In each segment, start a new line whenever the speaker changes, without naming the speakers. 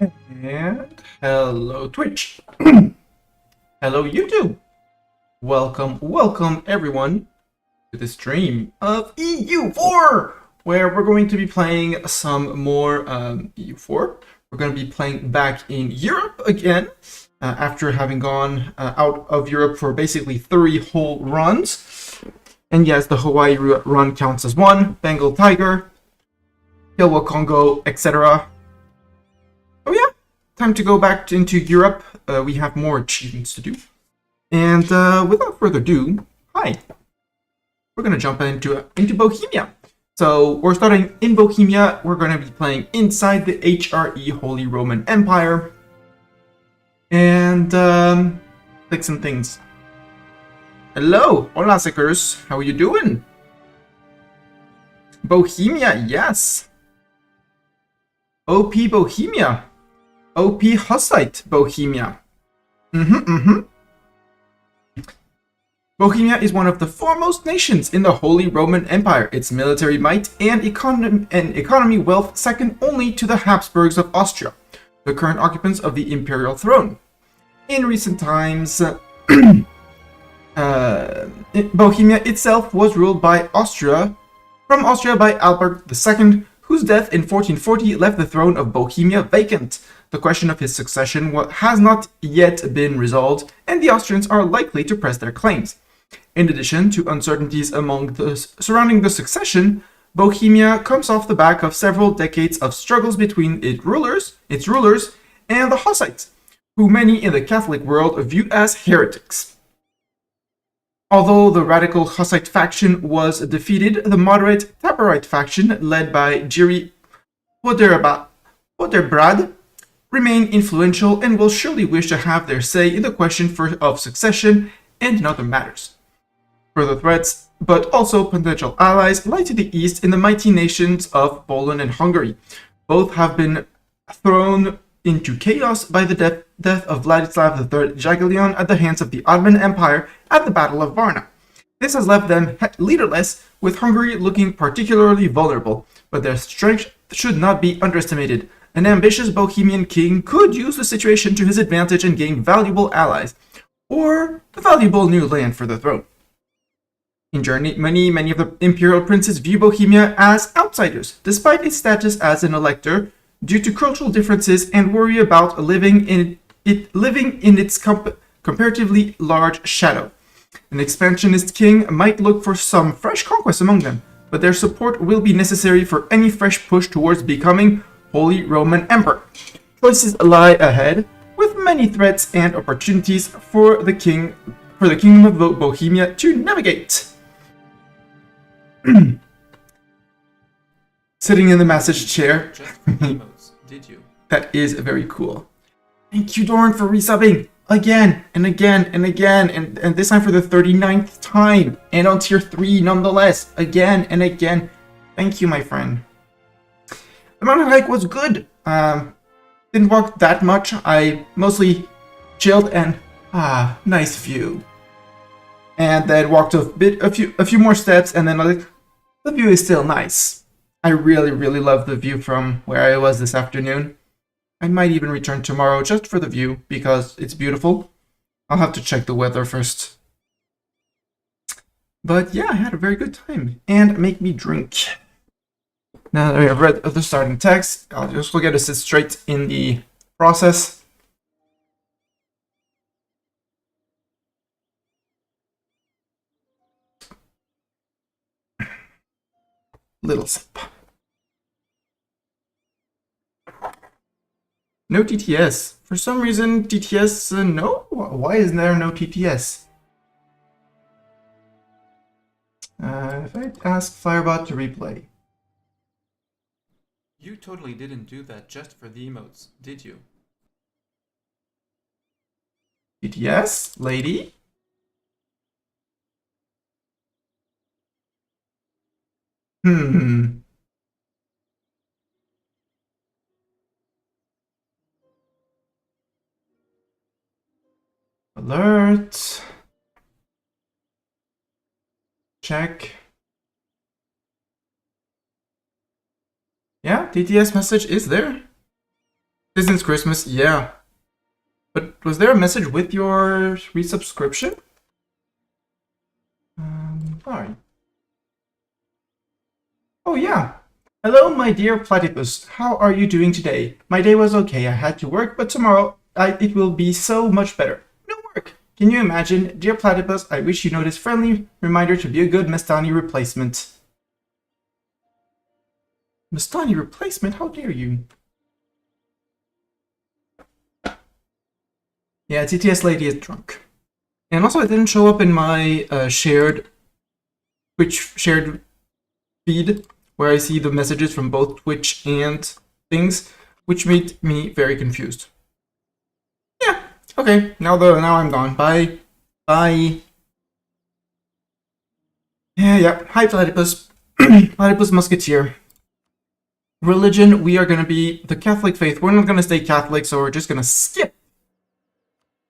And hello Twitch. Hello YouTube. Welcome everyone to the stream of EU4, where we're going to be playing some more EU4. We're going to be playing back in Europe again, after having gone out of Europe for basically 3 whole runs. And yes, the Hawaii run counts as one. Bengal Tiger, Kilwa Congo, etc. Oh yeah, time to go back into Europe. We have more achievements to do. And without further ado, hi. We're going to jump into Bohemia. So we're starting in Bohemia. We're going to be playing inside the HRE Holy Roman Empire. And click some things. Hello, hola sickers. How are you doing? Bohemia, yes. OP Bohemia. OP Hussite Bohemia. Bohemia is one of the foremost nations in the Holy Roman Empire. Its military might and economy wealth second only to the Habsburgs of Austria, the current occupants of the imperial throne. In recent times, Bohemia itself was ruled by Austria by Albert II, whose death in 1440 left the throne of Bohemia vacant. The question of his succession has not yet been resolved, and the Austrians are likely to press their claims. In addition to uncertainties surrounding the succession, Bohemia comes off the back of several decades of struggles between its rulers, and the Hussites, who many in the Catholic world view as heretics. Although the radical Hussite faction was defeated, the moderate Taborite faction, led by Jiri Poderbrad, remain influential and will surely wish to have their say in the question of succession and in other matters. Further threats, but also potential allies, lie to the east in the mighty nations of Poland and Hungary. Both have been thrown into chaos by the death of Vladislav III Jagiellon at the hands of the Ottoman Empire at the Battle of Varna. This has left them leaderless, with Hungary looking particularly vulnerable, but their strength should not be underestimated. An ambitious Bohemian king could use the situation to his advantage and gain valuable allies, or valuable new land for the throne. In Germany, many of the imperial princes view Bohemia as outsiders, despite its status as an elector, due to cultural differences, and worry about living in its comparatively large shadow. An expansionist king might look for some fresh conquests among them, but their support will be necessary for any fresh push towards becoming Holy Roman Emperor. Choices lie ahead, with many threats and opportunities for the Kingdom of Bohemia to navigate. Sitting in the message chair.
Did you?
That is very cool. Thank you, Dorn, for resubbing again and again and again, and this time for the 39th time, and on tier 3 nonetheless, again and again. Thank you, my friend. The mountain hike was good. Didn't walk that much. I mostly chilled and nice view. And then walked a few more steps, and then like, the view is still nice. I really love the view from where I was this afternoon. I might even return tomorrow just for the view because it's beautiful. I'll have to check the weather first. But yeah, I had a very good time. And make me drink. Now that we have read the starting text, I'll just look at it straight in the process. Little sip. No TTS. For some reason, TTS, no? Why is there no TTS? If I ask Firebot to replay.
You totally didn't do that just for the emotes, did you?
TTS, lady? Alert. Check. Yeah, TTS message is there. Since Christmas, yeah. But was there a message with your resubscription? Alright. Oh yeah. Hello, my dear platypus. How are you doing today? My day was okay. I had to work, but tomorrow it will be so much better. No work. Can you imagine? Dear platypus, I wish you know this friendly reminder to be a good Mastani replacement. Mastani replacement? How dare you? Yeah, TTS lady is drunk. And also, it didn't show up in my shared feed, where I see the messages from both Twitch and things, which made me very confused. Yeah, okay, now I'm gone. Bye. Bye. Yeah. Hi, Platypus. Platypus Musketeer. Religion, we are gonna be the Catholic faith. We're not gonna stay Catholic, so we're just gonna skip.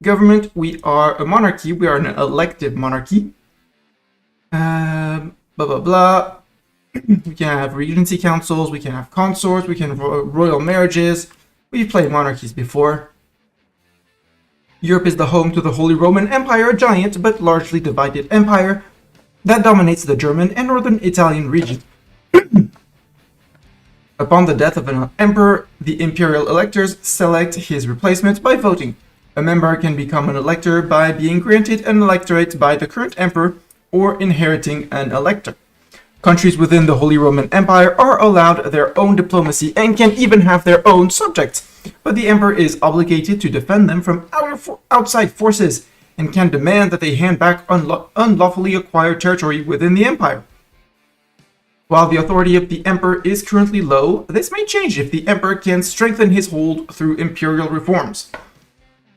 Government, we are a monarchy. We are an elective monarchy. Blah, blah, blah. We can have regency councils, we can have consorts, we can have royal marriages. We've played monarchies before. Europe is the home to the Holy Roman Empire, a giant but largely divided empire that dominates the German and northern Italian region. Upon the death of an emperor, the imperial electors select his replacement by voting. A member can become an elector by being granted an electorate by the current emperor or inheriting an elector. Countries within the Holy Roman Empire are allowed their own diplomacy and can even have their own subjects, but the emperor is obligated to defend them from outside forces and can demand that they hand back unlawfully acquired territory within the empire. While the authority of the emperor is currently low, this may change if the emperor can strengthen his hold through imperial reforms.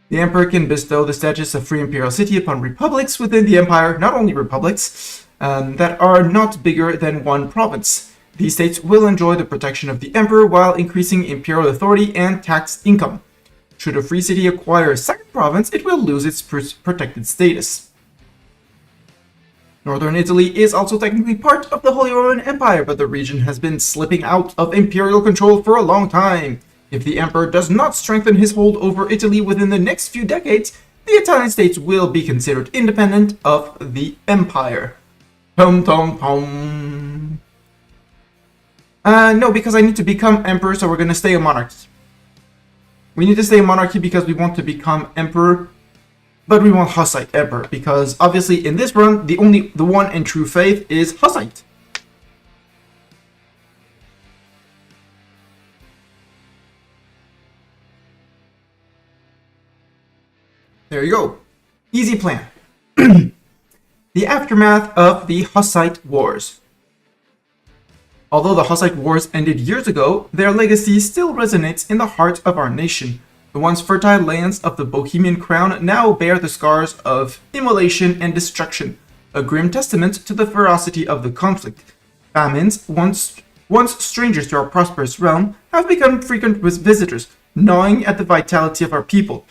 The emperor can bestow the status of free imperial city upon republics within the empire, not only republics, that are not bigger than one province. These states will enjoy the protection of the emperor while increasing imperial authority and tax income. Should a free city acquire a second province, it will lose its protected status. Northern Italy is also technically part of the Holy Roman Empire, but the region has been slipping out of imperial control for a long time. If the emperor does not strengthen his hold over Italy within the next few decades, the Italian states will be considered independent of the empire. Tom tom tom. No, because I need to become emperor, so we're gonna stay a monarchy. We need to stay a monarchy because we want to become emperor, but we want Hussite emperor, because obviously in this run, the one and true faith is Hussite. There you go. Easy plan. The aftermath of the Hussite Wars. Although the Hussite Wars ended years ago, their legacy still resonates in the heart of our nation. The once fertile lands of the Bohemian crown now bear the scars of immolation and destruction, a grim testament to the ferocity of the conflict. Famines, once strangers to our prosperous realm, have become frequent visitors, gnawing at the vitality of our people.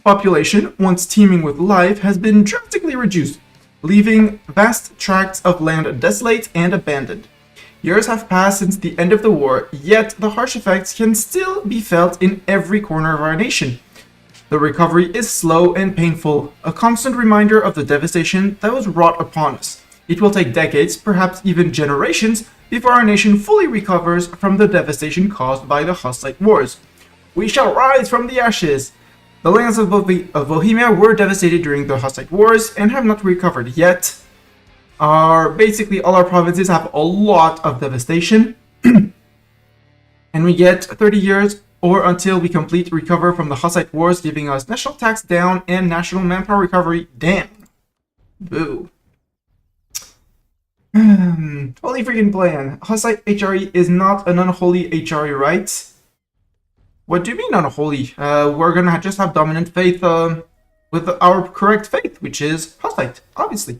Population, once teeming with life, has been drastically reduced, leaving vast tracts of land desolate and abandoned. Years have passed since the end of the war, yet the harsh effects can still be felt in every corner of our nation. The recovery is slow and painful, a constant reminder of the devastation that was wrought upon us. It will take decades, perhaps even generations, before our nation fully recovers from the devastation caused by the Hussite Wars. We shall rise from the ashes! The lands of Bohemia were devastated during the Hussite Wars and have not recovered yet. Basically all our provinces have a lot of devastation. And we get 30 years or until we recover from the Hussite Wars, giving us national tax down and national manpower recovery down. Boo. Holy freaking plan. Hussite HRE is not an unholy HRE, right? What do you mean unholy? We're gonna just have dominant faith with our correct faith, which is Hussite, obviously.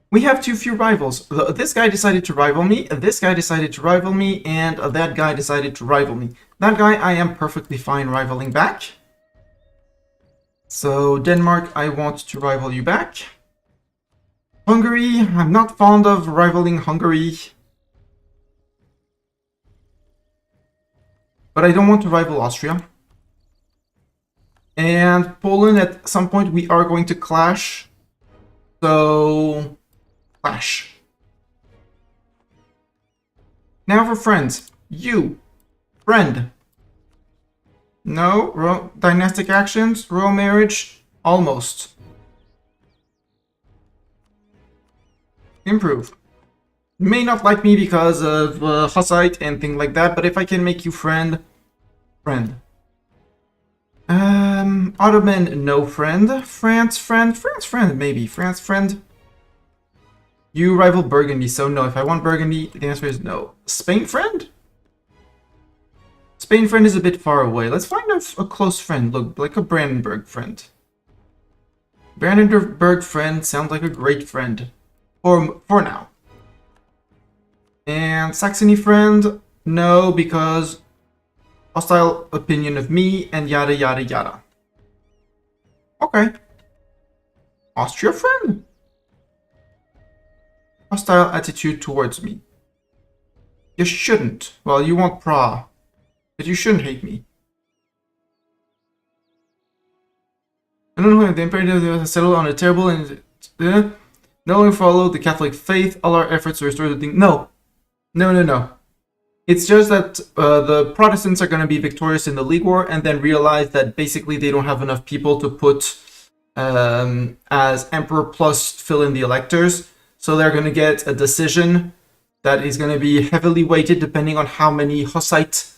We have too few rivals. This guy decided to rival me, this guy decided to rival me, and that guy decided to rival me. That guy I am perfectly fine rivaling back. So Denmark, I want to rival you back. Hungary, I'm not fond of rivaling Hungary. but I don't want to rival Austria. And Poland, at some point, we are going to clash. So, clash. Now for friends. You, friend. No, dynastic actions, royal marriage, almost. Improve. You may not like me because of Hussite and things like that, but if I can make you friend, friend. Ottoman, no friend. France, friend. France, friend, maybe. France, friend. You rival Burgundy, so no. If I want Burgundy, the answer is no. Spain, friend? Spain, friend is a bit far away. Let's find a close friend. Look, like a Brandenburg friend. Brandenburg friend sounds like a great friend. For now. And Saxony friend? No, because hostile opinion of me and yada yada yada. Okay. Austria friend? Hostile attitude towards me. You shouldn't. Well, you want Prague. But you shouldn't hate me. I don't know if the Emperor has settled on a terrible and no one followed the Catholic faith. All our efforts to restore the thing. No. No. It's just that the Protestants are going to be victorious in the League War and then realize that basically they don't have enough people to put as Emperor plus fill in the electors. So they're going to get a decision that is going to be heavily weighted depending on how many Hussite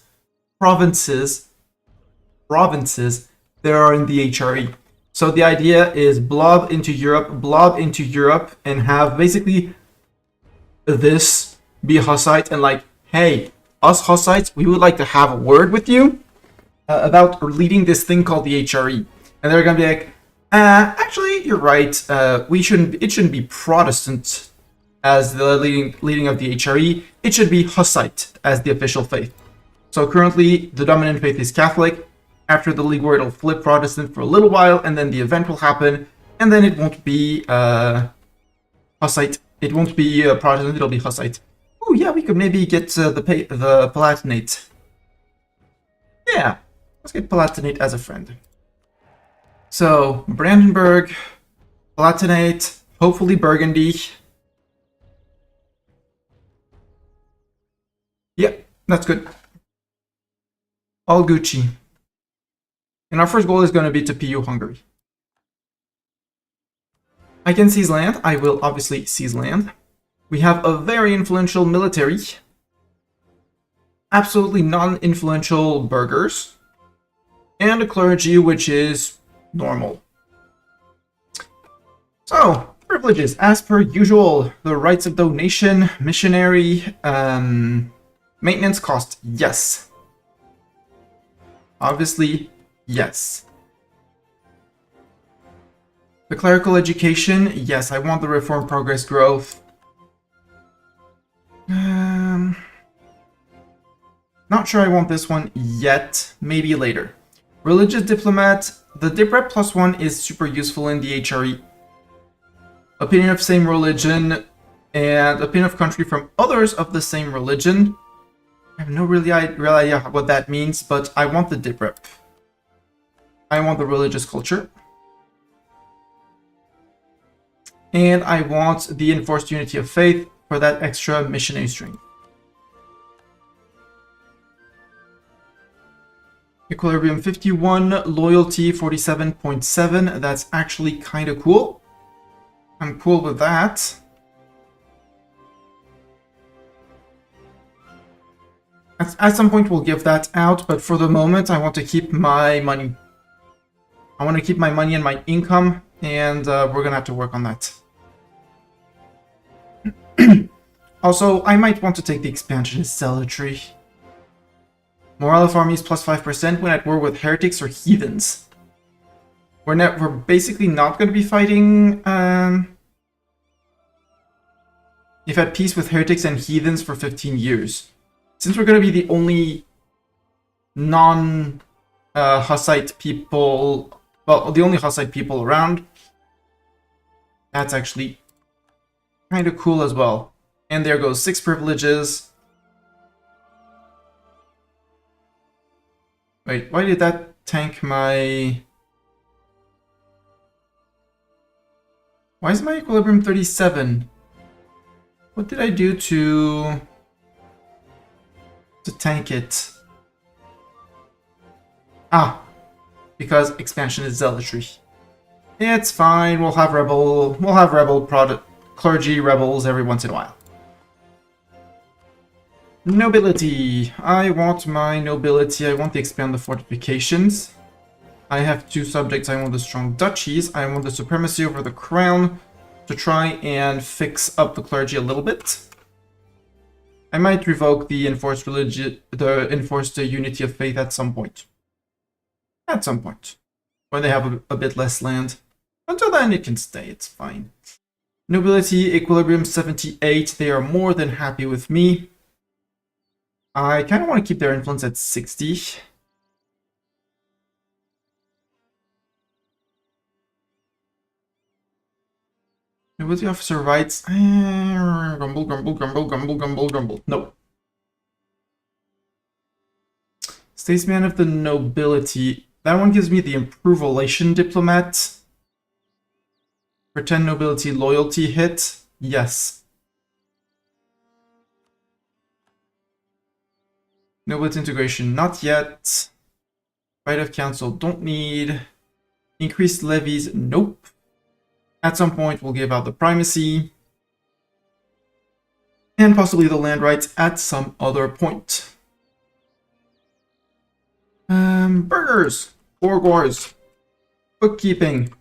provinces there are in the HRE. So the idea is blob into Europe, and have basically this be Hussite and like, hey, us Hussites, we would like to have a word with you about leading this thing called the HRE. And they're gonna be like, actually, you're right. It shouldn't be Protestant as the leading of the HRE. It should be Hussite as the official faith. So currently, the dominant faith is Catholic. After the League War, it'll flip Protestant for a little while, and then the event will happen, and then it won't be Hussite. It won't be Protestant. It'll be Hussite. Oh yeah, we could maybe get the Palatinate. Yeah, let's get Palatinate as a friend. So Brandenburg, Palatinate, hopefully Burgundy. Yep, that's good. All Gucci. And our first goal is going to be to PU Hungary. I can seize land. I will obviously seize land. We have a very influential military. Absolutely non-influential burghers. And a clergy, which is normal. So, privileges. As per usual, the rights of donation, missionary, maintenance cost, yes. Obviously, yes. The clerical education, yes, I want the reform progress growth. Not sure I want this one yet, maybe later. Religious diplomat, the diprep +1 is super useful in the HRE. Opinion of same religion, and opinion of country from others of the same religion. I have no real idea what that means, but I want the diprep. I want the religious culture. And I want the enforced unity of faith for that extra missionary strength. Equilibrium 51, loyalty 47.7. That's actually kind of cool. I'm cool with that. At some point we'll give that out, but for the moment I want to keep my money. I want to keep my money and my income, and we're gonna have to work on that. Also, I might want to take the expansionist zealotry. Morale of armies +5% when at war with heretics or heathens. We're basically not going to be fighting if at peace with heretics and heathens for 15 years. Since we're going to be the only non-Hussite people, well, the only Hussite people around, that's actually kind of cool as well. And there goes 6 privileges. Wait, why did that tank my... Why is my equilibrium 37? What did I do to tank it? Ah, because expansion is zealotry. It's fine. We'll have rebel product clergy rebels every once in a while. Nobility. I want my nobility. I want to expand the fortifications. I have 2 subjects. I want the strong duchies. I want the supremacy over the crown to try and fix up the clergy a little bit. I might revoke the enforced unity of faith at some point. At some point. When they have a bit less land. Until then, it can stay. It's fine. Nobility, equilibrium 78. They are more than happy with me. I kind of want to keep their influence at 60. Nobility officer rights. Grumble, grumble, grumble, grumble, grumble, grumble. No. Statesman of the nobility. That one gives me the improve relation diplomat. Pretend nobility loyalty hit. Yes. Nobility integration, not yet. Right of council, don't need. Increased levies, nope. At some point, we'll give out the primacy. And possibly the land rights at some other point. Burgers, Borgors, bookkeeping.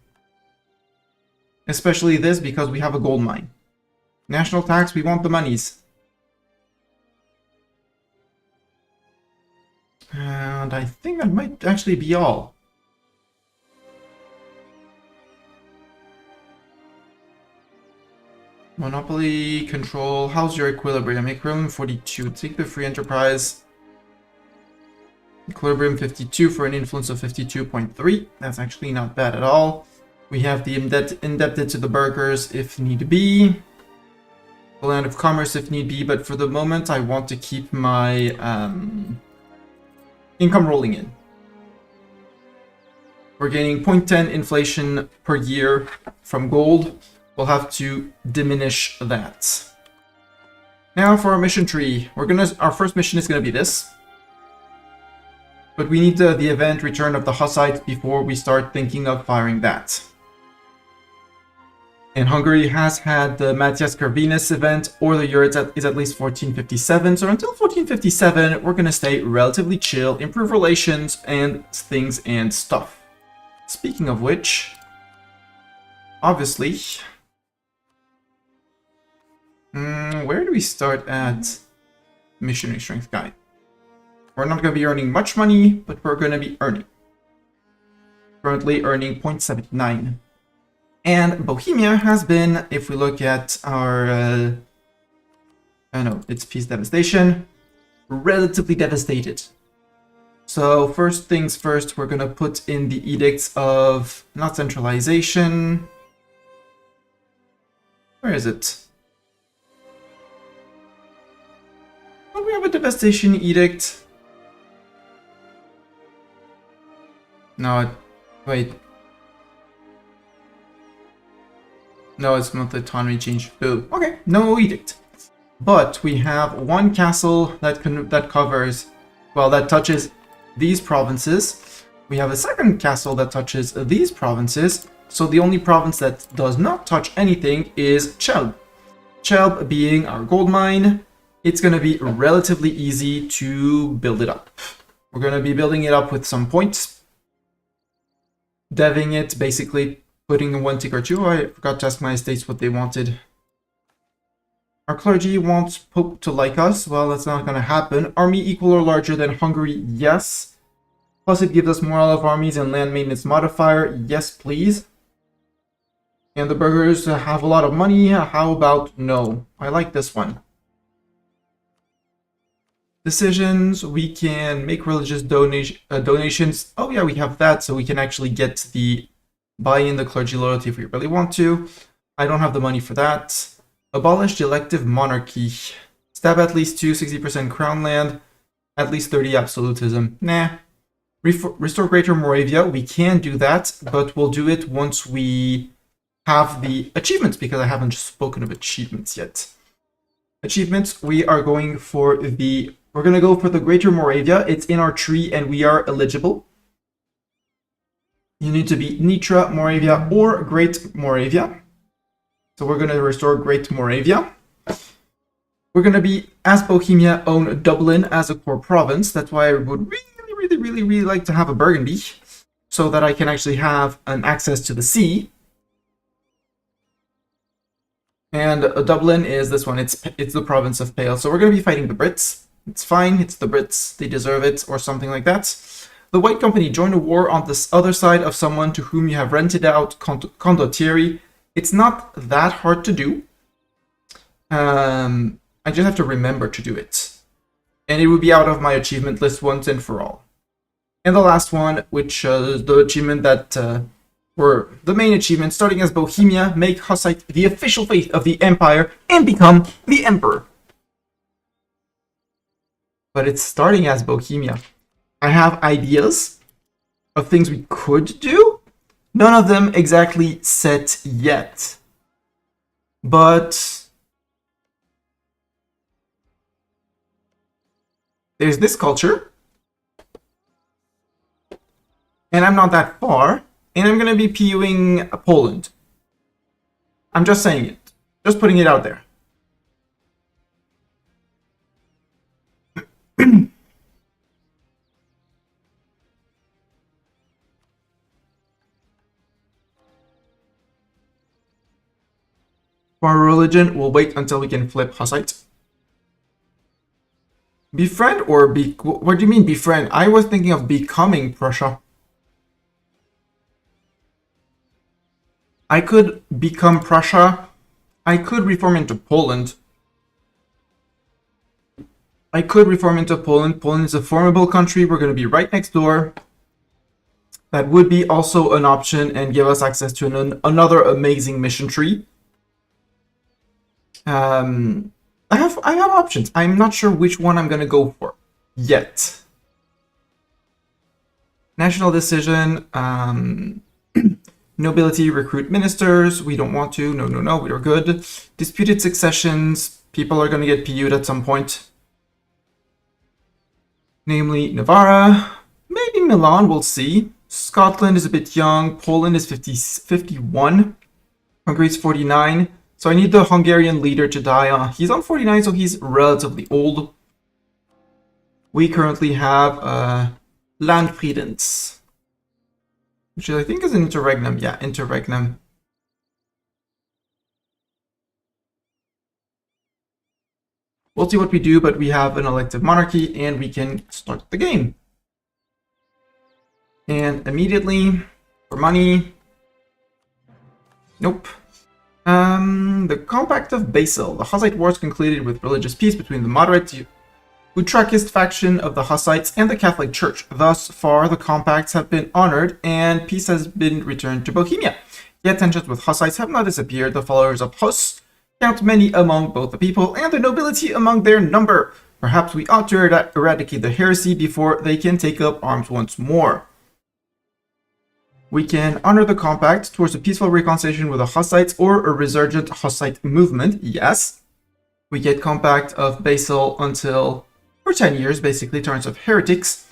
Especially this because we have a gold mine. National tax, we want the monies. And I think that might actually be all. Monopoly, control, how's your equilibrium? Equilibrium 42, take the free enterprise. Equilibrium 52 for an influence of 52.3. That's actually not bad at all. We have the indebted to the burghers if need be. The land of commerce if need be, but for the moment I want to keep my income rolling in. We're gaining 0.10 inflation per year from gold. We'll have to diminish that. Now for our mission tree. Our first mission is gonna be this. But we need the event return of the Hussites before we start thinking of firing that. And Hungary has had the Matthias Corvinus event, or the year is at least 1457. So until 1457, we're going to stay relatively chill, improve relations and things and stuff. Speaking of which, obviously, where do we start at missionary strength guide? We're not going to be earning much money, but we're going to be earning. Currently earning 0.79. And Bohemia has been, if we look at our, it's peace devastation, relatively devastated. So first things first, we're going to put in the edicts of, not centralization. Where is it? Don't we have a devastation edict? No, wait. No, it's not the autonomy change. Boo. Okay, no edict. But we have one castle that covers, well, that touches these provinces. We have a second castle that touches these provinces. So the only province that does not touch anything is Chelb. Chelb being our gold mine. It's going to be relatively easy to build it up. We're going to be building it up with some points. Deving it, basically putting in one tick or two. I forgot to ask my estates what they wanted. Our clergy wants Pope to like us. Well, that's not going to happen. Army equal or larger than Hungary? Yes. Plus it gives us morale of armies and land maintenance modifier. Yes, please. And the burghers have a lot of money. How about no? I like this one. Decisions, we can make religious donations. Oh yeah, we have that, so we can actually get the buy-in the clergy loyalty if we really want to. I don't have the money for that. Abolish the elective monarchy. Stab at least 60% crown land. At least 30 absolutism. Nah. Restore Greater Moravia, we can do that, but we'll do it once we have the achievements, because I haven't spoken of achievements yet. Achievements, we're going to go for the Greater Moravia. It's in our tree and we are eligible. You need to be Nitra, Moravia, or Great Moravia. So we're going to restore Great Moravia. We're going to be, as Bohemia, own Dublin as a core province. That's why I would really like to have a Burgundy, so that I can actually have an access to the sea. And Dublin is this one. It's the province of Pale. So we're going to be fighting the Brits. It's fine. It's the Brits. They deserve it, or something like that. The White Company joined a war on this other side of someone to whom you have rented out condottieri. It's not that hard to do. I just have to remember to do it. And it would be out of my achievement list once and for all. And the last one, which is the achievement that were the main achievement, starting as Bohemia, make Hussite the official faith of the empire and become the emperor. But it's starting as Bohemia. I have ideas of things we could do. None of them exactly set yet. But there's this culture. And I'm not that far. And I'm going to be PUing Poland. I'm just saying it. Just putting it out there. For our religion, we'll wait until we can flip Hussite. Befriend or be... What do you mean befriend? I was thinking of becoming Prussia. I could become Prussia. I could reform into Poland. Poland is a formidable country. We're going to be right next door. That would be also an option and give us access to another amazing mission tree. I have options. I'm not sure which one I'm going to go for yet. National decision. Nobility, recruit ministers. We don't want to. No, we are good. Disputed successions. People are going to get PU'd at some point. Namely, Navarra. Maybe Milan, we'll see. Scotland is a bit young. Poland is 51. Hungary is 49. So I need the Hungarian leader to die. He's on 49, so he's relatively old. We currently have Landfriedens, which I think is an interregnum. Yeah, interregnum. We'll see what we do, but we have an elective monarchy, and we can start the game. And immediately, for money... Nope. The Compact of Basel. The Hussite Wars concluded with religious peace between the moderate Utraquist faction of the Hussites and the Catholic Church. Thus far, the compacts have been honored, and peace has been returned to Bohemia. Yet tensions with Hussites have not disappeared. The followers of Huss count many among both the people and the nobility among their number. Perhaps we ought to eradicate the heresy before they can take up arms once more. We can honor the compact towards a peaceful reconciliation with the Hussites or a resurgent Hussite movement. Yes. We get Compact of Basel until, for 10 years, basically, turns of heretics.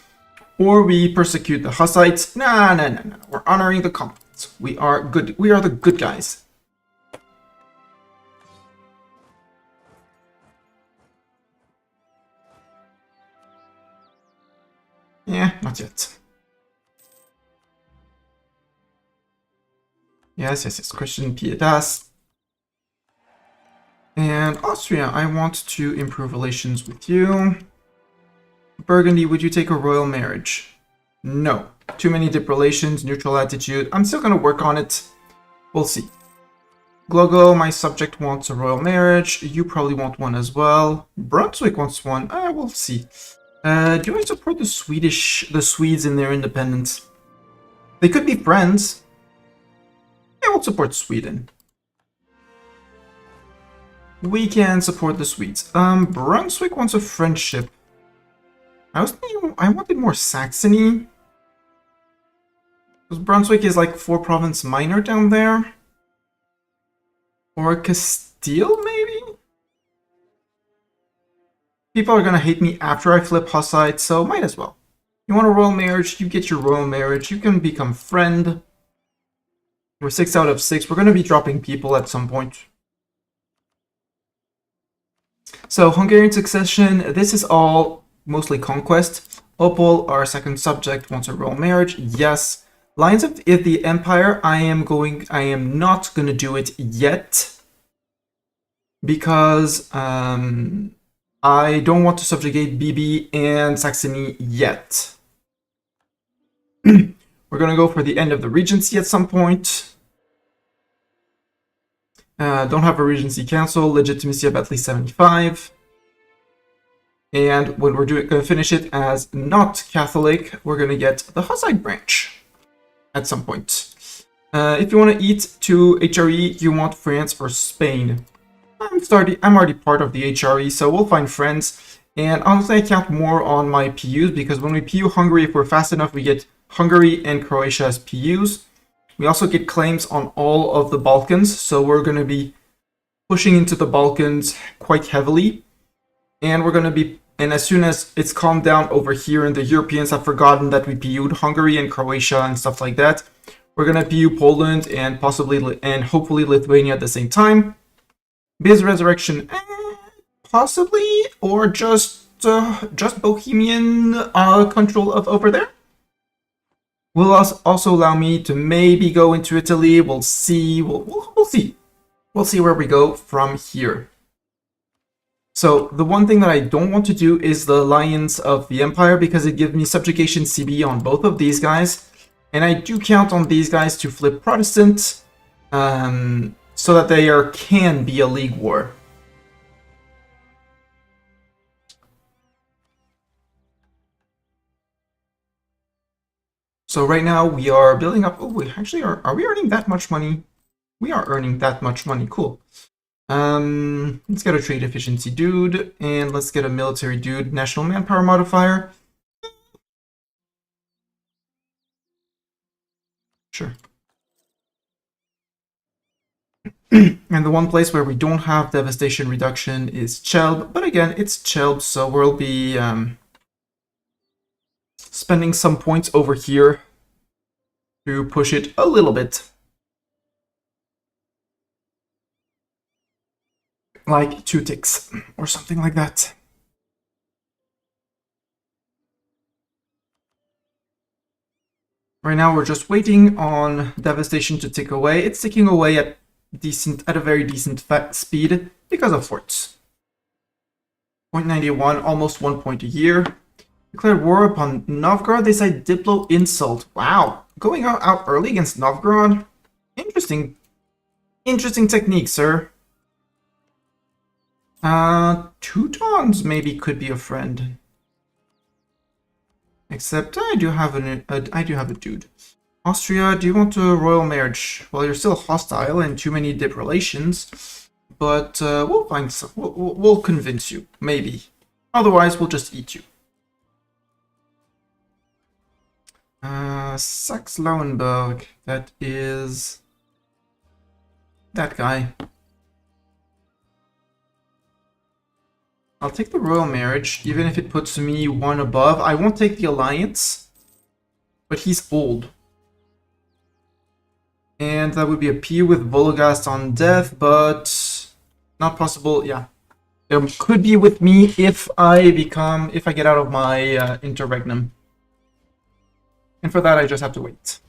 Or we persecute the Hussites. No. We're honoring the compact. We are good. We are the good guys. Yeah, not yet. Yes. Christian Pietas. And Austria, I want to improve relations with you. Burgundy, would you take a royal marriage? No. Too many dip relations, neutral attitude. I'm still going to work on it. We'll see. Glogo, my subject wants a royal marriage. You probably want one as well. Brunswick wants one. We'll see. Do I support the Swedes in their independence? They could be friends. I will support Sweden. We can support the Swedes. Brunswick wants a friendship. I was thinking I wanted more Saxony. Because Brunswick is like 4-province minor down there. Or Castile, maybe? People are gonna hate me after I flip Hussite, so might as well. You want a royal marriage, you get your royal marriage, you can become friend. We're 6 out of 6. We're gonna be dropping people at some point. So, Hungarian succession, this is all mostly conquest. Opal, our second subject, wants a royal marriage. Yes. Lines of the Empire, I am not gonna do it yet. Because I don't want to subjugate BB and Saxony yet. We're gonna go for the end of the Regency at some point. Don't have a Regency Council, legitimacy of at least 75. And when we're gonna finish it as not Catholic, we're gonna get the Hussite branch at some point. If you want to eat to HRE, you want France or Spain? I'm already part of the HRE, so we'll find friends. And honestly, I count more on my PUs, because when we PU Hungary, if we're fast enough, we get Hungary and Croatia as PUs. We also get claims on all of the Balkans, so we're going to be pushing into the Balkans quite heavily. And we're going to be, and as soon as it's calmed down over here and the Europeans have forgotten that we PU'd Hungary and Croatia and stuff like that, we're going to PU Poland and possibly, and hopefully Lithuania at the same time. Biz Resurrection, possibly, or just Bohemian control of over there. Will also allow me to maybe go into Italy. We'll see. We'll see. We'll see where we go from here. So the one thing that I don't want to do is the Alliance of the Empire, because it gives me subjugation CB on both of these guys, and I do count on these guys to flip Protestant. So that there can be a league war. So right now we are building up. Oh, we actually are we earning that much money? We are earning that much money. Cool. Let's get a trade efficiency dude, and let's get a military dude. National manpower modifier. Sure. And the one place where we don't have devastation reduction is Chelb, but again, it's Chelb, so we'll be spending some points over here to push it a little bit. Like 2 ticks, or something like that. Right now we're just waiting on devastation to tick away. It's ticking away at a very decent speed because of forts. 0.91, almost 1 point a year. Declared war upon Novgorod. They say Diplo insult. Wow, going out early against Novgorod. Interesting technique, sir. Teutons maybe could be a friend. Except I do have a dude. Austria, do you want a royal marriage? Well, you're still hostile and too many dip relations, but we'll find some. We'll convince you, maybe. Otherwise, we'll just eat you. Saxe-Lauenburg, that is that guy. I'll take the royal marriage, even if it puts me 1 above. I won't take the alliance, but he's old. And that would be a PU with Vologast on death, but not possible. Yeah, it could be with me if I get out of my interregnum. And for that, I just have to wait.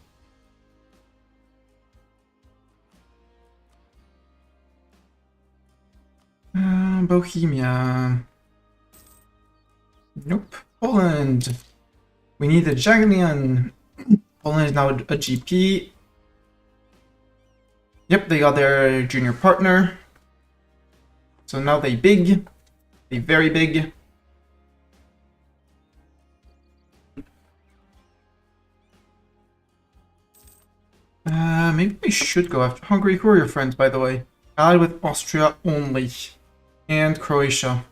Bohemia. Nope. Poland. We need a Jagiellon. Poland is now a GP. Yep, they got their junior partner. So now they big. They very big. Maybe we should go after Hungary. Who are your friends, by the way? Allied with Austria only. And Croatia.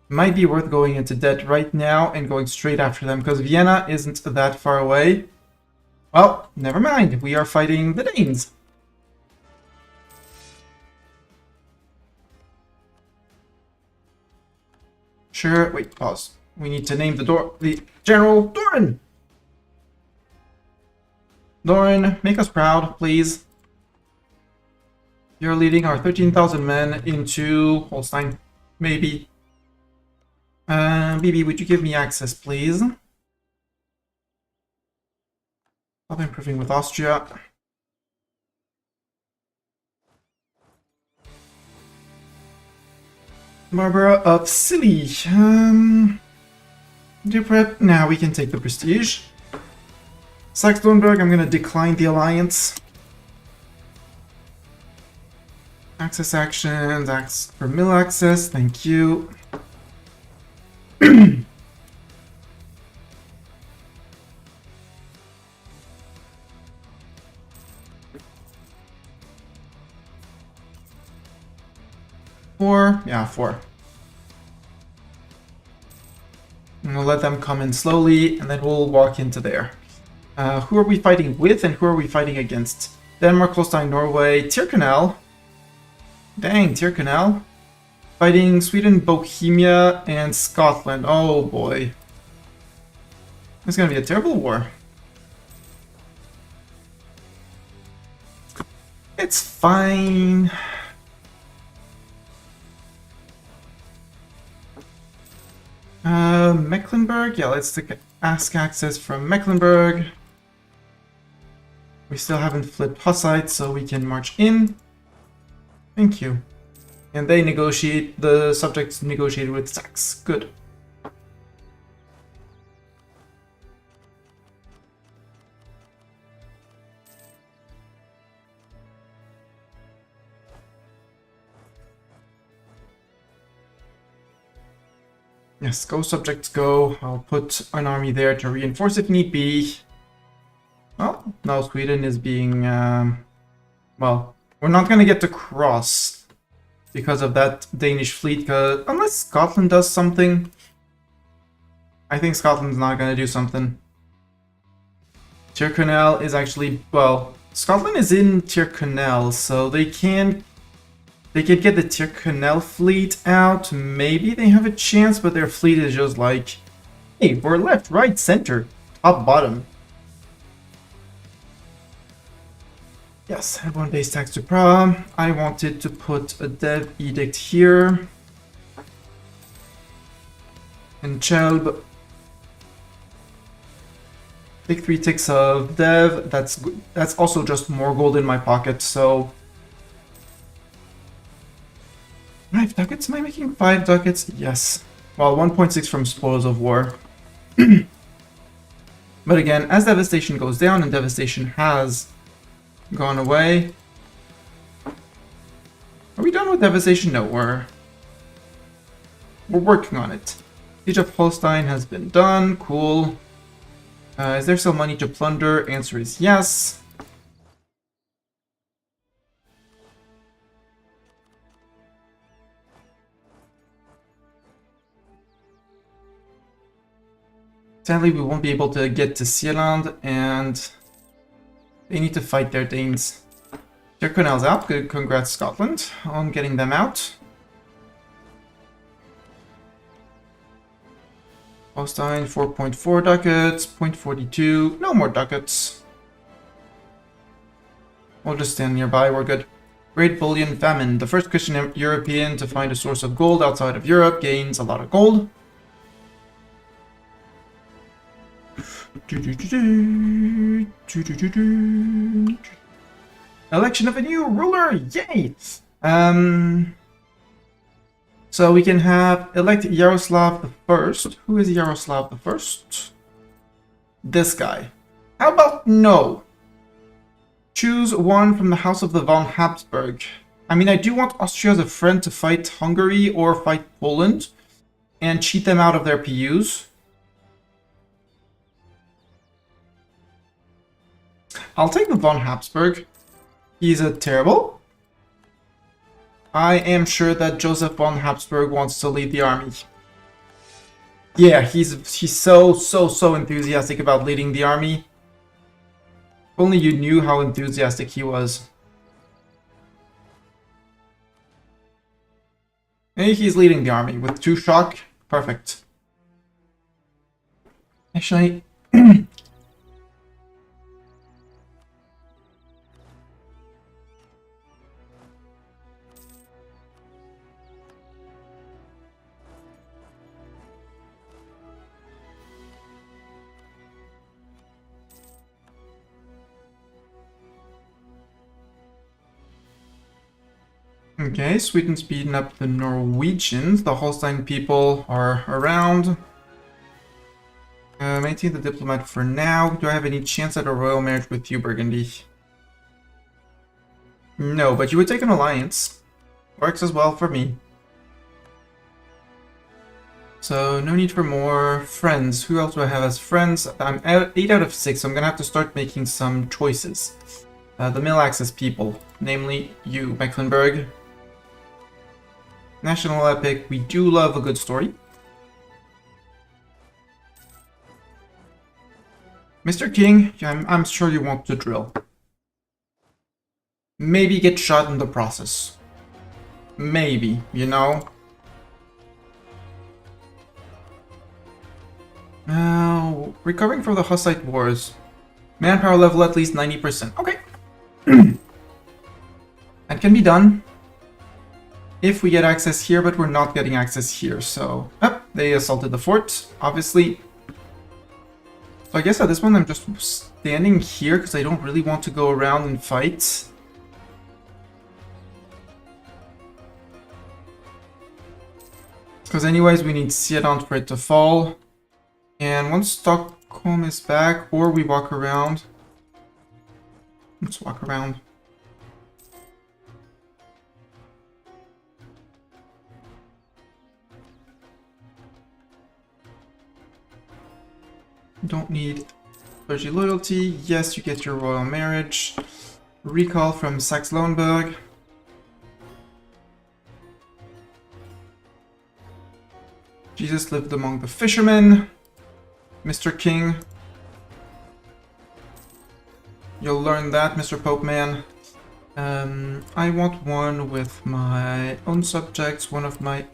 Might be worth going into debt right now and going straight after them, because Vienna isn't that far away. Well, never mind. We are fighting the Danes. Sure. Wait, pause. We need to name the General Doran. Doran, make us proud, please. You're leading our 13,000 men into Holstein. Maybe. BB, would you give me access, please? I'll be improving with Austria. Barbara of Silly. Do prep. Now we can take the prestige. Saxe-Lauenburg, I'm gonna decline the alliance. Access actions, ask for mill access, thank you. Four? Yeah, 4. And we'll let them come in slowly, and then we'll walk into there. Who are we fighting with, and who are we fighting against? Denmark, Holstein, Norway, Tyrconnell. Dang, Tyrconnell. Fighting Sweden, Bohemia, and Scotland. Oh boy. It's gonna be a terrible war. It's fine. Mecklenburg? Yeah, let's ask access from Mecklenburg. We still haven't flipped Hussite, so we can march in. Thank you. And they negotiate, the subjects negotiated with Saxe. Good. Yes, go subjects go. I'll put an army there to reinforce if need be. Well, now Sweden is being, well, we're not going to get to cross because of that Danish fleet, unless Scotland does something. I think Scotland's not going to do something. Tyrconnell is actually, well, Scotland is in Tyrconnell, so they could get the Tyrconnell fleet out. Maybe they have a chance, but their fleet is just like, hey, we're left, right, center, top, bottom. Yes, I want base tax to Prague. I wanted to put a dev edict here. And Chelb. Take 3 ticks of dev. That's also just more gold in my pocket, so 5 ducats? Am I making 5 ducats? Yes. Well, 1.6 from spoils of war. But again, as devastation goes down, and devastation has gone away. Are we done with devastation? No, we're working on it. Siege of Holstein has been done. Cool. Is there still money to plunder? Answer is yes. Sadly, we won't be able to get to Sealand, and they need to fight their Danes. Tyrconnell's out. Good, congrats Scotland on getting them out. Holstein, 4.4 ducats, 0.42, no more ducats. We'll just stand nearby, we're good. Great Bullion Famine. The first Christian European to find a source of gold outside of Europe gains a lot of gold. Election of a new ruler, yay! So we can have elect Yaroslav the First. Who is Yaroslav the First? This guy. How about no? Choose one from the House of the von Habsburg. I mean, I do want Austria as a friend to fight Hungary or fight Poland and cheat them out of their PUs. I'll take the von Habsburg. He's a terrible. I am sure that Joseph von Habsburg wants to lead the army. Yeah, he's so enthusiastic about leading the army. Only you knew how enthusiastic he was. Hey, he's leading the army with 2 shock. Perfect. Actually... Okay, Sweden's beating up the Norwegians. The Holstein people are around. Maintain the diplomat for now. Do I have any chance at a royal marriage with you, Burgundy? No, but you would take an alliance. Works as well for me. So, no need for more friends. Who else do I have as friends? I'm at 8 out of 6, so I'm gonna have to start making some choices. The middle axis people, namely you, Mecklenburg. National epic, we do love a good story. Mr. King, I'm sure you want to drill. Maybe get shot in the process. Maybe, you know? Now, recovering from the Hussite wars. Manpower level at least 90%. Okay. That can be done. If we get access here, but we're not getting access here, so... they assaulted the fort, obviously. So I guess at this point I'm just standing here, because I don't really want to go around and fight. Because anyways, we need Sedan for it to fall. And once Stockholm is back, or we walk around... Let's walk around. Don't need clergy loyalty. Yes, you get your royal marriage. Recall from Saxe-Lauenburg. Jesus lived among the fishermen. Mr. King. You'll learn that, Mr. Pope Man. I want one with my own subjects, one with my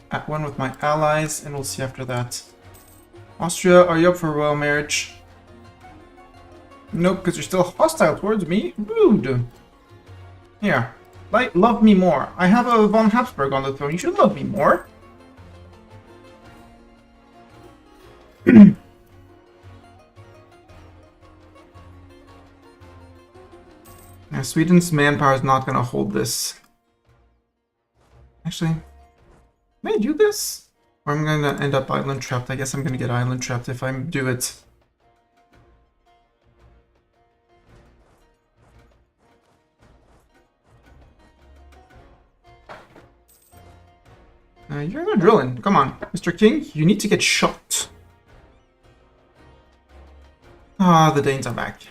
allies, and we'll see after that. Austria, are you up for royal marriage? Nope, because you're still hostile towards me. Rude. Here, love me more. I have a von Habsburg on the throne. You should love me more. Now, Sweden's manpower is not going to hold this. Actually, may I do this? Or I'm going to end up island trapped. I guess I'm going to get island trapped if I do it. You're not drilling. Come on. Mr. King, you need to get shot. Ah, the Danes are back.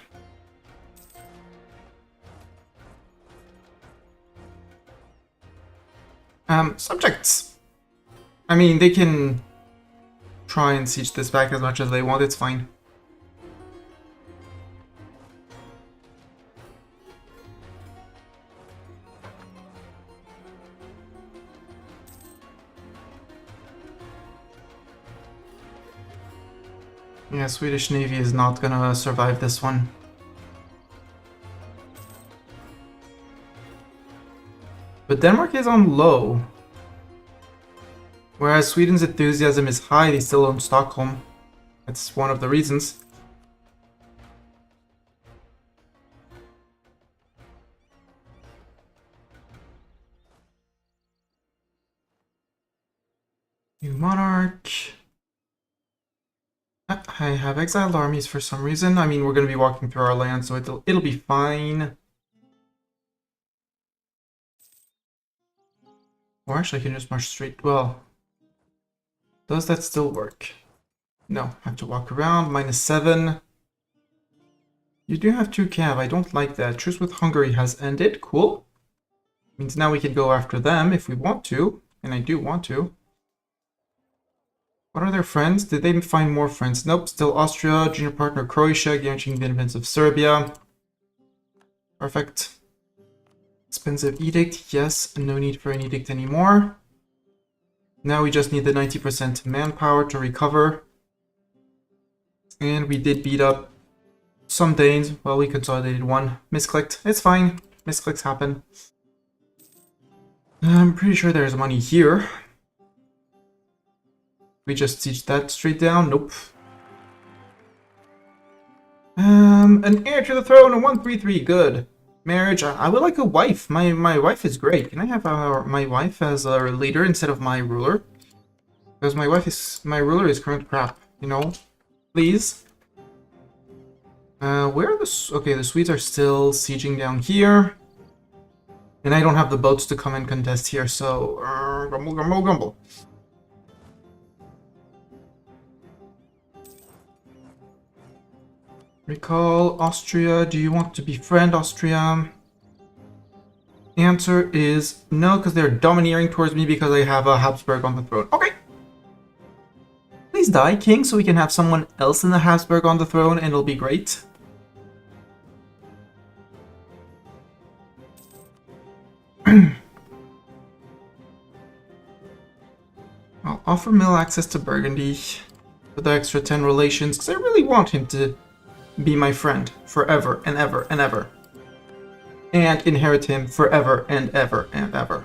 Subjects. I mean, they can try and siege this back as much as they want, it's fine. Yeah, Swedish Navy is not gonna survive this one. But Denmark is on low. Whereas Sweden's enthusiasm is high, they still own Stockholm. That's one of the reasons. New monarch. I have exiled armies for some reason. I mean, we're going to be walking through our land, so it'll be fine. Or actually, I can just march straight. Well, does that still work? No, I have to walk around. -7. You do have 2 cav. I don't like that. Truce with Hungary has ended. Cool. Means now we can go after them if we want to. And I do want to. What are their friends? Did they find more friends? Nope, still Austria, junior partner Croatia, guaranteeing the independence of Serbia. Perfect. Expensive edict, yes, no need for an edict anymore. Now we just need the 90% manpower to recover. And we did beat up some Danes. Well, we consolidated one. Misclicked. It's fine. Misclicks happen. I'm pretty sure there's money here. We just siege that straight down. Nope. An heir to the throne, a 133. Good. Marriage. I would like a wife. My wife is great. Can I have my wife as a leader instead of my ruler? Because my ruler is current crap. You know, please. Where are the... Okay, the Swedes are still sieging down here. And I don't have the boats to come and contest here, so... grumble, grumble, grumble. Recall Austria. Do you want to befriend Austria? Answer is no, because they're domineering towards me because I have a Habsburg on the throne. Okay. Please die, king, so we can have someone else in the Habsburg on the throne, and it'll be great. I'll offer Mill access to Burgundy for the extra 10 relations, because I really want him to be my friend forever and ever and ever. And inherit him forever and ever and ever.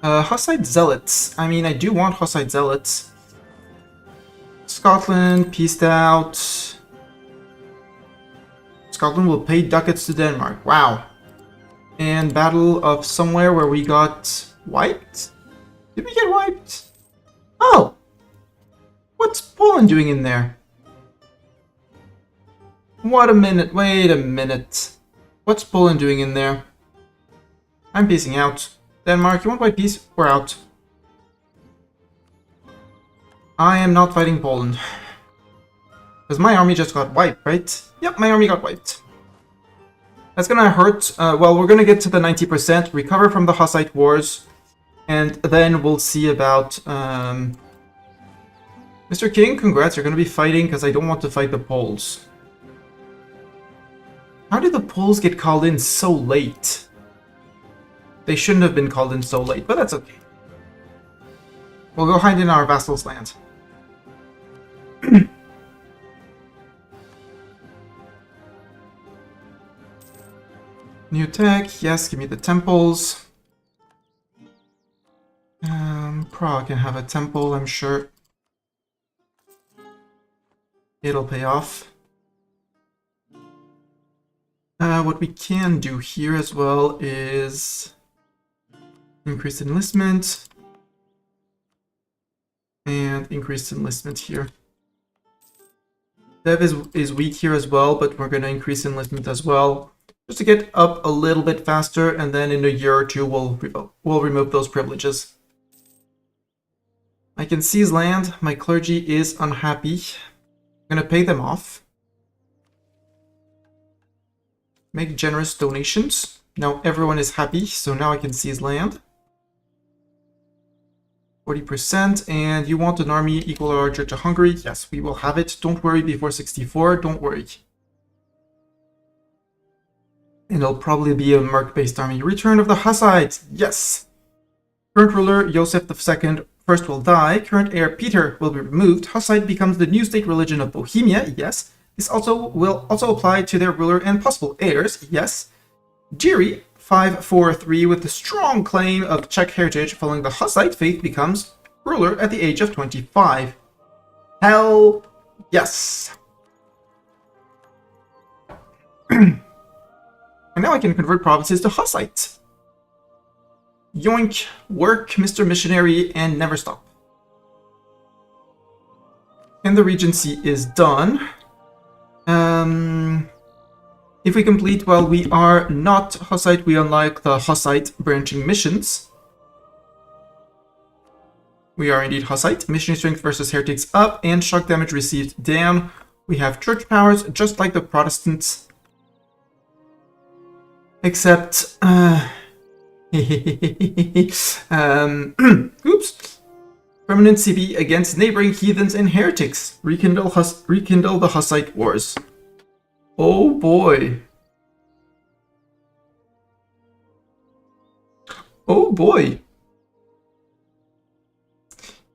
Hussite Zealots. I mean, I do want Hussite Zealots. Scotland, peaced out. Scotland will pay ducats to Denmark. Wow. And Battle of somewhere where we got wiped? Did we get wiped? Oh! What's Poland doing in there? What a minute, wait a minute. What's Poland doing in there? I'm peacing out. Denmark, you want my peace? We're out. I am not fighting Poland. Because my army just got wiped, right? Yep, my army got wiped. That's gonna hurt. Well, we're gonna get to the 90%, recover from the Hussite Wars, and then we'll see about... Mr. King, congrats, you're gonna be fighting, because I don't want to fight the Poles. How did the Poles get called in so late? They shouldn't have been called in so late, but that's okay. We'll go hide in our vassal's land. New tech, yes, give me the temples. Prague can have a temple, I'm sure. It'll pay off. What we can do here as well is increase enlistment and increase enlistment here. Dev is weak here as well, but we're going to increase enlistment as well just to get up a little bit faster, and then in a year or two we'll remove those privileges. I can seize land. My clergy is unhappy. I'm going to pay them off. Make generous donations. Now everyone is happy, so now I can seize land. 40%, and you want an army equal or larger to Hungary? Yes, we will have it. Don't worry before 64, don't worry. And it'll probably be a Merc-based army. Return of the Hussites, yes! Current ruler, Joseph II, first will die. Current heir, Peter, will be removed. Hussite becomes the new state religion of Bohemia, yes. This will also apply to their ruler and possible heirs, yes. Jiri, 543, with the strong claim of Czech heritage following the Hussite faith, becomes ruler at the age of 25. Hell yes! And now I can convert provinces to Hussite. Yoink, work, Mr. Missionary, and never stop. And the regency is done. If we complete, well, we are not Hussite, we unlock the Hussite branching missions. We are indeed Hussite. Missionary strength versus heretics up, and shock damage received down. We have church powers, just like the Protestants. Except, oops. Permanent CB against neighboring heathens and heretics. Rekindle the Hussite Wars. Oh boy. Oh boy.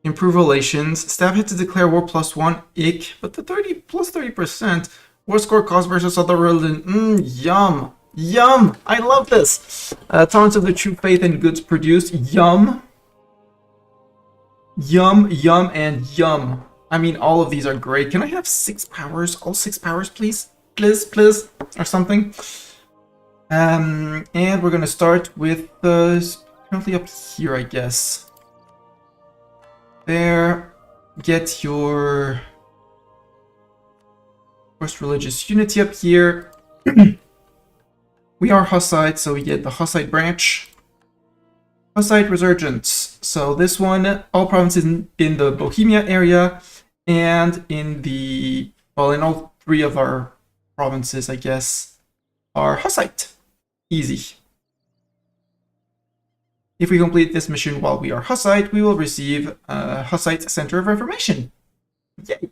Improve relations. Staff had to declare war +1. Ick. But the 30% war score cost versus other religion. Yum. Yum. I love this. Tolerance of the true faith and goods produced. Yum. Yum, yum, and yum. I mean, all of these are great. Can I have 6 powers? All 6 powers, please? Please? Or something. And we're gonna start with currently up here, I guess. There. Get your first religious unity up here. We are Hussite, so we get the Hussite branch. Hussite Resurgence. So this one, all provinces in the Bohemia area, and in the, well, in all 3 of our provinces, I guess, are Hussite. Easy. If we complete this mission while we are Hussite, we will receive Hussite Center of Reformation. Yay!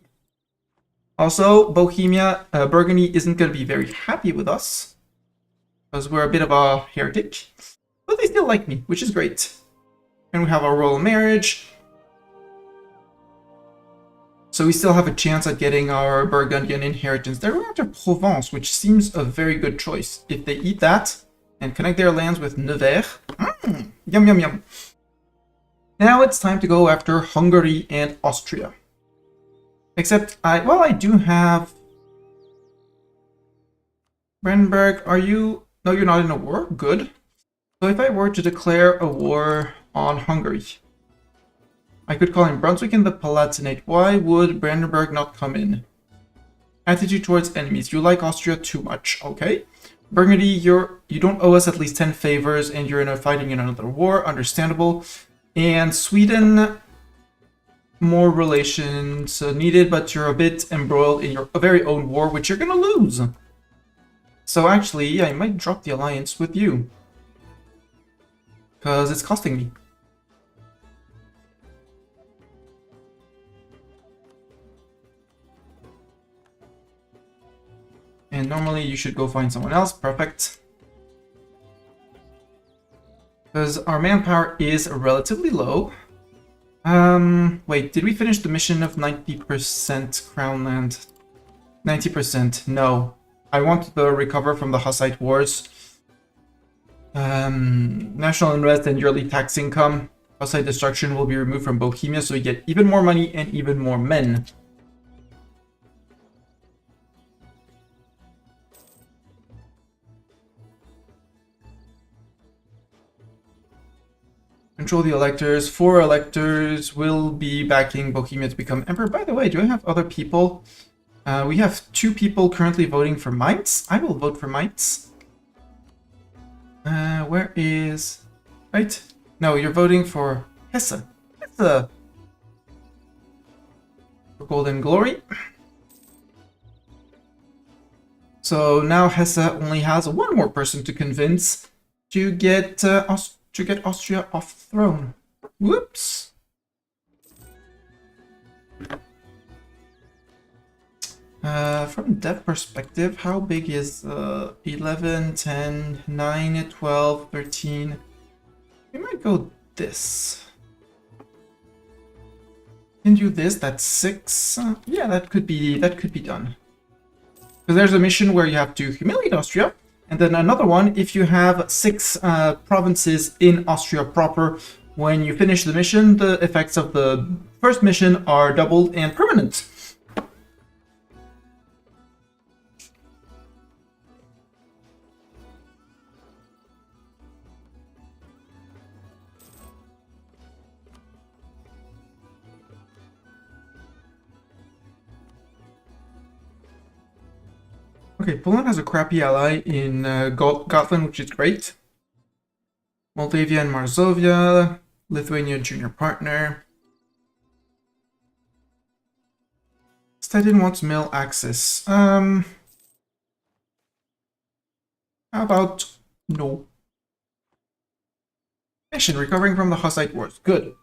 Also, Bohemia, Burgundy isn't going to be very happy with us, because we're a bit of a heretic. But they still like me, which is great. And we have our royal marriage. So we still have a chance at getting our Burgundian inheritance. They're going after Provence, which seems a very good choice. If they eat that and connect their lands with Nevers. Yum, yum, yum. Now it's time to go after Hungary and Austria. Except, I do have... Brandenburg, are you... No, you're not in a war? Good. So if I were to declare a war on Hungary, I could call in Brunswick and the Palatinate. Why would Brandenburg not come in? Attitude towards enemies. You like Austria too much. Okay. Burgundy, you don't owe us at least 10 favors, and you're fighting in another war. Understandable. And Sweden, more relations needed, but you're a bit embroiled in your very own war, which you're gonna lose. So actually, I might drop the alliance with you, because it's costing me. And normally you should go find someone else. Perfect. Because our manpower is relatively low. Wait, did we finish the mission of 90% Crown Land? 90%, no. I want the recover from the Hussite Wars. National unrest and yearly tax income. Hussite destruction will be removed from Bohemia, so we get even more money and even more men. Control the electors. 4 electors will be backing Bohemia to become emperor. By the way, do I have other people? We have 2 people currently voting for Mainz. I will vote for Mainz. Where is... Right? No, you're voting for Hesse. Hesse! For Golden Glory. So now Hesse only has 1 more person to convince to get Austria off the throne. Whoops. From dev perspective, how big is 11, 10, 9, 12, 13? We might go this. Can do this, that's 6. Yeah, that could be done. Because there's a mission where you have to humiliate Austria, and then another one if you have 6 provinces in Austria proper. When you finish the mission, the effects of the first mission are doubled and permanent. Okay, Poland has a crappy ally in Gotland, which is great. Moldavia and Marzovia, Lithuania junior partner. Stettin wants mill access. How about no? Mission recovering from the Hussite Wars. Good.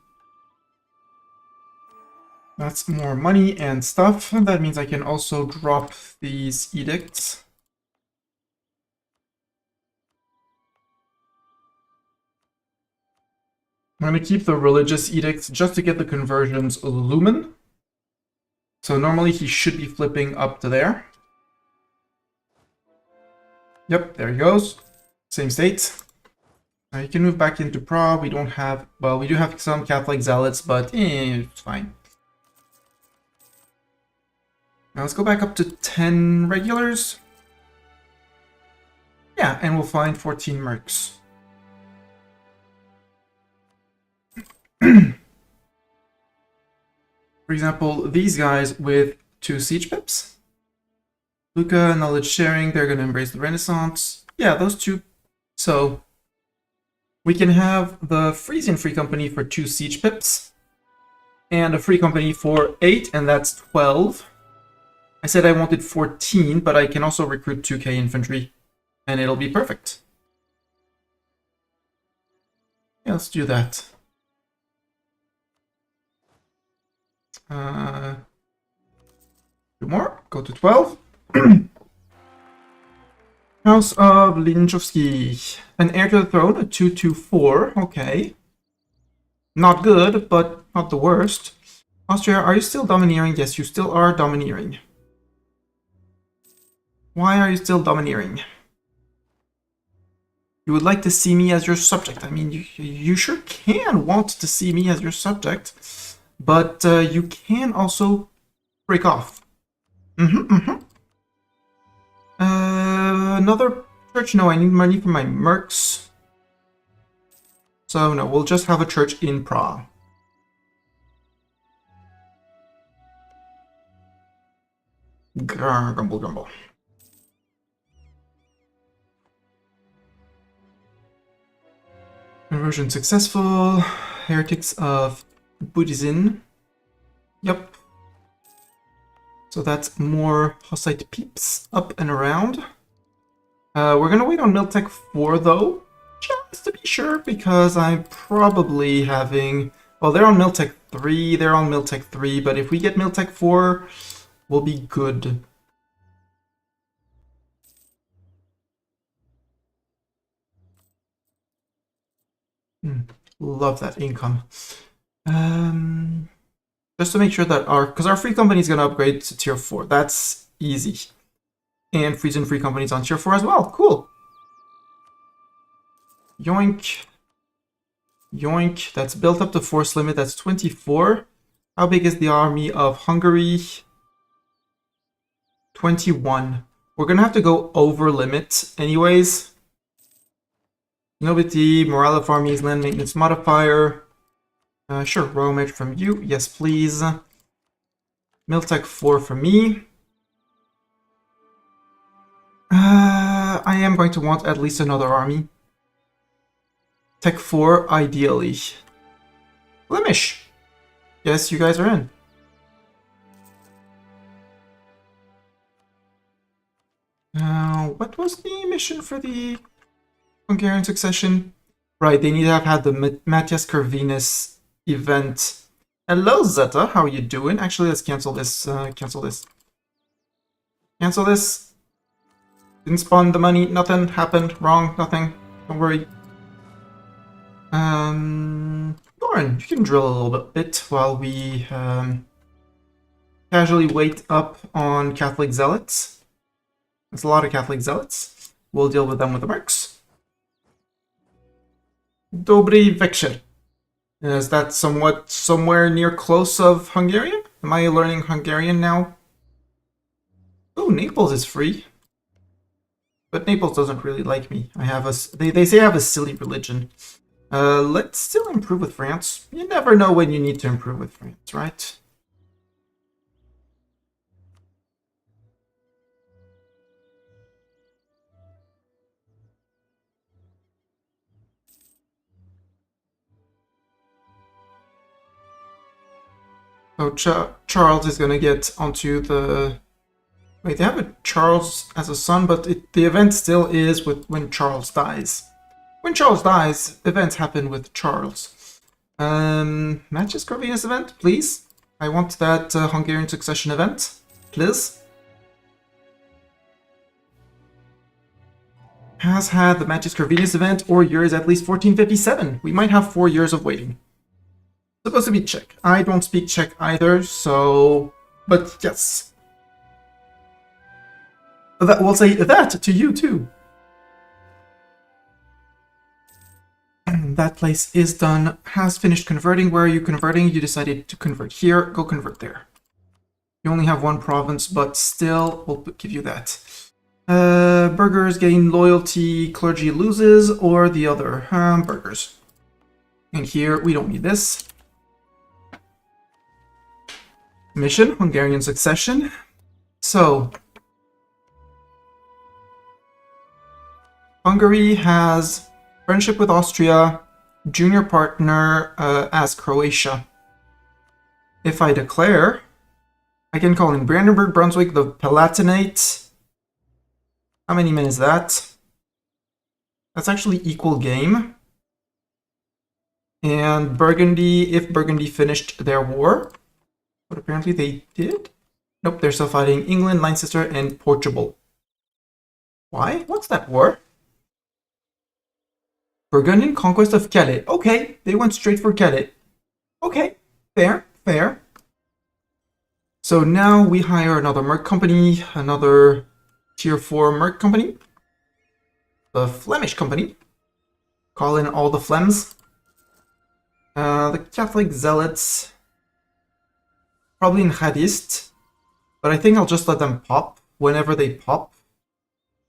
That's more money and stuff. That means I can also drop these edicts. I'm going to keep the religious edicts just to get the conversions lumen. So normally he should be flipping up to there. Yep, there he goes. Same state. Now you can move back into Prague. We don't have, well, we do have some Catholic zealots, but it's fine. Now let's go back up to 10 regulars. Yeah, and we'll find 14 mercs. For example, these guys with 2 siege pips. Luca, knowledge sharing, they're going to embrace the Renaissance. Yeah, those 2. So we can have the Frisian Free Company for 2 siege pips. And a Free Company for 8, and that's 12. I said I wanted 14, but I can also recruit 2k infantry. And it'll be perfect. Yeah, let's do that. 2 more, go to 12. House of Linchowski. An heir to the throne, a 224, okay. Not good, but not the worst. Austria, are you still domineering? Yes, you still are domineering. Why are you still domineering? You would like to see me as your subject. I mean, you sure can want to see me as your subject, but you can also break off. Another church? No, I need money for my mercs. So no, we'll just have a church in Prague. Grumble, grumble. Conversion successful. Heretics of Buddhism. Yep. So that's more Hussite peeps up and around. We're gonna wait on Miltech 4 though, just to be sure, because I'm probably having... Well, they're on Miltech 3, they're on Miltech 3, but if we get Miltech 4, we'll be good. Love that income. Just to make sure that because our free company is going to upgrade to tier 4. That's easy. And Frisian free companies on tier 4 as well. Cool. Yoink. Yoink. That's built up to force limit. That's 24. How big is the army of Hungary? 21. We're going to have to go over limit anyways. Nobility, morale of armies, land maintenance modifier. Sure, royal match from you. Yes, please. Miltech 4 for me. I am going to want at least another army. Tech 4, ideally. Flemish. Yes, you guys are in. What was the mission for the Hungarian succession? Right, they need to have had the Matthias Corvinus event. Hello, Zeta. How are you doing? Actually, let's cancel this. Cancel this. Cancel this. Didn't spawn the money. Nothing happened. Wrong. Nothing. Don't worry. Lauren, you can drill a little bit while we casually wait up on Catholic zealots. There's a lot of Catholic zealots. We'll deal with them with the mercs. Dobry večer. Is that somewhere near close of Hungarian? Am I learning Hungarian now? Oh, Naples is free. But Naples doesn't really like me. They say I have a silly religion. Let's still improve with France. You never know when you need to improve with France, right? So Charles is gonna get onto the... Wait, they have a Charles as a son, but the event still is when Charles dies. When Charles dies, events happen with Charles. Matches Corvinus event, please. I want that Hungarian succession event, please. has had the Mantis Corvinus event, or year is at least 1457. We might have 4 years of waiting. Supposed to be Czech. I don't speak Czech either, so... But yes. That, we'll say that to you too. That place is done. Has finished converting. Where are you converting? You decided to convert here. Go convert there. You only have 1 province, but still, we'll give you that. Burghers gain loyalty, clergy loses, or the other. Burghers. And here, we don't need this. Mission, Hungarian succession. So, Hungary has friendship with Austria, junior partner as Croatia. If I declare, I can call in Brandenburg, Brunswick, the Palatinate. How many men is that? That's actually equal game. And Burgundy, if Burgundy finished their war. But apparently they did? Nope, they're still fighting England, Leicester, and Portugal. Why? What's that war? Burgundian conquest of Calais. Okay, they went straight for Calais. Okay, fair, fair. So now we hire another merc company, another tier 4 merc company. The Flemish company. Call in all the Flems. The Catholic Zealots. Probably in Hadist. But I think I'll just let them pop whenever they pop.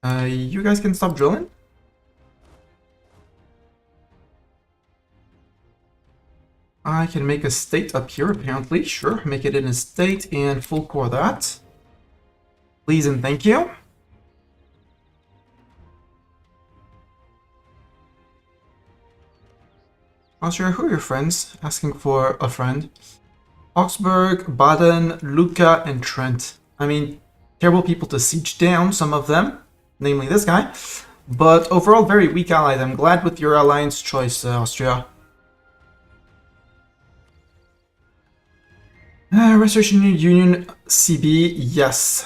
You guys can stop drilling. I can make a state up here, apparently. Sure, make it an estate and full core that. Please and thank you. Austria, who are your friends? Asking for a friend. Augsburg, Baden, Lucca, and Trent. I mean, terrible people to siege down, some of them. Namely this guy. But overall, very weak allies. I'm glad with your alliance choice, Austria. Restoration Union CB, yes.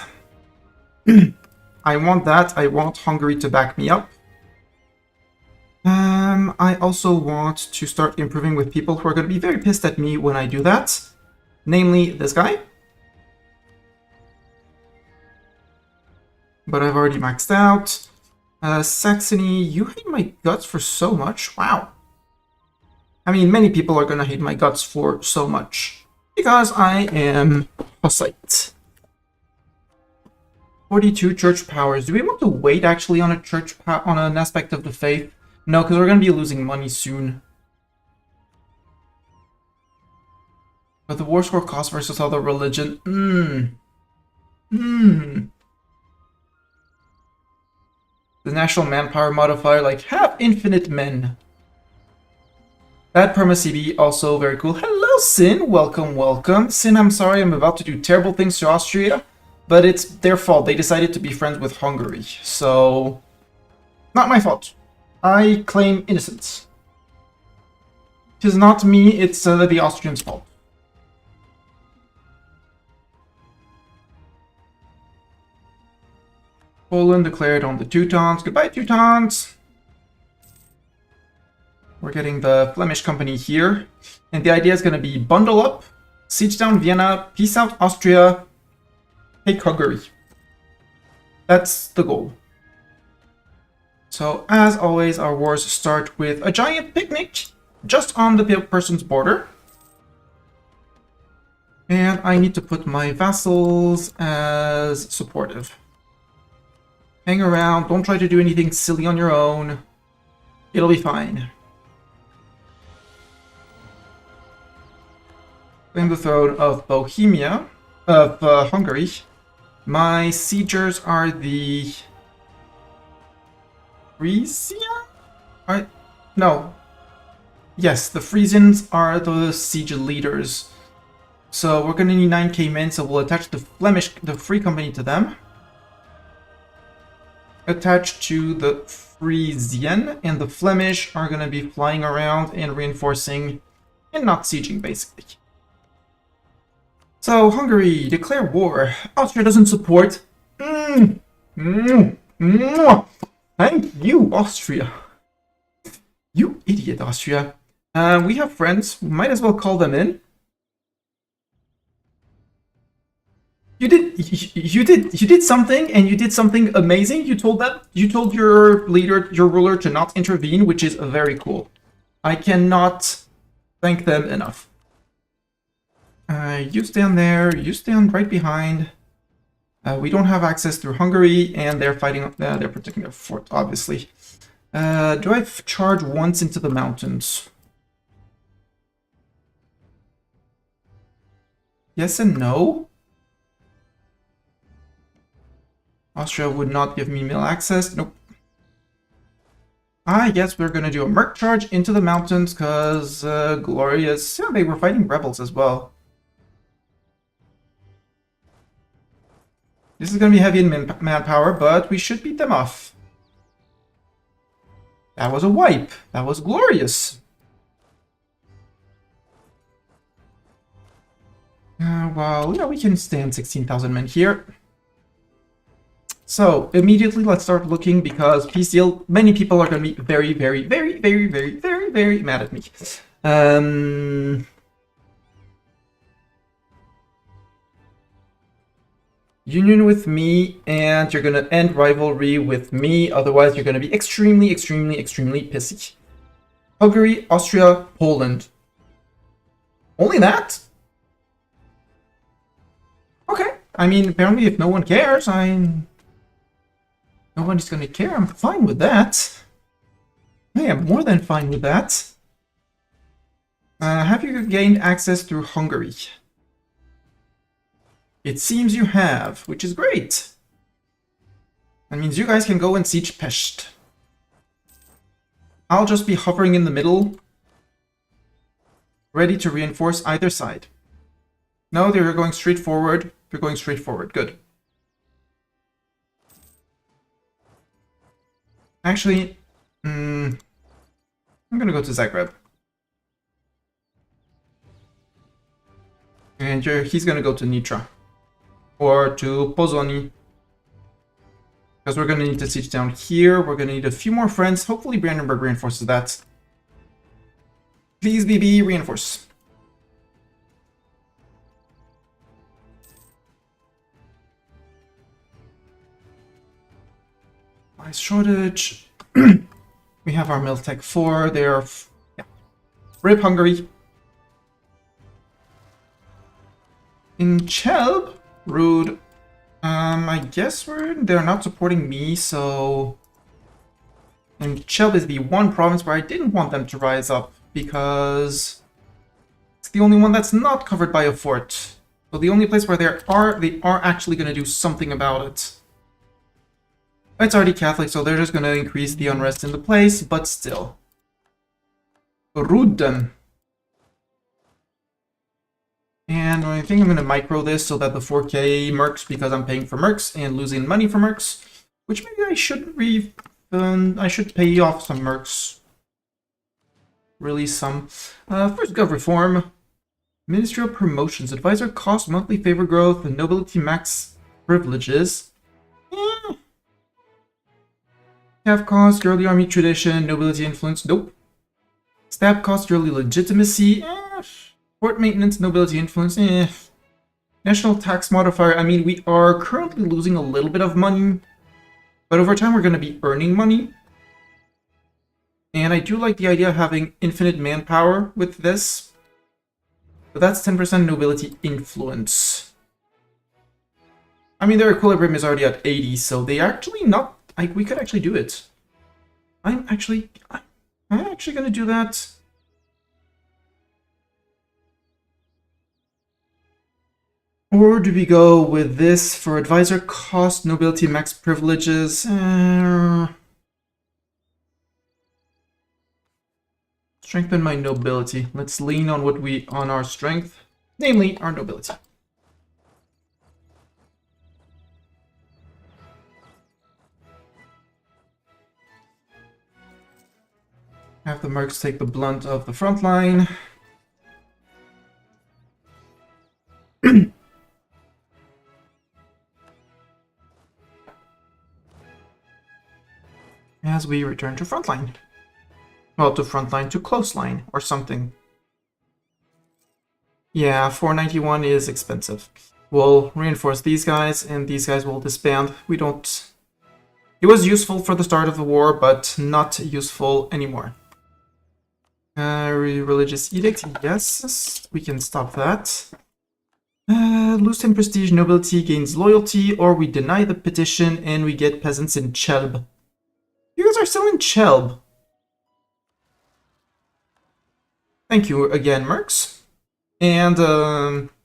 I want that. I want Hungary to back me up. I also want to start improving with people who are going to be very pissed at me when I do that. Namely, this guy. But I've already maxed out. Saxony, you hate my guts for so much. Wow. I mean, many people are going to hate my guts for so much. Because I am Hussite. 42 church powers. Do we want to wait actually on a church on an aspect of the faith? No, because we're going to be losing money soon. But the war score cost versus other religion. The national manpower modifier, like, have infinite men. That perma CB also very cool. Hello, Sin. Welcome, welcome. Sin, I'm sorry I'm about to do terrible things to Austria, but it's their fault. They decided to be friends with Hungary, so not my fault. I claim innocence. Tis not me, it's the Austrians' fault. Poland declared on the Teutons. Goodbye, Teutons! We're getting the Flemish company here. And the idea is going to be bundle up, siege down Vienna, peace out Austria, take Hungary. That's the goal. So, as always, our wars start with a giant picnic just on the person's border. And I need to put my vassals as supportive. Hang around, don't try to do anything silly on your own. It'll be fine. Claim the throne of Bohemia, of Hungary. My siegers are the Frisia? No. Yes, the Frisians are the siege leaders. So we're gonna need 9k men, so we'll attach the Free Company to them. Attached to the Frisian, and the Flemish are gonna be flying around and reinforcing and not sieging, basically. So, Hungary, declare war. Austria doesn't support. That Thank you, Austria. You idiot, Austria. We have friends. We might as well call them in. You did something, and you did something amazing. You told your leader, your ruler, to not intervene, which is very cool. I cannot thank them enough. You stand there. You stand right behind. We don't have access through Hungary, and they're fighting. They're protecting their fort, obviously. Do I charge once into the mountains? Yes and no. Austria would not give me mill access. Nope. I guess we're gonna do a merc charge into the mountains, because Glorious... Yeah, they were fighting rebels as well. This is gonna be heavy in manpower, but we should beat them off. That was a wipe. That was glorious. Well, yeah, we can stand 16,000 men here. So, immediately let's start looking, because peace deal, many people are going to be very, very, very, very, very, very, very mad at me. Union with me, and you're going to end rivalry with me, otherwise you're going to be extremely, extremely, extremely pissy. Hungary, Austria, Poland. Only that? Okay. I mean, apparently if no one cares, nobody's gonna care. I'm fine with that. I am more than fine with that. Have you gained access through Hungary? It seems you have, which is great. That means you guys can go and siege Pest. I'll just be hovering in the middle, ready to reinforce either side. No, they're going straight forward. They're going straight forward. Good. Actually, I'm gonna go to Zagreb. And he's gonna go to Nitra. Or to Pozoni. Because we're gonna need to siege down here. We're gonna need a few more friends. Hopefully Brandenburg reinforces that. Please, BB, reinforce. Ice shortage. We have our Miltech 4. They're... yeah. RIP Hungary. In Chelb, rude. I guess they're not supporting me, so... And Chelb is the one province where I didn't want them to rise up, because it's the only one that's not covered by a fort. So the only place where they are actually going to do something about it. It's already Catholic, so they're just going to increase the unrest in the place, but still. Ruden. And I think I'm going to micro this so that the 4K mercs, because I'm paying for mercs and losing money for mercs, which maybe I should I should pay off some mercs. Release some. First gov reform. Ministerial promotions. Advisor cost, monthly favor growth, and nobility max privileges. Cav cost, early army tradition, nobility influence. Nope. Stab cost, early legitimacy. Fort maintenance, nobility influence. National tax modifier. I mean, we are currently losing a little bit of money, but over time we're going to be earning money. And I do like the idea of having infinite manpower with this. But that's 10% nobility influence. I mean, their equilibrium is already at 80, so they actually not... like, we could actually do it. I'm actually going to do that. Or do we go with this for advisor cost, nobility max privileges? Strengthen my nobility. Let's lean on on our strength, namely our nobility. Have the mercs take the blunt of the front line. as we return to frontline. Well, to frontline, to close line, or something. Yeah, 491 is expensive. We'll reinforce these guys, and these guys will disband. We don't... It was useful for the start of the war, but not useful anymore. Religious edict, yes, we can stop that. Lose 10 prestige, nobility gains loyalty, or we deny the petition and we get peasants in Chelb. You guys are still in Chelb. Thank you again, Mercs. And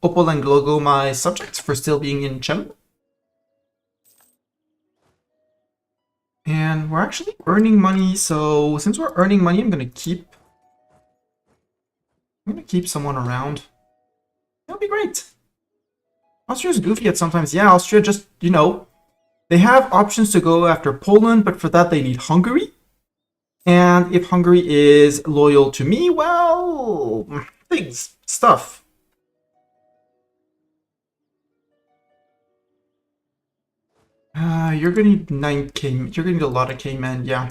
Opal and Glogo, my subjects, for still being in Chelb. And we're actually earning money, so since we're earning money, I'm gonna keep someone around. That'll be great. Austria's goofy at sometimes. Yeah, Austria just, you know, they have options to go after Poland, but for that they need Hungary. And if Hungary is loyal to me, well, stuff. You're gonna need 9k, you're gonna need a lot of K-men, yeah.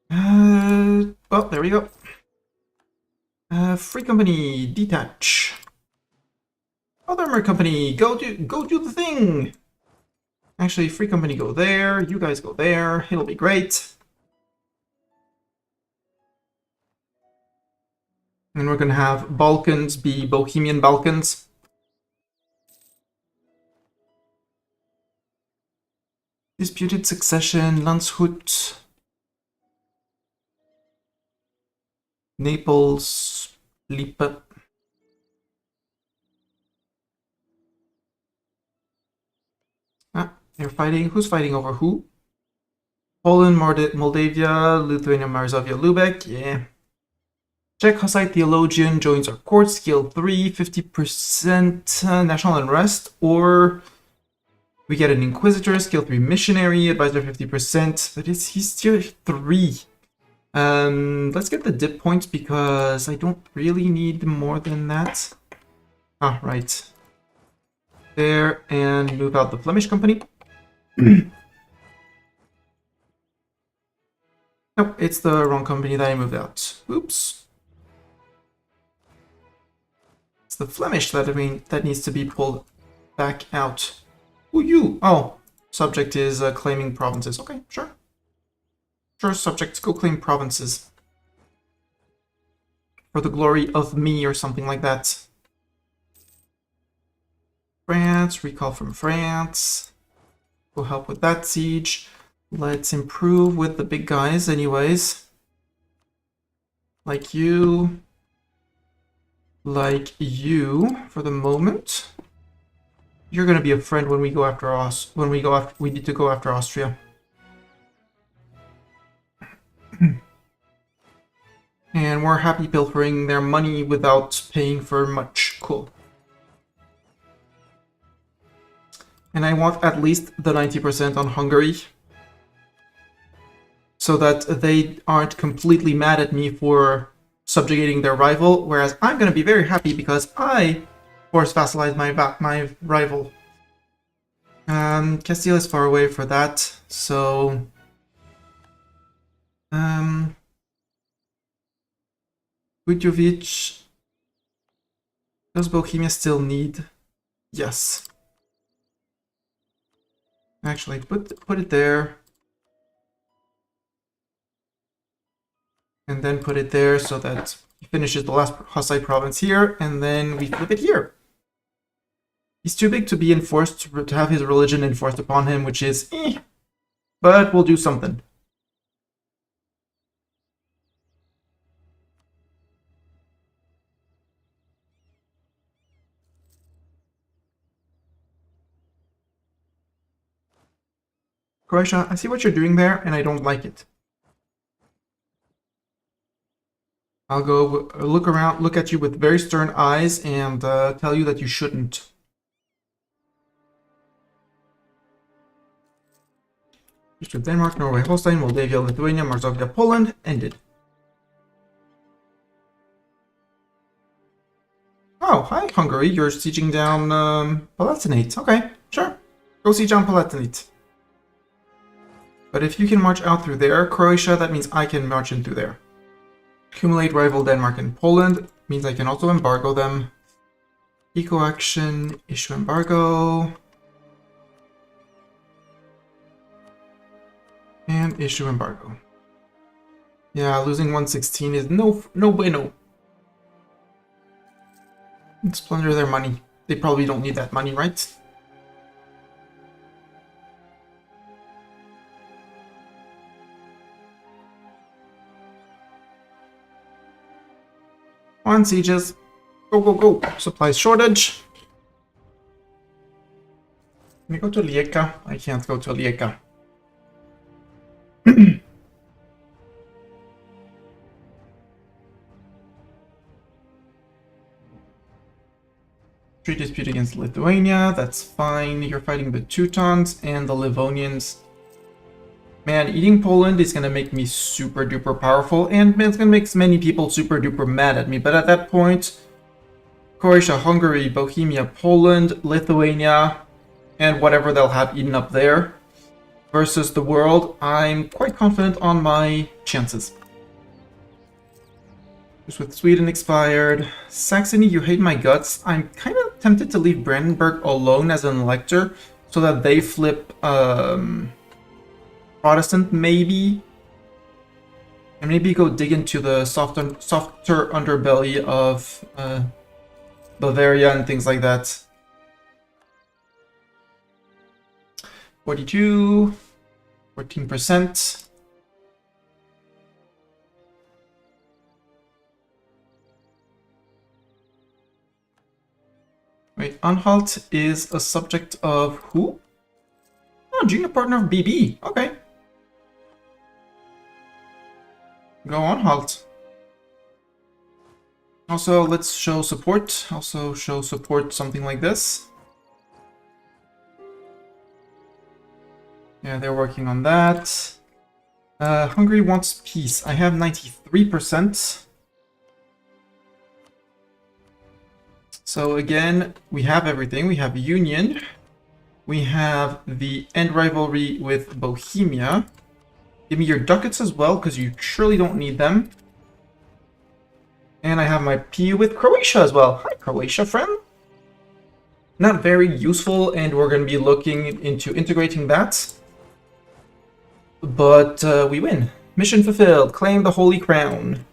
Well, there we go. Free company, detach. Other mer company, go do the thing. Actually, free company, go there. You guys go there. It'll be great. And we're gonna have Balkans be Bohemian Balkans. Disputed succession, Landshut, Naples, Lippe. They're fighting. Who's fighting over who? Poland, Moldavia, Lithuania, Moravia, Lubeck. Yeah. Czech Hussite theologian joins our court. Skill 3, 50% national unrest. Or we get an inquisitor. Skill 3 missionary. Advisor 50%. But he's tier 3. Let's get the dip points because I don't really need more than that. Ah, right. There, and move out the Flemish company. Nope, it's the wrong company that I moved out. Oops. It's the Flemish that needs to be pulled back out. Who you? Oh, subject is claiming provinces. Okay, sure. Sure, subjects, go claim provinces. For the glory of me or something like that. France, recall from France. We'll help with that siege. Let's improve with the big guys anyways. Like you for the moment. You're gonna be a friend when we go after we need to go after Austria. And we're happy pilfering their money without paying for much. Cool. And I want at least the 90% on Hungary. So that they aren't completely mad at me for subjugating their rival. Whereas I'm going to be very happy because I force vassalize my rival. Castile is far away for that. So... Budjovic... Does Bohemia still need? Yes. Actually, put it there. And then put it there so that he finishes the last Hussite province here, and then we flip it here. He's too big to be enforced, to have his religion enforced upon him, which is but we'll do something. Croatia, I see what you're doing there, and I don't like it. I'll go look around, look at you with very stern eyes, and tell you that you shouldn't. History of Denmark, Norway, Holstein, Moldavia, Lithuania, Moravia, Poland, ended. Oh, hi, Hungary. You're sieging down Palatinate. Okay, sure. Go siege on Palatinate. But if you can march out through there, Croatia, that means I can march in through there. Accumulate rival Denmark and Poland means I can also embargo them. Eco action, issue embargo. And issue embargo. Yeah, losing 116 is no bueno. Let's plunder their money. They probably don't need that money, right? On sieges. Go, go, go. Supplies shortage. Can we go to Rijeka? I can't go to Rijeka. Treaty dispute against Lithuania, that's fine. You're fighting the Teutons and the Livonians. Man, eating Poland is gonna make me super duper powerful, and man, it's gonna make many people super duper mad at me. But at that point, Croatia, Hungary, Bohemia, Poland, Lithuania, and whatever they'll have eaten up there versus the world, I'm quite confident on my chances. Just with Sweden expired. Saxony, you hate my guts. I'm kind of tempted to leave Brandenburg alone as an elector so that they flip Protestant, maybe. And maybe go dig into the softer underbelly of Bavaria and things like that. 42, 14%. Wait, Anhalt is a subject of who? Oh, junior partner of BB. Okay. Go Anhalt. Also, let's show support. Also show support something like this. Yeah, they're working on that. Hungary wants peace. I have 93%. So again, we have everything. We have Union. We have the end rivalry with Bohemia. Give me your ducats as well, because you surely don't need them. And I have my PU with Croatia as well. Hi, Croatia, friend. Not very useful, and we're going to be looking into integrating that. But we win. Mission fulfilled. Claim the Holy Crown.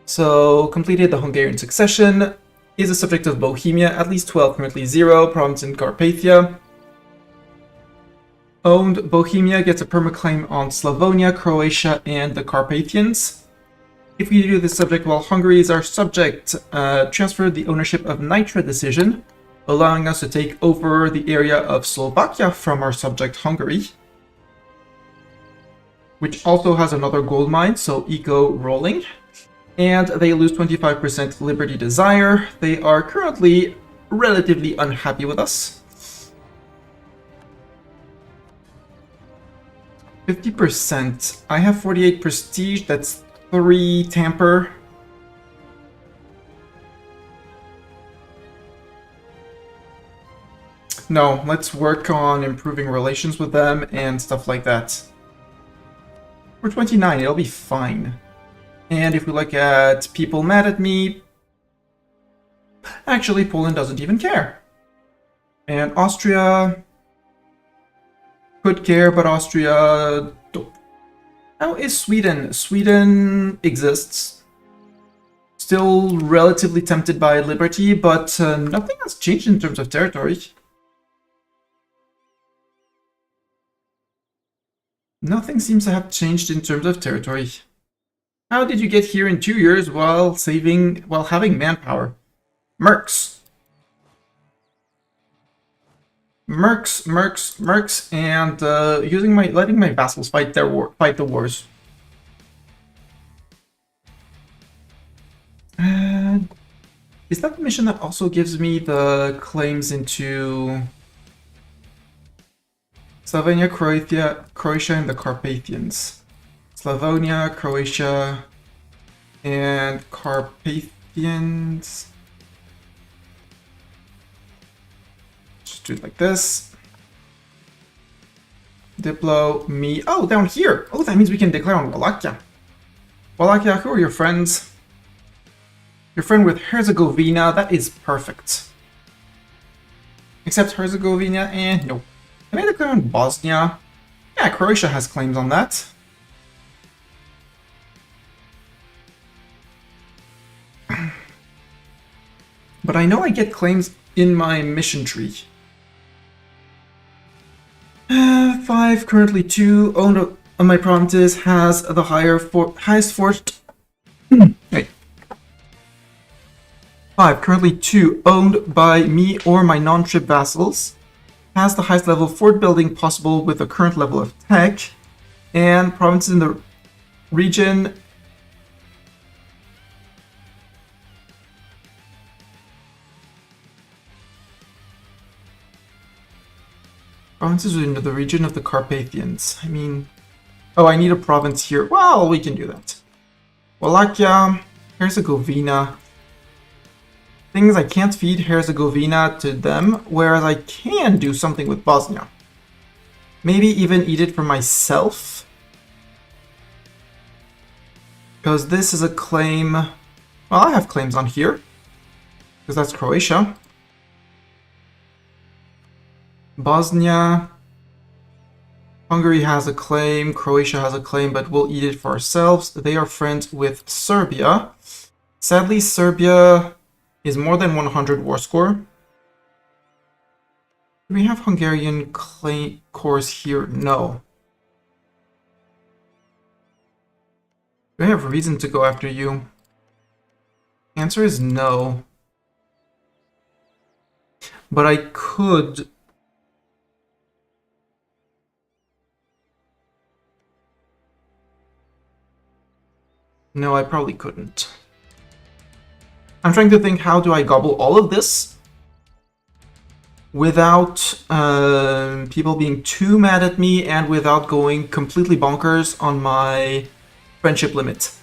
So, completed the Hungarian succession. Is a subject of Bohemia, at least 12, currently 0, province in Carpathia. Owned, Bohemia gets a permaclaim on Slavonia, Croatia, and the Carpathians. If we do this subject while Hungary is our subject, transfer the ownership of Nitra decision, allowing us to take over the area of Slovakia from our subject Hungary, which also has another gold mine, so eco rolling. And they lose 25% Liberty Desire. They are currently relatively unhappy with us. 50%. I have 48 Prestige, that's 3 Tamper. No, let's work on improving relations with them and stuff like that. We're 29, it'll be fine. And if we look at people mad at me, actually Poland doesn't even care. And Austria could care, but Austria don't. How is Sweden? Sweden exists. Still relatively tempted by liberty, but nothing has changed in terms of territory. Nothing seems to have changed in terms of territory. How did you get here in 2 years while having manpower? Mercs. Mercs, and letting my vassals fight the wars. Is that the mission that also gives me the claims into Slovenia, Croatia, and the Carpathians? Slavonia, Croatia, and Carpathians. Just do it like this. Diplo, me. Oh, down here. Oh, that means we can declare on Wallachia. Wallachia, who are your friends? Your friend with Herzegovina. That is perfect. Except Herzegovina, no. Can I declare on Bosnia? Yeah, Croatia has claims on that. But I know I get claims in my mission tree. 5, currently 2, owned on my provinces, has the highest fort. Wait. 5, currently 2, owned by me or my non-trib vassals, has the highest level fort building possible with the current level of tech, and provinces in the region provinces in the region of the Carpathians. I mean, oh, I need a province here. Well, we can do that. Wallachia, Herzegovina. Things I can't feed Herzegovina to them, whereas I can do something with Bosnia. Maybe even eat it for myself. Because this is a claim... Well, I have claims on here. Because that's Croatia. Bosnia. Hungary has a claim, Croatia has a claim, but we'll eat it for ourselves. They are friends with Serbia. Sadly, Serbia is more than 100 war score. Do we have Hungarian cores here? No. Do I have reason to go after you? Answer is no. But I could... No, I probably couldn't. I'm trying to think, how do I gobble all of this without people being too mad at me and without going completely bonkers on my friendship limit.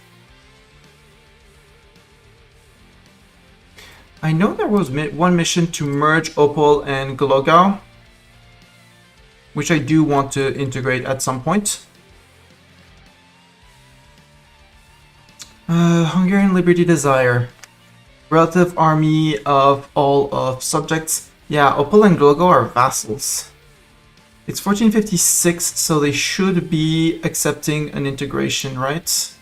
I know there was one mission to merge Opol and Glogau, which I do want to integrate at some point. Hungarian Liberty Desire. Relative army of all of subjects. Yeah, Opol and Glogau are vassals. It's 1456, so they should be accepting an integration, right?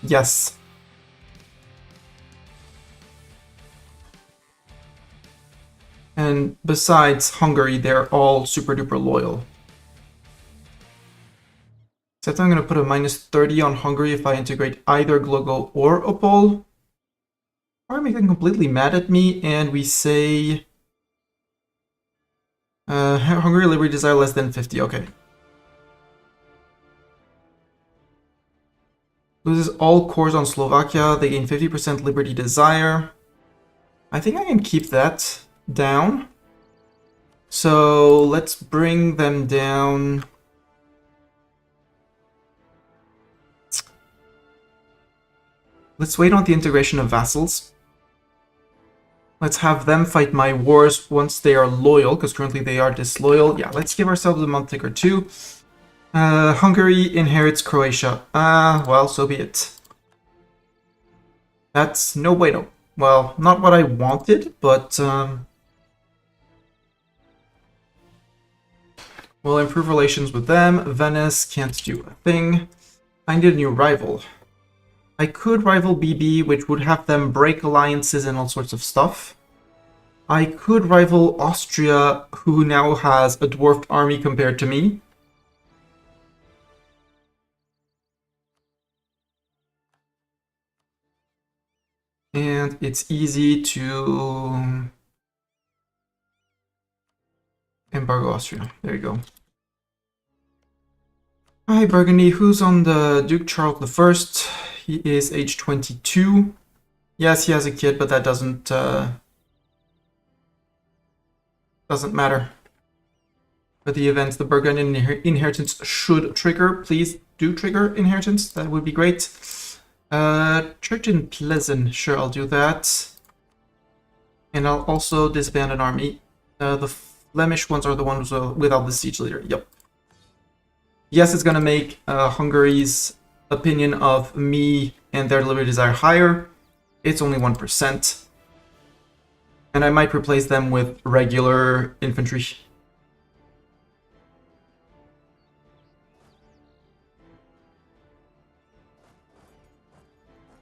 Yes. And besides Hungary, they're all super duper loyal. Except I'm going to put a -30 on Hungary if I integrate either Glogau or Opol. Or make them completely mad at me and we say... Hungary Liberty Desire less than 50, okay. Loses all cores on Slovakia, they gain 50% Liberty Desire. I think I can keep that down. So let's bring them down... Let's wait on the integration of vassals. Let's have them fight my wars once they are loyal, because currently they are disloyal. Yeah, let's give ourselves a month or two. Hungary inherits Croatia. Well, so be it. That's no bueno. Well, not what I wanted, but... We'll improve relations with them. Venice can't do a thing. I need a new rival. I could rival BB, which would have them break alliances and all sorts of stuff. I could rival Austria, who now has a dwarfed army compared to me. And it's easy to embargo Austria. There you go. Hi, Burgundy. Who's on the Duke Charles I? He is age 22. Yes, he has a kid, but that doesn't matter. For the events, the Burgundian inheritance should trigger. Please do trigger inheritance. That would be great. Church in Pleasant. Sure, I'll do that. And I'll also disband an army. The Flemish ones are the ones without the siege leader. Yep. Yes, it's gonna make Hungary's opinion of me and their liberty desire higher. It's only 1%. And I might replace them with regular infantry.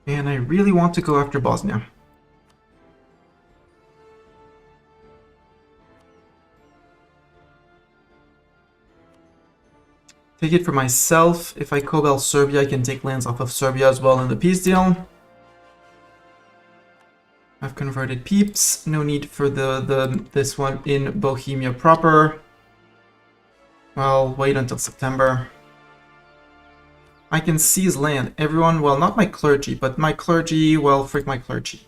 And I really want to go after Bosnia. Take it for myself. If I cobble Serbia, I can take lands off of Serbia as well in the peace deal. I've converted peeps. No need for this one in Bohemia proper. Well, wait until September. I can seize land. Everyone, well, not my clergy, but my clergy, well, freak my clergy.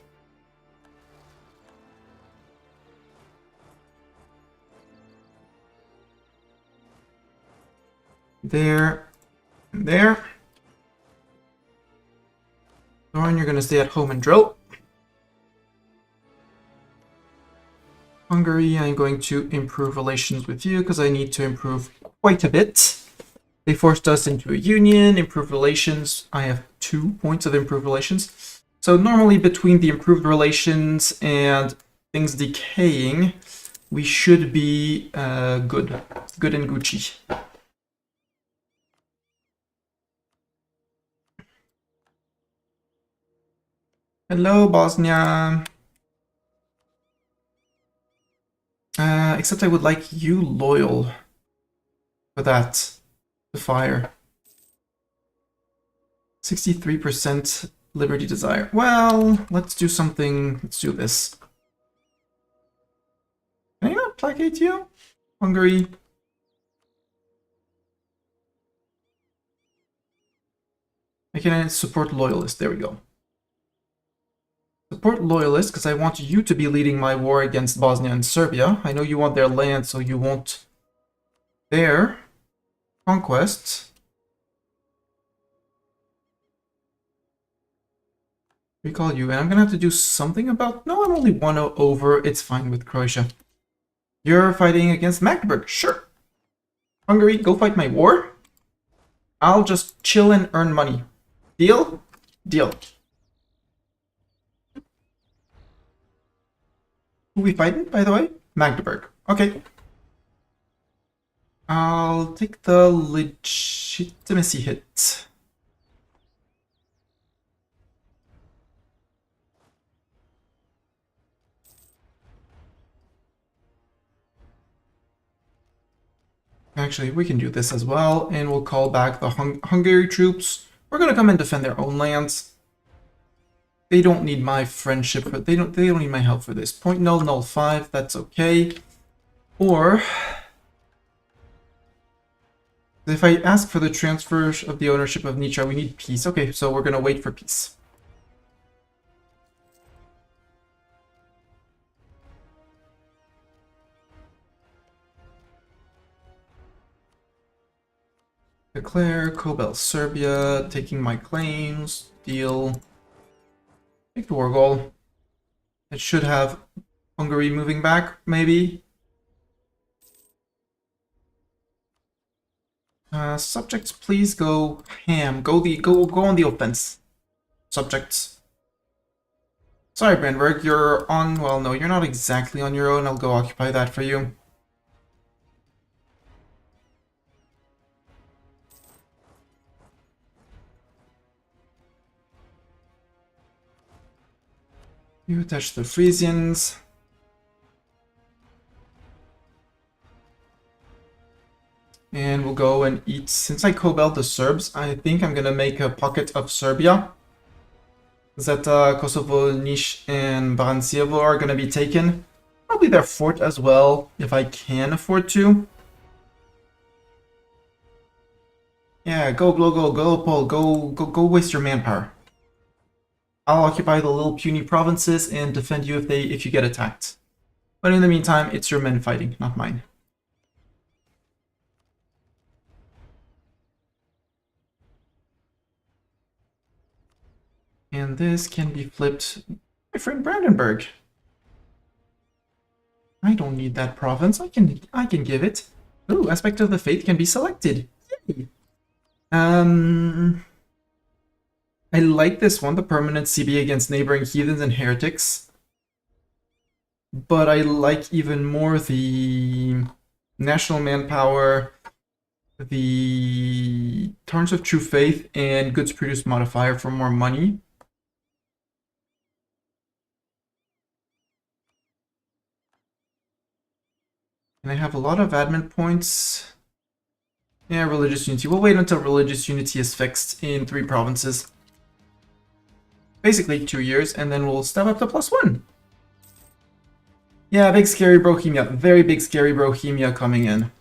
There. And there. Lauren, you're gonna stay at home and drill. Hungary, I'm going to improve relations with you because I need to improve quite a bit. They forced us into a union, improved relations. I have 2 points of improved relations. So normally between the improved relations and things decaying, we should be good and Gucci. Hello, Bosnia. Except I would like you loyal for that. The fire. 63% liberty desire. Well, let's do something. Let's do this. Can I not placate you? Hungary. I can support loyalist. There we go. Support loyalist because I want you to be leading my war against Bosnia and Serbia. I know you want their land, so you want their conquest. Recall you, and I'm gonna have to do something about... No, I'm only 1-0 over. It's fine with Croatia. You're fighting against Magdeburg. Sure. Hungary, go fight my war. I'll just chill and earn money. Deal? Deal. Who we fighting, by the way? Magdeburg. Okay. I'll take the legitimacy hit. Actually, we can do this as well, and we'll call back the Hungary troops. We're gonna come and defend their own lands. They don't need my friendship, but they don't need my help for this. 0.005, that's okay. Or if I ask for the transfer of the ownership of Nitra, we need peace. Okay, so we're gonna wait for peace. Declare, Kobel, Serbia, taking my claims, deal. Take the war goal. It should have Hungary moving back, maybe. Subjects, please go ham. Go on the offense. Subjects. Sorry, Brandenburg, you're on... Well, no, you're not exactly on your own. I'll go occupy that for you. You attach the Frisians. And we'll go and eat. Since I cobelled the Serbs, I think I'm gonna make a pocket of Serbia. Zeta, Kosovo, Niš, and Barancievo are gonna be taken. Probably their fort as well, if I can afford to. Yeah, go, Paul, go waste your manpower. I'll occupy the little puny provinces and defend you if you get attacked. But in the meantime, it's your men fighting, not mine. And this can be flipped. My friend Brandenburg. I don't need that province. I can give it. Ooh, aspect of the faith can be selected. Yay. I like this one, the permanent CB against neighboring heathens and heretics. But I like even more the national manpower, the Torrents of True Faith, and goods produced modifier for more money. And I have a lot of admin points. Yeah, religious unity. We'll wait until religious unity is fixed in 3 provinces. Basically 2 years, and then we'll step up to +1. Yeah, big scary Bohemia. Very big scary Bohemia coming in.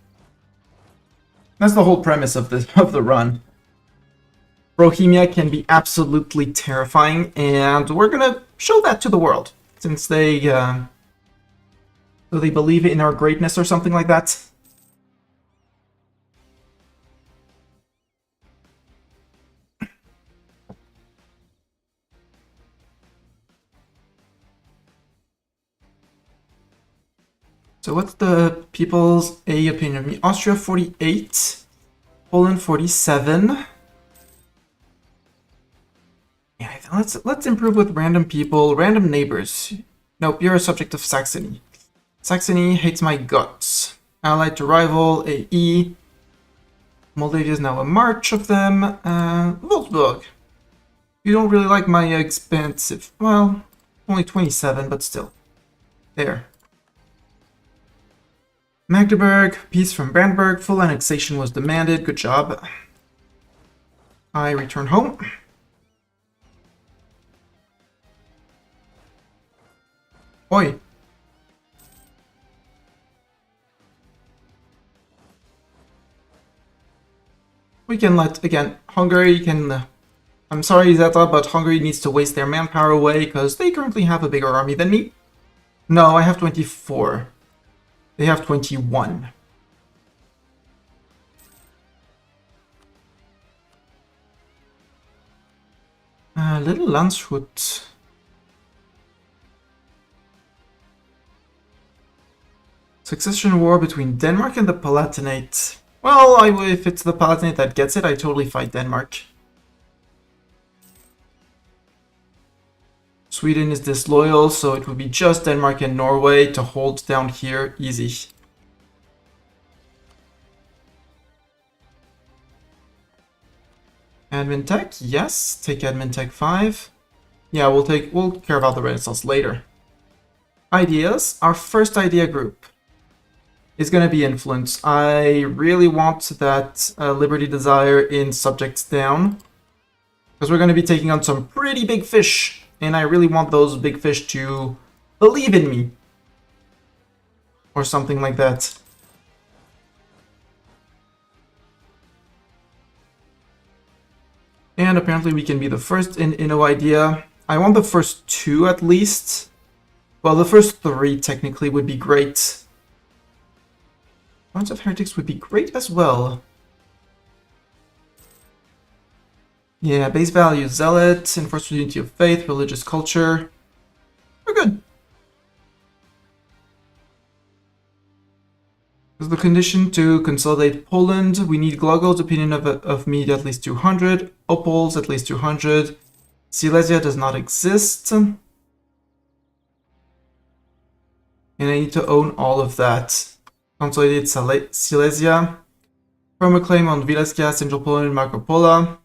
That's the whole premise of the run. Bohemia can be absolutely terrifying, and we're gonna show that to the world, since they believe in our greatness or something like that. So what's the people's A opinion of me? Austria 48, Poland 47. Yeah, let's improve with random people, random neighbors. Nope, you're a subject of Saxony. Saxony hates my guts. Allied to rival, AE. Moldavia is now a march of them. Wolfsburg. You don't really like my expensive... Well, only 27, but still. There. Magdeburg, peace from Brandenburg, full annexation was demanded. Good job. I return home. Oi. We can let, again, Hungary can... I'm sorry, Zeta, but Hungary needs to waste their manpower away because they currently have a bigger army than me. No, I have 24. They have 21. Little Landshut. Succession war between Denmark and the Palatinate. Well, if it's the Palatinate that gets it, I totally fight Denmark. Sweden is disloyal, so it would be just Denmark and Norway to hold down here. Easy. Admin Tech, yes. Take Admin Tech 5. Yeah, we'll care about the Renaissance later. Ideas. Our first idea group is going to be influence. I really want that Liberty Desire in subjects down, because we're going to be taking on some pretty big fish, and I really want those big fish to believe in me, or something like that. And apparently we can be the first in Inno idea. I want the first 2 at least. Well, the first 3 technically would be great. Bonds of Heretics would be great as well. Yeah, base value, Zealot, Enforced Unity of Faith, Religious Culture. We're good. As the condition to consolidate Poland, we need Glogol's opinion of me at least 200, Opol's at least 200. Silesia does not exist. And I need to own all of that. Consolidate Silesia. From a claim on Wilecka, Central Poland, Marco Polo.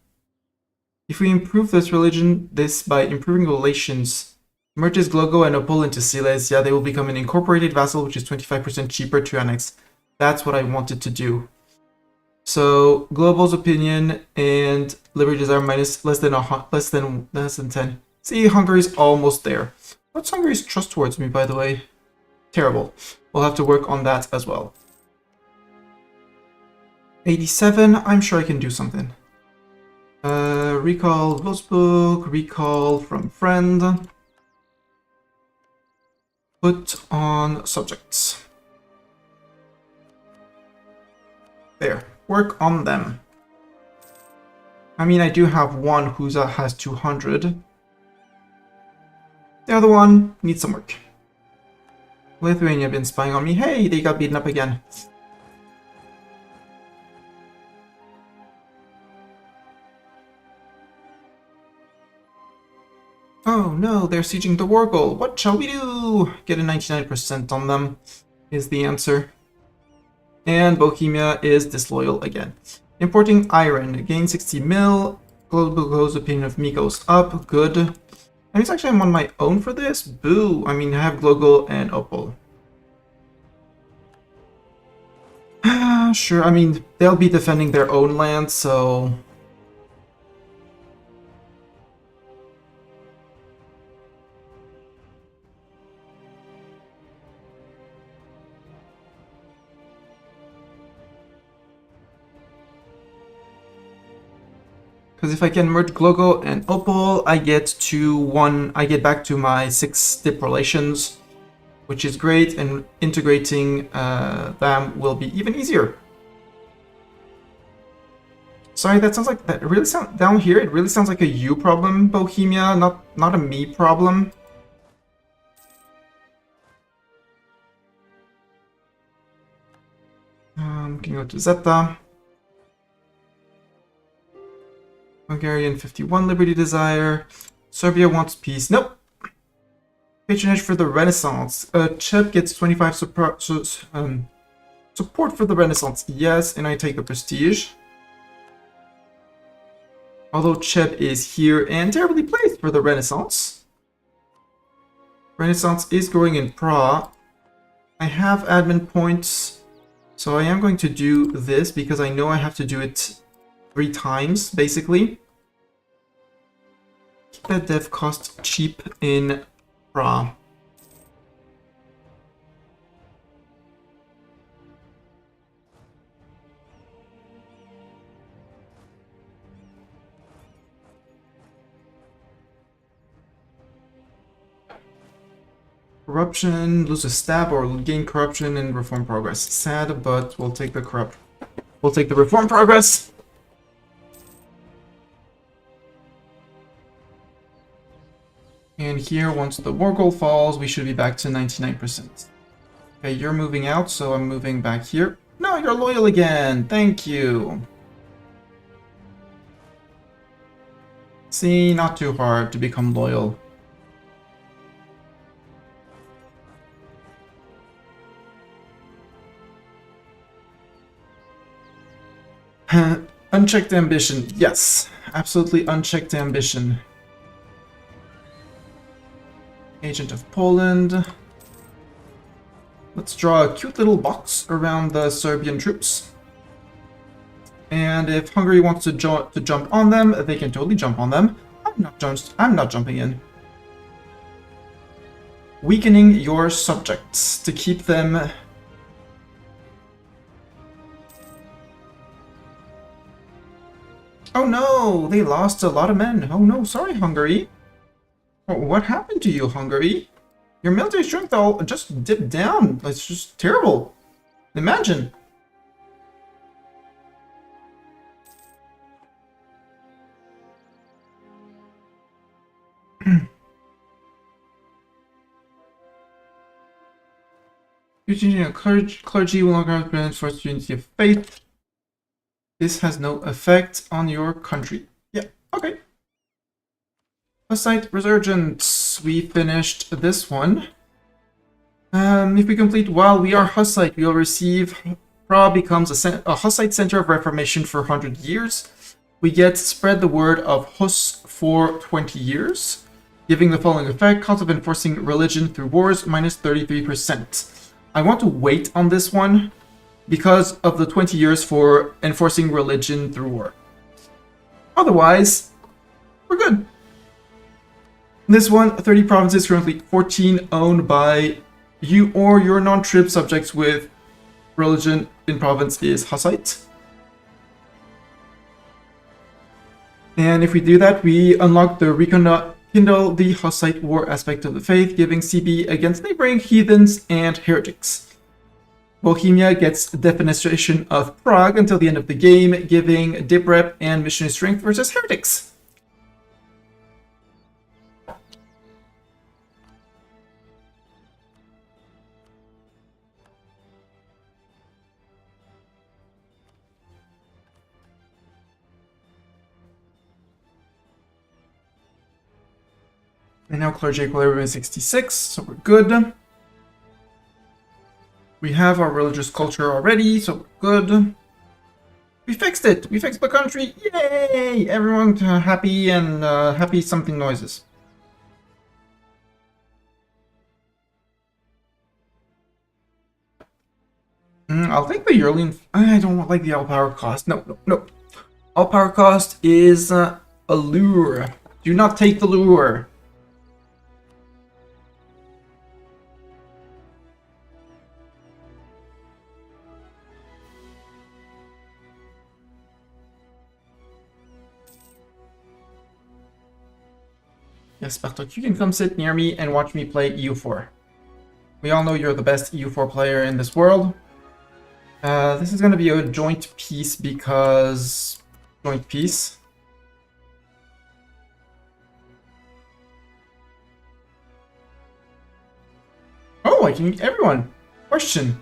If we improve this by improving relations, merges Glogo and Opol into Silesia, they will become an incorporated vassal, which is 25% cheaper to annex. That's what I wanted to do. So Global's opinion and Liberty Desire minus less than 10. See, Hungary's almost there. What's Hungary's trust towards me, by the way? Terrible. We'll have to work on that as well. 87, I'm sure I can do something. Recall Wolfsburg, recall from friend. Put on subjects. There, work on them. I mean, I do have one who has 200. The other one needs some work. Lithuania been spying on me. Hey, they got beaten up again. Oh no, they're sieging the war goal. What shall we do? Get a 99% on them is the answer. And Bohemia is disloyal again. Importing iron. Gain 60 mil. Global goes opinion of me goes up. Good. And it's actually I'm on my own for this. Boo. I mean, I have Glogol and Opal. Sure, I mean, they'll be defending their own land, so... Because if I can merge Glogol and Opal, I get back to my 6 dip relations, which is great, and integrating them will be even easier. Sorry, that sounds like down here. It really sounds like a you problem, Bohemia, not a me problem. Can go to Zeta. Hungarian 51 Liberty Desire. Serbia wants peace. Nope. Patronage for the Renaissance. Chep gets 25 support for the Renaissance. Yes, and I take the prestige. Although Chep is here and terribly placed for the Renaissance. Renaissance is growing in Prague. I have admin points, so I am going to do this because I know I have to do it 3 times, basically. Keep that dev cost cheap in Prague. Corruption, lose a stab or gain corruption in reform progress. Sad, but we'll take the reform progress. And here, once the war goal falls, we should be back to 99%. Okay, you're moving out, so I'm moving back here. No, you're loyal again. Thank you. See, not too hard to become loyal. Unchecked ambition. Yes, absolutely unchecked ambition. Agent of Poland. Let's draw a cute little box around the Serbian troops. And if Hungary wants to jump on them, they can totally jump on them. I'm not jumping in. Weakening your subjects to keep them... Oh no, they lost a lot of men. Oh no, sorry, Hungary. Oh, what happened to you, Hungary? Your military strength all just dipped down. It's just terrible. Imagine. Eugenian clergy will not grant first unity of faith. This has no effect on your country. Yeah, okay. Hussite Resurgence. We finished this one. If we complete while we are Hussite, we will receive... Prague becomes a Hussite center of reformation for 100 years. We get spread the word of Huss for 20 years, giving the following effect: cost of enforcing religion through wars, minus 33%. I want to wait on this one because of the 20 years for enforcing religion through war. Otherwise, we're good. This one, 30 provinces, currently 14 owned by you or your non-trib subjects with religion in province is Hussite. And if we do that, we unlock the rekindle the Hussite war aspect of the faith, giving CB against neighboring heathens and heretics. Bohemia gets defenestration of Prague until the end of the game, giving dip rep and missionary strength versus heretics. And now clergy equilibrium is 66, so we're good. We have our religious culture already, so we're good. We fixed it! We fixed the country! Yay! Everyone happy and happy something noises. I'll take the yearly. I don't like the all power cost. No, no, no. All power cost is a lure. Do not take the lure. Yes, Bartok, you can come sit near me and watch me play EU4. We all know you're the best EU4 player in this world. This is going to be a joint piece because... Joint piece. Oh, I can meet everyone. Question.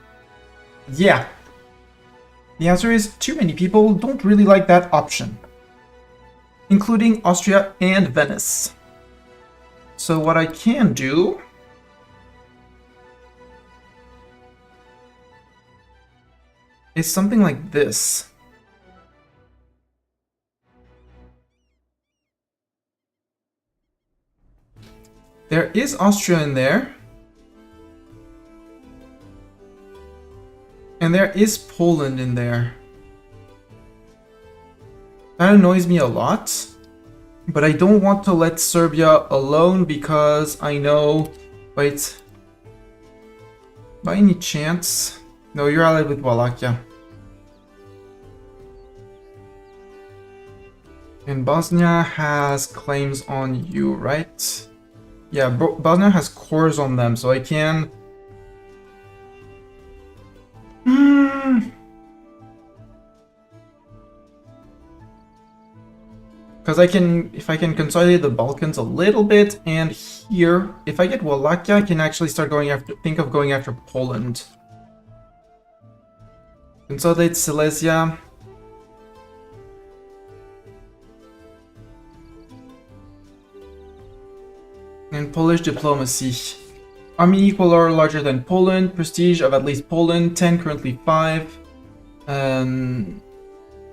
Yeah. The answer is too many people don't really like that option. Including Austria and Venice. So what I can do... is something like this. There is Austria in there. And there is Poland in there. That annoys me a lot. But I don't want to let Serbia alone because I know... Wait. By any chance... No, you're allied with Wallachia. And Bosnia has claims on you, right? Yeah, Bosnia has cores on them, so I can... Because I can, if I can consolidate the Balkans a little bit, and here, if I get Wallachia, I can actually start going after, think of going after Poland. Consolidate Silesia. And Polish diplomacy. Army equal or larger than Poland. Prestige of at least Poland. 10, currently 5.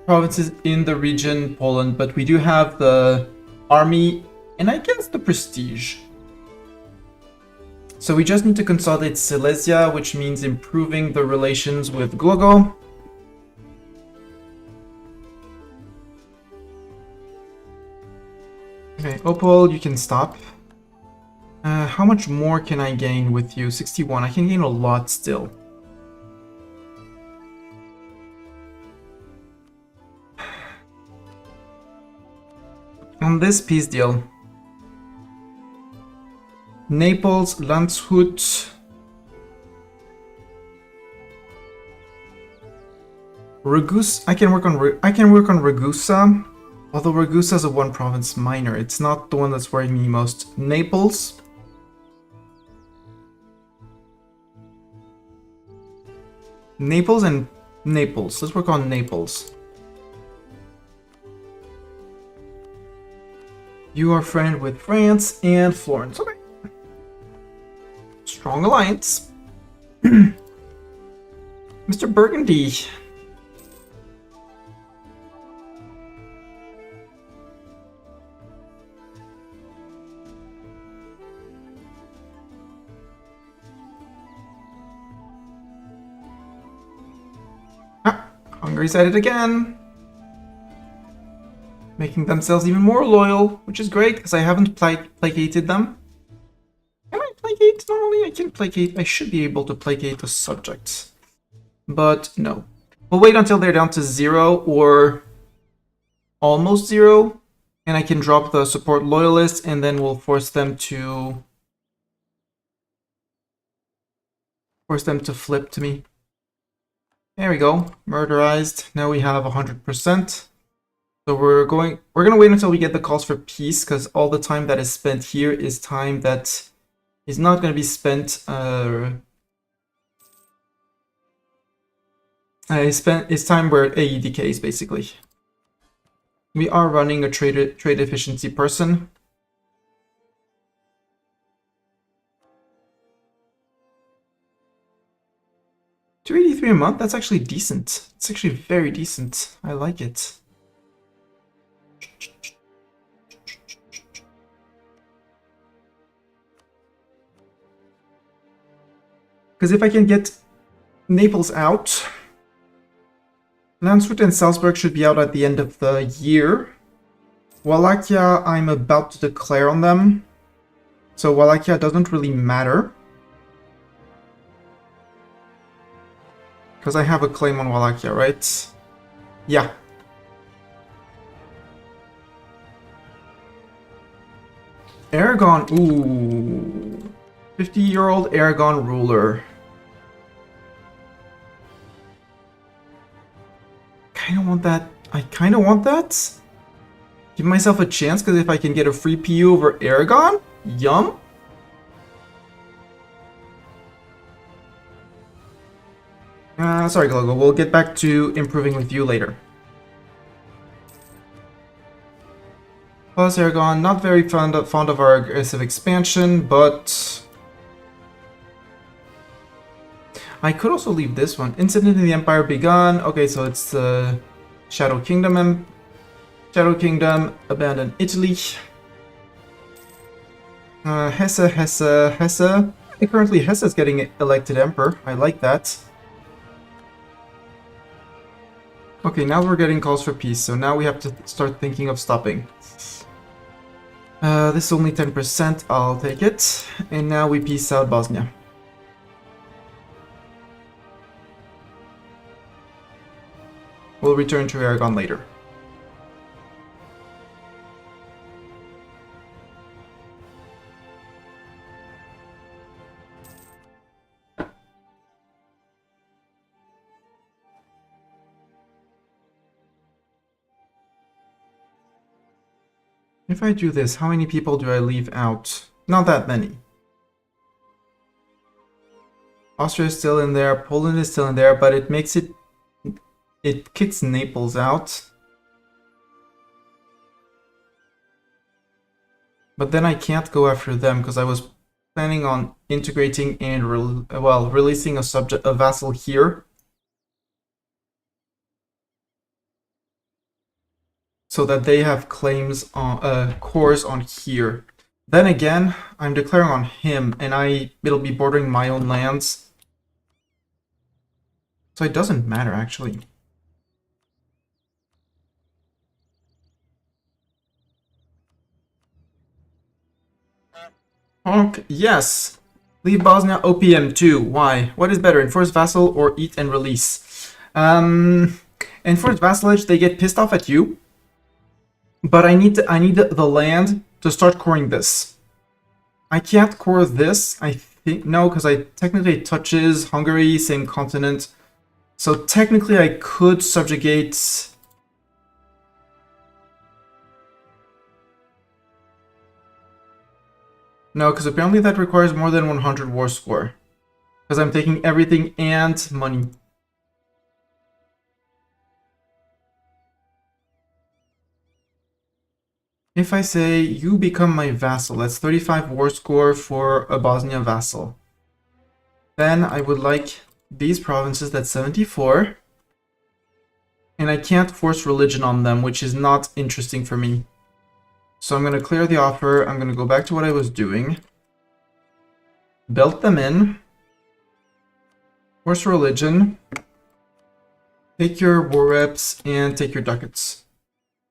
Provinces in the region, Poland. But we do have the army and I guess the prestige. So we just need to consolidate Silesia, which means improving the relations with Glogo. Okay, Opal, you can stop. How much more can I gain with you? 61. I can gain a lot still. On this peace deal. Naples, Landshut. Ragusa. I can work on Ragusa. Although Ragusa is a one province minor, it's not the one that's worrying me most. Naples. Naples and Naples. Let's work on Naples. You are friend with France and Florence. Okay. Strong alliance. Mr. Burgundy. Hungary's at it again. Making themselves even more loyal, which is great, because I haven't placated them. Can I placate? Normally I can placate. I should be able to placate the subjects. But no. We'll wait until they're down to 0 or almost 0. And I can drop the support loyalists, and then we'll force them to flip to me. There we go, murderized. Now we have 100%. So we're gonna wait until we get the calls for peace, because all the time that is spent here is time that is not gonna be spent. It's time where AE decays basically. We are running a trade efficiency person. 33 a month? That's actually decent. It's actually very decent. I like it. Because if I can get Naples out, Landshut and Salzburg should be out at the end of the year. Wallachia, I'm about to declare on them. So Wallachia doesn't really matter. Because I have a claim on Wallachia, right? Yeah. Aragon, ooh. 50-year-old Aragon ruler. Kinda want that. I kinda want that. Give myself a chance, because if I can get a free PU over Aragon, yum. Sorry, Glogo. We'll get back to improving with you later. Plus, Aragon, not very fond of our aggressive expansion, but I could also leave this one. Incident in the Empire begun. Okay, so it's the Shadow Kingdom. Shadow Kingdom, abandon Italy. Hesse. Currently, Hesse is getting elected Emperor. I like that. Okay, now we're getting calls for peace, so now we have to start thinking of stopping. This is only 10%, I'll take it. And now we peace out Bosnia. We'll return to Aragon later. If I do this, how many people do I leave out? Not that many. Austria is still in there, Poland is still in there, but it makes it... It kicks Naples out. But then I can't go after them, because I was planning on integrating and, releasing a vassal here. So that they have claims on cores on here. Then again, I'm declaring on him, and it'll be bordering my own lands. So it doesn't matter actually. Okay, yes. Leave Bosnia OPM too. Why? What is better, enforce vassal or eat and release? Enforce vassalage, they get pissed off at you. But I need the land to start coring this. I can't core this, I think. No, because technically it touches Hungary, same continent. So technically I could subjugate... No, because apparently that requires more than 100 war score. Because I'm taking everything and money. If I say, you become my vassal, that's 35 war score for a Bosnia vassal. Then I would like these provinces, that's 74. And I can't force religion on them, which is not interesting for me. So I'm going to clear the offer, I'm going to go back to what I was doing. Belt them in. Force religion. Take your war reps and take your ducats.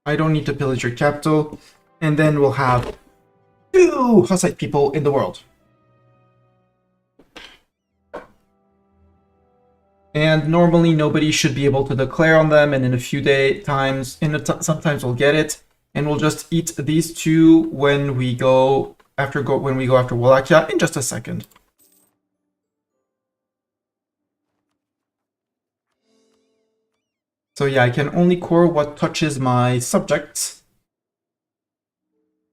I don't need to pillage your capital. And then we'll have 2 Hussite people in the world. And normally nobody should be able to declare on them, and in a few sometimes we'll get it. And we'll just eat these 2 when we go after Wallachia in just a second. So yeah, I can only core what touches my subjects.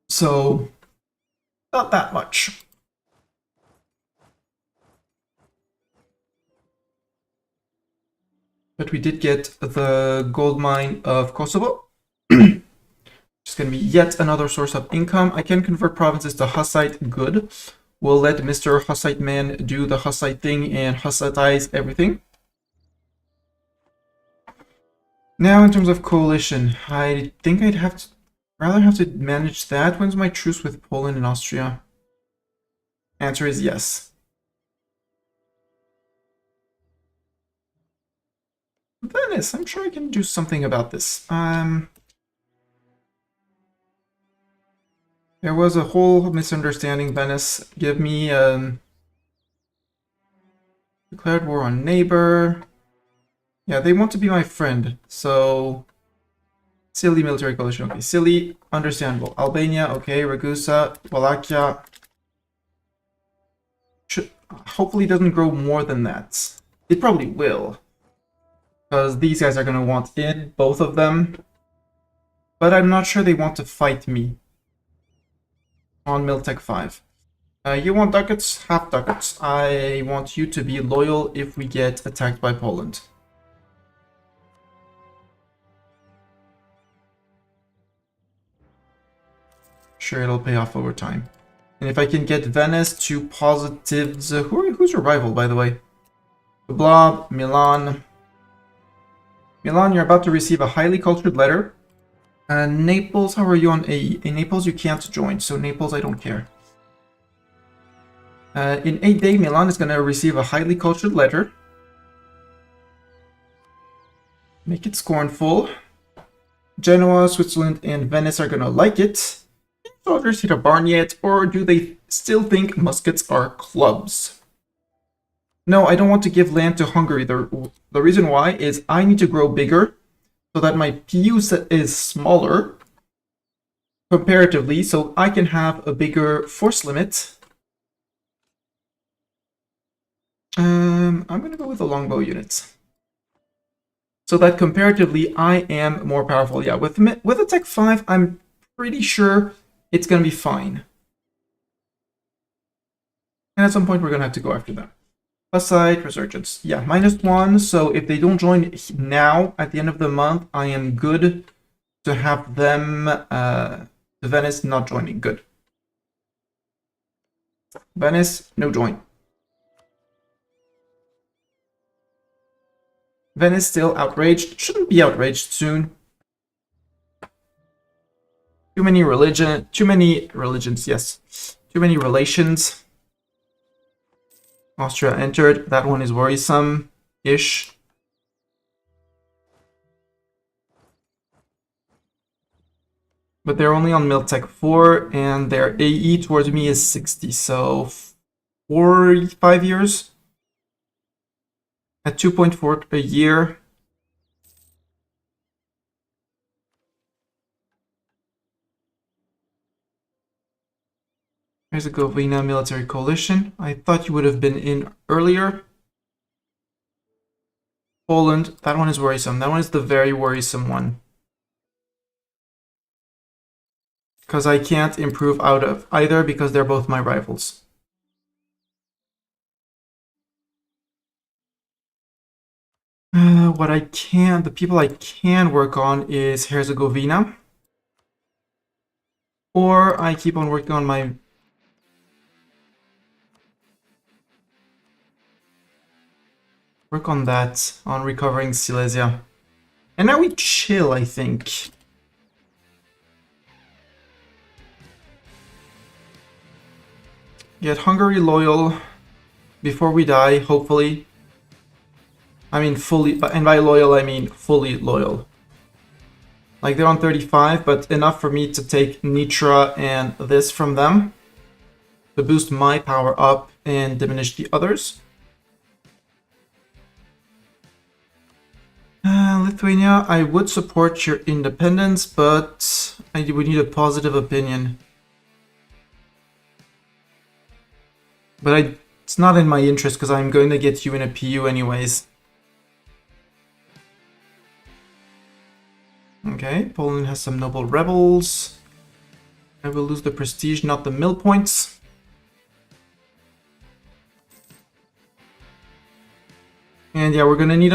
So, not that much. But we did get the gold mine of Kosovo. It's going to be yet another source of income. I can convert provinces to Hussite. Good. We'll let Mr. Hussite Man do the Hussite thing and Hussitize everything. Now, in terms of coalition, I think I'd rather have to manage that. When's my truce with Poland and Austria? Answer is yes. Venice, I'm sure I can do something about this. There was a whole misunderstanding, Venice. Give me, declared war on neighbor. Yeah, they want to be my friend, so... Silly military coalition, okay. Silly, understandable. Albania, okay. Ragusa, Wallachia. Hopefully it doesn't grow more than that. It probably will. Because these guys are going to want in, both of them. But I'm not sure they want to fight me. On Miltech 5. You want ducats? Half ducats. I want you to be loyal if we get attacked by Poland. Sure, it'll pay off over time. And if I can get Venice to positives... who's your rival, by the way? The Blob, Milan. Milan, you're about to receive a highly cultured letter. Naples, how are you on AE? In Naples, you can't join, so Naples, I don't care. In 8 days, Milan is going to receive a highly cultured letter. Make it scornful. Genoa, Switzerland, and Venice are going to like it. Soldiers hit a barn yet, or do they still think muskets are clubs? No, I don't want to give land to Hungary. The reason why is I need to grow bigger so that my PU set is smaller comparatively, so I can have a bigger force limit. I'm going to go with the longbow units. So that comparatively, I am more powerful. Yeah, with a Tech 5, I'm pretty sure it's going to be fine. And at some point, we're going to have to go after them. Hussite Resurgence. Yeah, -1. So if they don't join now, at the end of the month, I am good to have them, Venice not joining. Good. Venice, no join. Venice still outraged. Shouldn't be outraged soon. Too many religions, yes. Too many relations. Austria entered. That one is worrisome-ish. But they're only on Miltech 4, and their AE towards me is 60, so 5 years. At 2.4 a year. Herzegovina military coalition. I thought you would have been in earlier. Poland, that one is worrisome. That one is the very worrisome one. Because I can't improve out of either because they're both my rivals. The people I can work on is Herzegovina. Or I keep on working on my... Work on that, on recovering Silesia. And now we chill, I think. Get Hungary loyal before we die, hopefully. I mean fully, and by loyal I mean fully loyal. Like they're on 35, but enough for me to take Nitra and this from them. To boost my power up and diminish the others. Lithuania, I would support your independence, but I would need a positive opinion. But it's not in my interest because I'm going to get you in a PU anyways. Okay, Poland has some noble rebels. I will lose the prestige, not the mill points. And yeah, we're gonna need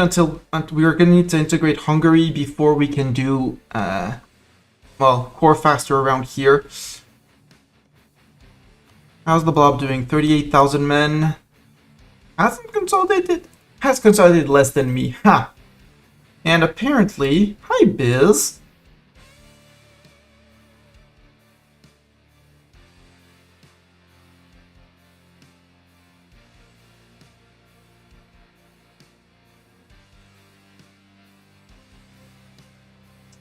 to integrate Hungary before we can do core faster around here. How's the blob doing? 38,000 men. Has consolidated less than me. Ha! And apparently, hi Biz.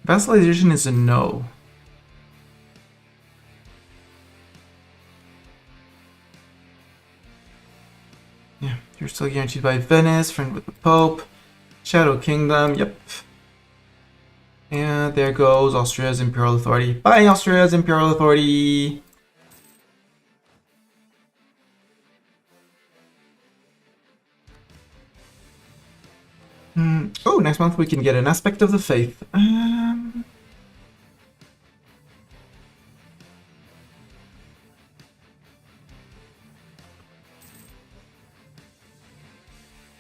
Vassalization is a no. Yeah, you're still guaranteed by Venice, friend with the Pope, Shadow Kingdom, yep. And there goes Austria's Imperial Authority. Bye, Austria's Imperial Authority! Oh, next month we can get an aspect of the faith.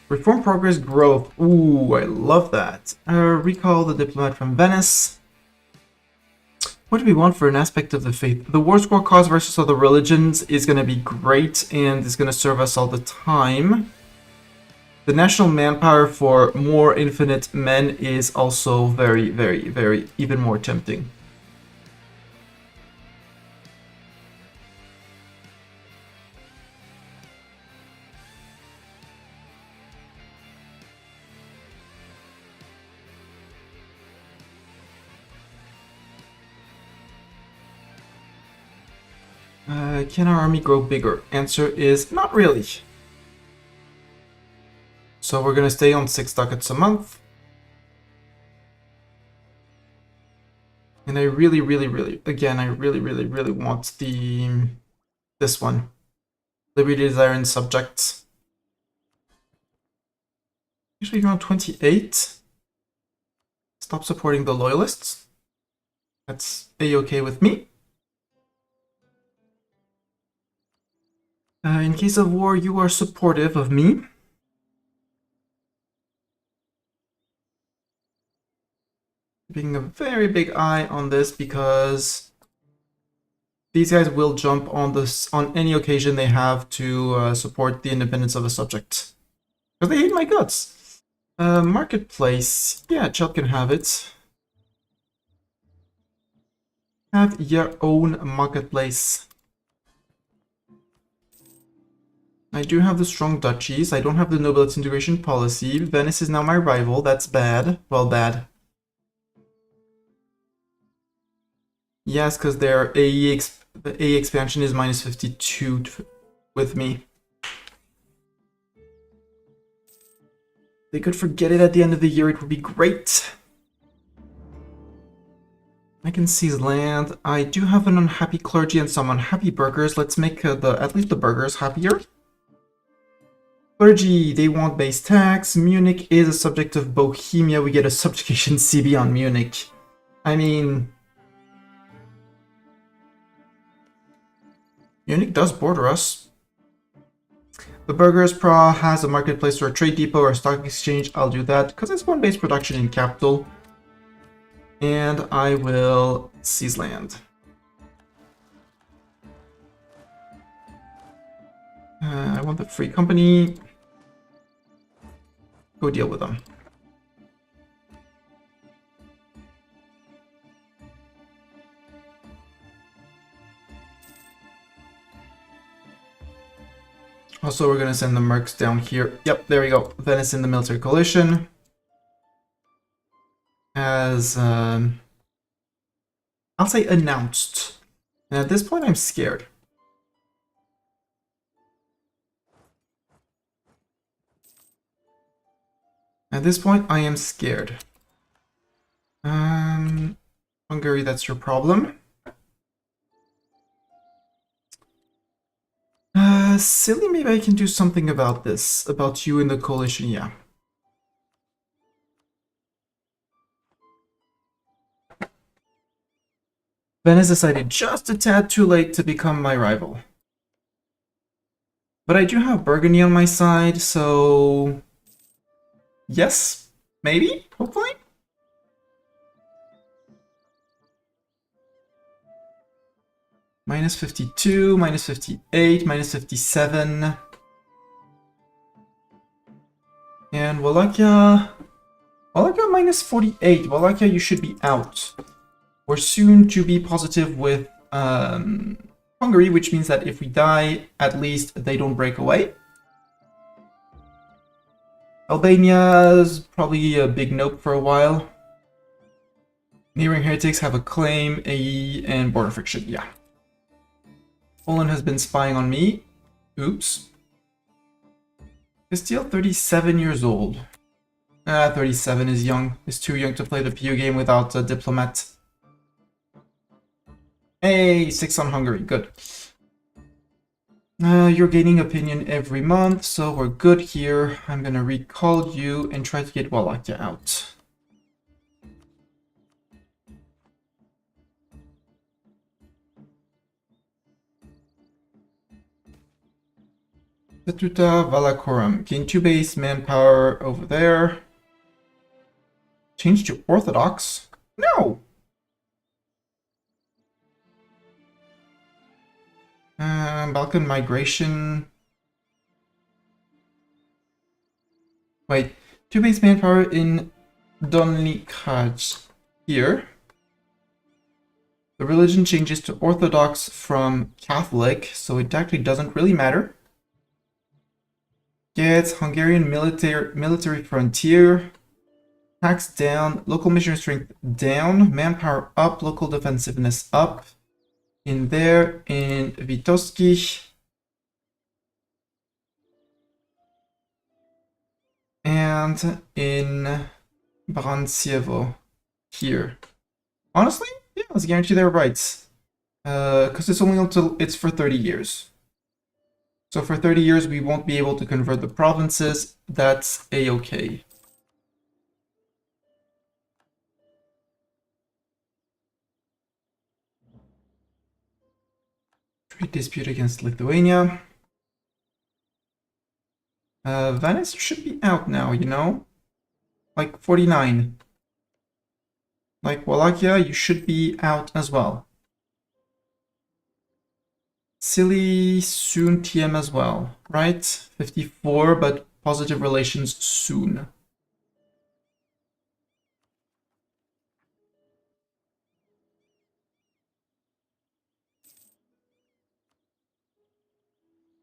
Reform, progress, growth. Ooh, I love that. Recall the diplomat from Venice. What do we want for an aspect of the faith? The war score cause versus other religions is going to be great and is going to serve us all the time. The national manpower for more infinite men is also very, very, very even more tempting. Can our army grow bigger? Answer is not really. So we're gonna stay on 6 ducats a month. And I really want this one. Liberty, Desire, and Subjects. Usually around 28. Stop supporting the loyalists. That's a-okay with me. In case of war, you are supportive of me. Being a very big eye on this because these guys will jump on this on any occasion they have to support the independence of a subject. Because they hate my guts. Marketplace. Yeah, Chelt can have it. Have your own marketplace. I do have the strong duchies. I don't have the nobility integration policy. Venice is now my rival. That's bad. Well, bad. Yes, because their AE expansion is minus 52 with me. They could forget it at the end of the year. It would be great. I can seize land. I do have an unhappy clergy and some unhappy burghers. Let's make at least the burghers happier. Clergy, they want base tax. Munich is a subject of Bohemia. We get a subjugation CB on Munich. I mean, Munich does border us. The burghers, Prague has a marketplace or a trade depot or a stock exchange. I'll do that because it's one base production in capital. And I will seize land. I want the free company. Go deal with them. Also, we're gonna send the mercs down here. Yep, there we go. Venice in the military coalition. As, I'll say announced. And at this point, I'm scared. At this point, I am scared. Hungary, that's your problem. Silly, maybe I can do something about this. About you in the coalition, yeah. Venice decided just a tad too late to become my rival. But I do have Burgundy on my side, so... Yes, maybe, hopefully. Minus 52, minus 58, minus 57. And Wallachia Wallachia minus 48. Wallachia, you should be out. We're soon to be positive with Hungary, which means that if we die, at least they don't break away. Albania's probably a big nope for a while. Neighboring heretics have a claim, AE, and border friction. Yeah. Poland has been spying on me. Oops. Castile, 37 years old. 37 is young. Is too young to play the PU game without a diplomat. Hey, 6 on Hungary. Good. You're gaining opinion every month, so we're good here. I'm gonna recall you and try to get Wallachia out. Statuta Valacorum. Gain 2 base manpower over there. Change to Orthodox? No! Balkan migration. Wait, 2 base manpower in Donlikaj here. The religion changes to Orthodox from Catholic, so it actually doesn't really matter. Gets Hungarian military frontier. Tax down, local mission strength down, manpower up, local defensiveness up. In there, in Vitoski. And in Brancievo here. Honestly, yeah, let's guarantee their rights. Because it's only until it's for 30 years. So for 30 years, we won't be able to convert the provinces. That's a-okay. Trade dispute against Lithuania. Venice should be out now, you know? Like 49. Like Wallachia, you should be out as well. Silly soon TM as well, right? 54, but positive relations soon.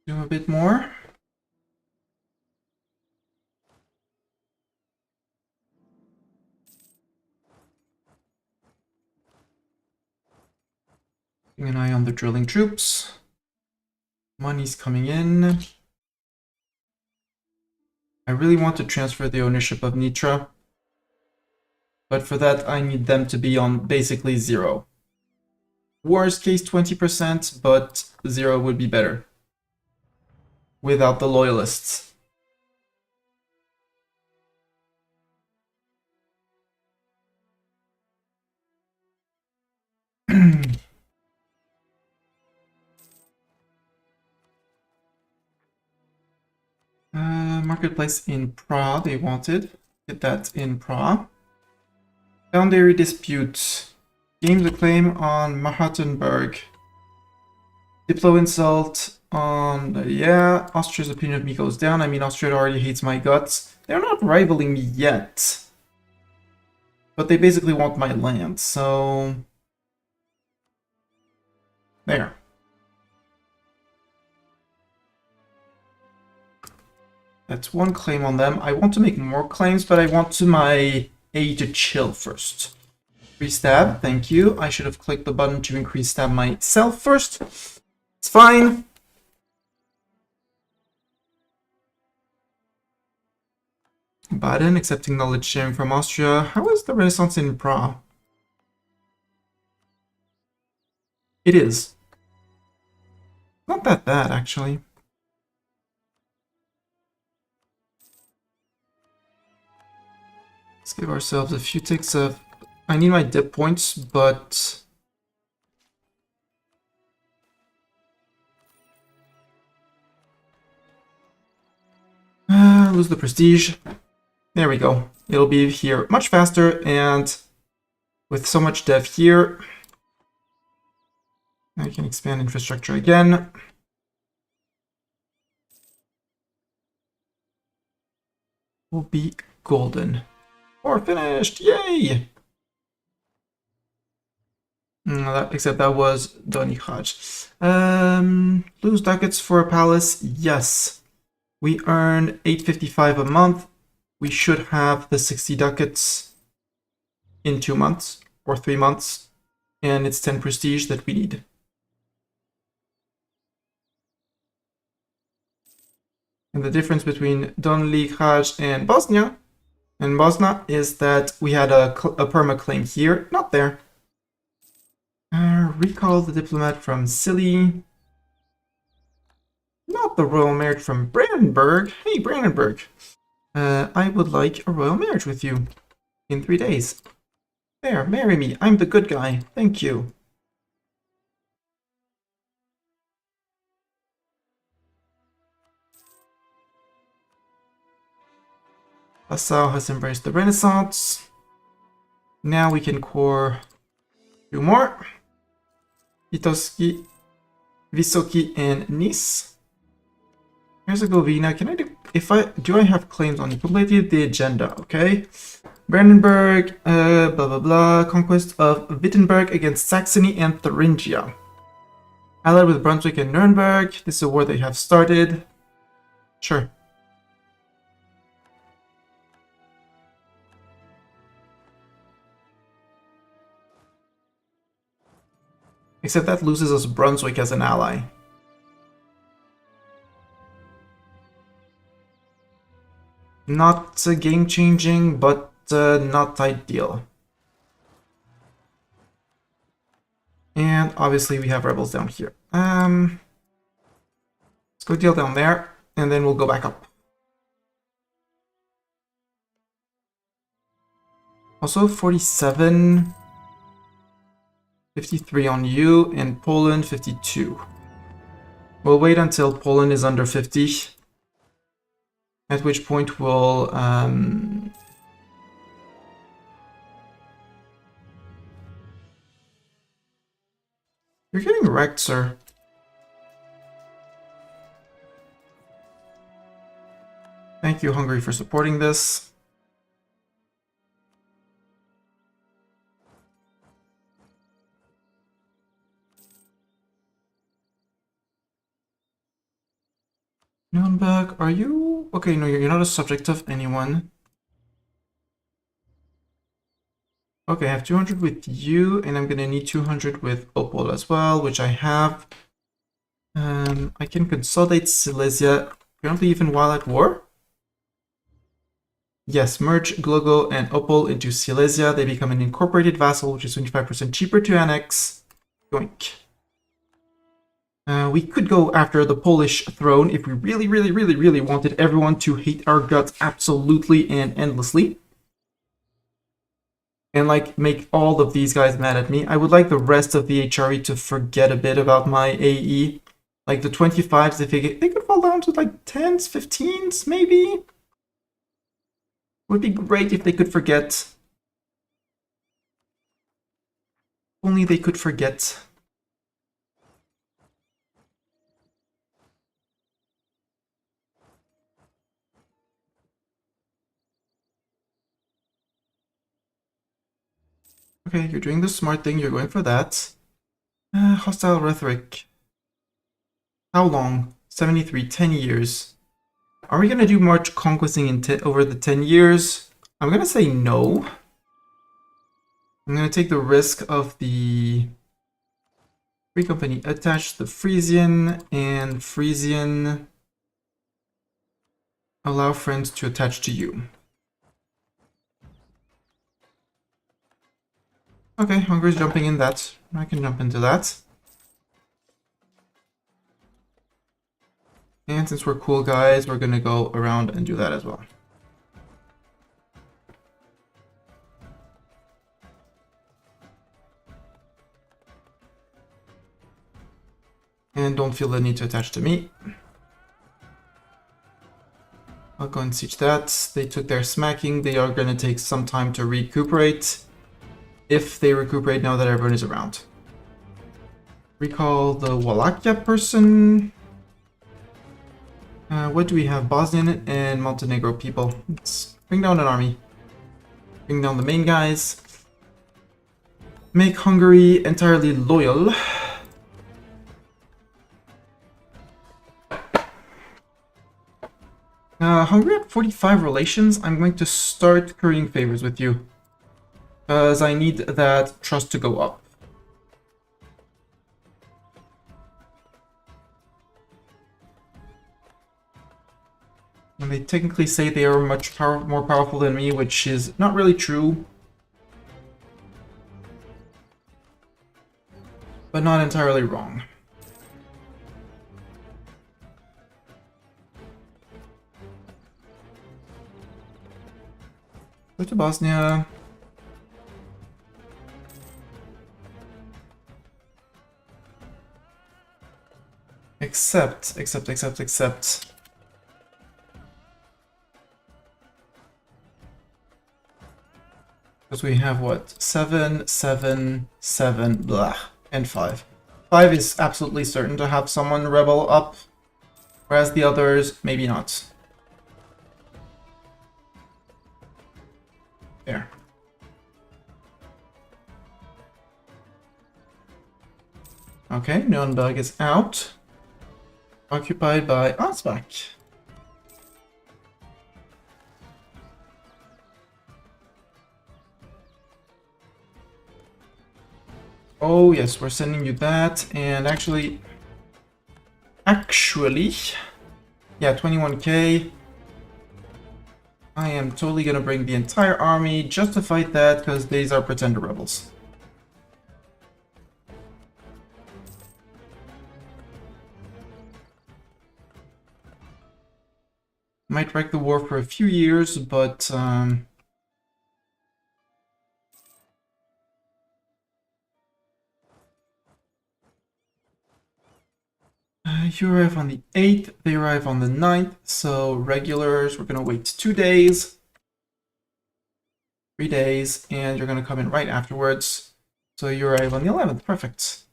Do a bit more. Keeping an eye on the drilling troops. Money's coming in. I really want to transfer the ownership of Nitra. But for that, I need them to be on basically 0. Worst case 20%, but 0 would be better. Without the loyalists. Marketplace in Prague, they wanted. Get that in Prague. Boundary dispute. Games a claim on Mahatenburg. Diplo insult on... yeah, Austria's opinion of me goes down. I mean, Austria already hates my guts. They're not rivaling me yet. But they basically want my land, so... there. That's one claim on them. I want to make more claims, but I want to my A to chill first. Increase stab, thank you. I should have clicked the button to increase stab myself first. It's fine. Baden accepting knowledge sharing from Austria. How is the Renaissance in Prague? It is. Not that bad, actually. Let's give ourselves a few ticks of... I need my dip points, but... lose the prestige. There we go. It'll be here much faster, and with so much dev here, I can expand infrastructure again. Will be golden. War finished! Yay! Except that was Doni Haj. Lose ducats for a palace? Yes. We earn 855 a month. We should have the 60 ducats in 2 months or 3 months. And it's 10 prestige that we need. And the difference between Donli, Haj, and Bosnia is that we had a perma claim here, not there. Recall the diplomat from Scilly. Not the royal marriage from Brandenburg. Hey, Brandenburg. I would like a royal marriage with you in 3 days. There, marry me. I'm the good guy. Thank you. Passau has embraced the Renaissance. Now we can core 2 more. Vitoski, Vysoky, and Nice. Herzegovina, can I do I have claims on you? Completed the agenda, okay? Brandenburg, blah blah blah, conquest of Wittenberg against Saxony and Thuringia. Allied with Brunswick and Nuremberg, this is a war they have started. Sure. Except that loses us Brunswick as an ally. Not game-changing, but not ideal. And obviously we have rebels down here. Let's go deal down there, and then we'll go back up. Also 47... 53 on you, and Poland 52. We'll wait until Poland is under 50, at which point we'll You're getting wrecked, sir. Thank you, Hungary, for supporting this. Nürnberg, are you... Okay, no, you're not a subject of anyone. Okay, I have 200 with you, and I'm gonna need 200 with Opol as well, which I have. I can consolidate Silesia, currently even while at war. Yes, merge Glogo and Opol into Silesia. They become an incorporated vassal, which is 25% cheaper to annex. Yoink. We could go after the Polish throne if we really wanted everyone to hate our guts absolutely and endlessly. And like make all of these guys mad at me. I would like the rest of the HRE to forget a bit about my AE. Like the 25s, if they could fall down to like 10s, 15s, maybe. Would be great if they could forget. Only they could forget. Okay, you're doing the smart thing, you're going for that. Hostile rhetoric. How long? 73, 10 years. Are we going to do much conquesting in over the 10 years? I'm going to say no. I'm going to take the risk of the Free Company attach the Frisian, and Frisian allow friends to attach to you. Okay, Hungary's jumping in that. I can jump into that. And since we're cool guys, we're gonna go around and do that as well. And don't feel the need to attach to me. I'll go and siege that. They took their smacking. They are gonna take some time to recuperate. If they recuperate now that everyone is around. Recall the Wallachia person. What do we have? Bosnian and Montenegro people. Let's bring down an army. Bring down the main guys. Make Hungary entirely loyal. Hungary at 45 relations. I'm going to start currying favors with you. Because I need that trust to go up. And they technically say they are much more powerful than me, which is not really true. But not entirely wrong. Go to Bosnia. Except. Because we have what? 7, 7, 7, blah, and 5. 5 is absolutely certain to have someone rebel up, whereas the others, maybe not. There. Okay, Nürnberg is out. Occupied by Ansbach. Oh yes, we're sending you that, and actually, yeah, 21k. I am totally gonna bring the entire army just to fight that, because these are pretender rebels. Might wreck the war for a few years, but you arrive on the 8th, they arrive on the 9th, so regulars, we're gonna wait 2 days, 3 days, and you're gonna come in right afterwards. So you arrive on the 11th, perfect.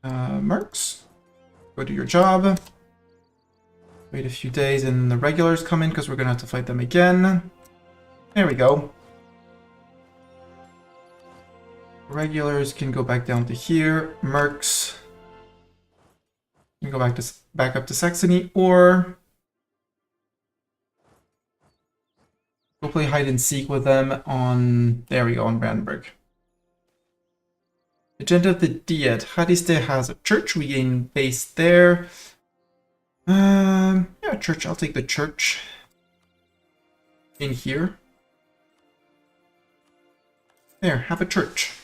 Mercs, go do your job. Wait a few days and the regulars come in because we're gonna have to fight them again. There we go. Regulars can go back down to here. Mercs can go back up to Saxony, or we'll play hide and seek with them on, there we go, on Brandenburg. Agenda of the Diet. Hadiste has a church. We gain base there. Yeah, church. I'll take the church in here. There, have a church.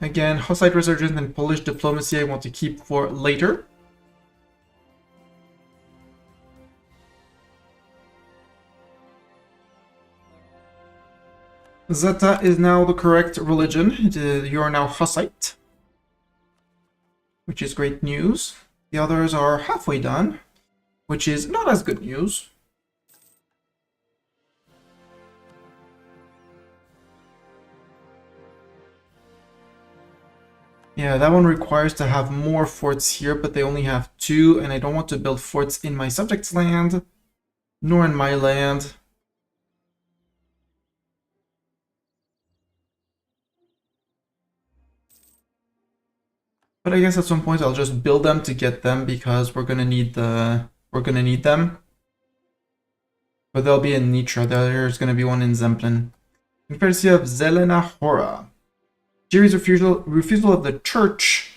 Again, Hussite resurgence and Polish diplomacy I want to keep for later. Zeta is now the correct religion. You are now Hussite, which is great news. The others are halfway done, which is not as good news. Yeah, that one requires to have more forts here, but they only have 2, and I don't want to build forts in my subject's land, nor in my land. But I guess at some point I'll just build them to get them, because we're gonna need them. But they'll be in Nitra. There's gonna be one in Zemplin. Confederacy of Zelena Hora. Jerry's refusal of the church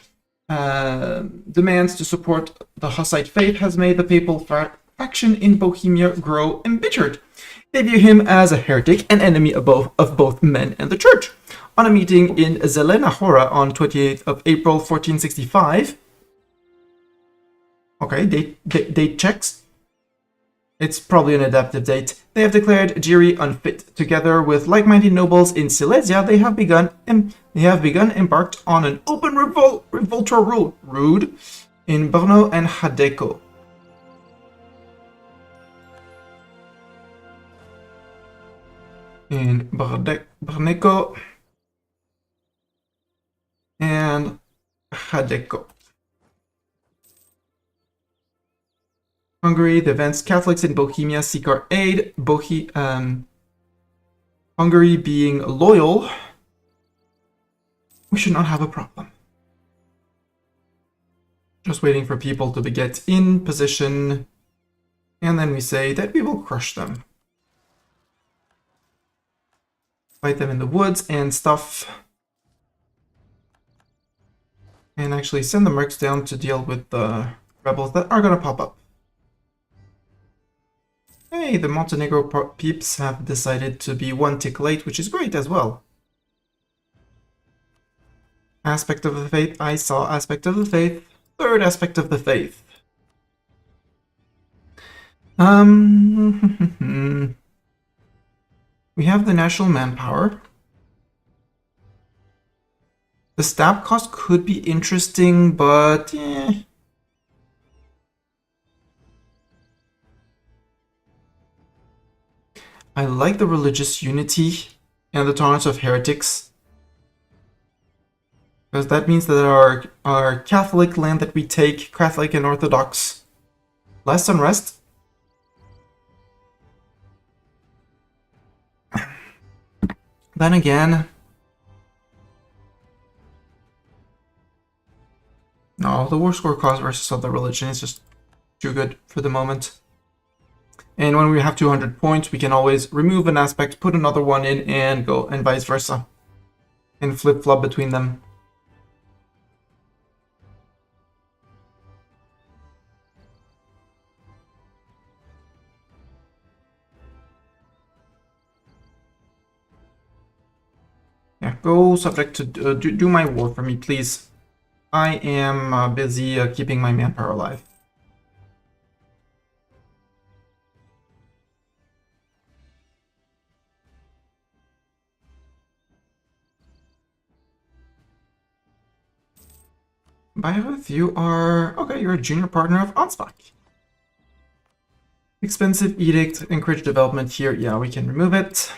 demands to support the Hussite faith has made the papal faction in Bohemia grow embittered. They view him as a heretic and enemy of both men and the church. On a meeting in Zelena Hora on 28th of April 1465. Okay, date checks. It's probably an adaptive date. They have declared Jiri unfit. Together with like-minded nobles in Silesia, they have begun embarked on an open revoltory route in Brno and Hadeko. In Brneko and Hadeko. Hungary, the events Catholics in Bohemia seek our aid. Hungary being loyal, we should not have a problem. Just waiting for people to get in position, and then we say that we will crush them. Fight them in the woods and stuff. And actually send the mercs down to deal with the rebels that are gonna pop up. Hey, the Montenegro peeps have decided to be one tick late, which is great as well. Aspect of the faith, I saw aspect of the faith. Third aspect of the faith. We have the national manpower. The stab cost could be interesting, but I like the religious unity and the tolerance of heretics. Because that means that our Catholic land that we take, Catholic and Orthodox, less unrest. Then again, no, the war score cost versus other religion is just too good for the moment. And when we have 200 points, we can always remove an aspect, put another one in, and go, and vice versa. And flip-flop between them. Yeah, go subject to do my war for me, please. I am busy keeping my manpower alive. Bayreuth, you are... Okay, you're a junior partner of Ansbach. Expensive edict, encourage development here. Yeah, we can remove it.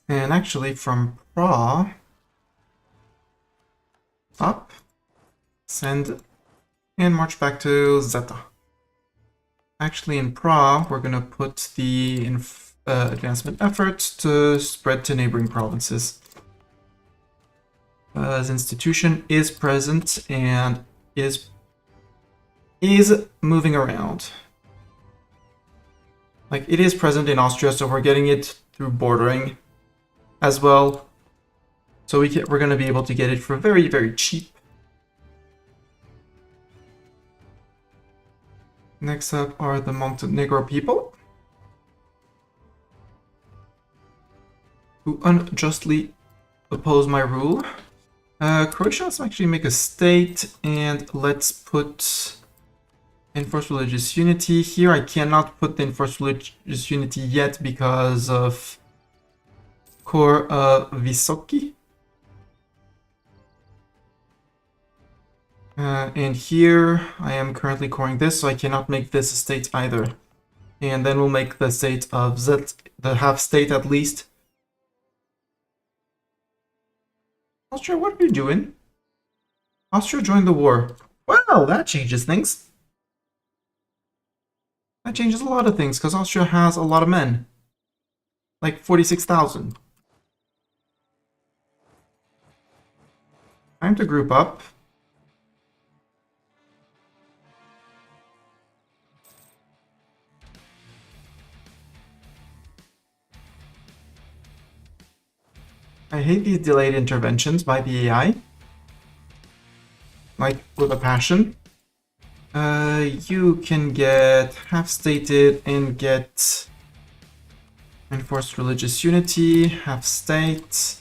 And actually from Prague, up, send, and march back to Zeta. Actually in Prague, we're gonna put the advancement efforts to spread to neighboring provinces. As institution is present and is moving around. Like, it is present in Austria, so we're getting it through bordering as well. So we're going to be able to get it for very, very cheap. Next up are the Montenegro people, who unjustly oppose my rule. Croatia, let's actually make a state, and let's put enforced religious unity. Here I cannot put the enforced religious unity yet because of core Vysoki. And here I am currently coring this, so I cannot make this a state either. And then we'll make the state of Z, the half state at least. Austria, what are you doing? Austria joined the war. Well, that changes things. That changes a lot of things, because Austria has a lot of men. Like 46,000. Time to group up. I hate these delayed interventions by the AI. Like, with a passion. You can get half-stated and get enforced religious unity, half-state,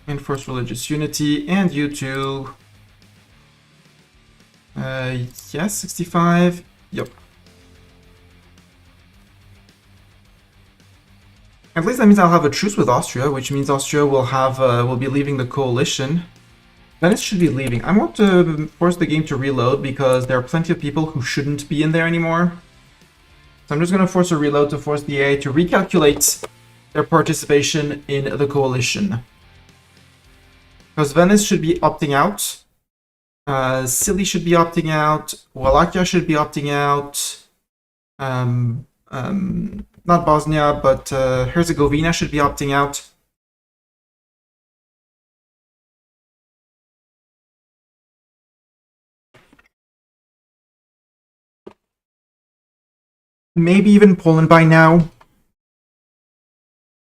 enforced religious unity, and you too. Yes, 65. Yep. At least that means I'll have a truce with Austria, which means Austria will have will be leaving the coalition. Venice should be leaving. I want to force the game to reload because there are plenty of people who shouldn't be in there anymore. So I'm just going to force a reload to force the AI to recalculate their participation in the coalition. Because Venice should be opting out. Scilly should be opting out. Wallachia should be opting out. Not Bosnia, but Herzegovina should be opting out. Maybe even Poland by now.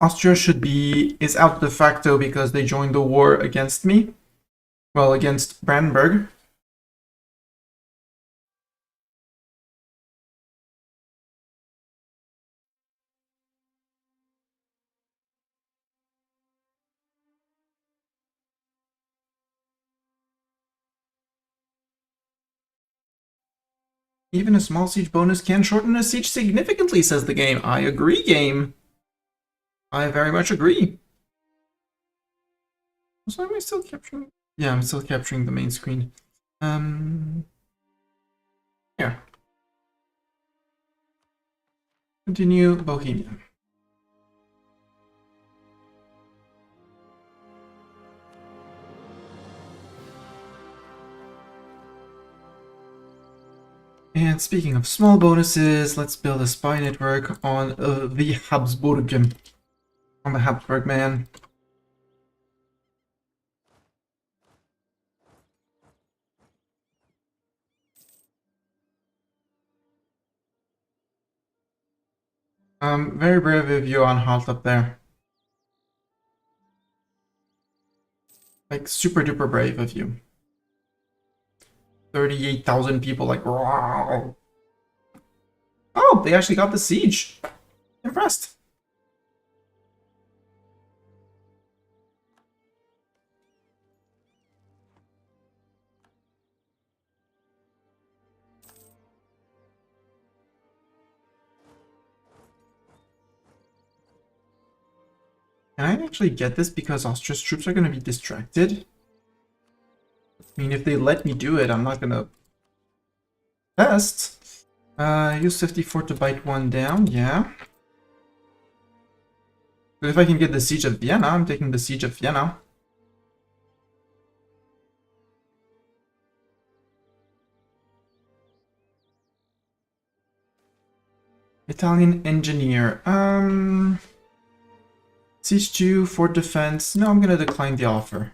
Austria is out de facto because they joined the war against me. Well, against Brandenburg. Even a small siege bonus can shorten a siege significantly, says the game. I agree, game. I very much agree. So am I still capturing? Yeah, I'm still capturing the main screen. Yeah. Continue Bohemia. And speaking of small bonuses, let's build a spy network on the Habsburg. On the Habsburg man. Very brave of you on Halt up there. Like, super duper brave of you. 38,000 people, like, wow. Oh, they actually got the siege. Impressed. Can I actually get this because Austria's troops are going to be distracted? I mean, if they let me do it, I'm not going to test. Use 54 to bite one down, yeah. But if I can get the siege of Vienna, I'm taking the siege of Vienna. Italian engineer. Siege 2, fort defense. No, I'm gonna decline the offer.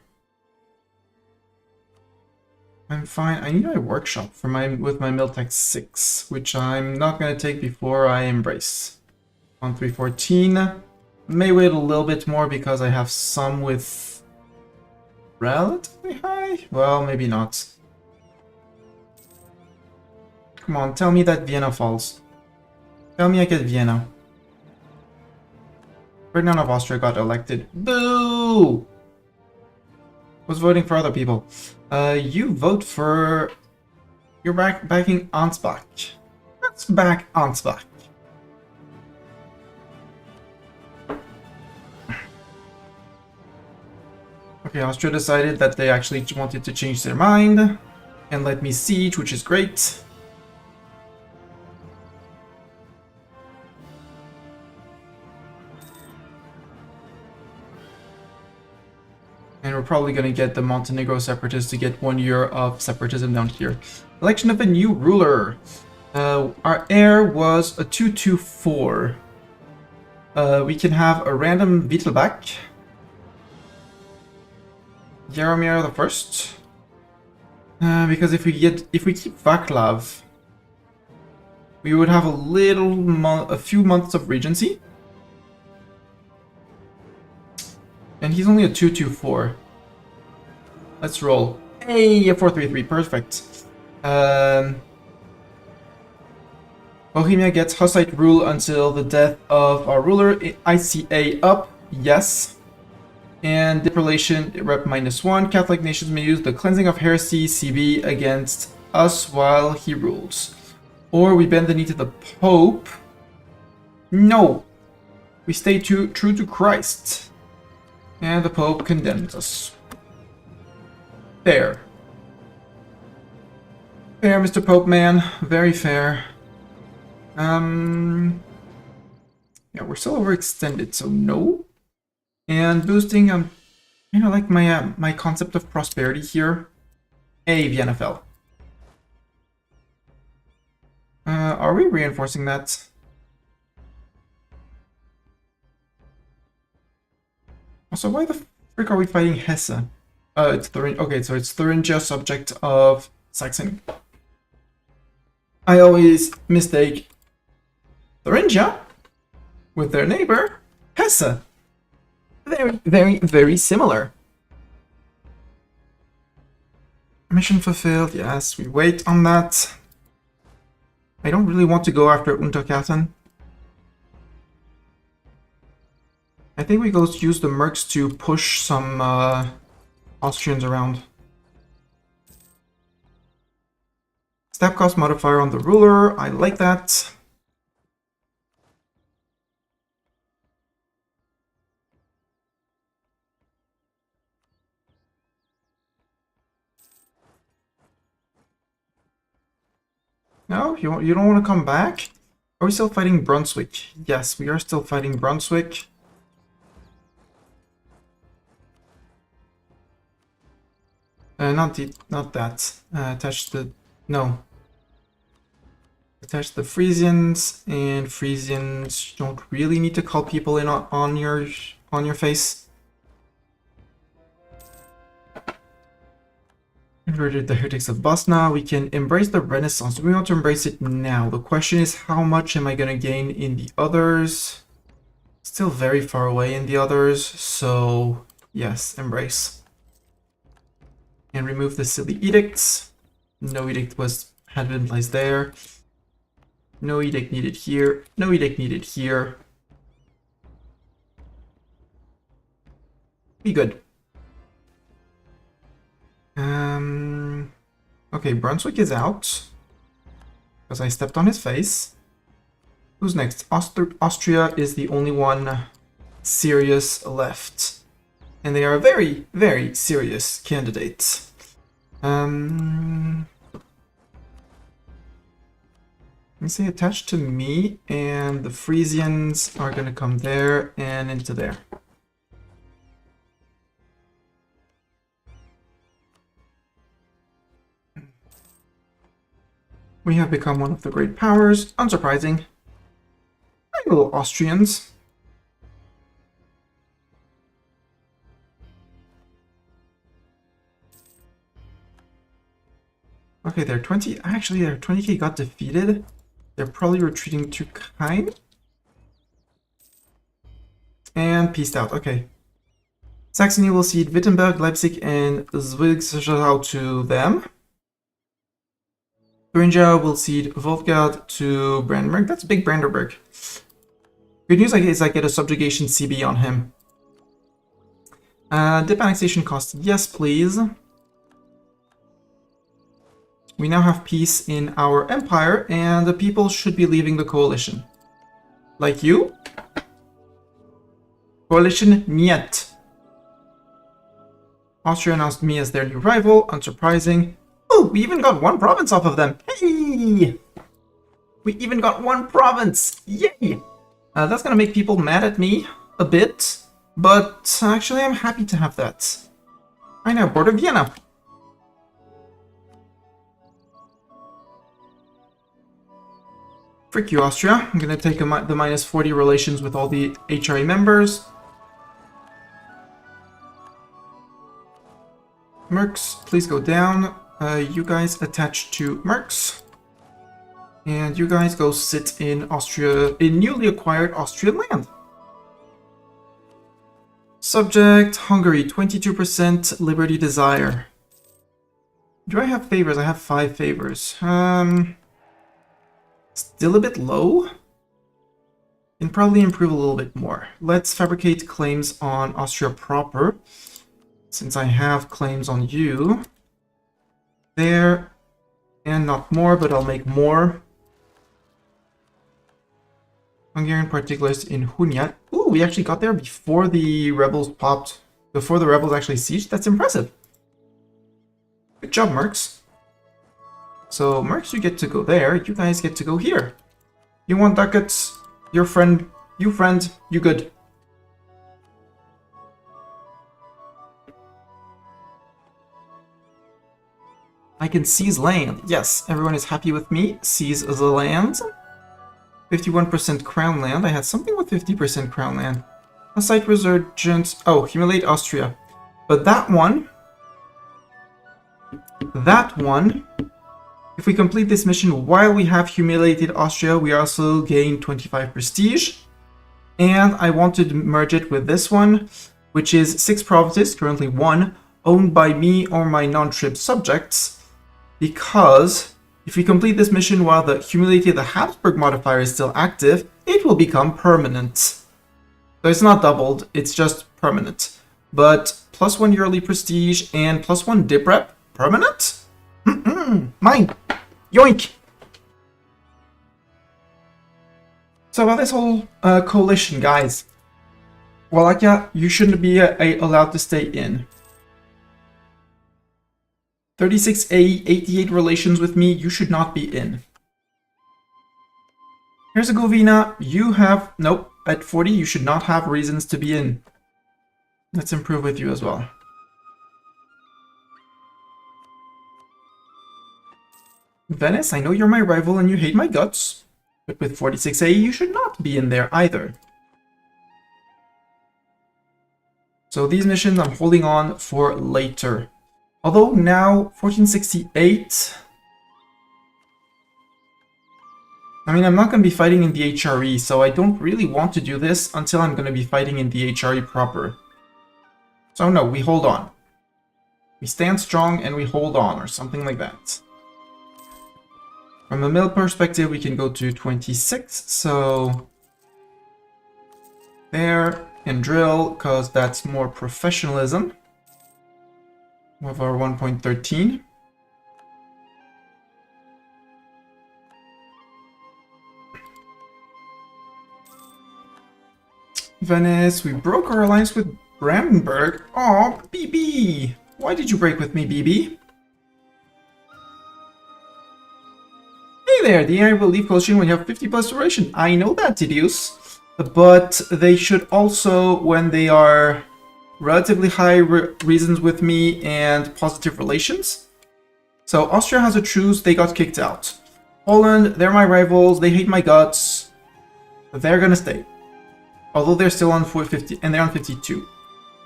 I'm fine. I need my workshop for with my Miltech 6, which I'm not gonna take before I embrace. On 314. May wait a little bit more because I have some with relatively high? Well, maybe not. Come on, tell me that Vienna falls. Tell me I get Vienna. Ferdinand of Austria got elected. Boo! Was voting for other people. You vote for... You're backing Ansbach. Let's back Ansbach. Okay, Austria decided that they actually wanted to change their mind and let me siege, which is great. And we're probably going to get the Montenegro separatists to get 1 year of separatism down here. Election of a new ruler. Our heir was a 224. We can have a random Wittelbach. Jaromir the First. Because if we keep Vaclav, we would have a few months of regency. And he's only a 224. Let's roll. Hey, a 433, perfect. Bohemia gets Hussite rule until the death of our ruler. ICA up, yes. And depopulation, rep -1. Catholic nations may use the cleansing of heresy, CB, against us while he rules. Or we bend the knee to the Pope. No! We stay true to Christ. And the Pope condemns us. Fair. Fair, Mr. Pope man. Very fair. Yeah, we're still overextended, so no. And boosting, I'm kind of like my concept of prosperity here. Hey, Vienna fell. Are we reinforcing that? Also, why the frick are we fighting Hesse? It's Thuringia. Okay, so it's Thuringia, subject of Saxony. I always mistake Thuringia with their neighbor, Hesse. Very, very, very similar. Mission fulfilled, yes, we wait on that. I don't really want to go after Unterkatten. I think we go use the mercs to push some Austrians around. Step cost modifier on the ruler, I like that. No, you don't want to come back? Are we still fighting Brunswick? Yes, we are still fighting Brunswick. Not that. Attach the... No. Attach the Frisians, and Frisians, you don't really need to call people in on your face. Converted the heretics of Bosnia. We can embrace the Renaissance. We want to embrace it now. The question is, how much am I going to gain in the others? Still very far away in the others, so yes, embrace. And remove the silly edicts. No edict had been placed there. No edict needed here. No edict needed here. Be good. Okay, Brunswick is out. Because I stepped on his face. Who's next? Austria is the only one serious left. And they are a very, very serious candidate. Let me say attached to me, and the Frisians are going to come there and into there. We have become one of the great powers. Unsurprising. Hi, little Austrians. Okay, their 20... Actually, their 20k got defeated. They're probably retreating to Kain. And peaced out. Okay. Saxony will cede Wittenberg, Leipzig, and Zwickau to them. Thuringia will cede Wolfgard to Brandenburg. That's big Brandenburg. Good news is I get a subjugation CB on him. Dip annexation cost, yes please. We now have peace in our empire, and the people should be leaving the coalition. Like you? Coalition, niet. Austria announced me as their new rival, unsurprising. Oh, we even got one province off of them. Hey! We even got one province. Yay! That's gonna make people mad at me a bit, but actually I'm happy to have that. I now border Vienna. Frick you, Austria. I'm gonna take the minus 40 relations with all the HRE members. Mercs, please go down. You guys attach to Mercs. And you guys go sit in Austria, in newly acquired Austrian land. Subject, Hungary, 22% Liberty Desire. Do I have favors? I have 5 favors. Still a bit low. Can probably improve a little bit more. Let's fabricate claims on Austria proper. Since I have claims on you. There. And not more, but I'll make more. Hungarian particulars in Hunyad. Ooh, we actually got there before the rebels popped. Before the rebels actually sieged. That's impressive. Good job, Mercs. So, Mercs, you get to go there. You guys get to go here. You want ducats? Your friend. You friend. You good. I can seize land. Yes, everyone is happy with me. Seize the land. 51% crown land. I had something with 50% crown land. Hussite resurgence. Oh, humiliate Austria. But that one, if we complete this mission while we have humiliated Austria, we also gain 25 prestige. And I want to merge it with this one, which is 6 provinces, currently 1, owned by me or my non-trib subjects, because if we complete this mission while the humiliated the Habsburg modifier is still active, it will become permanent. So it's not doubled, it's just permanent. But +1 yearly prestige and +1 dip rep, permanent? Mine! Yoink! So about this whole coalition, guys. Wallachia, you shouldn't be allowed to stay in. 36A, 88 relations with me, you should not be in. Herzegovina, you have... Nope, at 40 you should not have reasons to be in. Let's improve with you as well. Venice, I know you're my rival and you hate my guts, but with 46A you should not be in there either. So these missions I'm holding on for later. Although now, 1468... I mean, I'm not going to be fighting in the HRE, so I don't really want to do this until I'm going to be fighting in the HRE proper. So no, we hold on. We stand strong and we hold on, or something like that. From a mill perspective, we can go to 26, so... there, and drill, because that's more professionalism. We have our 1.13. Venice, we broke our alliance with Brandenburg. Aw, BB! Why did you break with me, BB? Hey there, the AI will leave coalition when you have 50 plus duration. I know that, Tidius. But they should also, when they are relatively high reasons with me and positive relations. So Austria has a truce, they got kicked out. Poland, they're my rivals, they hate my guts. They're gonna stay. Although they're still on 450 and they're on 52.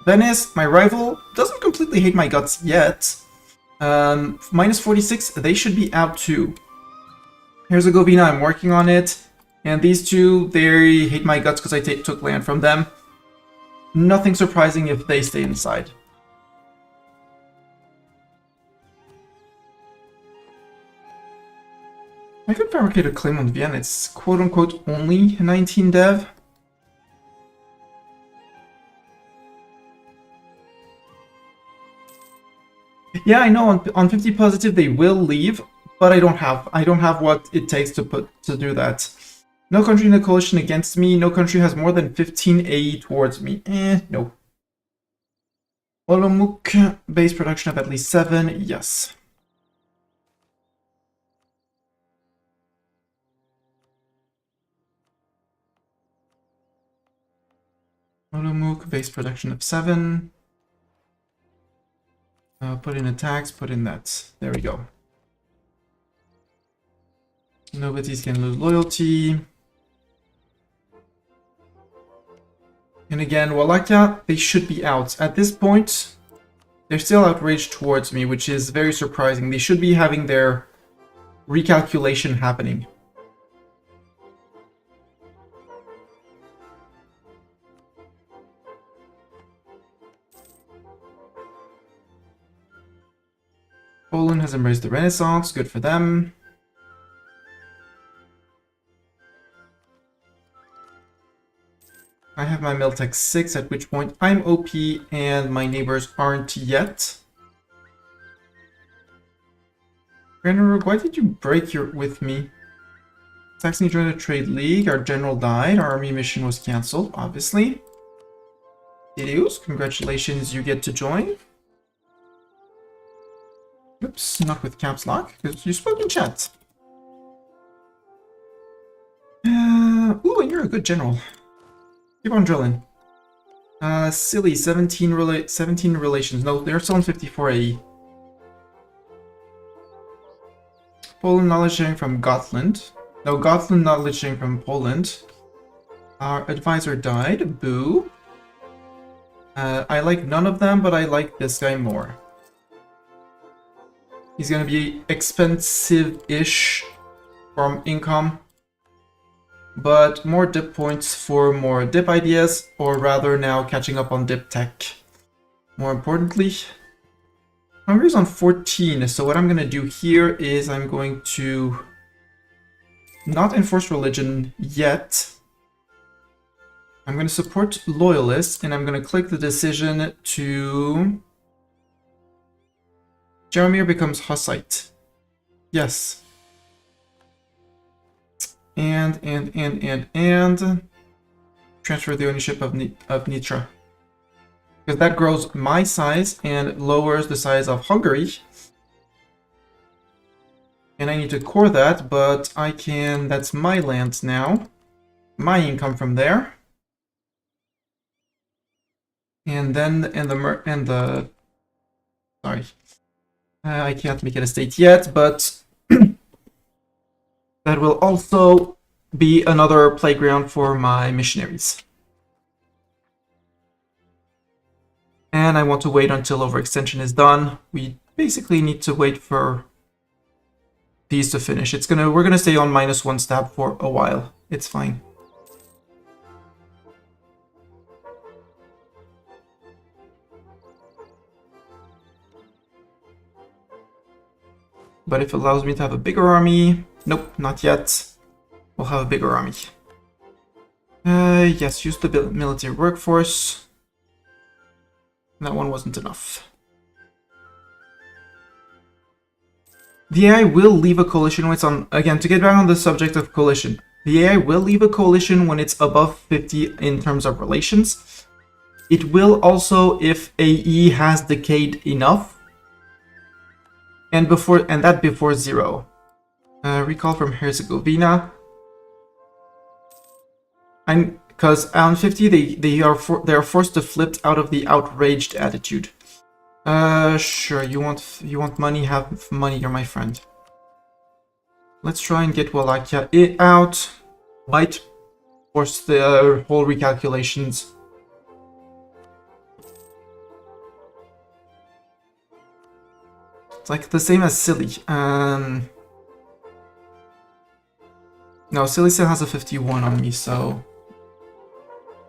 Venice, my rival, doesn't completely hate my guts yet. Minus 46, they should be out too. Herzegovina, I'm working on it. And these two, they hate my guts because I took land from them. Nothing surprising if they stay inside. I could fabricate a claim on Vienna. It's quote-unquote only 19 dev. Yeah, I know on 50 positive they will leave, but I don't have what it takes to do that. No country in the coalition against me. No country has more than 15 AE towards me. No. Olomouc, base production of at least 7. Yes. Olomouc, base production of 7. Put in attacks, put in that. There we go. Nobody's can lose loyalty. And again, Wallachia, they should be out. At this point, they're still outraged towards me, which is very surprising. They should be having their recalculation happening. Poland has embraced the Renaissance, good for them. I have my Miltech 6, at which point I'm OP and my neighbors aren't yet. Brandenburg, why did you break with me? Saxony joined the Trade League, our general died, our army mission was cancelled, obviously. Idios, congratulations, you get to join. Oops, not with caps lock, because you spoke in chat. Ooh, and you're a good general. Keep on drilling. Silly, 17 relations. No, they're still on 54 AE. Poland knowledge sharing from Gotland. No, Gotland knowledge sharing from Poland. Our advisor died. Boo. I like none of them, but I like this guy more. He's gonna be expensive-ish from income, but more dip points for more dip ideas, or rather now catching up on dip tech. More importantly, Hungary's on 14, so what I'm gonna do here is I'm going to not enforce religion yet. I'm gonna support loyalists, and I'm gonna click the decision to... Jaromir becomes Hussite. Yes. And transfer the ownership of Nitra. Because that grows my size and lowers the size of Hungary. And I need to core that, but I can... That's my land now. My income from there. And then sorry. I can't make it a state yet, but that will also be another playground for my missionaries. And I want to wait until overextension is done. We basically need to wait for these to finish. We're gonna stay on -1 stab for a while. It's fine. But if it allows me to have a bigger army... Nope, not yet. We'll have a bigger army. Yes, use the military workforce. That one wasn't enough. The AI will leave a coalition when it's on... Again, to get back on the subject of coalition. The AI will leave a coalition when it's above 50 in terms of relations. It will also if AE has decayed enough. And that before 0. Recall from Herzegovina. Because on 50 they are forced to flip out of the outraged attitude. Sure. You want money? Have money. You're my friend. Let's try and get Wallachia out. Might force the whole recalculations. It's like the same as Silly. No, Silly still has a 51 on me, so...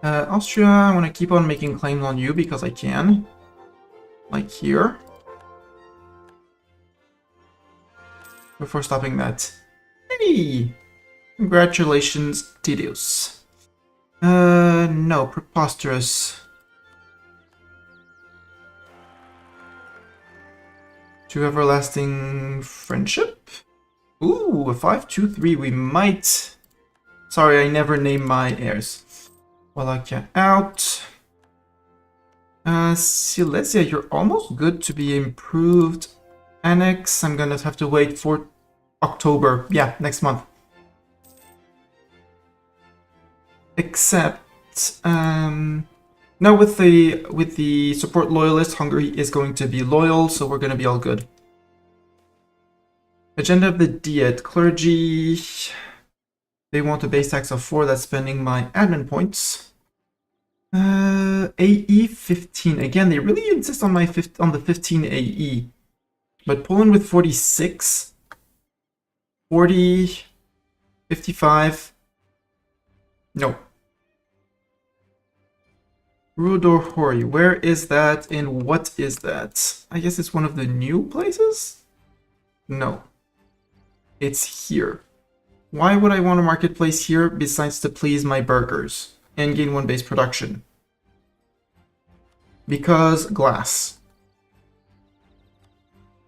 Austria, I want to keep on making claims on you because I can. Like here. Before stopping that. Hey! Congratulations, Tidius. No, preposterous. To everlasting friendship? Ooh, a 5-2-3, we might... Sorry, I never name my heirs. Wallachia out. Silesia, you're almost good to be improved. Annex, I'm gonna have to wait for October. Yeah, next month. Except, no, with the support loyalist, Hungary is going to be loyal, so we're gonna be all good. Agenda of the Diet, clergy. They want a base tax of 4. That's spending my admin points. AE 15. Again, they really insist on on the 15 AE. But Poland with 46, 40, 55. No. Rudorhori, where is that and what is that? I guess it's one of the new places? No. It's here. Why would I want a marketplace here besides to please my burgers and gain 1 base production? Because glass.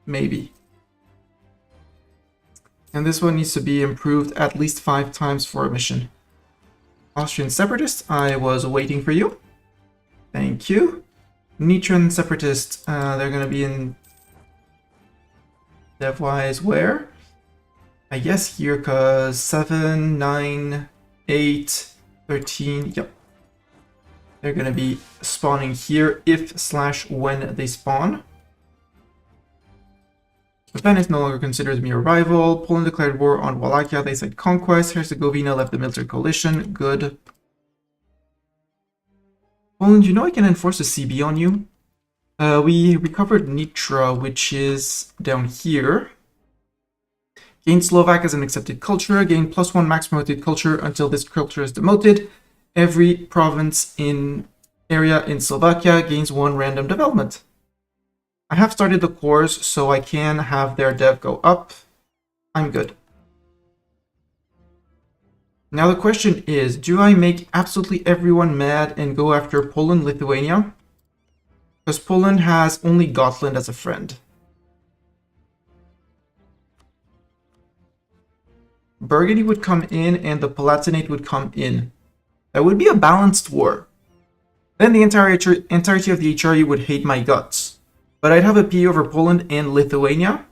Maybe. And this one needs to be improved at least 5 times for a mission. Austrian separatist, I was waiting for you. Thank you. Nitran separatist, they're gonna be in DevWise where? I guess here, because 7, 9, 8, 13, yep. They're gonna be spawning here if/when they spawn. Venice no longer considers me a rival. Poland declared war on Wallachia. They said conquest. Herzegovina left the military coalition. Good. Poland, you know I can enforce a CB on you. We recovered Nitra, which is down here. Gain Slovak as an accepted culture. Gain +1 max promoted culture until this culture is demoted. Every province in area in Slovakia gains 1 random development. I have started the cores, so I can have their dev go up. I'm good. Now the question is, do I make absolutely everyone mad and go after Poland, Lithuania? Because Poland has only Gotland as a friend. Burgundy would come in and the Palatinate would come in. That would be a balanced war. Then the entirety of the HRE would hate my guts. But I'd have a PE over Poland and Lithuania.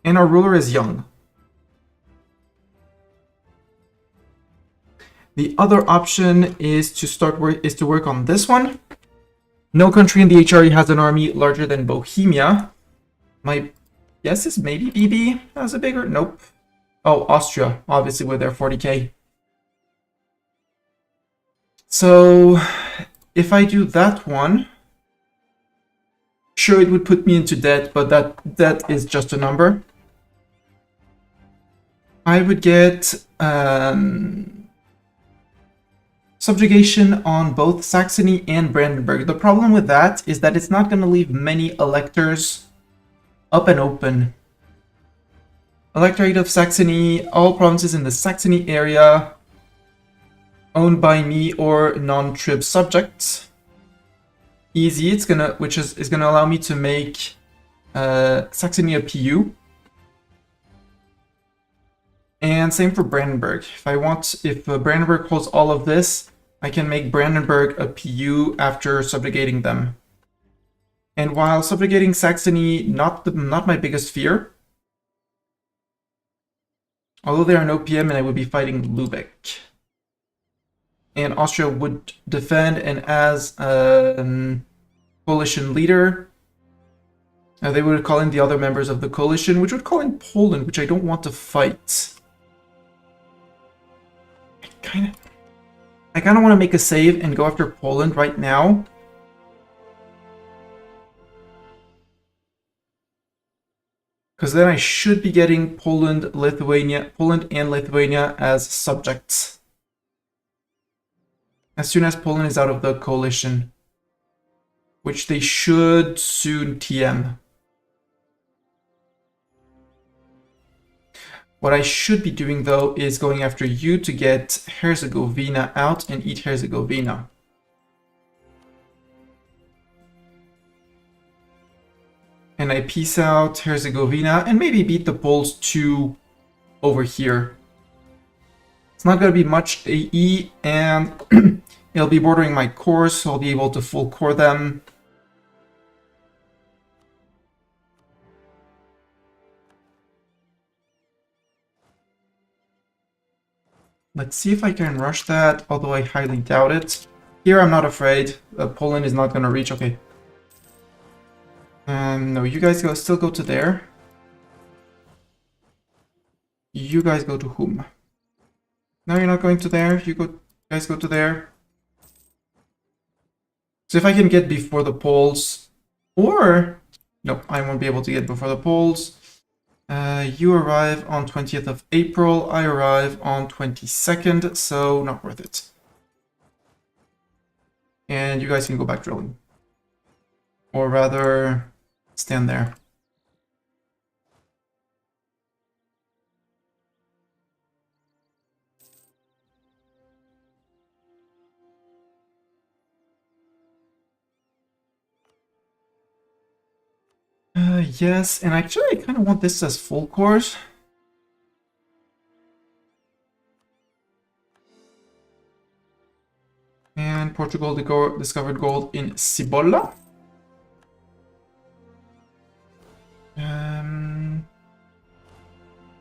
And our ruler is young. The other option is to work on this one. No country in the HRE has an army larger than Bohemia. My guess is maybe BB has a bigger... Nope. Oh, Austria, obviously with their 40k. So, if I do that one... Sure, it would put me into debt, but that is just a number. I would get subjugation on both Saxony and Brandenburg. The problem with that is that it's not going to leave many electors up and open. Electorate of Saxony, all provinces in the Saxony area owned by me or non-trib subjects. Easy, it's gonna, which is gonna allow me to make Saxony a PU. And same for Brandenburg. If Brandenburg holds all of this, I can make Brandenburg a PU after subjugating them. And while subjugating Saxony, not my biggest fear. Although there are no PM and I would be fighting Lübeck. And Austria would defend, and as coalition leader, they would call in the other members of the coalition, which would call in Poland, which I don't want to fight. I kind of want to make a save and go after Poland right now. Because then I should be getting Poland and Lithuania as subjects. As soon as Poland is out of the coalition. Which they should soon TM. What I should be doing though is going after you to get Herzegovina out and eat Herzegovina. And I peace out Herzegovina and maybe beat the Poles too over here. It's not going to be much AE, and it'll be bordering my cores, so I'll be able to full core them. Let's see if I can rush that, although I highly doubt it. Here I'm not afraid. Poland is not going to reach. Okay. No, you guys still go to there. You guys go to whom? No, you're not going to there. You guys go to there. So if I can get before the Poles, or no, I won't be able to get before the Poles. You arrive on 20th of April. I arrive on 22nd, so not worth it. And you guys can go back drilling, or rather, stand there. Yes, and actually I kind of want this as full cores. And Portugal discovered gold in Cibola.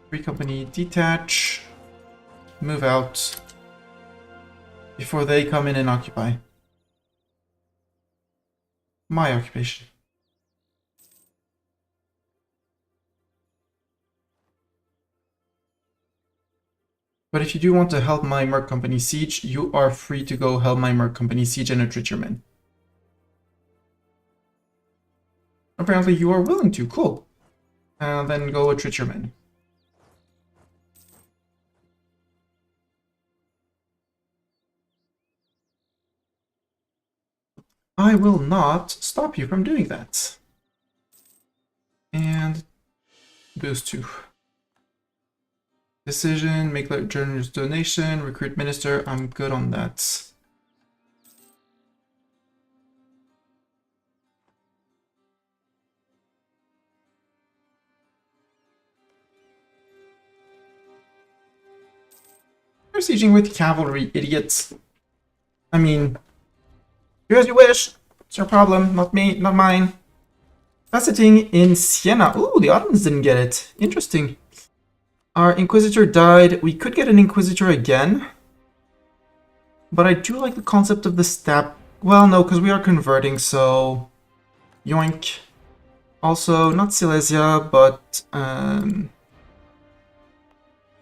Free company detach. Move out. Before they come in and occupy. My occupation. But if you do want to help my Merc Company siege, you are free to go help my Merc Company siege and enrich your men. Apparently you are willing to. Cool. Then go enrich your men. I will not stop you from doing that. And those two. Decision, make generous donation, recruit minister. I'm good on that. You're sieging with cavalry, idiots. I mean, do as you wish. It's your problem, not me, not mine. Visiting in Siena. Ooh, the Ottomans didn't get it. Interesting. Our Inquisitor died. We could get an Inquisitor again. But I do like the concept of the stab. Well, no, because we are converting, so... Yoink. Also, not Silesia, but...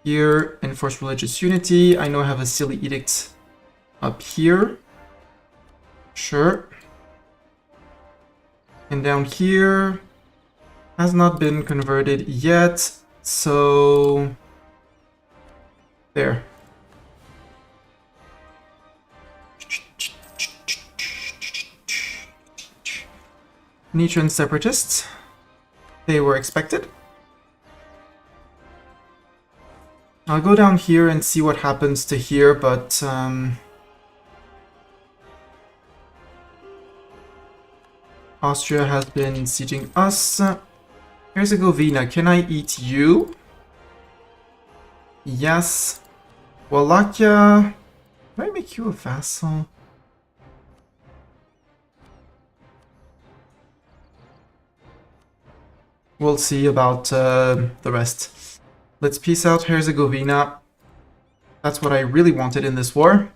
here, enforce religious unity. I know I have a silly edict up here. Sure. And down here has not been converted yet, so there. Nitra and separatists. They were expected. I'll go down here and see what happens to here, but Austria has been sieging us. Herzegovina, can I eat you? Yes. Wallachia, can I make you a vassal? We'll see about the rest. Let's peace out Herzegovina. That's what I really wanted in this war.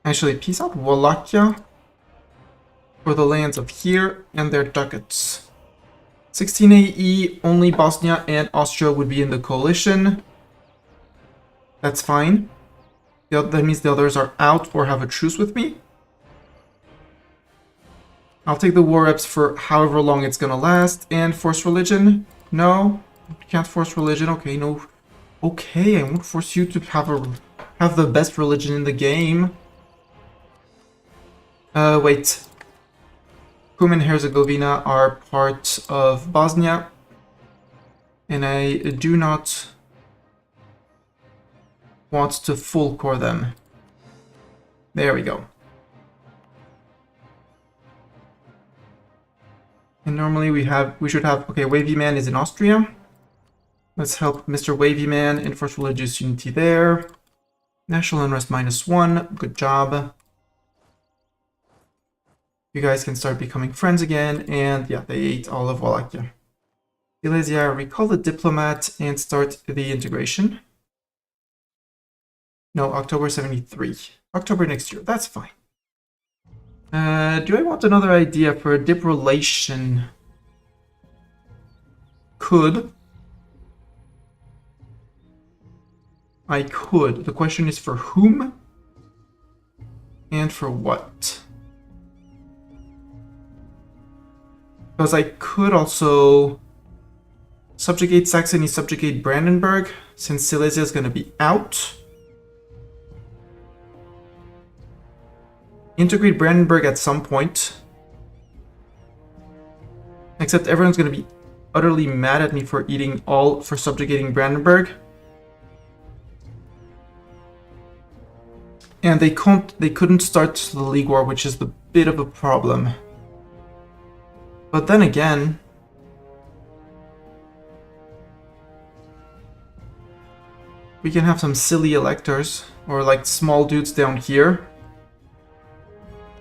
Actually, peace out Wallachia for the lands of here and their ducats. 16 AE, only Bosnia and Austria would be in the coalition. That's fine. That means the others are out or have a truce with me. I'll take the war reps for however long it's gonna last. And force religion? No, can't force religion. Okay, no. Okay, I won't force you to have the best religion in the game. Wait. Kum and Herzegovina are part of Bosnia. And I do not want to full core them. There we go. And normally we should have, okay, Wavy Man is in Austria. Let's help Mr. Wavy Man enforce religious unity there. National unrest -1, good job. You guys can start becoming friends again, and yeah, they ate all of Wallachia. Silesia, recall the diplomat and start the integration. No, October 73. October next year, that's fine. Do I want another idea for a dip relation? Could. I could. The question is for whom? And for what? Because I could also subjugate Saxony, subjugate Brandenburg, since Silesia is going to be out. Integrate Brandenburg at some point. Except everyone's going to be utterly mad at me for subjugating Brandenburg. And they couldn't start the League War, which is the bit of a problem. But then again, we can have some silly electors, or like small dudes down here.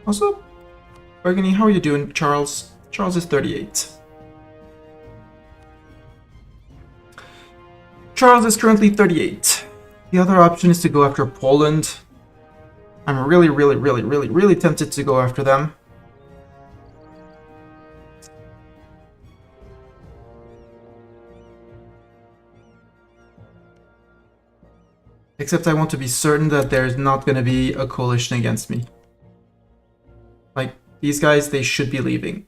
Also, Burgundy, how are you doing, Charles? Charles is 38. Charles is currently 38. The other option is to go after Poland. I'm really tempted to go after them. Except I want to be certain that there's not going to be a coalition against me. Like, these guys, they should be leaving.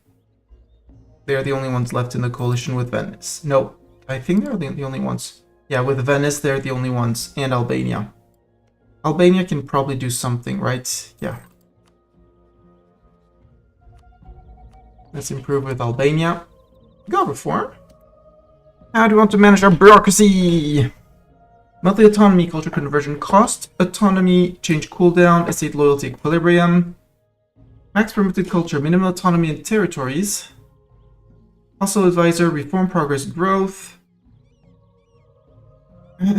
They're the only ones left in the coalition with Venice. No, I think they're the only ones. Yeah, with Venice, they're the only ones. And Albania. Albania can probably do something, right? Yeah. Let's improve with Albania. Go reform. How do we want to manage our bureaucracy? Monthly autonomy, culture conversion cost, autonomy, change cooldown, estate loyalty equilibrium, max permitted culture, minimum autonomy in territories, household advisor, reform progress growth. I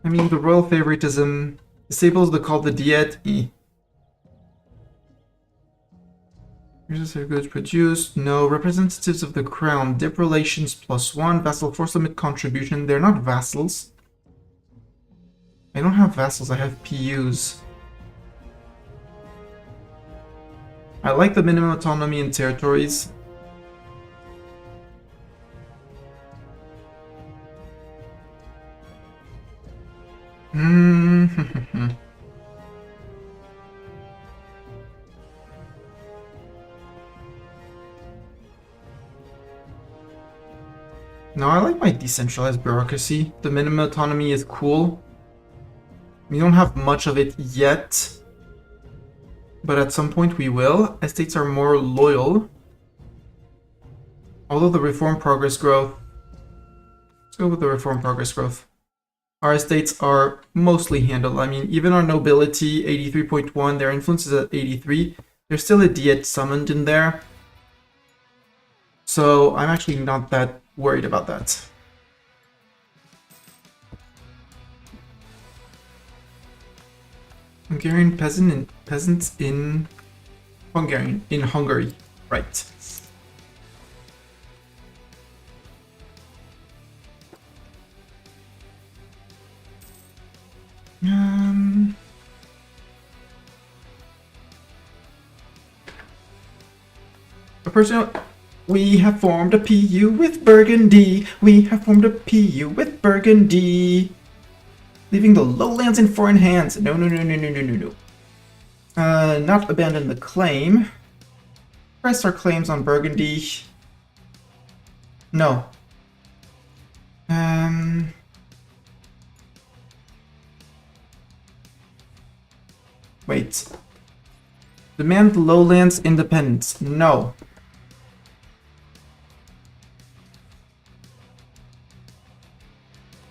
mean, the royal favoritism disables the call the diet. Users of goods produced. No. Representatives of the crown. Dip relations +1. Vassal force limit contribution. They're not vassals. I don't have vassals. I have PUs. I like the minimum autonomy in territories. No, I like my decentralized bureaucracy. The minimum autonomy is cool. We don't have much of it yet, but at some point we will. Estates are more loyal. Although the reform progress growth... Let's go with the reform progress growth. Our estates are mostly handled. I mean, even our nobility, 83.1, their influence is at 83. There's still a diet summoned in there. So I'm actually not that worried about that. Hungarian peasants in Hungary, right? A person. We have formed a PU with Burgundy. We have formed a PU with Burgundy. Leaving the lowlands in foreign hands. No. Not abandon the claim. Press our claims on Burgundy. No. Wait. Demand lowlands independence. No.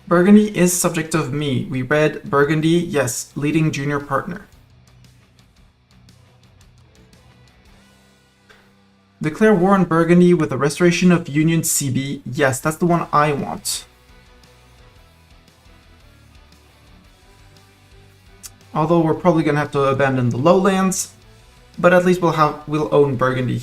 Burgundy is subject of me. We read Burgundy, yes, leading junior partner. Declare war on Burgundy with the restoration of Union CB. Yes, that's the one I want. Although we're probably gonna have to abandon the lowlands, but at least we'll own Burgundy.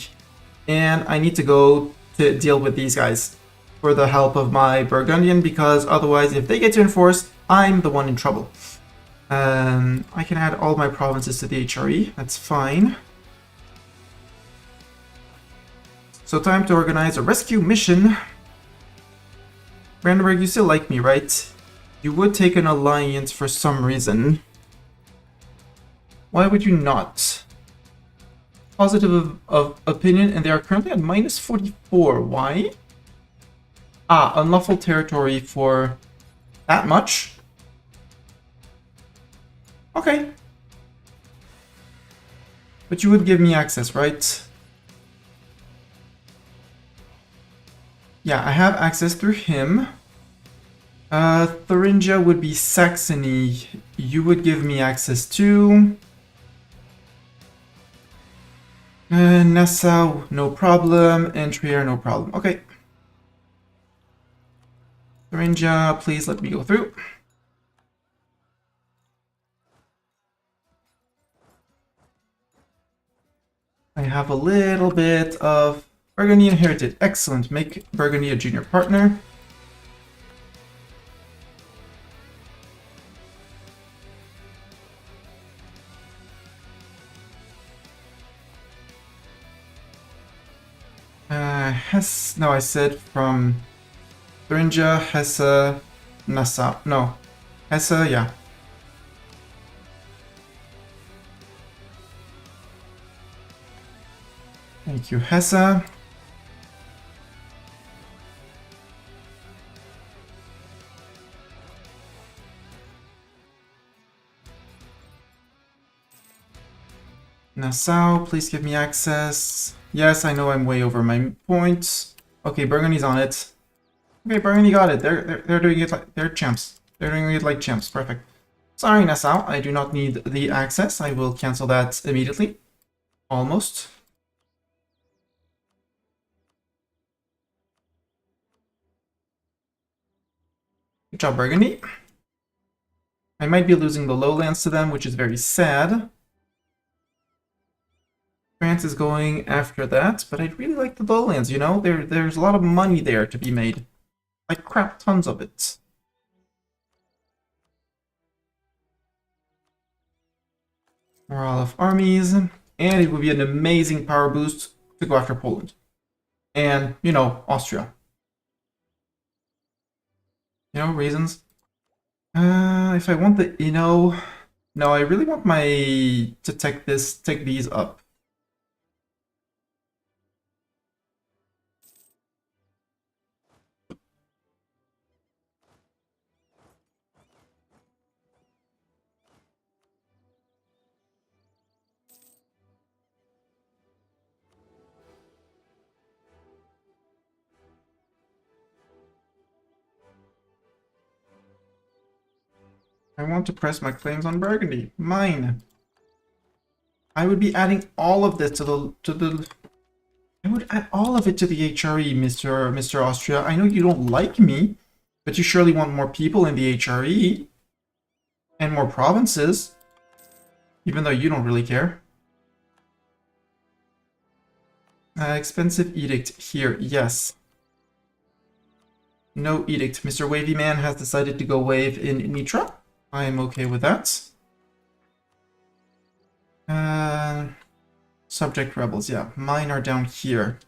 And I need to go to deal with these guys for the help of my Burgundian, because otherwise, if they get to enforce, I'm the one in trouble. I can add all my provinces to the HRE. That's fine. So time to organize a rescue mission. Brandenburg, you still like me, right? You would take an alliance for some reason. Why would you not? Positive of opinion, and they are currently at -44. Why? Unlawful territory for that much? Okay. But you would give me access, right? Yeah, I have access through him. Thuringia would be Saxony. You would give me access to. Nassau, no problem. And Trier, no problem. Okay. Thuringia, please let me go through. I have a little bit of Burgundy inherited. Excellent. Make Burgundy a junior partner. No, I said from Thuringia, Hesse, Nassau. No. Hesse, yeah. Thank you, Hesse. Nassau, please give me access. Yes, I know I'm way over my points. Okay, Burgundy's on it. Okay, Burgundy got it. They're doing it like they're champs. They're doing it like champs. Perfect. Sorry, Nassau, I do not need the access. I will cancel that immediately. Almost. Good job, Burgundy. I might be losing the lowlands to them, which is very sad. France is going after that, but I'd really like the lowlands, you know? There's a lot of money there to be made. Like crap tons of it. Morale of armies. And it would be an amazing power boost to go after Poland. And, you know, Austria. You know, reasons. If I want the Inno... No, I really want my... to take these up. I want to press my claims on Burgundy. Mine. I would be adding all of this to the I would add all of it to the HRE, Mr. Austria. I know you don't like me, but you surely want more people in the HRE and more provinces, even though you don't really care. Expensive edict here, yes. No edict. Mr. Wavy Man has decided to go wave in Nitra. I am okay with that. Subject rebels, yeah. Mine are down here.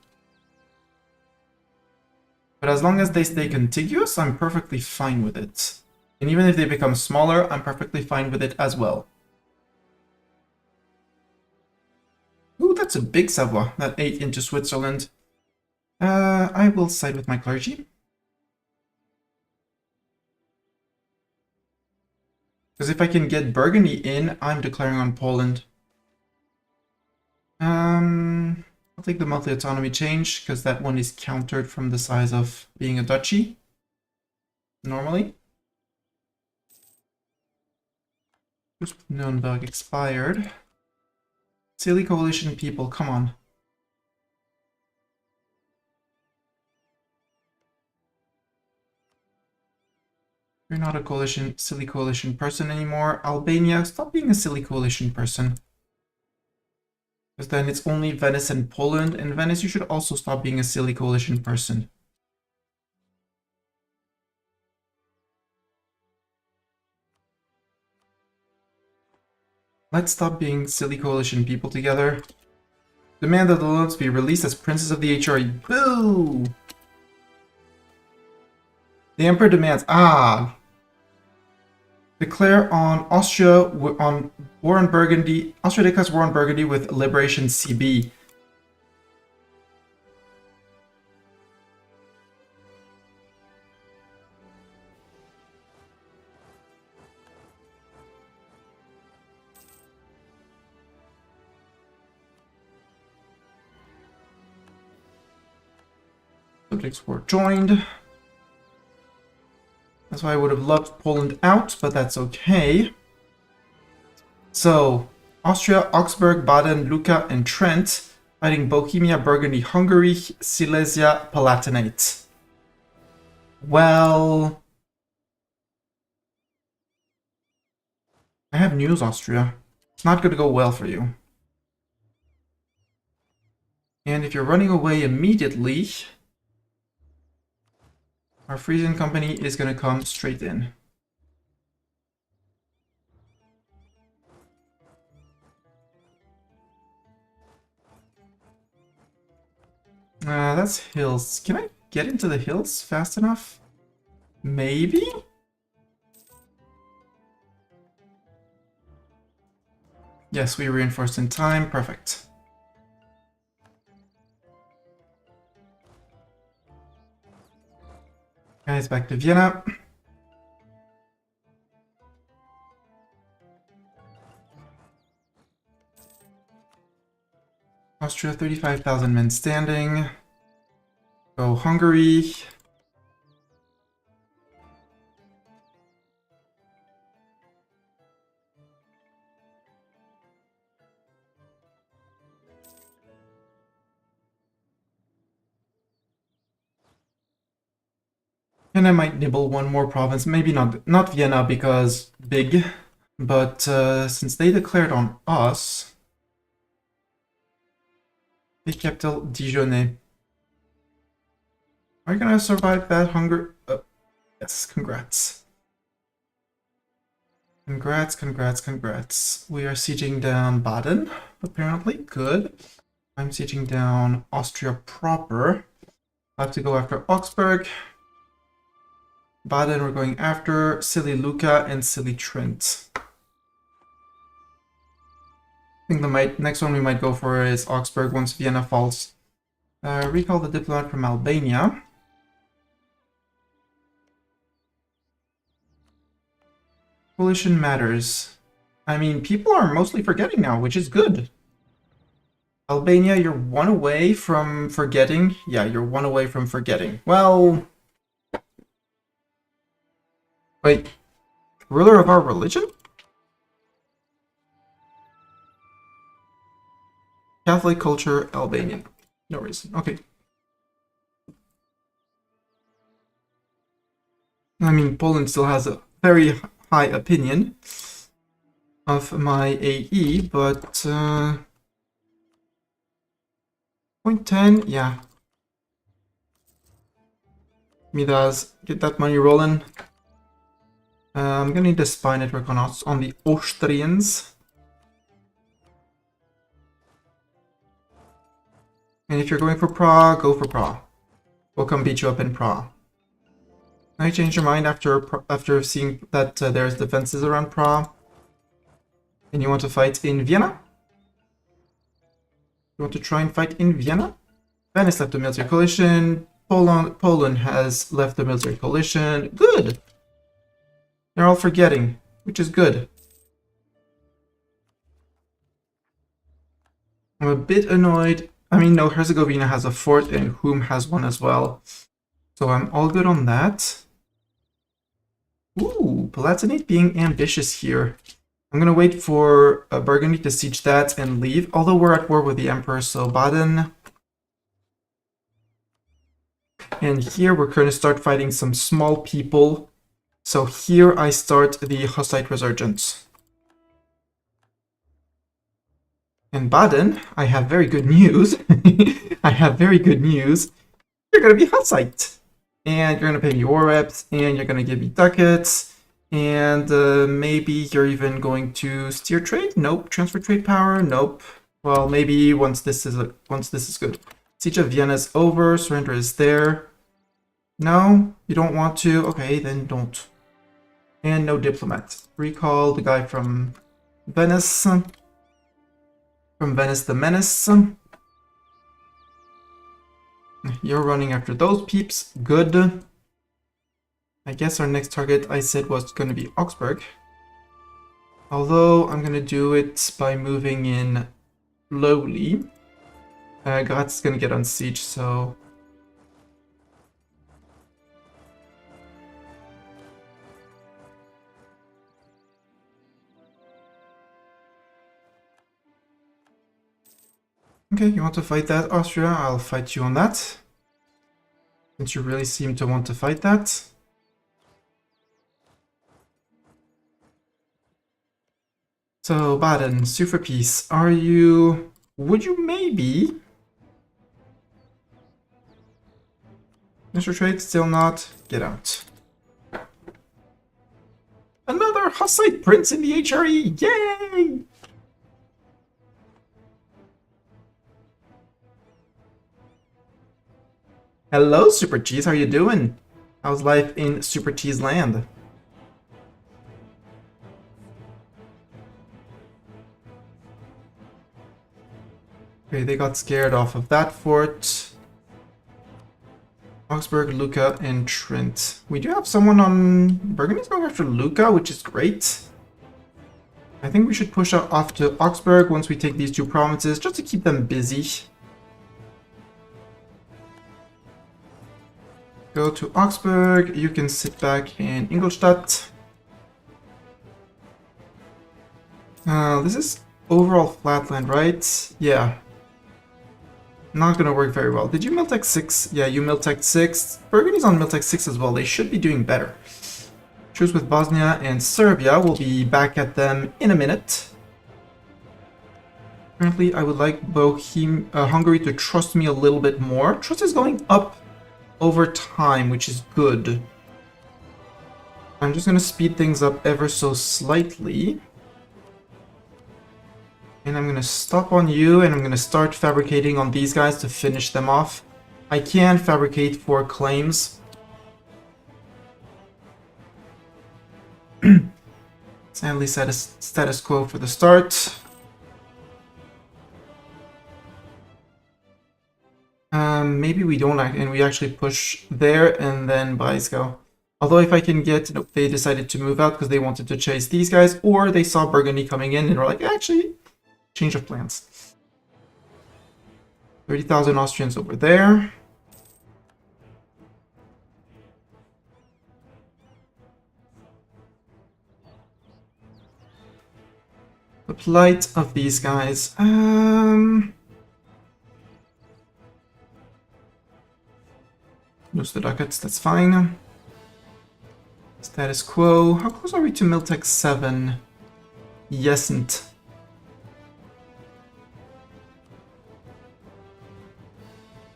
But as long as they stay contiguous, I'm perfectly fine with it. And even if they become smaller, I'm perfectly fine with it as well. Ooh, that's a big Savoie that ate into Switzerland. I will side with my clergy. Because if I can get Burgundy in, I'm declaring on Poland. I'll take the monthly autonomy change, because that one is countered from the size of being a duchy. Normally. Nürnberg expired. Silly coalition people, come on. You're not a silly coalition person anymore. Albania, stop being a silly coalition person. Because then it's only Venice and Poland, and Venice, you should also stop being a silly coalition person. Let's stop being silly coalition people together. Demand that the Lords be released as princes of the HRE. Boo! The Emperor demands... Declare on Austria on war on Burgundy. Austria declares war on Burgundy with Liberation CB. Subjects were joined. That's why I would have loved Poland out, but that's okay. So, Austria, Augsburg, Baden, Lucca, and Trent fighting Bohemia, Burgundy, Hungary, Silesia, Palatinate. Well... I have news, Austria. It's not going to go well for you. And if you're running away immediately... Our Frisian company is going to come straight in. That's hills. Can I get into the hills fast enough? Maybe? Yes, we reinforced in time. Perfect. Guys, back to Vienna. Austria, 35,000 men standing. Go Hungary. And I might nibble one more province. Maybe not Vienna because big. But since they declared on us... The capital, Dijonais. Are you gonna survive that hunger? Yes, congrats. Congrats, congrats, congrats. We are sieging down Baden, apparently. Good. I'm sieging down Austria proper. I have to go after Augsburg. Baden we're going after. Silly Luca and Silly Trent. I think the next one we might go for is Augsburg once Vienna falls. Recall the diplomat from Albania. Coalition matters. I mean, people are mostly forgetting now, which is good. Albania, you're one away from forgetting. Yeah, you're one away from forgetting. Well... Wait. Ruler of our religion? Catholic culture, Albanian. No reason. Okay. I mean, Poland still has a very high opinion of my AE, but... 0.10, yeah. Midas, get that money rolling. I'm gonna need a spy network on the Austrians. And if you're going for Prague, go for Prague. We'll come beat you up in Prague. Now you change your mind after seeing that there's defenses around Prague. And you want to fight in Vienna? You want to try and fight in Vienna? Venice left the military coalition. Poland has left the military coalition. Good! They're all forgetting, which is good. I'm a bit annoyed. I mean, no, Herzegovina has a fort and Hum has one as well. So I'm all good on that. Ooh, Palatinate being ambitious here. I'm gonna wait for Burgundy to siege that and leave. Although we're at war with the Emperor, so Baden. And here we're gonna start fighting some small people. So here I start the Hussite Resurgence. In Baden, I have very good news. I have very good news. You're gonna be Hussite. And you're gonna pay me war reps, and you're gonna give me ducats. And maybe you're even going to steer trade? Nope. Transfer trade power? Nope. Well, maybe once this is good. Siege of Vienna is over. Surrender is there. No, you don't want to. Okay, then don't. And no diplomat. Recall the guy from Venice. From Venice the Menace. You're running after those peeps. Good. I guess our next target, I said, was going to be Augsburg. Although I'm going to do it by moving in slowly. Graz is going to get on siege, so... Okay, you want to fight that, Austria? I'll fight you on that. Since you really seem to want to fight that. So, Baden, sue for peace. Are you... Would you maybe... Mr. Trade, still not. Get out. Another Hussite prince in the HRE! Yay! Hello, Super Cheese. How you doing? How's life in Super T's land? Okay, they got scared off of that fort. Augsburg, Lucca, and Trent. We do have someone on... Burgundy's going after Lucca, which is great. I think we should push off to Augsburg once we take these two provinces, just to keep them busy. Go to Augsburg, you can sit back in Ingolstadt. This is overall flatland, right? Yeah. Not gonna work very well. Did you Miltech 6? Yeah, you Miltech 6. Burgundy's on Miltech 6 as well. They should be doing better. Truce with Bosnia and Serbia. We'll be back at them in a minute. Currently, I would like Hungary to trust me a little bit more. Trust is going up over time, which is good. I'm just gonna speed things up ever so slightly. And I'm gonna stop on you, and I'm gonna start fabricating on these guys to finish them off. I can fabricate for claims. Sadly, status quo for the start. Maybe we don't act, and we actually push there, and then buys go. Although if I can get... Nope, they decided to move out because they wanted to chase these guys, or they saw Burgundy coming in and were like, actually... Change of plans. 30,000 Austrians over there. The plight of these guys. Lose the ducats, that's fine. Status quo. How close are we to Miltech 7? Yesn't.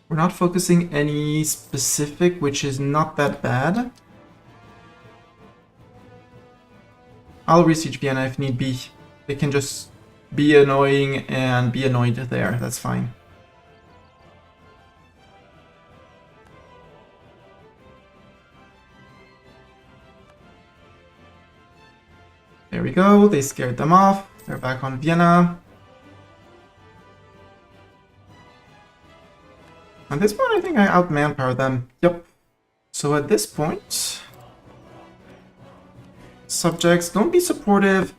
We're not focusing any specific, which is not that bad. I'll re-siege Vienna if need be. They can just be annoying and be annoyed there. That's fine. There we go. They scared them off. They're back on Vienna. At this point, I think I out-manpower them. Yep. So at this point... Subjects, don't be supportive.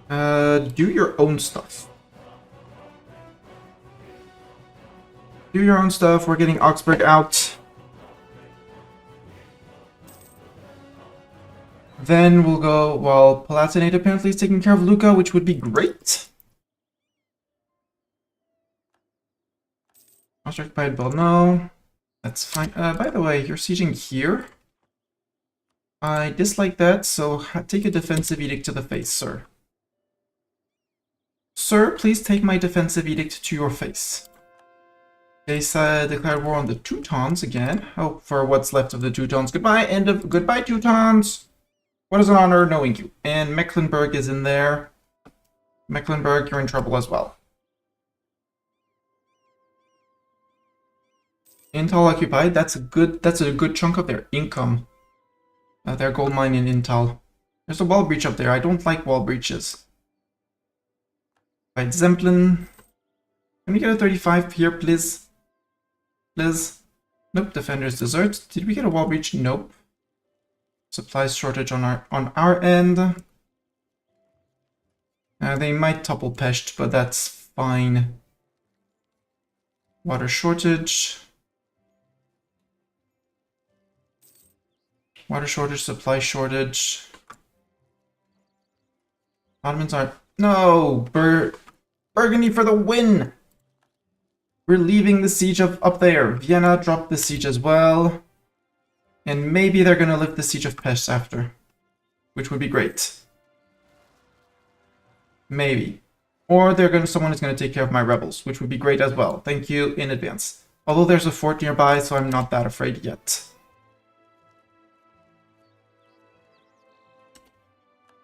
Do your own stuff. Do your own stuff. We're getting Augsburg out. Then we'll go... Well, Palatinate apparently is taking care of Lucca, which would be great. Occupied Brno. That's fine. By the way, you're sieging here. I dislike that, so take a defensive edict to the face, sir. Sir, please take my defensive edict to your face. They declared war on the Teutons again. Oh, for what's left of the Teutons. Goodbye, goodbye, Teutons. What is an honor knowing you. And Mecklenburg is in there. Mecklenburg, you're in trouble as well. Intel occupied. That's a good chunk of their income. Their gold mine in Intel. There's a wall breach up there. I don't like wall breaches. Right, Zemplin. Can we get a 35 here, please? Please. Nope. Defenders desert. Did we get a wall breach? Nope. Supplies shortage on our end. They might topple Pest, but that's fine. Water shortage. Water shortage, supply shortage. Ottomans aren't... No! Burgundy for the win! We're leaving the siege of up there. Vienna dropped the siege as well. And maybe they're gonna lift the siege of Pest after. Which would be great. Maybe. Or someone is gonna take care of my rebels, which would be great as well. Thank you in advance. Although there's a fort nearby, so I'm not that afraid yet.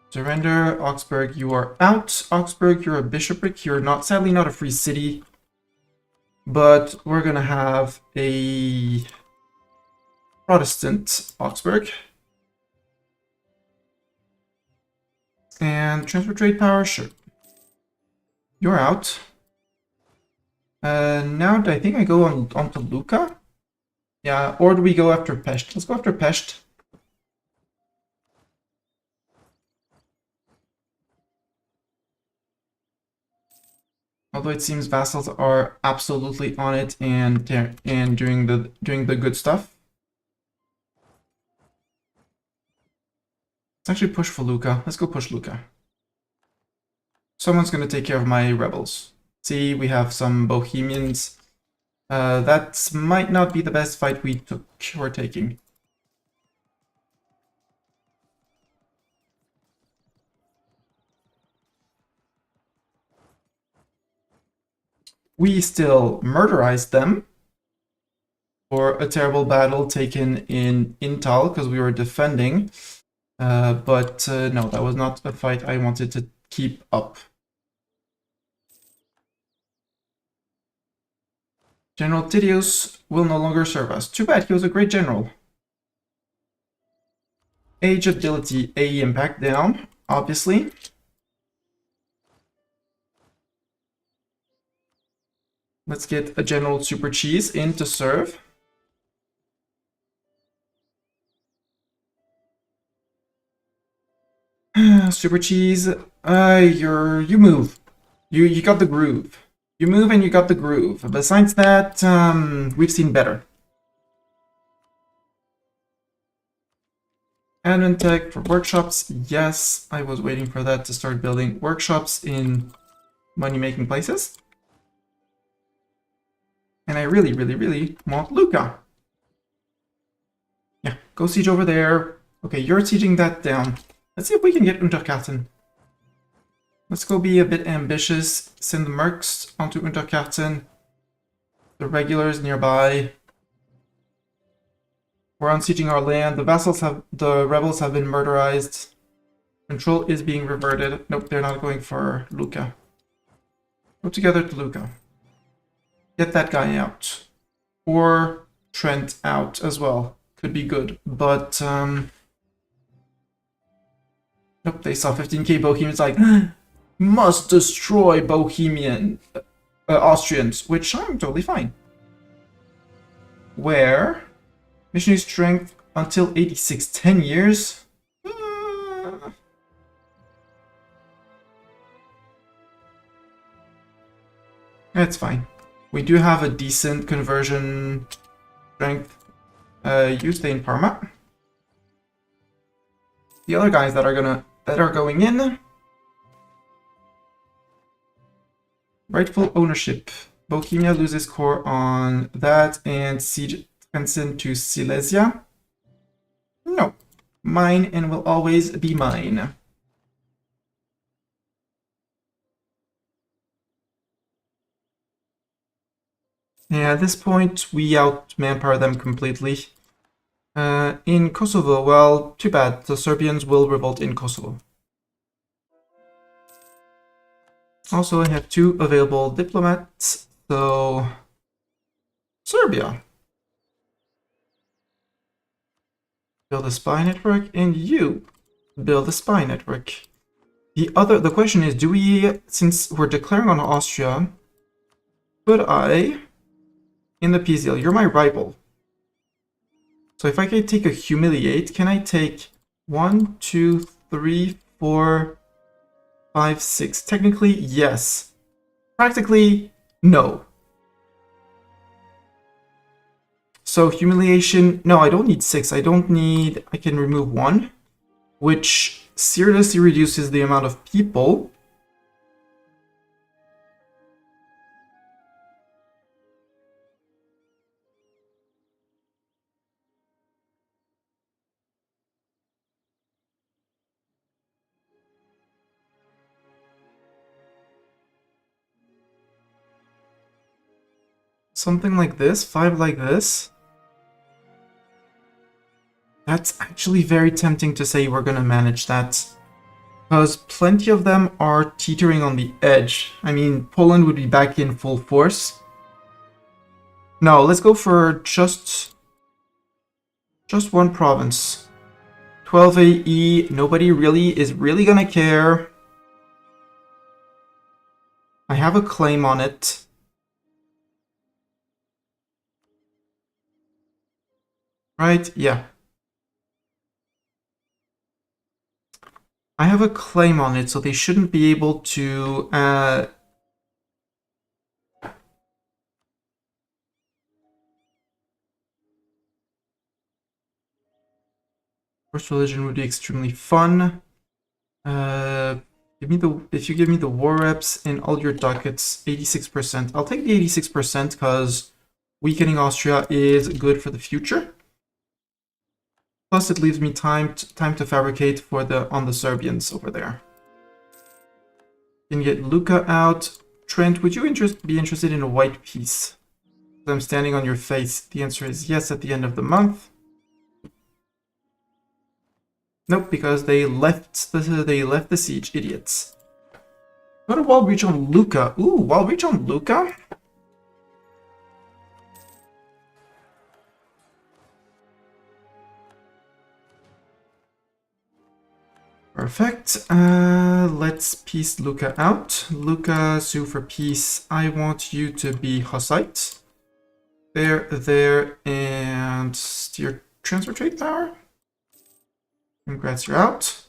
Surrender. Augsburg, you are out. Augsburg, you're a bishopric. You're not, sadly not a free city. but we're gonna have a Protestant Augsburg. And transfer trade power, sure. You're out. Now I think I go on to Lucca. Yeah, or do we go after Pest? Let's go after Pest. Although it seems vassals are absolutely on it and doing the good stuff. Let's actually push for Lucca. Let's go push Lucca. Someone's gonna take care of my rebels. See, we have some Bohemians. That might not be the best fight we're taking. We still murderized them for a terrible battle taken in Intal because we were defending. But no, that was not a fight I wanted to keep up. General Tidius will no longer serve us. Too bad, he was a great general. Age ability, AE impact down, obviously. Let's get a General Super Cheese in to serve. Super Cheese, you move. You got the groove. You move and you got the groove. Besides that, we've seen better. Admin tech for workshops, yes. I was waiting for that to start building workshops in money-making places. And I really, really, really want Lucca. Yeah, go siege over there. Okay, you're sieging that down. Let's see if we can get Unterkarten. Let's go be a bit ambitious. Send the mercs onto Unterkarten. The regulars nearby. We're unsieging our land. The rebels have been murderized. Control is being reverted. Nope, they're not going for Lucca. Go together to Lucca. Get that guy out. Or Trent out as well. Could be good. But, nope, they saw 15k Bohemians like, must destroy Bohemian Austrians, which I'm totally fine. Where? Missionary strength until 86, 10 years? That's fine. We do have a decent conversion strength. You stay in Parma. The other guys that are going in. Rightful ownership. Bohemia loses core on that and siege transcend to Silesia. No. Mine and will always be mine. Yeah, at this point, we out-manpower them completely. In Kosovo, well, too bad. The Serbians will revolt in Kosovo. Also, I have 2 available diplomats, so... Serbia. Build a spy network, and you build a spy network. The question is, do we, since we're declaring on Austria, could I... In the peace deal, you're my rival. So if I can take a humiliate, can I take 1, 2, 3, 4, 5, 6? Technically, yes. Practically, no. So humiliation, no, I don't need 6. I can remove 1, which seriously reduces the amount of people. Something like this, 5 like this. That's actually very tempting to say we're gonna manage that. Because plenty of them are teetering on the edge. I mean, Poland would be back in full force. No, let's go for just one province. 12 AE, nobody really is gonna care. I have a claim on it. Right? Yeah. I have a claim on it, so they shouldn't be able to... First religion would be extremely fun. If you give me the war reps in all your dockets, 86%. I'll take the 86% because weakening Austria is good for the future. Plus, it leaves me time to fabricate for on the Serbians over there. Can get Luca out. Trent, would you be interested in a white piece? I'm standing on your face. The answer is yes at the end of the month. Nope, because they left the siege, idiots. Got a wall breach on Luca. Ooh, wall breach on Luca? Perfect. Let's peace Luca out. Luca, sue for peace. I want you to be Hussite. There, and steer transfer trade power. Congrats, you're out.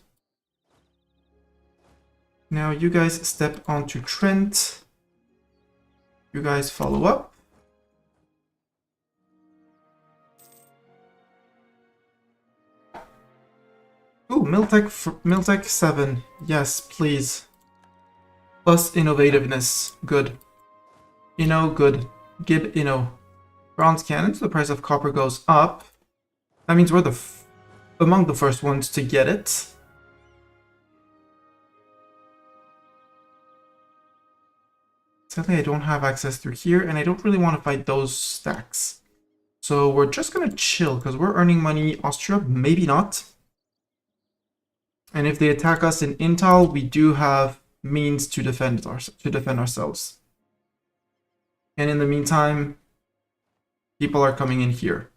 Now you guys step onto Trent. You guys follow up. Ooh, Miltech 7. Yes, please. Plus innovativeness. Good. Good. Gib Inno. Bronze cannons, the price of copper goes up. That means we're among the first ones to get it. Sadly, I don't have access through here, and I don't really want to fight those stacks. So we're just gonna chill, because we're earning money. Austria, maybe not. And if they attack us in Intal, we do have means to defend ourselves. And in the meantime, people are coming in here.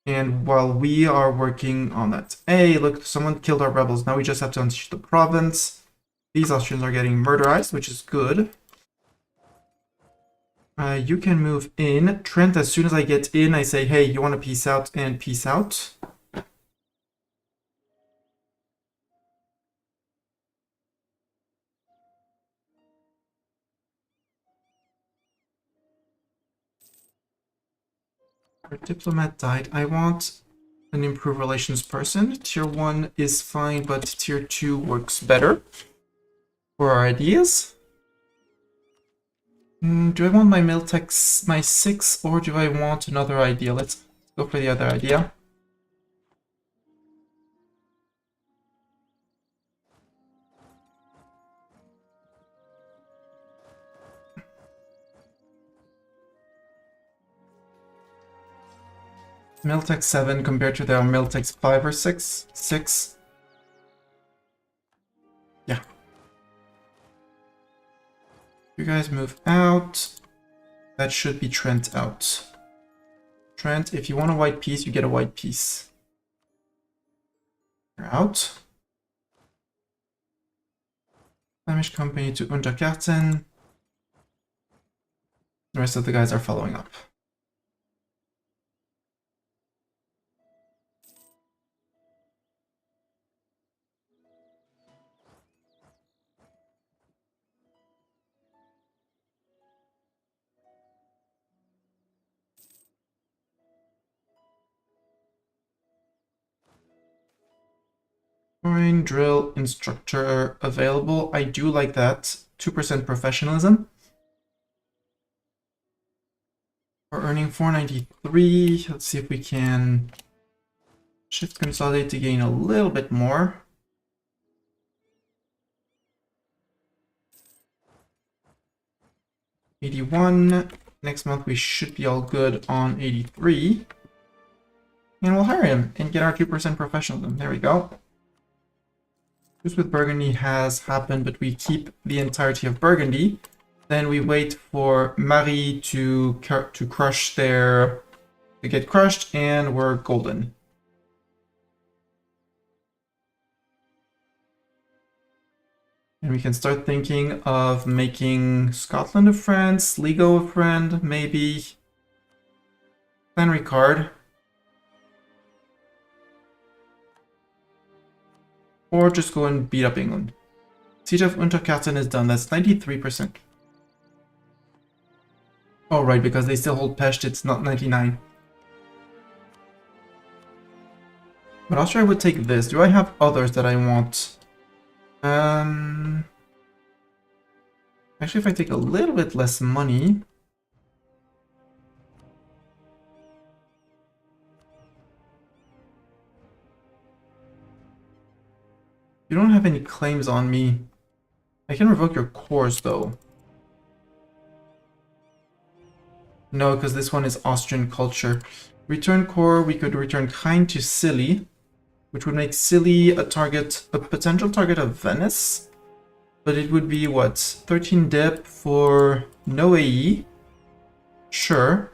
And while we are working on that... Hey, look, someone killed our rebels. Now we just have to unleash the province. These Austrians are getting murderized, which is good. You can move in. Trent, as soon as I get in, I say, hey, you want to peace out and peace out. Our diplomat died. I want an improved relations person. Tier 1 is fine, but Tier 2 works better for our ideas. Do I want my Miltech, my 6, or do I want another idea? Let's go for the other idea. Miltech 7 compared to their Miltech 5 or 6? 6. Yeah. You guys move out. That should be Trent out. Trent, if you want a white piece, you get a white piece. You're out. Flemish company to Unterkarten. The rest of the guys are following up. Foreign drill instructor available. I do like that. 2% professionalism. We're earning 493. Let's see if we can shift consolidate to gain a little bit more. $81. Next month we should be all good on 83. And we'll hire him and get our 2% professionalism. There we go. Truce with Burgundy has happened, but we keep the entirety of Burgundy. Then we wait for Marie to crush their... to get crushed, and we're golden. And we can start thinking of making Scotland a friend, Sligo a friend, maybe Clan Ricard. Or just go and beat up England. Siege of Unterkarten is done, that's 93%. Oh right, because they still hold Pest, it's not 99. But Austria would take this. Do I have others that I want? Actually, if I take a little bit less money... You don't have any claims on me. I can revoke your cores, though. No, because this one is Austrian culture. Return core, we could return kind to Scilly, which would make Scilly a potential target of Venice. But it would be, what, 13 dip for no AE? Sure.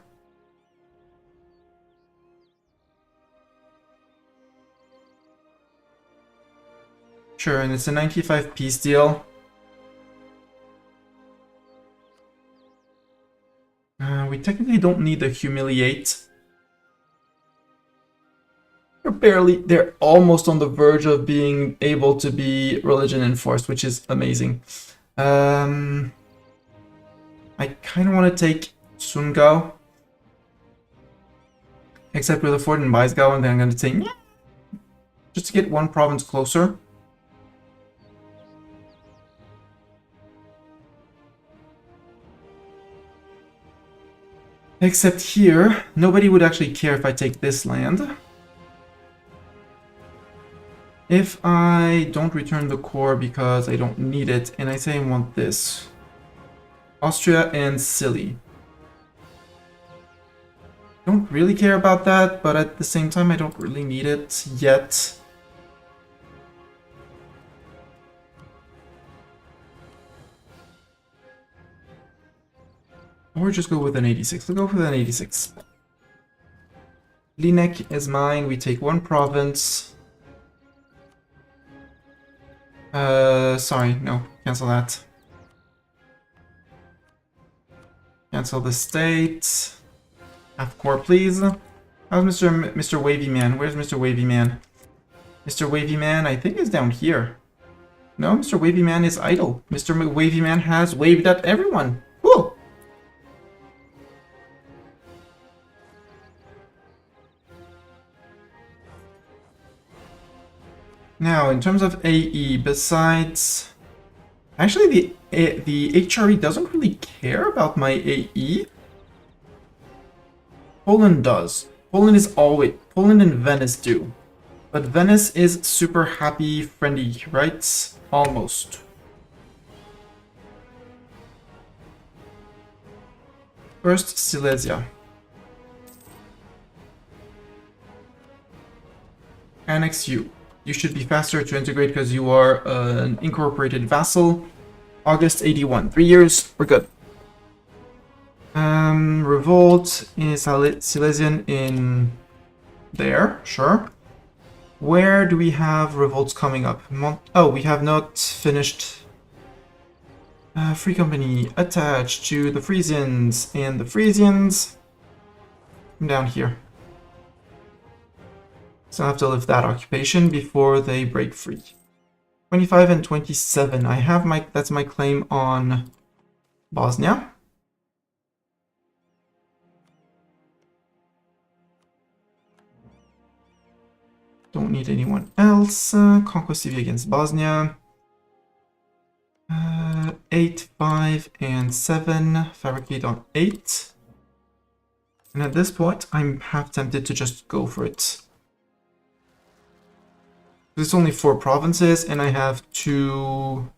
Sure, and it's a 95 peace deal. We technically don't need the humiliate. They're almost on the verge of being able to be religion enforced, which is amazing. I kind of want to take Sungao. Except with a fort in Baisgau, and then I'm going to take... just to get one province closer. Except here, nobody would actually care if I take this land. If I don't return the core because I don't need it, and I say I want this. Austria and Scilly. Don't really care about that, but at the same time I don't really need it yet. Or just go with an 86. Let's go with an 86. Linek is mine. We take one province. Sorry, no. Cancel that. Cancel the state. Half core, please. How's Mr. Wavy Man? Where's Mr. Wavy Man? Mr. Wavy Man, I think, is down here. No, Mr. Wavy Man is idle. Mr. Wavy Man has waved at everyone. Cool. Now, in terms of AE, besides... Actually, the HRE doesn't really care about my AE. Poland does. Poland and Venice do. But Venice is super happy, friendly, right? Almost. First, Silesia. Annex you. You should be faster to integrate because you are an incorporated vassal. August 81. 3 years. We're good. Revolt is Silesian in there. Sure. Where do we have revolts coming up? Oh, we have not finished. Free company attached to the Frisians. And the Frisians... come down here. So I have to lift that occupation before they break free. 25 and 27. I have that's my claim on Bosnia. Don't need anyone else. Conquest civil against Bosnia. 8, 5, and 7. Fabricate on 8. And at this point, I'm half tempted to just go for it. There's only 4 provinces, and I have 2...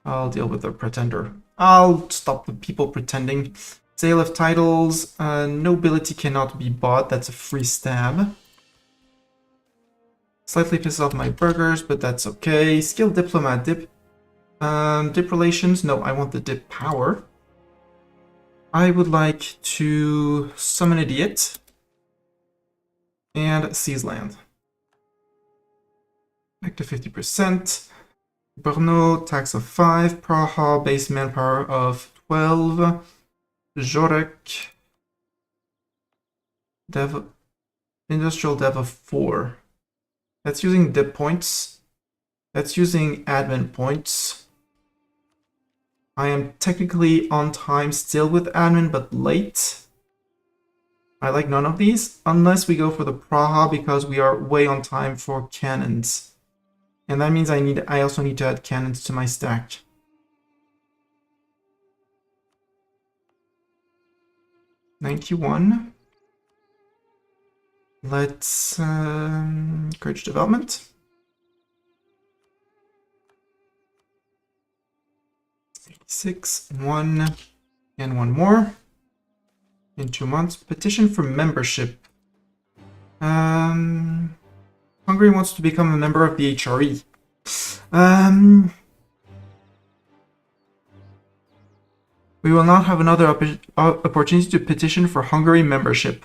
I'll deal with the pretender. I'll stop the people pretending. Sale of titles. Nobility cannot be bought. That's a free stab. Slightly pisses off my burghers, but that's okay. Skilled diplomat. Dip relations. No, I want the dip power. I would like to summon Idiot and seize land. Back to 50%. Brno, tax of 5. Praha, base manpower of 12. Jorek, dev, industrial dev of 4. That's using dip points. That's using admin points. I am technically on time still with admin, but late. I like none of these, unless we go for the Praha, because we are way on time for cannons. And that means I also need to add cannons to my stack. $91. Let's encourage development. 86, 1, and 1 more. In 2 months. Petition for membership. Hungary wants to become a member of the HRE. We will not have another opportunity to petition for Hungary membership.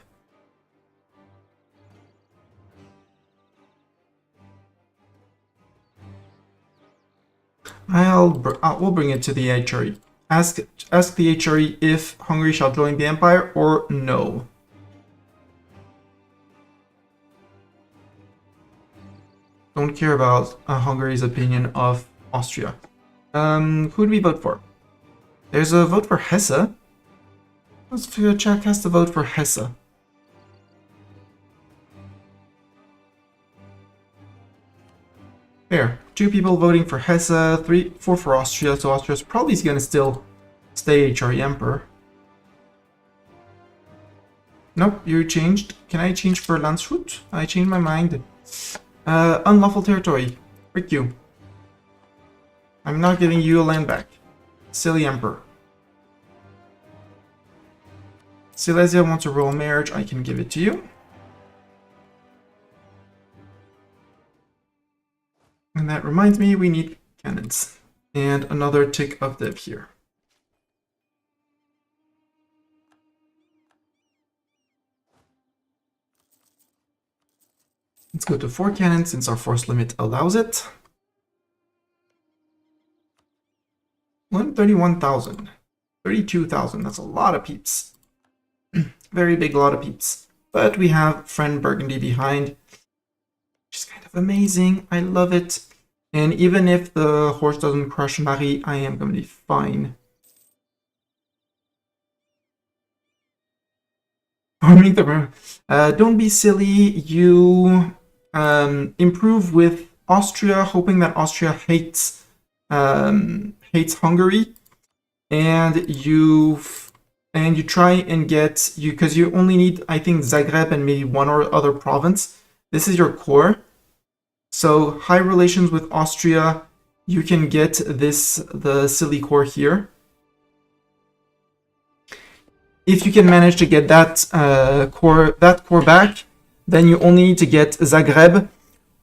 We'll bring it to the HRE. Ask the HRE if Hungary shall join the Empire or no. Don't care about Hungary's opinion of Austria. Who do we vote for? There's a vote for Hesse. Let's cast a vote for Hesse. There, 2 people voting for Hesse, 4 for Austria, so Austria's probably going to still stay HRE Emperor. Nope, you changed. Can I change for Landshut? I changed my mind. Unlawful territory. Frick you. I'm not giving you a land back. Silly Emperor. Silesia wants a royal marriage. I can give it to you. And that reminds me, we need cannons. And another tick of div here. Let's go to 4 cannons since our force limit allows it. 131,000. 32,000. That's a lot of peeps. Very big lot of peeps. But we have friend Burgundy behind. Which is kind of amazing. I love it. And even if the horse doesn't crush Marie, I am going to be fine. Don't be silly. You improve with Austria, hoping that Austria hates Hungary, and you try and get because you only need, I think, Zagreb and maybe one or other province. This is your core. So high relations with Austria, you can get the silly core here. If you can manage to get that core back, then you only need to get Zagreb,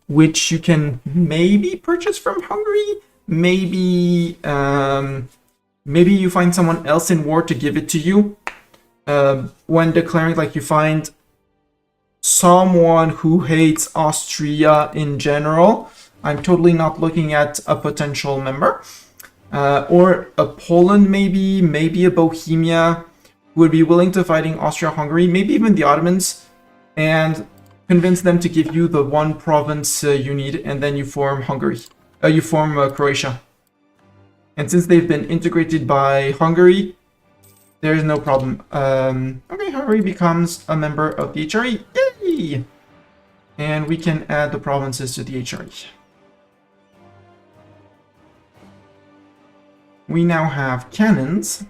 which you can maybe purchase from Hungary. Maybe you find someone else in war to give it to you. When declaring, like, you find someone who hates Austria in general. I'm totally not looking at a potential member. Or a Poland, maybe a Bohemia, who would be willing to fighting Austria-Hungary, maybe even the Ottomans, and convince them to give you the one province you need, and then you form Hungary. You form Croatia. And since they've been integrated by Hungary, there's no problem. Okay, Hungary becomes a member of the HRE. Yay! And we can add the provinces to the HRE. We now have cannons.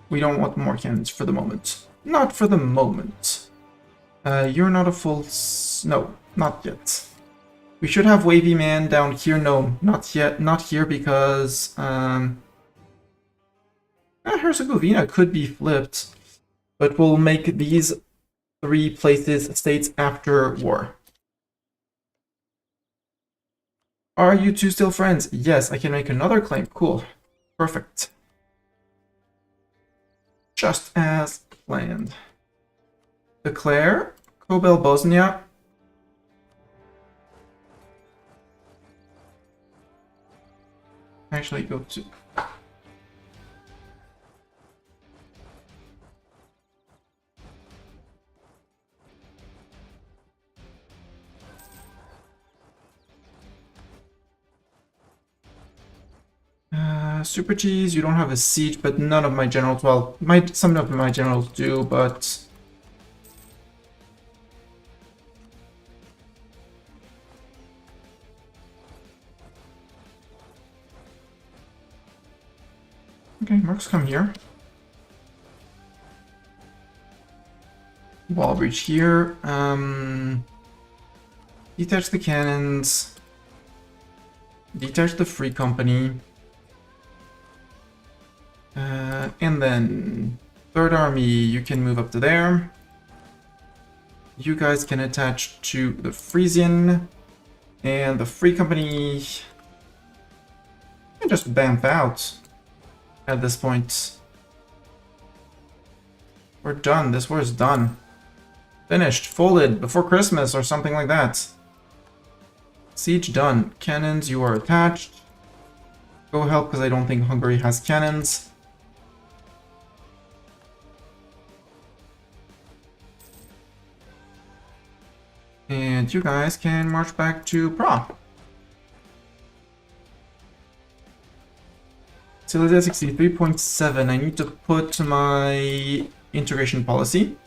We don't want more cannons for the moment. Not for the moment. You're not a full... No, not yet. We should have Wavy Man down here. No, not yet. Not here because... Herzegovina could be flipped. But we'll make these 3 places states after war. Are you two still friends? Yes, I can make another claim. Cool. Perfect. Just as planned. Declare Kobel Bosnia. Actually, go to... Super Cheese, you don't have a siege, but none of my generals, well, some of my generals do, but... Okay, Mercs come here. Wall breach here. Detach the cannons. Detach the Free Company. And then Third Army, you can move up to there. You guys can attach to the Frisian. And the Free Company can just bamf out at this point. We're done. This war is done. Finished. Folded before Christmas or something like that. Siege done. Cannons, you are attached. Go help because I don't think Hungary has cannons. And you guys can march back to Prague. Silesia 63.7. I need to put my integration policy.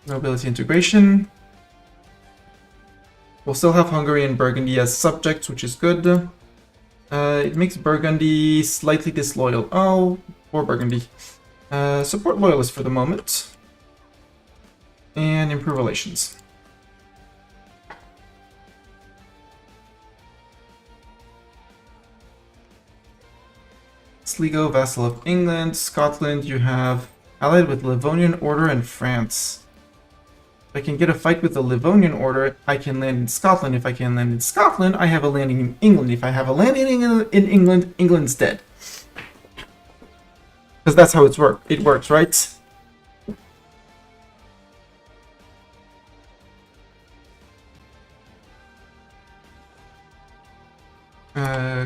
Nobility integration. We'll still have Hungary and Burgundy as subjects, which is good. It makes Burgundy slightly disloyal. Oh, poor Burgundy. Support loyalists for the moment. And improve relations. Sligo, vassal of England. Scotland, you have allied with Livonian Order and France. If I can get a fight with the Livonian Order, I can land in Scotland. If I can land in Scotland, I have a landing in England. If I have a landing in England, England's dead. Because that's how it works, right?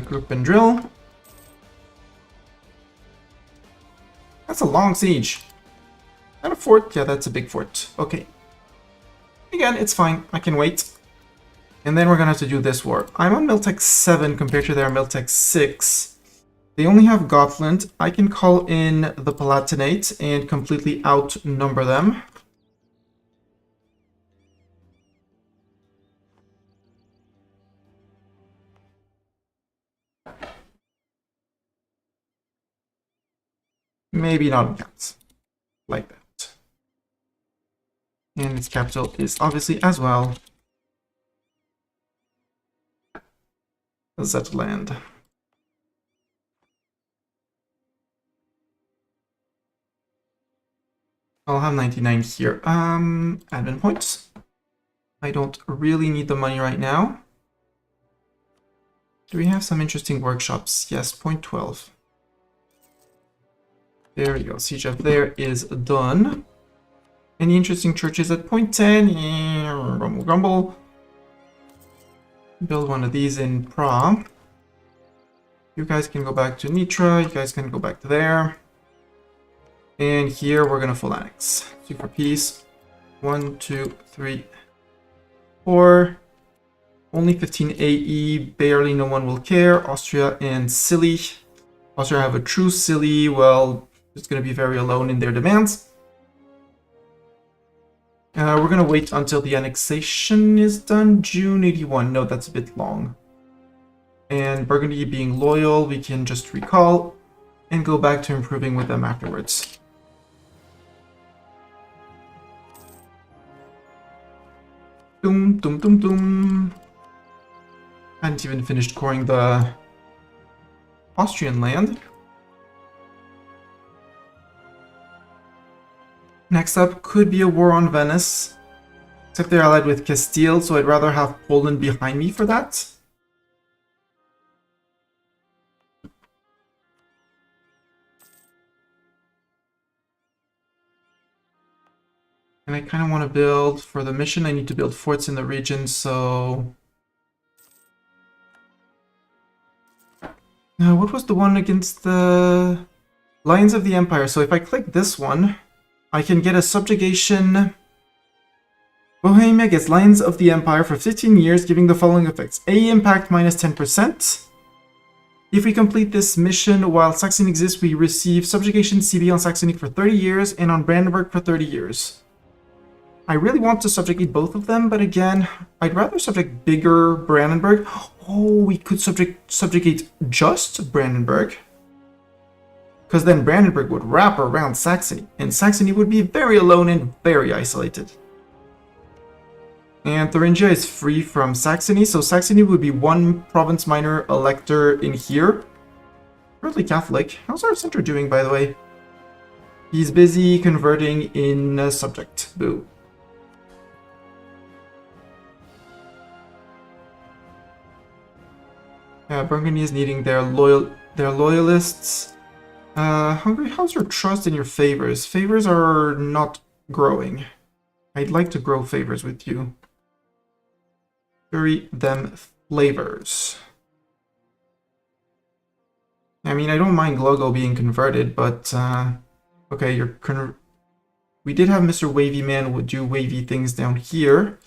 Group and drill. That's a long siege. That a fort? Yeah, that's a big fort. Okay. Again, it's fine. I can wait. And then we're gonna have to do this war. I'm on Miltech 7 compared to their Miltech 6. They only have Gotland. I can call in the Palatinate and completely outnumber them. Maybe not in counts. Like that. And its capital is obviously as well Zetland. I'll have 99 here. Admin points. I don't really need the money right now. Do we have some interesting workshops? Yes, point 12. There we go. Siege up there is done. Any interesting churches at point 10? Yeah, grumble, grumble. Build one of these in Prague. You guys can go back to Nitra. You guys can go back to there. And here we're gonna full annex. Super peace. 1, 2, 3, 4. Only 15 AE. Barely no one will care. Austria and Silly. Austria have a true Silly. Well, it's gonna be very alone in their demands. We're gonna wait until the annexation is done. June 81. No, that's a bit long. And Burgundy being loyal, we can just recall and go back to improving with them afterwards. Doom, doom, doom, doom. Hadn't even finished coring the Austrian land. Next up could be a war on Venice. Except they're allied with Castile, so I'd rather have Poland behind me for that. And I kind of want to build, for the mission, I need to build forts in the region, so... Now, what was the one against the Lions of the Empire? So if I click this one, I can get a subjugation. Bohemia gets Lions of the Empire for 15 years, giving the following effects. A impact minus 10%. If we complete this mission while Saxony exists, we receive subjugation CB on Saxony for 30 years and on Brandenburg for 30 years. I really want to subjugate both of them, but again, I'd rather subject bigger Brandenburg. Oh, we could subjugate just Brandenburg. Because then Brandenburg would wrap around Saxony, and Saxony would be very alone and very isolated. And Thuringia is free from Saxony, so Saxony would be one province minor elector in here. Currently Catholic. How's our center doing, by the way? He's busy converting in subject. Boo. Burgundy is needing their loyalists. Hungary, how's your trust and your favors? Favors are not growing. I'd like to grow favors with you. Curry them flavors. I mean, I don't mind Glogo being converted, but okay, we did have Mr. Wavy Man would do wavy things down here.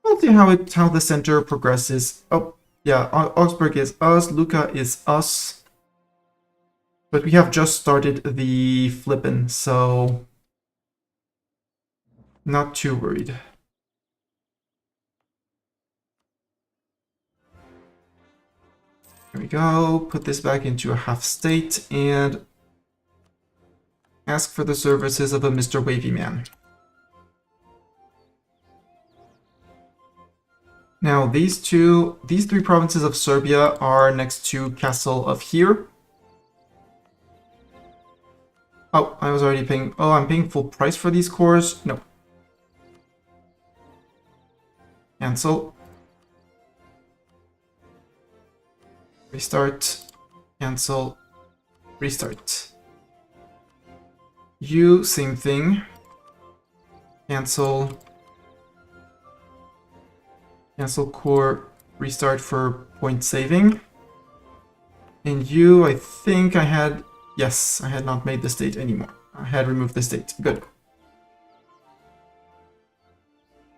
We'll see how the center progresses. Oh. Yeah, Augsburg is us, Lucca is us. But we have just started the flippin', so not too worried. There we go, put this back into a half state and ask for the services of a Mr. Wavy Man. Now, these three provinces of Serbia are next to Castle of here. Oh, I was already paying... Oh, I'm paying full price for these cores? No. Cancel. Restart. Cancel. Restart. You, same thing. Cancel. Cancel core, restart for point saving. And you, I think I had... Yes, I had not made the state anymore. I had removed the state. Good.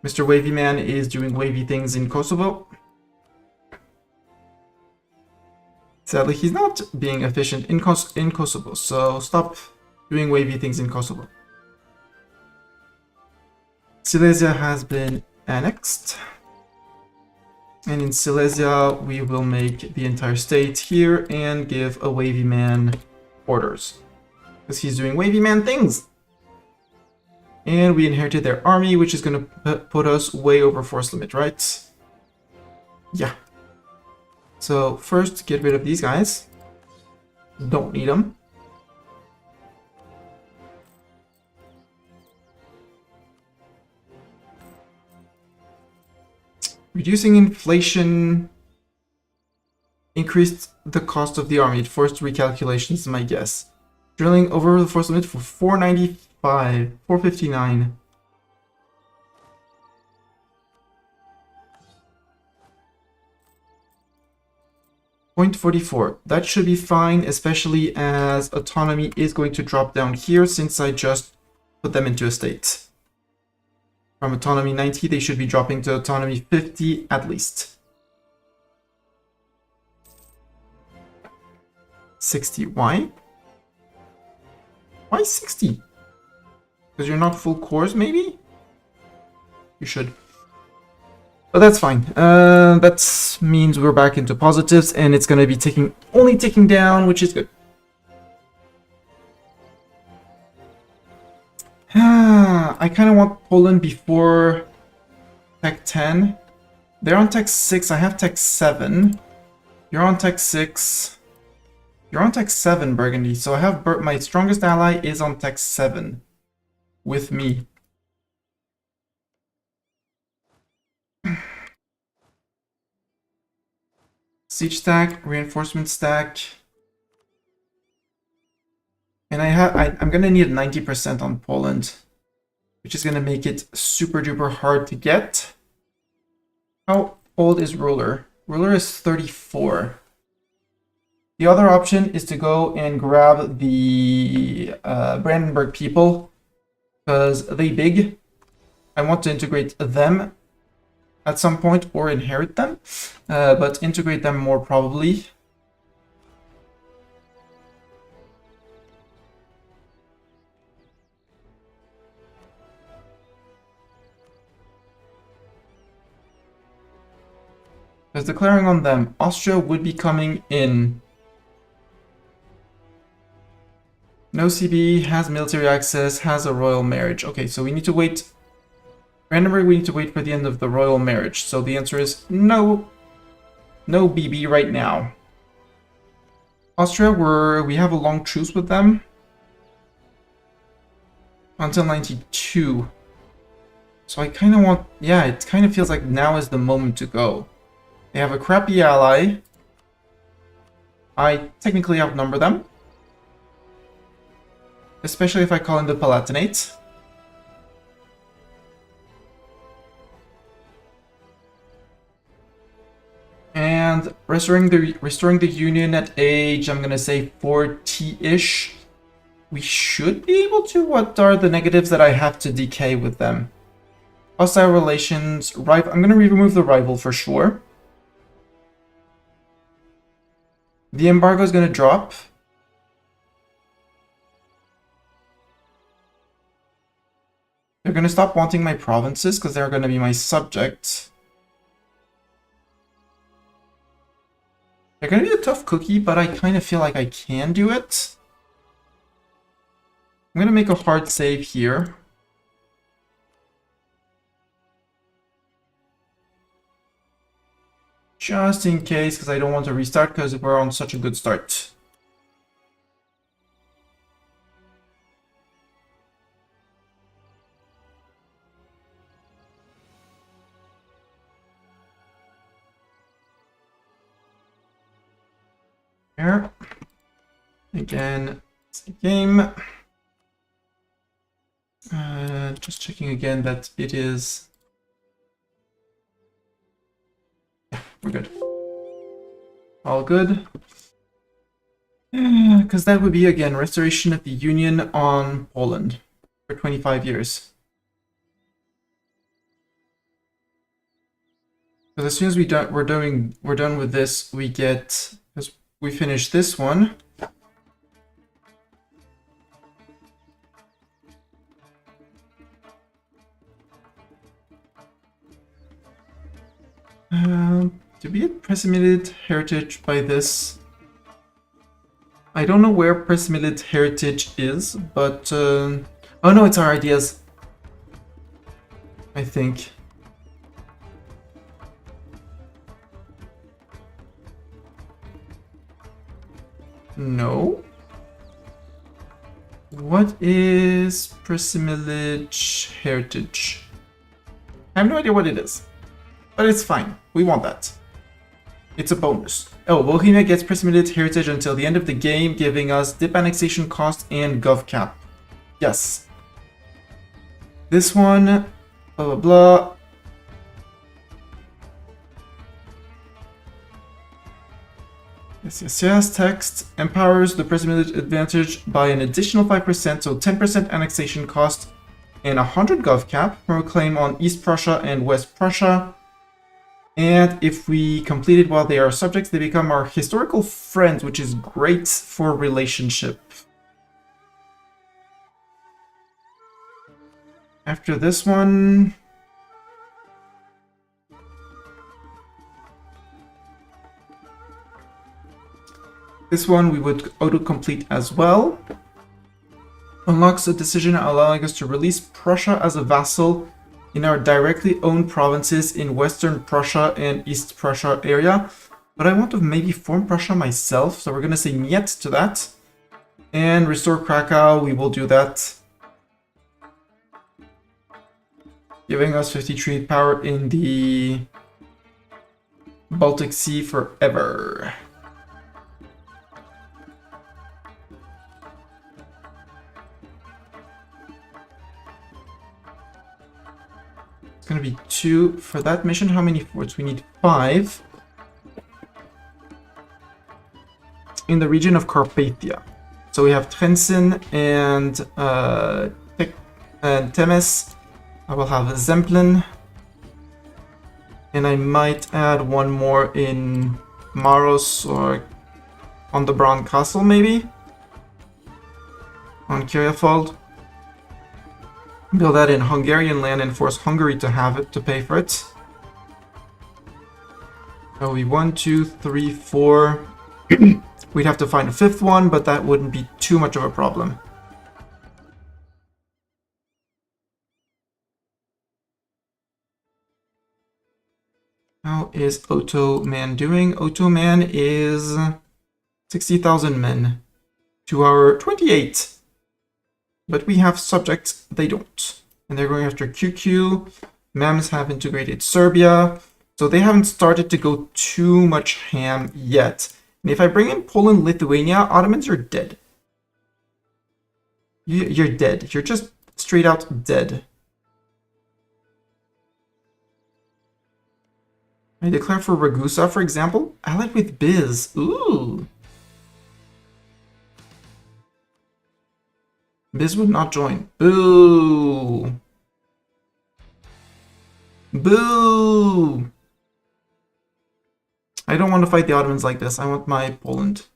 Mr. Wavy Man is doing wavy things in Kosovo. Sadly, he's not being efficient in Kosovo, so stop doing wavy things in Kosovo. Silesia has been annexed. And in Silesia, we will make the entire state here and give a Wavy Man orders. Because he's doing Wavy Man things. And we inherited their army, which is going to put us way over force limit, right? Yeah. So first, get rid of these guys. Don't need them. Reducing inflation increased the cost of the army. It forced recalculations, is my guess. Drilling over the force limit for 495, 459. .44. That should be fine, especially as autonomy is going to drop down here since I just put them into a state. From autonomy 90, they should be dropping to autonomy 50 at least. 60. Why? Why 60? Because you're not full cores, maybe? You should. But that's fine. That means we're back into positives, and it's going to be only ticking down, which is good. I kind of want Poland before Tech 10. They're on Tech 6. I have Tech 7. You're on Tech 6. You're on Tech 7, Burgundy. So I have my strongest ally is on Tech 7 with me. Siege stack, reinforcement stack. And I'm gonna need 90% on Poland, which is gonna make it super duper hard to get. How old is ruler? Ruler is 34. The other option is to go and grab the Brandenburg people, because they big. I want to integrate them at some point or inherit them, but integrate them more probably. Because declaring on them, Austria would be coming in. No CB, has military access, has a royal marriage. Okay, so we need to wait. Brandenburg, we need to wait for the end of the royal marriage. So the answer is no. No BB right now. Austria, we have a long truce with them. Until 92. So I kind of want... Yeah, it kind of feels like now is the moment to go. They have a crappy ally. I technically outnumber them. Especially if I call in the Palatinate. And restoring the Union at age, I'm gonna say 40-ish. We should be able to. What are the negatives that I have to decay with them? Hostile relations, rival. I'm gonna remove the rival for sure. The embargo is gonna drop. They're gonna stop wanting my provinces because they're gonna be my subjects. They're gonna be a tough cookie, but I kind of feel like I can do it. I'm gonna make a hard save here. Just in case, because I don't want to restart because we're on such a good start. Here. Again, it's a game. Just checking again that it is... Yeah, we're good. All good. Because that would be, again, restoration of the Union on Poland for 25 years. Because as soon as we're done with this, we get... We finish this one. To be at Pressimilid Heritage by this. I don't know where Pressimilid Heritage is, but... oh no, it's our ideas. I think. No. What is Pressimilid Heritage? I have no idea what it is. But it's fine. We want that. It's a bonus. Oh, Bohemia gets Pressimilid Heritage until the end of the game, giving us dip annexation cost and gov cap. Yes. This one, blah blah blah. Yes. Text empowers the Pressimilid advantage by an additional 5%, so 10% annexation cost and 100 gov cap from a claim on East Prussia and West Prussia. And if we complete it while they are subjects, they become our historical friends, which is great for relationship. After this one... This one we would auto-complete as well. Unlocks a decision allowing us to release Prussia as a vassal in our directly owned provinces in Western Prussia and East Prussia area. But I want to maybe form Prussia myself, so we're going to say niet to that. And restore Krakow, we will do that. Giving us 50 trade power in the Baltic Sea forever. It's gonna be 2 for that mission. How many forts? We need 5. In the region of Carpathia. So we have Trenčín and Temes. I will have Zemplin. And I might add one more in Maros or on the Bron Castle, maybe? On Kiriafold. Build that in Hungarian land and force Hungary to have it, to pay for it. That would be 1, 2, 3, 4. We'd have to find a 5th one, but that wouldn't be too much of a problem. How is Ottoman doing? Ottoman is 60,000 men to our 28. But we have subjects, they don't. And they're going after QQ. MEMS have integrated Serbia. So they haven't started to go too much ham yet. And if I bring in Poland, Lithuania, Ottomans are dead. You're dead. You're just straight out dead. I declare for Ragusa, for example, allied with Biz. Ooh. Biz would not join. Boo. Boo. I don't want to fight the Ottomans like this. I want my Poland.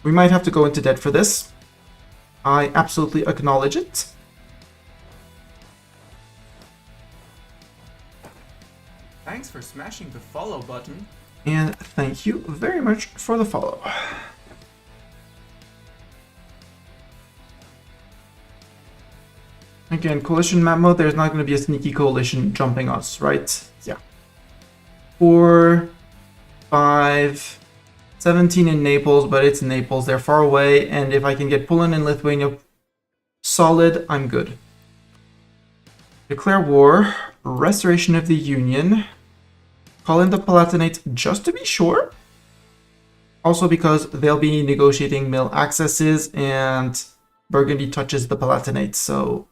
We might have to go into debt for this. I absolutely acknowledge it.
Thanks for smashing the follow button.
And thank you very much for the follow. Again, coalition map mode, there's not going to be a sneaky coalition jumping us, right? Yeah. 4, 5, 17 in Naples, but it's Naples. They're far away, and if I can get Poland and Lithuania solid, I'm good. Declare war. Restoration of the Union. Call in the Palatinate just to be sure. Also because they'll be negotiating mill accesses and Burgundy touches the Palatinate, so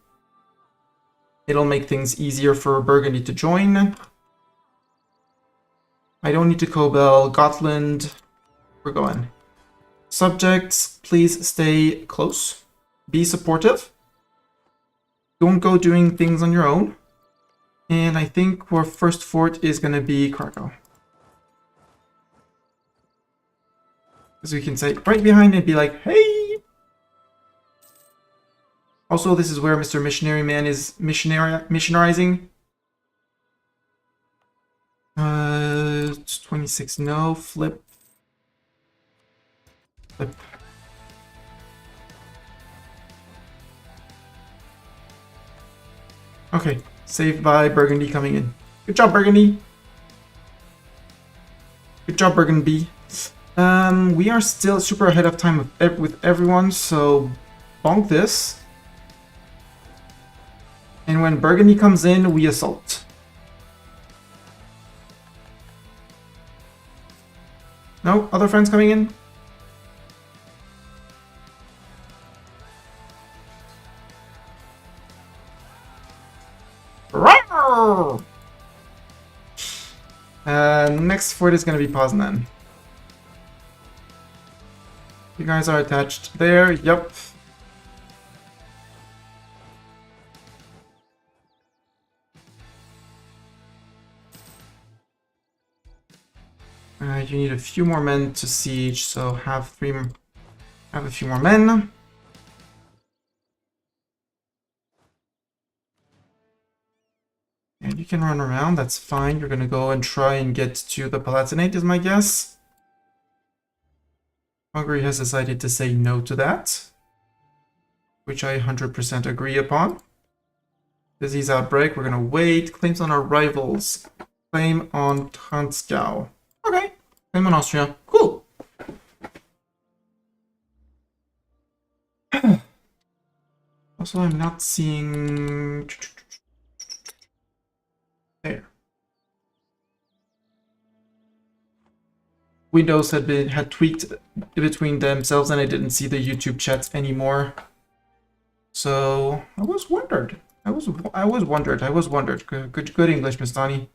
it'll make things easier for Burgundy to join. I don't need to Cobel. Gotland. We're going. Subjects, please stay close. Be supportive. Don't go doing things on your own. And I think our first fort is going to be Krakow. As we can say right behind and be like, hey! Also, this is where Mr. Missionary Man is missionarizing. 26, no. Flip. Flip. Okay. Saved by Burgundy coming in. Good job, Burgundy. Good job, Burgundy. We are still super ahead of time with everyone, so bonk this. And when Burgundy comes in, we assault. No? Other friends coming in? Next fort is going to be Poznan. You guys are attached there. Yep. You need a few more men to siege, so have a few more men. And you can run around, that's fine. You're gonna go and try and get to the Palatinate, is my guess. Hungary has decided to say no to that, which I 100% agree upon. Disease outbreak, we're gonna wait. Claims on our rivals. Claim on Transkau. Okay, claim on Austria. Cool. Also, I'm not seeing... Windows had tweaked between themselves, and I didn't see the YouTube chats anymore. So I was wondered. I was wondered. Good English, Miss Donnie.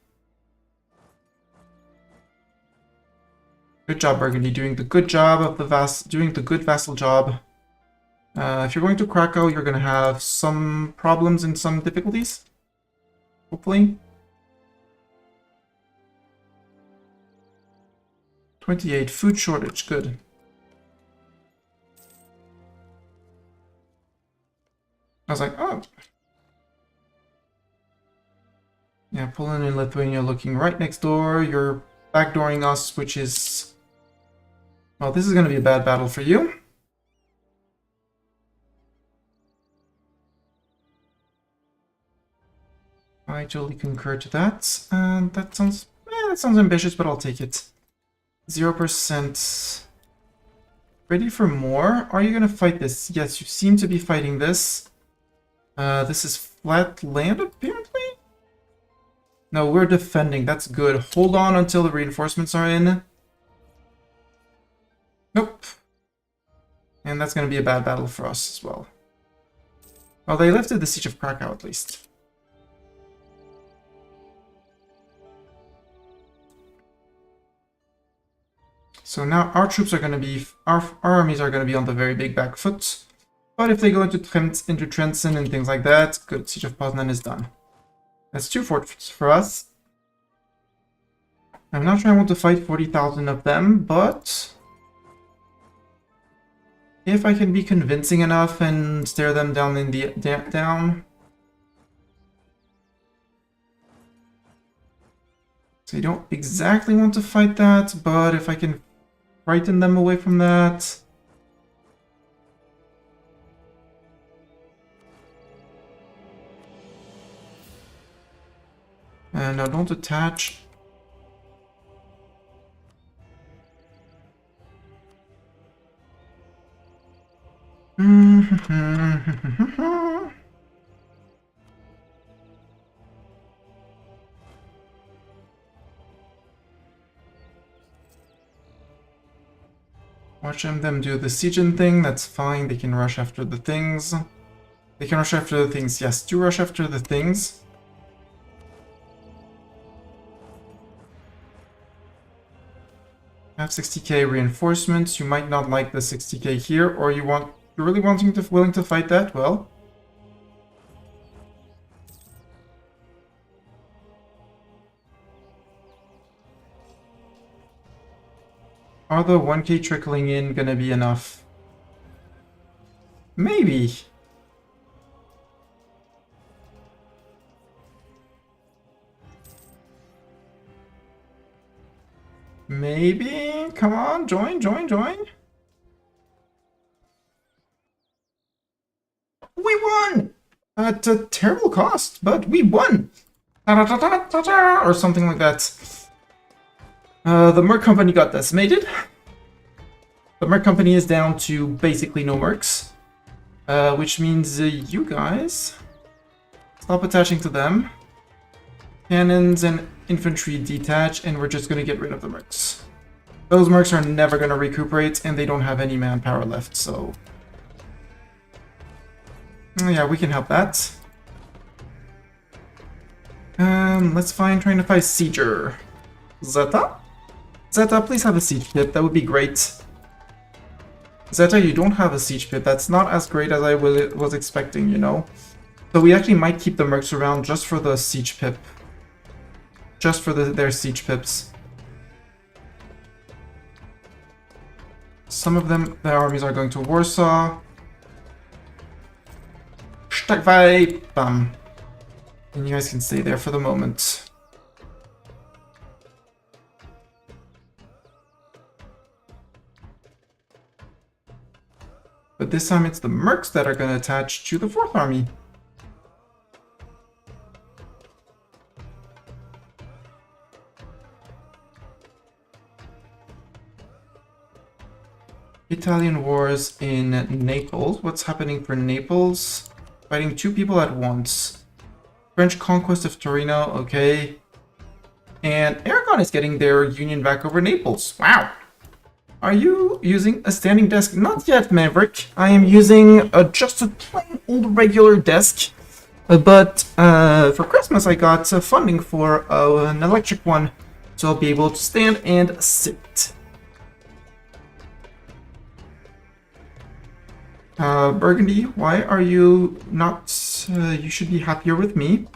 Good job, Burgundy. Doing the good job of doing the good vassal job. If you're going to Krakow, you're going to have some problems and some difficulties. Hopefully. 28 food shortage. Good. I was like, oh. Yeah, Poland and Lithuania looking right next door. You're backdooring us, which is... Well, this is going to be a bad battle for you. I totally concur to that. And that sounds ambitious, but I'll take it. 0%. Ready for more? Are you going to fight this? Yes, you seem to be fighting this. This is flat land, apparently? No, we're defending. That's good. Hold on until the reinforcements are in. Nope. And that's going to be a bad battle for us as well. Well, they lifted the siege of Krakow at least. So now our troops are going to be, our armies are going to be on the very big back foot. But if they go into Trenton and things like that, good, siege of Poznan is done. That's 2 forts for us. I'm not sure I want to fight 40,000 of them, but if I can be convincing enough and stare them down in the down. So you don't exactly want to fight that, but if I can frighten them away from that. And now don't attach. Watch them do the sieging thing, that's fine, they can rush after the things. They can rush after the things, yes, do rush after the things. Have 60k reinforcements, you might not like the 60k here, or you're really willing to fight that, well. Are the 1k trickling in gonna be enough? Maybe. Maybe? Come on, join. We won! At a terrible cost, but we won! Or something like that. The Merc Company got decimated. The Merc Company is down to basically no Mercs. Which means you guys stop attaching to them. Cannons and infantry detach, and we're just going to get rid of the Mercs. Those Mercs are never going to recuperate, and they don't have any manpower left, so... yeah, we can help that. Let's trying to find Sieger. Zeta? Zeta, please have a siege pip, that would be great. Zeta, you don't have a siege pip, that's not as great as I was expecting, you know? So we actually might keep the Mercs around just for the siege pip. Just for their siege pips. Some of them, their armies are going to Warsaw. Stagway! Bam. And you guys can stay there for the moment. But this time it's the Mercs that are going to attach to the 4th Army. Italian wars in Naples. What's happening for Naples? Fighting 2 people at once. French conquest of Torino, okay. And Aragon is getting their union back over Naples. Wow. Are you using a standing desk? Not yet, Maverick. I am using just a plain old regular desk. But for Christmas, I got funding for an electric one, so I'll be able to stand and sit. Burgundy, why are you not... you should be happier with me.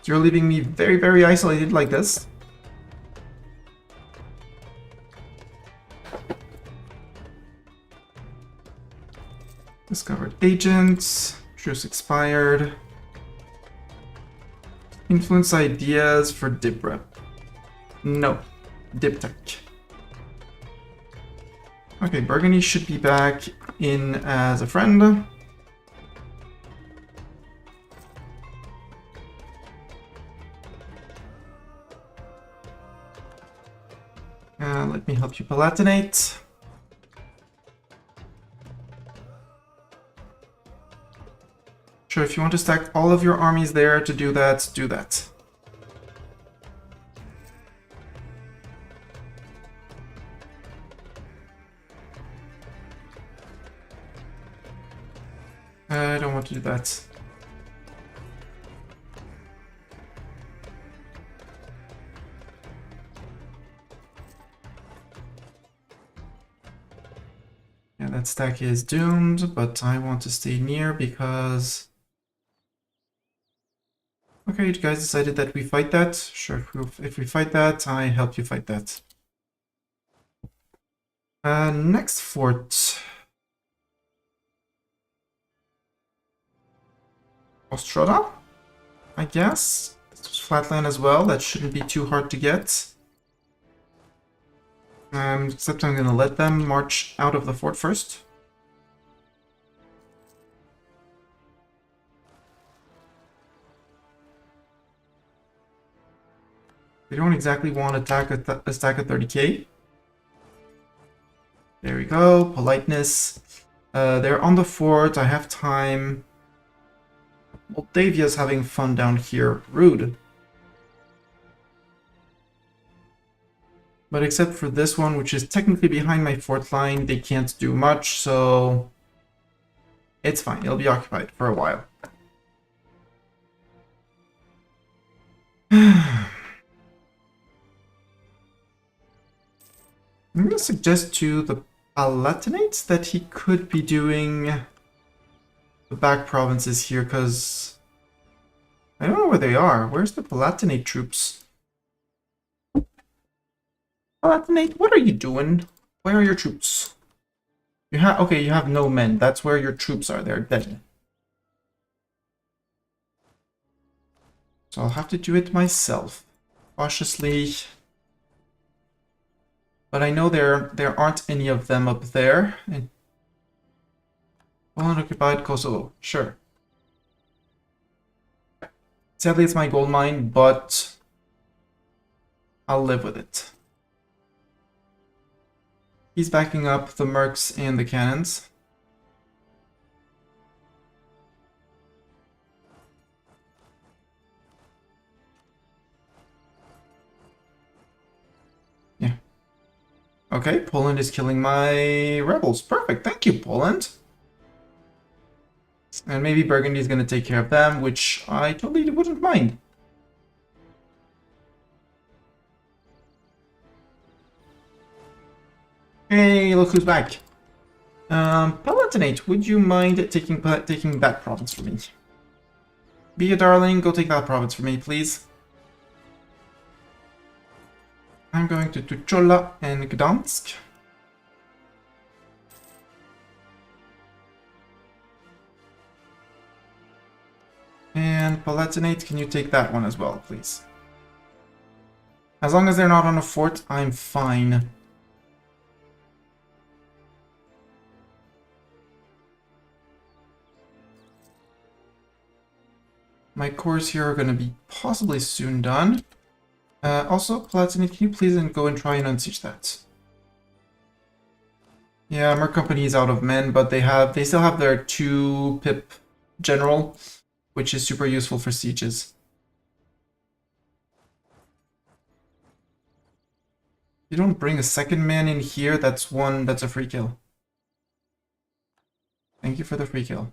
You're leaving me very, very isolated like this. Discovered agents. Truce expired. Influence ideas for dip rep. No. Dip tech. Okay, Burgundy should be back in as a friend. Let me help you Palatinate. Sure, if you want to stack all of your armies there to do that, do that. I don't want to do that. Yeah, that stack is doomed, but I want to stay near because... Okay, you guys decided that we fight that. Sure, if we fight that, I help you fight that. Next fort. Ostrada, I guess. This was flatland as well. That shouldn't be too hard to get. Except I'm going to let them march out of the fort first. They don't exactly want to attack a stack of 30k. There we go. Politeness. They're on the fort. I have time. Moldavia's having fun down here. Rude. But except for this one, which is technically behind my fort line, they can't do much, so... It's fine. It'll be occupied for a while. I'm going to suggest to the Palatinates that he could be doing the back provinces here, because I don't know where they are. Where's the Palatinate troops? Palatinate, what are you doing? Where are your troops? You have okay, you have no men. That's where your troops are. They're dead. So I'll have to do it myself, cautiously. But I know there aren't any of them up there. Unoccupied Kosovo, sure. Sadly, it's my gold mine, but I'll live with it. He's backing up the mercs and the cannons. Yeah. Okay, Poland is killing my rebels. Perfect, thank you, Poland. And maybe Burgundy is going to take care of them, which I totally wouldn't mind. Hey, look who's back. Palatinate, would you mind taking that province for me? Be a darling, go take that province for me, please. I'm going to Tuchola and Gdansk. And Palatinate, can you take that one as well, please? As long as they're not on a fort, I'm fine. My cores here are going to be possibly soon done. Also, Palatinate, can you please go and try and unsiege that? Yeah, Merc Company is out of men, but they still have their 2 pip general, which is super useful for sieges. You don't bring a second man in here, that's a free kill. Thank you for the free kill.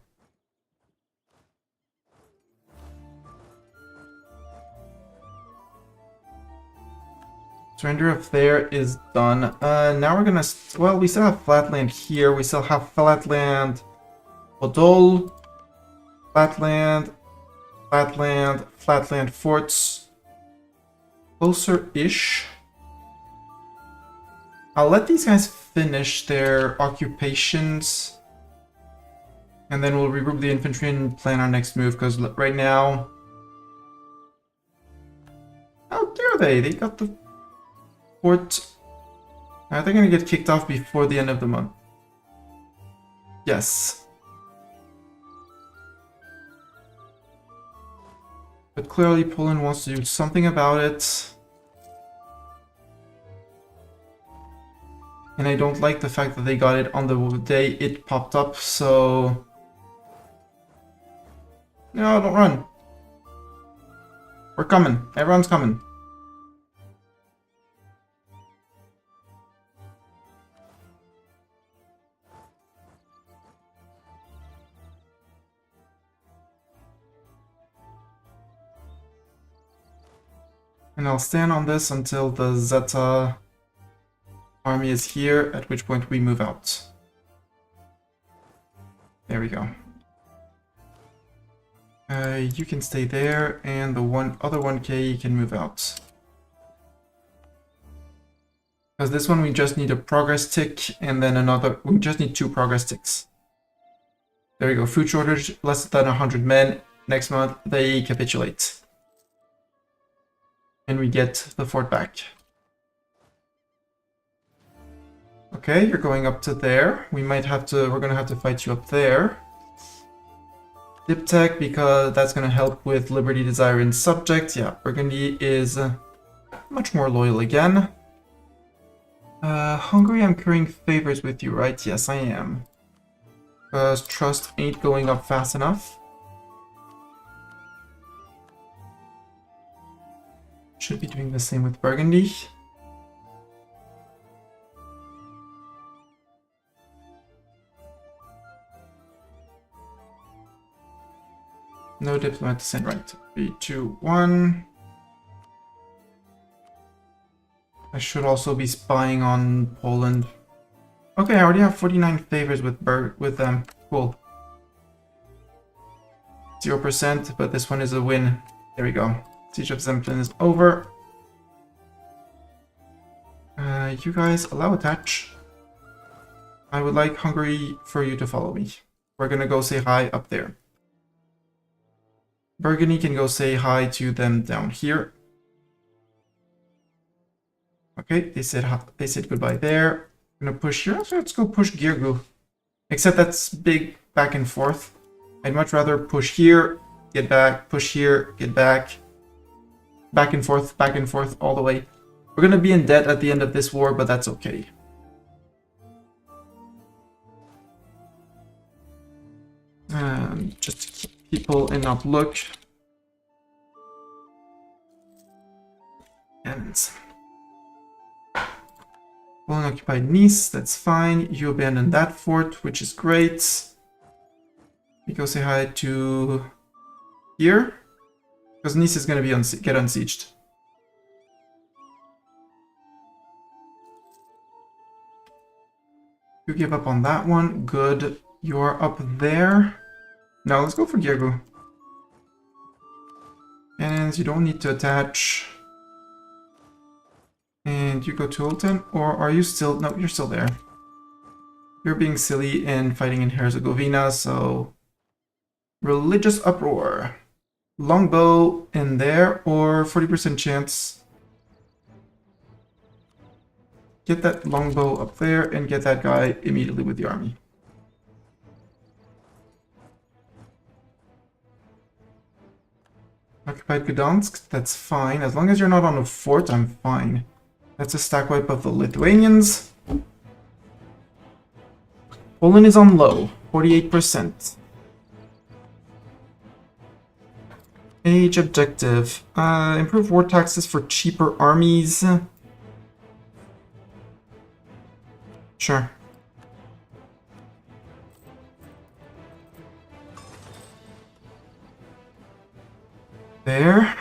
Surrender up there is done. Now we're gonna... Well, we still have flatland here. We still have flatland... Podol. Flatland. Flatland. Flatland forts. Closer-ish. I'll let these guys finish their occupations. And then we'll regroup the infantry and plan our next move, because right now... How dare they? They got the... fort. Are they gonna get kicked off before the end of the month? Yes. But clearly Poland wants to do something about it. And I don't like the fact that they got it on the day it popped up, so... No, don't run. We're coming. Everyone's coming. And I'll stand on this until the Zeta army is here, at which point we move out. There we go. You can stay there, and the other 1k can move out. Because this one we just need a progress tick, and then another... We just need 2 progress ticks. There we go. Food shortage, less than 100 men. Next month, they capitulate. And we get the fort back. Okay, you're going up to there. We're gonna have to fight you up there. Diptech, because that's gonna help with Liberty, Desire, and Subject. Yeah, Burgundy is much more loyal again. Hungary, I'm currying favors with you, right? Yes, I am. Because trust ain't going up fast enough. Should be doing the same with Burgundy. No diplomat to send, right? 3, 2, 1. I should also be spying on Poland. Okay, I already have 49 favors with them. Cool. 0%, but this one is a win. There we go. Siege of Zemplin is over. You guys allow attach. I would like Hungary for you to follow me. We're gonna go say hi up there. Burgundy can go say hi to them down here. Okay, they said goodbye there. I'm gonna push here. So let's go push Girgu. Except that's big back and forth. I'd much rather push here, get back, push here, get back. Back and forth, all the way. We're gonna be in debt at the end of this war, but that's okay. Just to keep people in outlook. And Poland occupied Nice, that's fine. You abandoned that fort, which is great. We go say hi to here. Because Nice is going to be get unsieged. You give up on that one. Good. You're up there. Now let's go for Girgu. And you don't need to attach. And you go to Ulten. Or are you still... No, you're still there. You're being silly and fighting in Herzegovina, so... Religious uproar. Longbow in there, or 40% chance. Get that longbow up there and get that guy immediately with the army. Occupied Gdansk, that's fine. As long as you're not on a fort, I'm fine. That's a stack wipe of the Lithuanians. Poland is on low, 48%. Age objective. Improve war taxes for cheaper armies. Sure. There.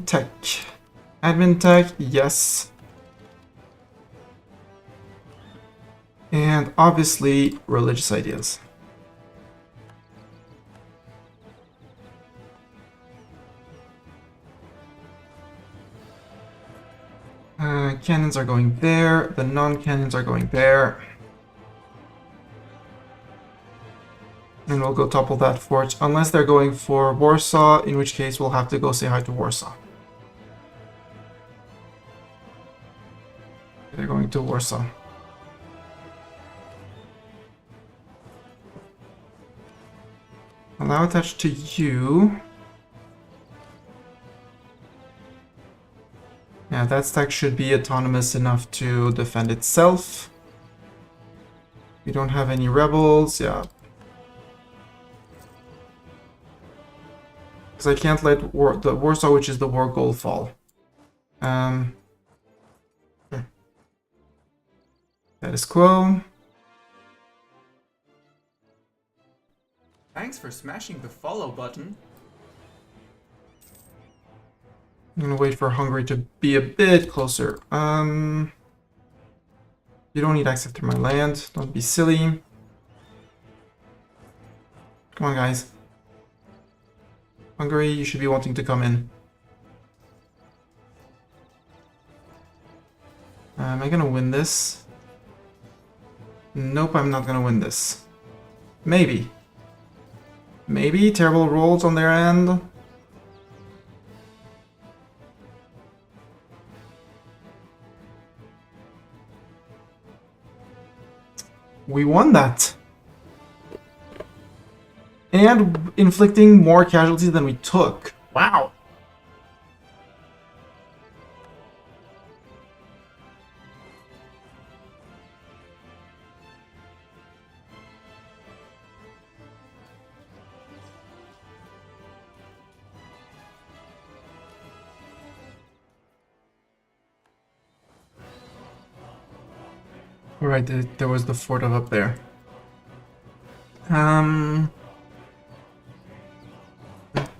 Tech. Admin tech, yes. And obviously, religious ideas. Cannons are going there. The non-cannons are going there. And we'll go topple that fort. Unless they're going for Warsaw, in which case we'll have to go say hi to Warsaw. They're going to Warsaw. Allow attached to you. Yeah, that stack should be autonomous enough to defend itself. We don't have any rebels, yeah. Because I can't let the Warsaw, which is the war goal, fall. Sure. Status quo.
Thanks for smashing the follow button.
I'm gonna wait for Hungary to be a bit closer. You don't need access to my land. Don't be silly. Come on, guys. Hungary, you should be wanting to come in. Am I gonna win this? Nope, I'm not gonna win this. Maybe. Maybe. Terrible rolls on their end. We won that. And inflicting more casualties than we took. Wow. Alright, there was the fort up there.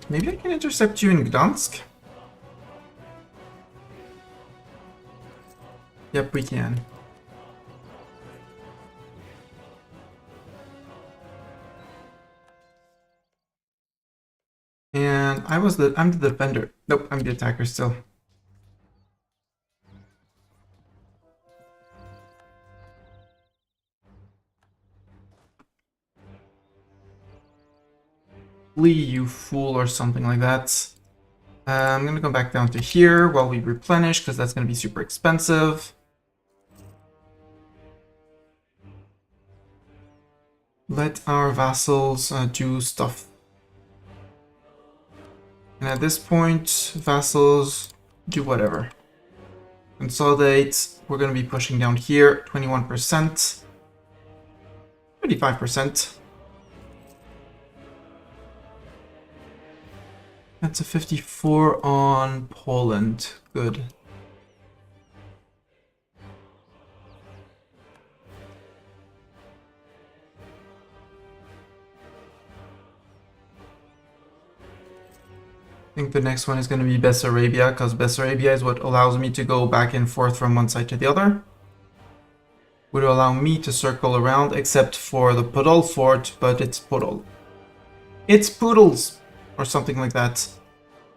Maybe I can intercept you in Gdansk? Yep, we can. And I'm the defender. Nope, I'm the attacker still. Flee, you fool, or something like that. I'm gonna go back down to here while we replenish, because that's gonna be super expensive. Let our vassals do stuff. And at this point, vassals do whatever. Consolidate. We're gonna be pushing down here, 21%. 35%. That's a 54 on Poland. Good. I think the next one is going to be Bessarabia, because Bessarabia is what allows me to go back and forth from one side to the other. Would allow me to circle around, except for the Podol fort, but it's Podol. It's Poodles! Or something like that.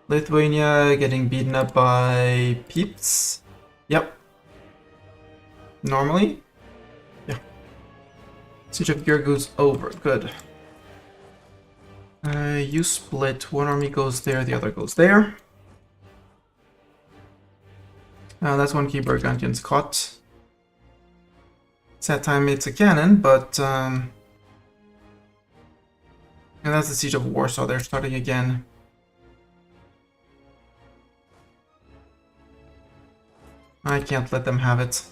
Lithuania getting beaten up by Peeps. Yep. Normally? Yeah. Siege of Girgu's over. Good. You split. One army goes there, the other goes there. That's one key Burgundians caught. It's that time it's a cannon, but... and that's the Siege of Warsaw. They're starting again. I can't let them have it.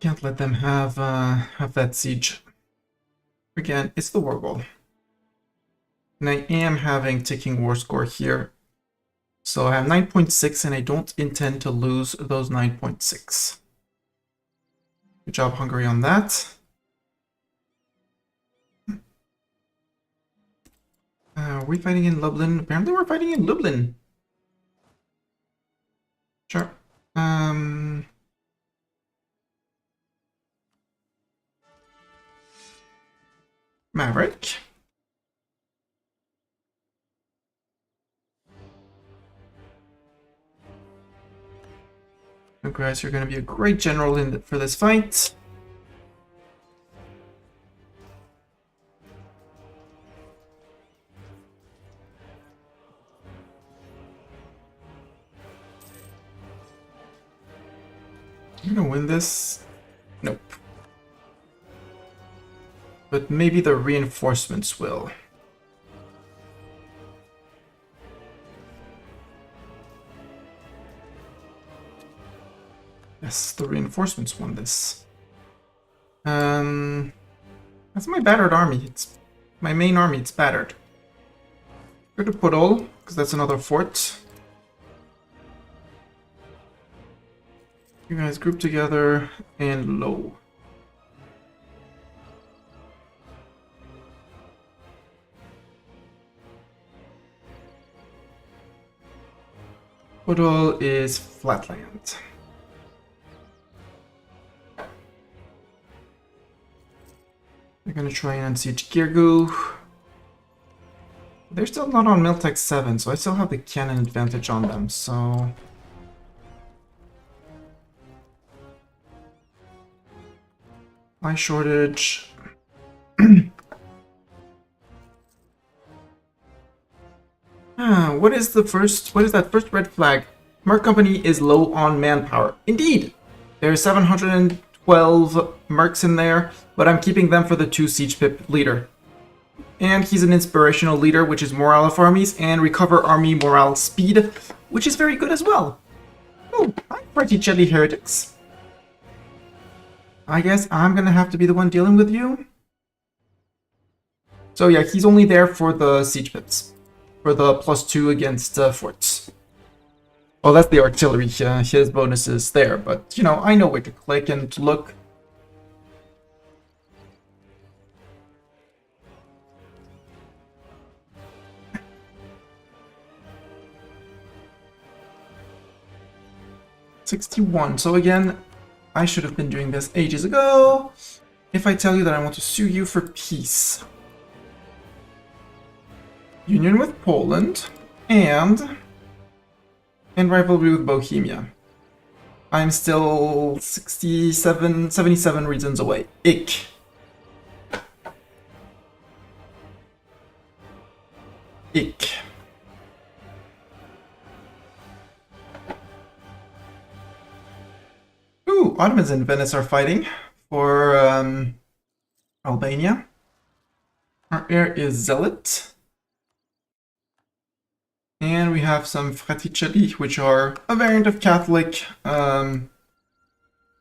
Can't let them have that siege. Again, it's the war goal. And I am having ticking war score here. So I have 9.6 and I don't intend to lose those 9.6. Good job, Hungary, on that. Are we fighting in Lublin? Apparently we're fighting in Lublin. Sure. Maverick. Congrats, you're going to be a great general for this fight. I'm going to win this. Nope. But maybe the reinforcements will. Yes, the reinforcements won this. That's my battered army. It's my main army. It's battered. Go to Podol, because that's another fort. You guys group together and low. Podol is flatland. They're gonna try and unsiege Girgu. They're still not on Miltech 7, so I still have the cannon advantage on them, so... High shortage. What is that first red flag? Merc Company is low on manpower. Indeed! There's 712 mercs in there, but I'm keeping them for the 2 siege pip leader. And he's an inspirational leader, which is morale of armies, and recover army morale speed, which is very good as well. Oh, hi, Fraticelli heretics. I guess I'm gonna have to be the one dealing with you. So yeah, he's only there for the siege pips. For the +2 against forts. Well, that's the artillery, his bonus is there, but, you know, I know where to click and to look. $61, so again, I should have been doing this ages ago. If I tell you that I want to sue you for peace. Union with Poland, and rivalry with Bohemia. I'm still 77 regions away. Ick. Ick. Ooh, Ottomans and Venice are fighting for Albania. Our heir is Zealot. And we have some Fraticelli, which are a variant of Catholic.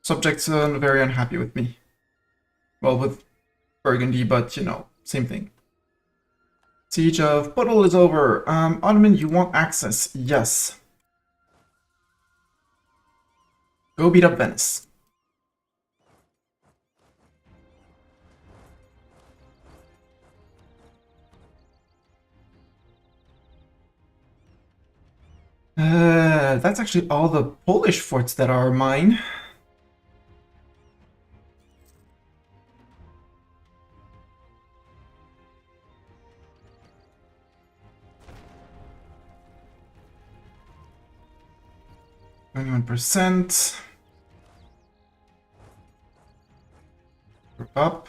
Subjects are very unhappy with me. Well, with Burgundy, but, you know, same thing. Siege of Podol is over. Ottoman, you want access? Yes. Go beat up Venice. That's actually all the Polish forts that are mine. %. Group up.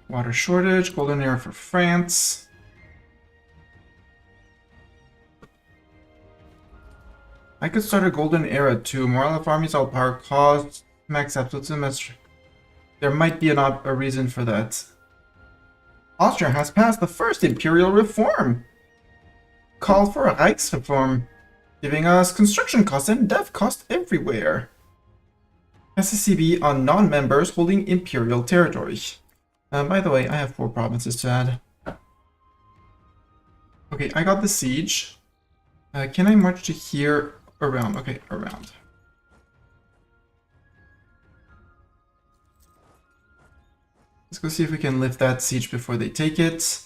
Water shortage, golden era for France. I could start a golden era too. Morale of armies, all power cost, max absolutism. There might be a reason for that. Austria has passed the first imperial reform. Call for a Reichsreform. giving us construction costs and dev costs everywhere. SSCB on non-members holding imperial territory. By the way, I have 4 provinces to add. Okay, I got the siege. Can I march to here? Around. Okay, around. Let's go see if we can lift that siege before they take it.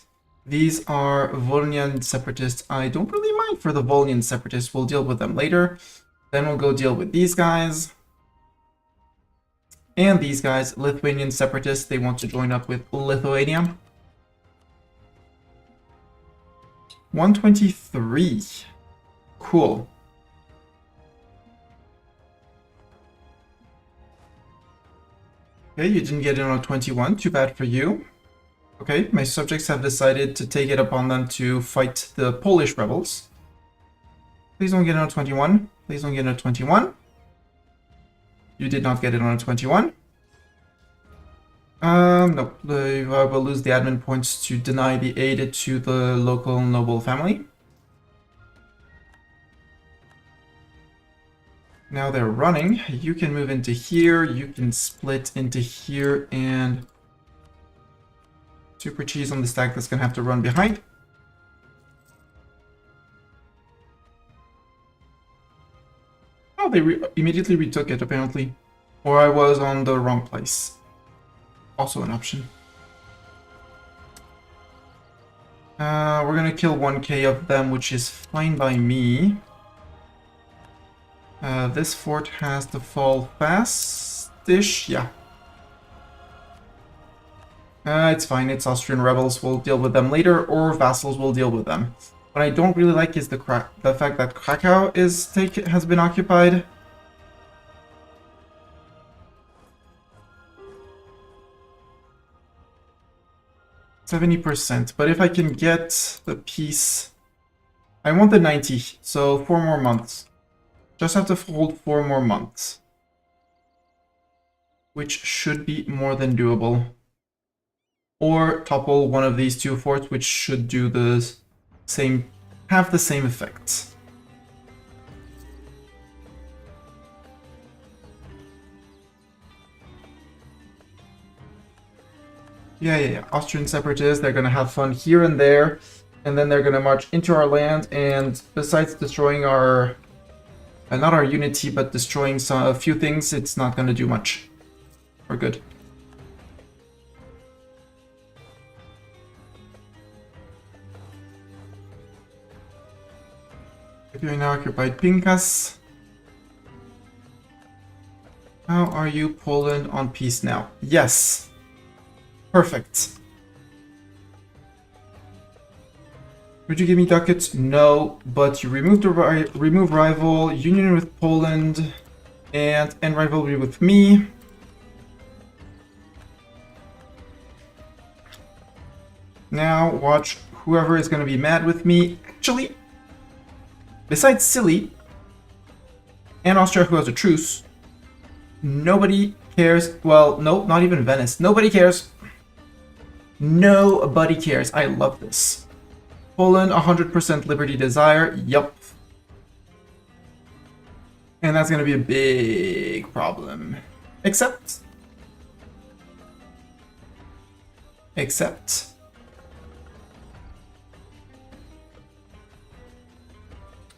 These are Volhynian separatists. I don't really mind for the Volhynian separatists. We'll deal with them later. Then we'll go deal with these guys. And these guys, Lithuanian separatists, they want to join up with Lithuania. 123. Cool. Okay, you didn't get in on 21. Too bad for you. Okay, my subjects have decided to take it upon them to fight the Polish rebels. Please don't get in on 21. Please don't get in on 21. You did not get it on a 21. No, I will lose the admin points to deny the aid to the local noble family. Now they're running. You can move into here, you can split into here, and super cheese on the stack that's gonna have to run behind. Oh, they immediately retook it, apparently. Or I was on the wrong place. Also an option. We're gonna kill 1k of them, which is fine by me. This fort has to fall fast-ish, yeah. It's fine, it's Austrian rebels, we'll deal with them later, or vassals will deal with them. What I don't really like is the fact that Krakow has been occupied. %70%, but if I can get the peace... I want the 90, so 4 more months. Just have to hold 4 more months. Which should be more than doable. Or topple one of these 2 forts, which should do the same, have the same effect. Yeah. Austrian separatists, they're gonna have fun here and there, and then they're gonna march into our land, and besides destroying our... not our unity, but destroying a few things, it's not gonna do much. We're good. You now occupied Pincus. How are you, Poland, on peace now? Yes. Perfect. Would you give me ducats? No, but you removed remove rival, union with Poland, and end rivalry with me. Now watch whoever is going to be mad with me. Actually, besides Silly and Austria, who has a truce, nobody cares. Well, no, not even Venice. Nobody cares. Nobody cares. I love this. Poland, 100% liberty desire. Yup. And that's going to be a big problem. Except...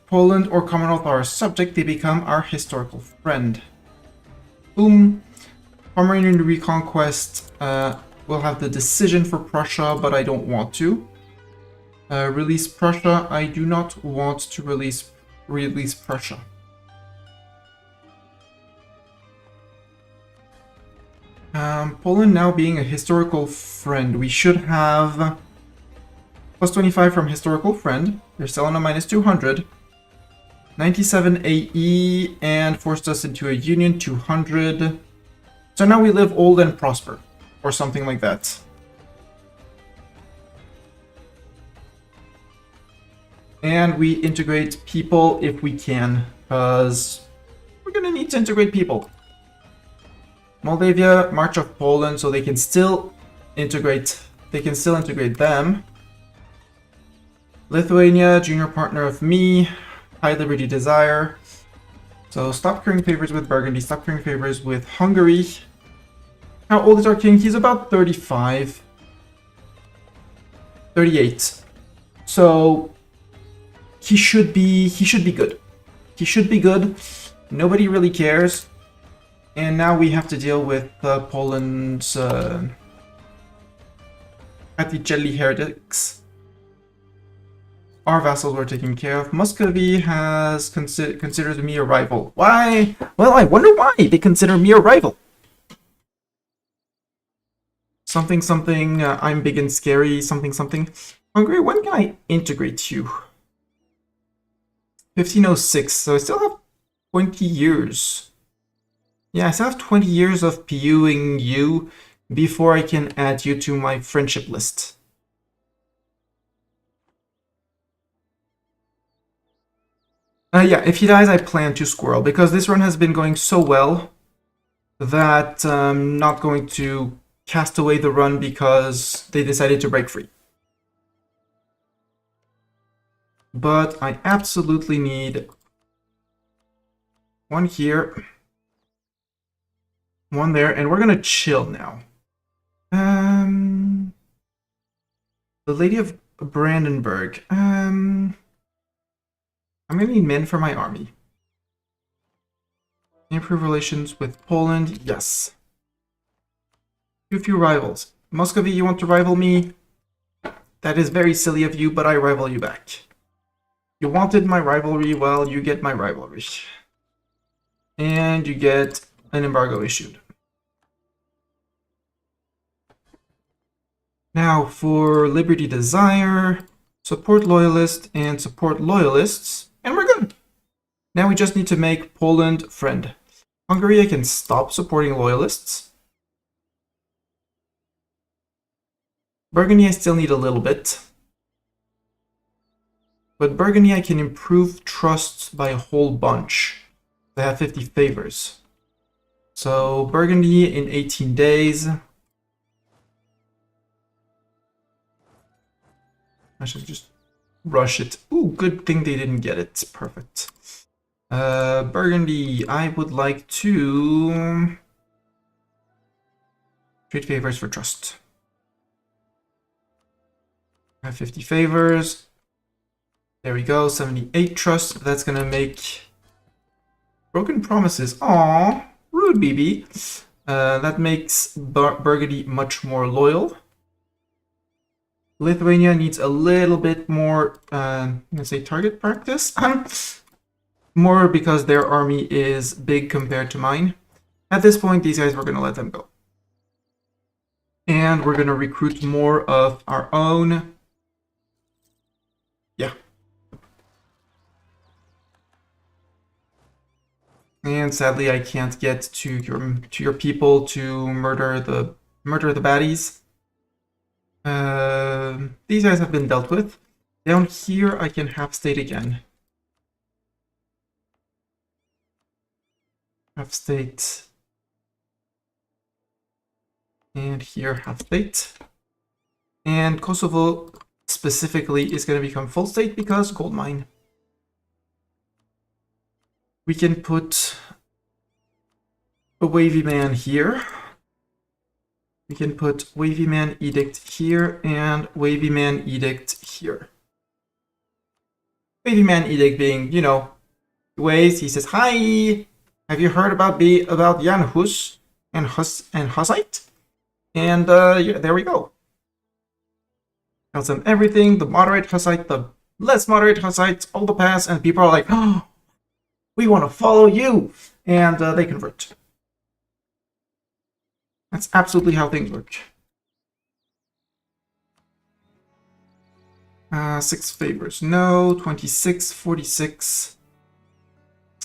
Poland or Commonwealth are a subject, they become our historical friend. Boom. Pomeranian reconquest. We'll have the decision for Prussia, but I don't want to. Release Prussia. I do not want to release Prussia. Poland now being a historical friend. We should have plus 25 from historical friend. They're still on a minus 200. 97 AE and forced us into a union, 200. So now we live old and prosper, or something like that. And we integrate people if we can, because we're gonna need to integrate people. Moldavia, March of Poland, so they can still integrate. They can still integrate them. Lithuania, junior partner of me. High Liberty Desire. So stop currying favors with Burgundy, stop currying favors with Hungary. How old is our king? He's about 35. 38. So he should be good. He should be good. Nobody really cares. And now we have to deal with Poland's Atticelli heretics. Our vassals were taken care of. Muscovy has considers me a rival. Why? Well, I wonder why they consider me a rival. Something, something, I'm big and scary, something, something. Hungary, when can I integrate you? 1506, so I still have 20 years. Yeah, I still have 20 years of PUing you before I can add you to my friendship list. Yeah, if he dies, I plan to squirrel, because this run has been going so well that I'm not going to cast away the run because they decided to break free. But I absolutely need one here, one there, and we're gonna chill now. The Lady of Brandenburg. I'm gonna need men for my army. Improve relations with Poland, yes. Too few rivals. Muscovy, you want to rival me? That is very silly of you, but I rival you back. You wanted my rivalry, well, you get my rivalry. And you get an embargo issued. Now for Liberty Desire, support loyalist and support loyalists, and we're good. Now we just need to make Poland friend. Hungary, I can stop supporting loyalists. Burgundy, I still need a little bit. But Burgundy, I can improve trust by a whole bunch. They have 50 favors. So Burgundy in 18 days. I should just rush it. Ooh, good thing they didn't get it. Perfect. Burgundy, I would like to trade favors for trust. I have 50 favors. There we go, 78 trust. That's gonna make broken promises. Aww, rude BB. That makes Burgundy much more loyal. Lithuania needs a little bit more, let's say, target practice. More because their army is big compared to mine. At this point, these guys, we're going to let them go. And we're going to recruit more of our own. Yeah. And sadly, I can't get to your people to murder the baddies. These guys have been dealt with. Down here, I can half state again. Half state. And here, half state. And Kosovo specifically is going to become full state because gold mine. We can put a wavy man here. We can put Wavy Man Edict here and Wavy Man Edict here. Wavy Man Edict being, you know, ways he says, "Hi, have you heard about Jan Hus and Hussite?" And yeah, there we go. Tells them everything, the moderate Hussite, the less moderate Hussites, all the pass, and people are like, "Oh, we want to follow you," and they convert. That's absolutely how things work. 6 favors, no. 26, 46.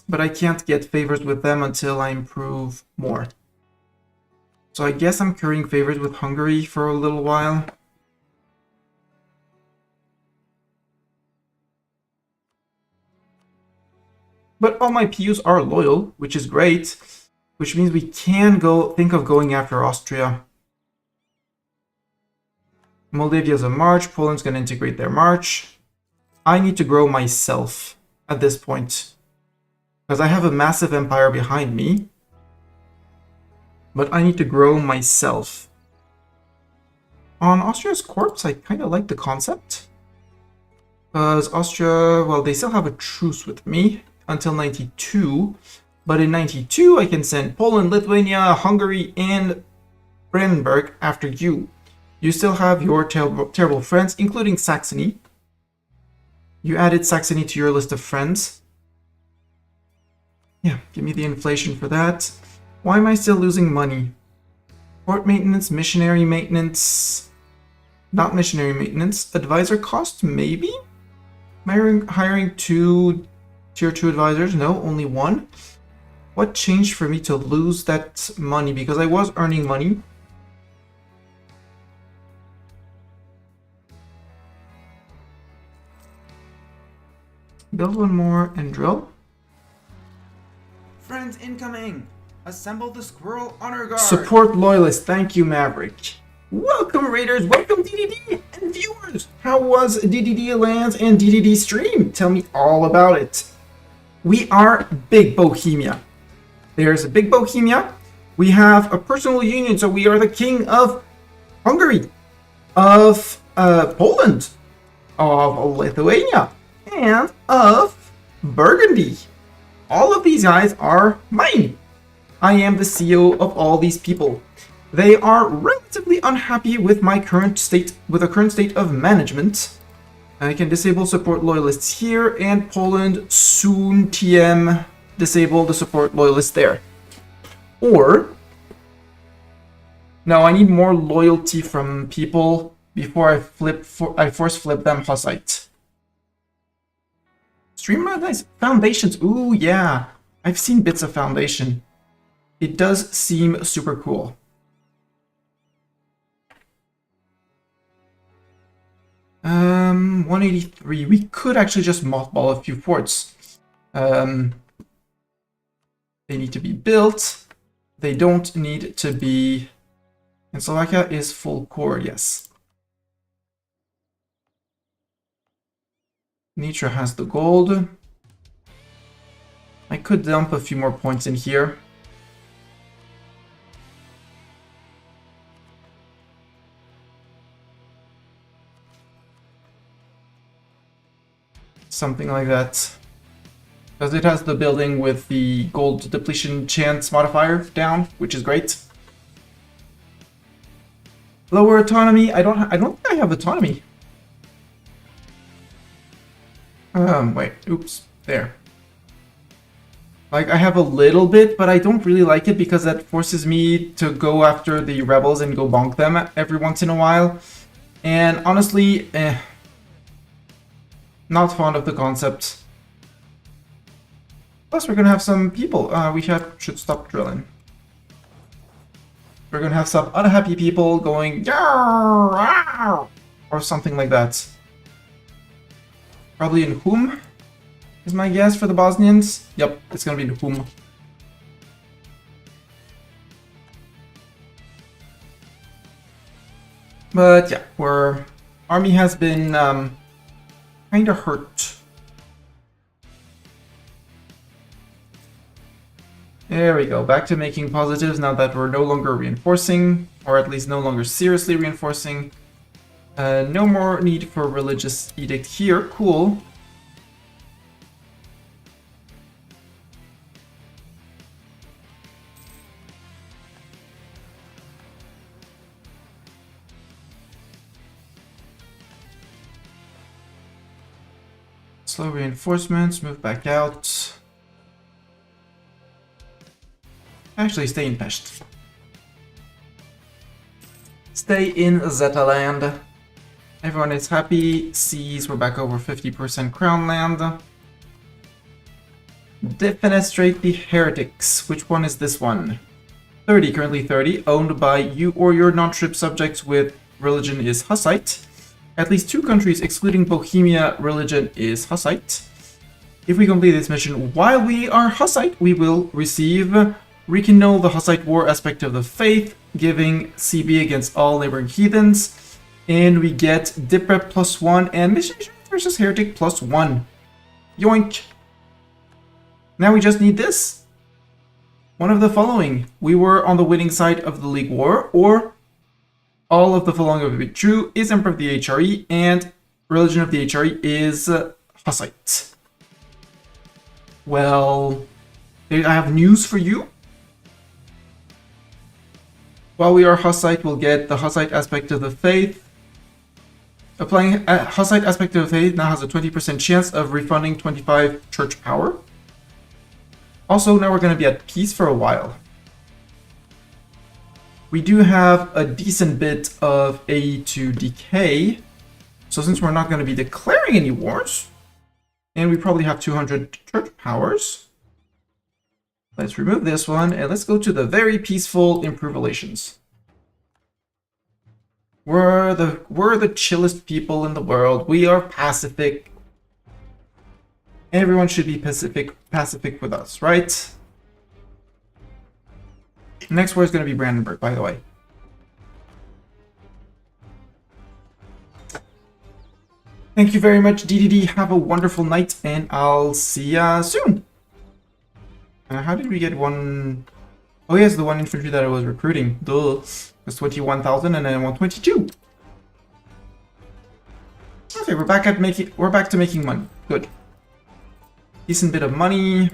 But I can't get favors with them until I improve more. So I guess I'm currying favors with Hungary for a little while. But all my PUs are loyal, which is great. Which means we can think of going after Austria. Moldavia's a march. Poland's going to integrate their march. I need to grow myself. at this point. Because I have a massive empire behind me. But I need to grow myself. On Austria's corpse, I kind of like the concept. Because Austria, well, they still have a truce with me until 92. But in 92, I can send Poland, Lithuania, Hungary, and Brandenburg after you. You still have your terrible friends, including Saxony. You added Saxony to your list of friends. Yeah, give me the inflation for that. Why am I still losing money? Port maintenance, missionary maintenance. Not missionary maintenance. Advisor cost, maybe? Am I hiring 2 tier 2 advisors? No, only 1. What changed for me to lose that money? Because I was earning money. Build one more and drill.
Friends incoming! Assemble the Squirrel Honor Guard!
Support loyalists. Thank you, Maverick. Welcome, Raiders. Welcome, DDD and viewers. How was DDD Lands and DDD Stream? Tell me all about it. We are Big Bohemia. There's a Big Bohemia. We have a personal union, so we are the king of Hungary, of Poland, of Lithuania, and of Burgundy. All of these guys are mine. I am the CEO of all these people. They are relatively unhappy with my current state, with the current state of management. I can disable support loyalists here, and Poland soon TM disable the support loyalists there. Or no, I need more loyalty from people before I force flip them Hussite. Streamer nice foundations. Ooh yeah, I've seen bits of foundation. It does seem super cool. Um, 183. We could actually just mothball a few forts. They need to be built. They don't need to be. And Slovakia is full core, yes. Nitra has the gold. I could dump a few more points in here. Something like that. Because it has the building with the gold depletion chance modifier down, which is great. Lower autonomy. I don't think I have autonomy. Wait, oops, there. Like, I have a little bit, but I don't really like it because that forces me to go after the rebels and go bonk them every once in a while. And honestly, not fond of the concept. Plus, we're gonna have some people. Should stop drilling. We're gonna have some unhappy people going or something like that. Probably in Hum is my guess for the Bosnians. Yep, it's gonna be in Hum. But yeah, our army has been kind of hurt. There we go, back to making positives now that we're no longer reinforcing, or at least no longer seriously reinforcing. No more need for religious edict here, cool. Slow reinforcements, move back out. Actually, stay in Pest. Stay in Zetaland. Everyone is happy. Seas, we're back over 50% crown land. Defenestrate the heretics. Which one is this one? 30, currently 30. Owned by you or your non-trib subjects with religion is Hussite. At least 2 countries, excluding Bohemia, religion is Hussite. If we complete this mission while we are Hussite, we will receive Rekindle the Hussite War aspect of the faith, giving CB against all neighboring heathens. And we get Diprep +1 and Mission versus Heretic +1. Yoink! Now we just need this. One of the following. We were on the winning side of the League War, or all of the following would be true, is Emperor of the HRE, and religion of the HRE is Hussite. Well, I have news for you. While we are Hussite, we'll get the Hussite aspect of the faith. Applying a Hussite aspect of the faith now has a 20% chance of refunding 25 church power. Also, now we're going to be at peace for a while. We do have a decent bit of AE2 decay. So since we're not going to be declaring any wars, and we probably have 200 church powers, let's remove this one, and let's go to the very peaceful improve relations. We're the chillest people in the world. We are pacific. Everyone should be pacific with us, right? Next war is going to be Brandenburg, by the way. Thank you very much, DDD. Have a wonderful night, and I'll see ya soon. How did we get one? Oh yes, the one infantry that I was recruiting. Duh. It was 21,000, and then I want 22. Okay, we're back to making money. Good. Decent bit of money.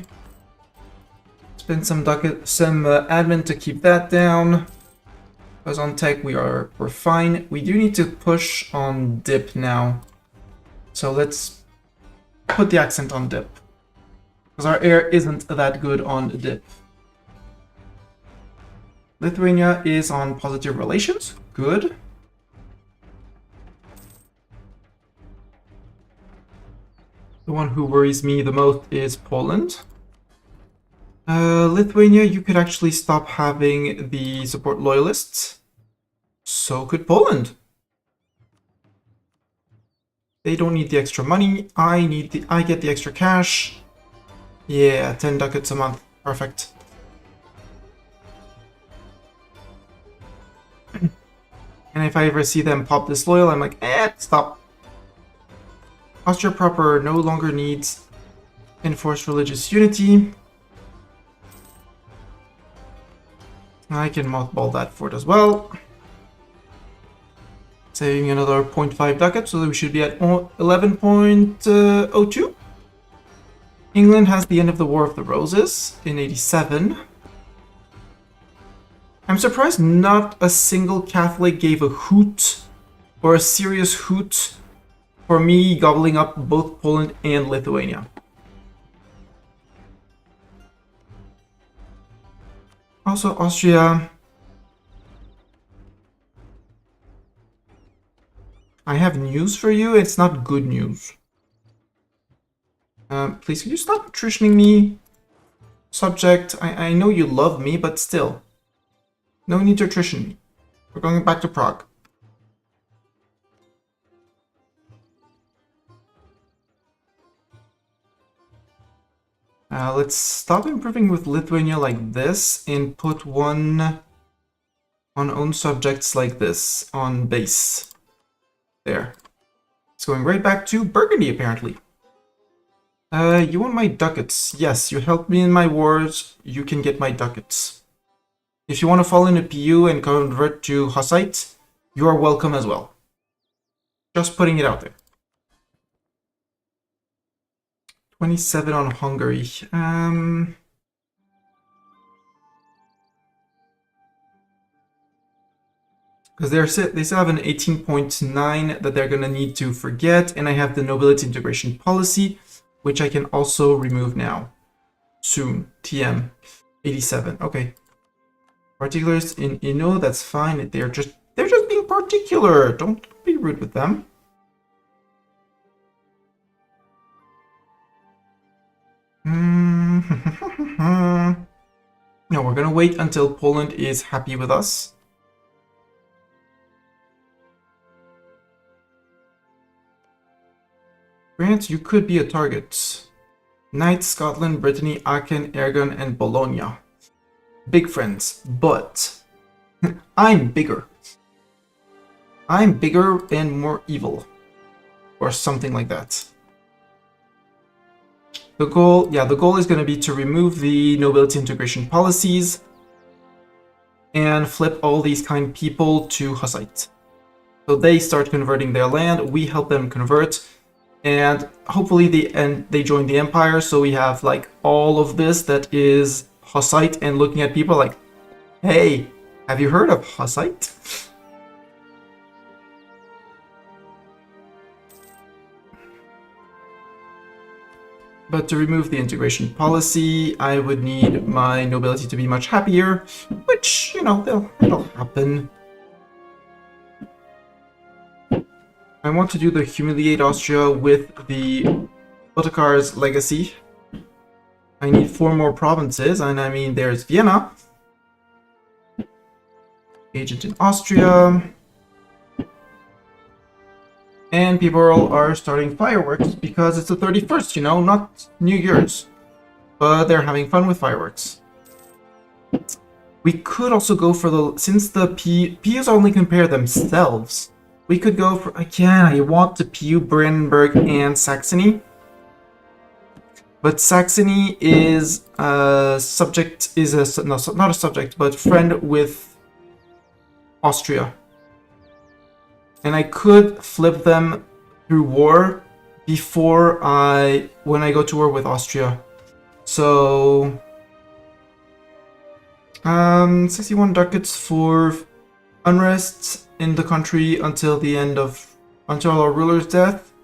Spend some admin to keep that down. Because on tech we're fine. We do need to push on dip now. So let's put the accent on dip. Because our air isn't that good on dip. Lithuania is on positive relations. Good. The one who worries me the most is Poland. Lithuania, you could actually stop having the support loyalists. So could Poland. They don't need the extra money. I get the extra cash. Yeah, 10 ducats a month. Perfect. And if I ever see them pop disloyal, I'm like, stop. Austria proper no longer needs enforced religious unity. I can mothball that fort as well. Saving another 0.5 ducats, so we should be at 11.02. England has the end of the War of the Roses in 87. I'm surprised not a single Catholic gave a hoot, or a serious hoot, for me gobbling up both Poland and Lithuania. Also, Austria. I have news for you. It's not good news. Please, can you stop attritioning me? Subject, I know you love me, but still. No need to attrition me. We're going back to Prague. Let's stop improving with Lithuania like this and put one on own subjects like this on base. There. It's going right back to Burgundy, apparently. You want my ducats? Yes, you helped me in my wars. You can get my ducats. If you want to fall into PU and convert to Hussite, you are welcome as well. Just putting it out there. 27 on Hungary. Because they still have an 18.9 that they're going to need to forget, and I have the nobility integration policy, which I can also remove now. Soon. TM 87. Okay. Particulars in Inno, that's fine. They're just being particular. Don't be rude with them. No, we're gonna wait until Poland is happy with us. France, you could be a target. Knight, Scotland, Brittany, Aachen, Aragon, and Bologna. Big friends, but I'm bigger. I'm bigger and more evil. Or something like that. The goal is going to be to remove the nobility integration policies and flip all these kind people to Hussite. So they start converting their land, we help them convert, and hopefully they join the empire, so we have like all of this that is Hussite and looking at people like, hey, have you heard of Hussite? But to remove the integration policy, I would need my nobility to be much happier, which, you know, it'll happen. I want to do the humiliate Austria with the Ottokar's legacy. I need 4 more provinces, and I mean, there's Vienna. Agent in Austria. And people are starting fireworks because it's the 31st, you know, not New Year's. But they're having fun with fireworks. We could also go for the... Since the PUs only compare themselves, we could go for... Again, I want to PU Brandenburg and Saxony. But Saxony is a subject... No, not a subject, but friend with Austria. And I could flip them through war when I go to war with Austria. So 61 ducats for unrest in the country until our ruler's death.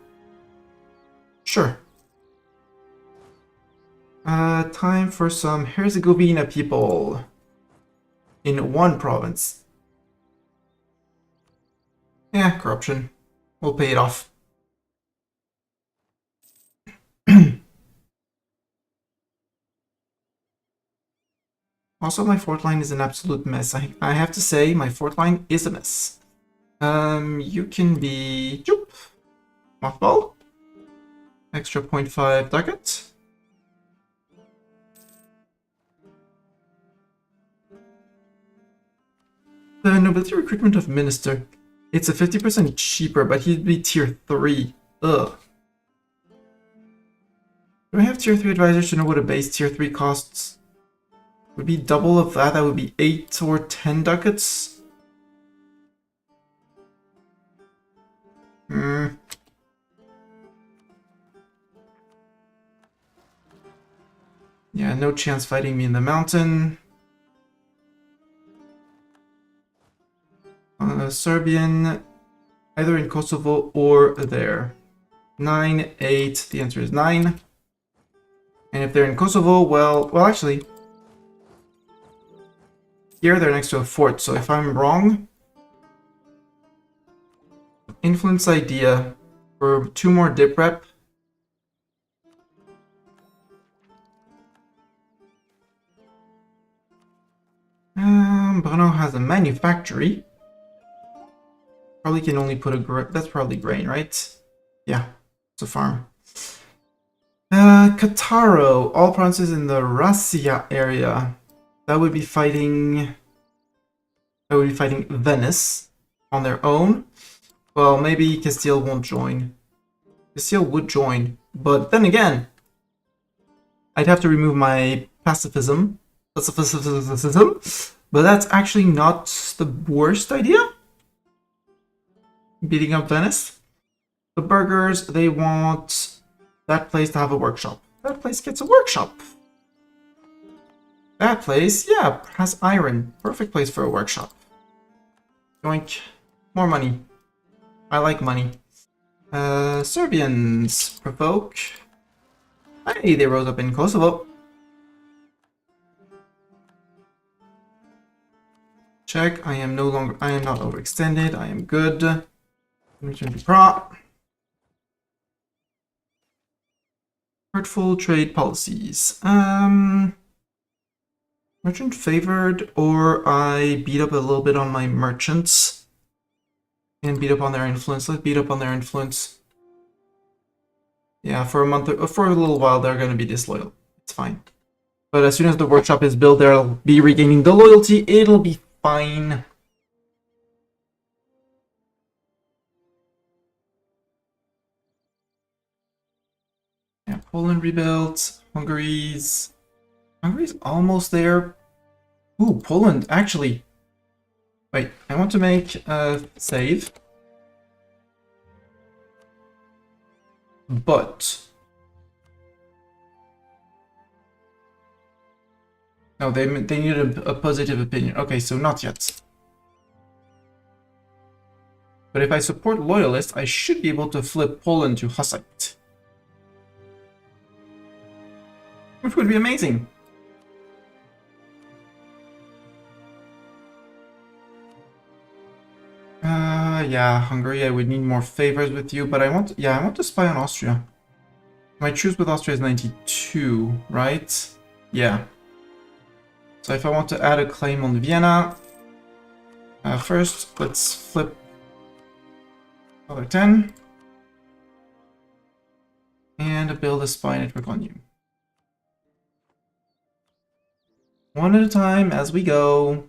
Sure. Time for some Herzegovina people in one province. Yeah, corruption. We'll pay it off. Also, my fort line is an absolute mess. I have to say, my fort line is a mess. You can be... Joop. Mothball. Extra 0.5 ducat. The nobility recruitment of minister. It's a 50% cheaper, but he'd be tier 3. Ugh. Do I have tier 3 advisors to know what a base tier 3 costs? Would be double of that, that would be 8 or 10 ducats. Yeah, no chance fighting me in the mountain. Serbian, either in Kosovo or there. 9, 8, the answer is 9. And if they're in Kosovo, well, actually, here they're next to a fort, so if I'm wrong, influence idea for 2 more dip rep. Brno has a manufactory. Probably can only put that's probably grain, right? Yeah, it's a farm. Kataro, all provinces in the Rascia area. That would be fighting Venice on their own. Well, maybe Castile won't join. Castile would join, but then again, I'd have to remove my pacifism, but that's actually not the worst idea. Beating up Venice. The burghers, they want that place to have a workshop. That place gets a workshop. That place, yeah, has iron. Perfect place for a workshop. Yoink. More money. I like money. Serbians provoke. Hey, they rose up in Kosovo. Check. I am not overextended. I am good. Return to prop. Hurtful trade policies. Merchant favored, or I beat up a little bit on my merchants and beat up on their influence. Let's beat up on their influence. Yeah, for a month or for a little while, they're going to be disloyal. It's fine. But as soon as the workshop is built, they'll be regaining the loyalty. It'll be fine. Poland rebuilt. Hungary's almost there. Ooh, Poland, actually. Wait, I want to make a save. But... no, they need a positive opinion. Okay, so not yet. But if I support loyalists, I should be able to flip Poland to Hussite. Which would be amazing. Yeah, Hungary, I would need more favors with you, but I want to spy on Austria. My truce with Austria is 92, right? Yeah. So if I want to add a claim on Vienna, first, let's flip another 10. And build a spy network on you. One at a time as we go.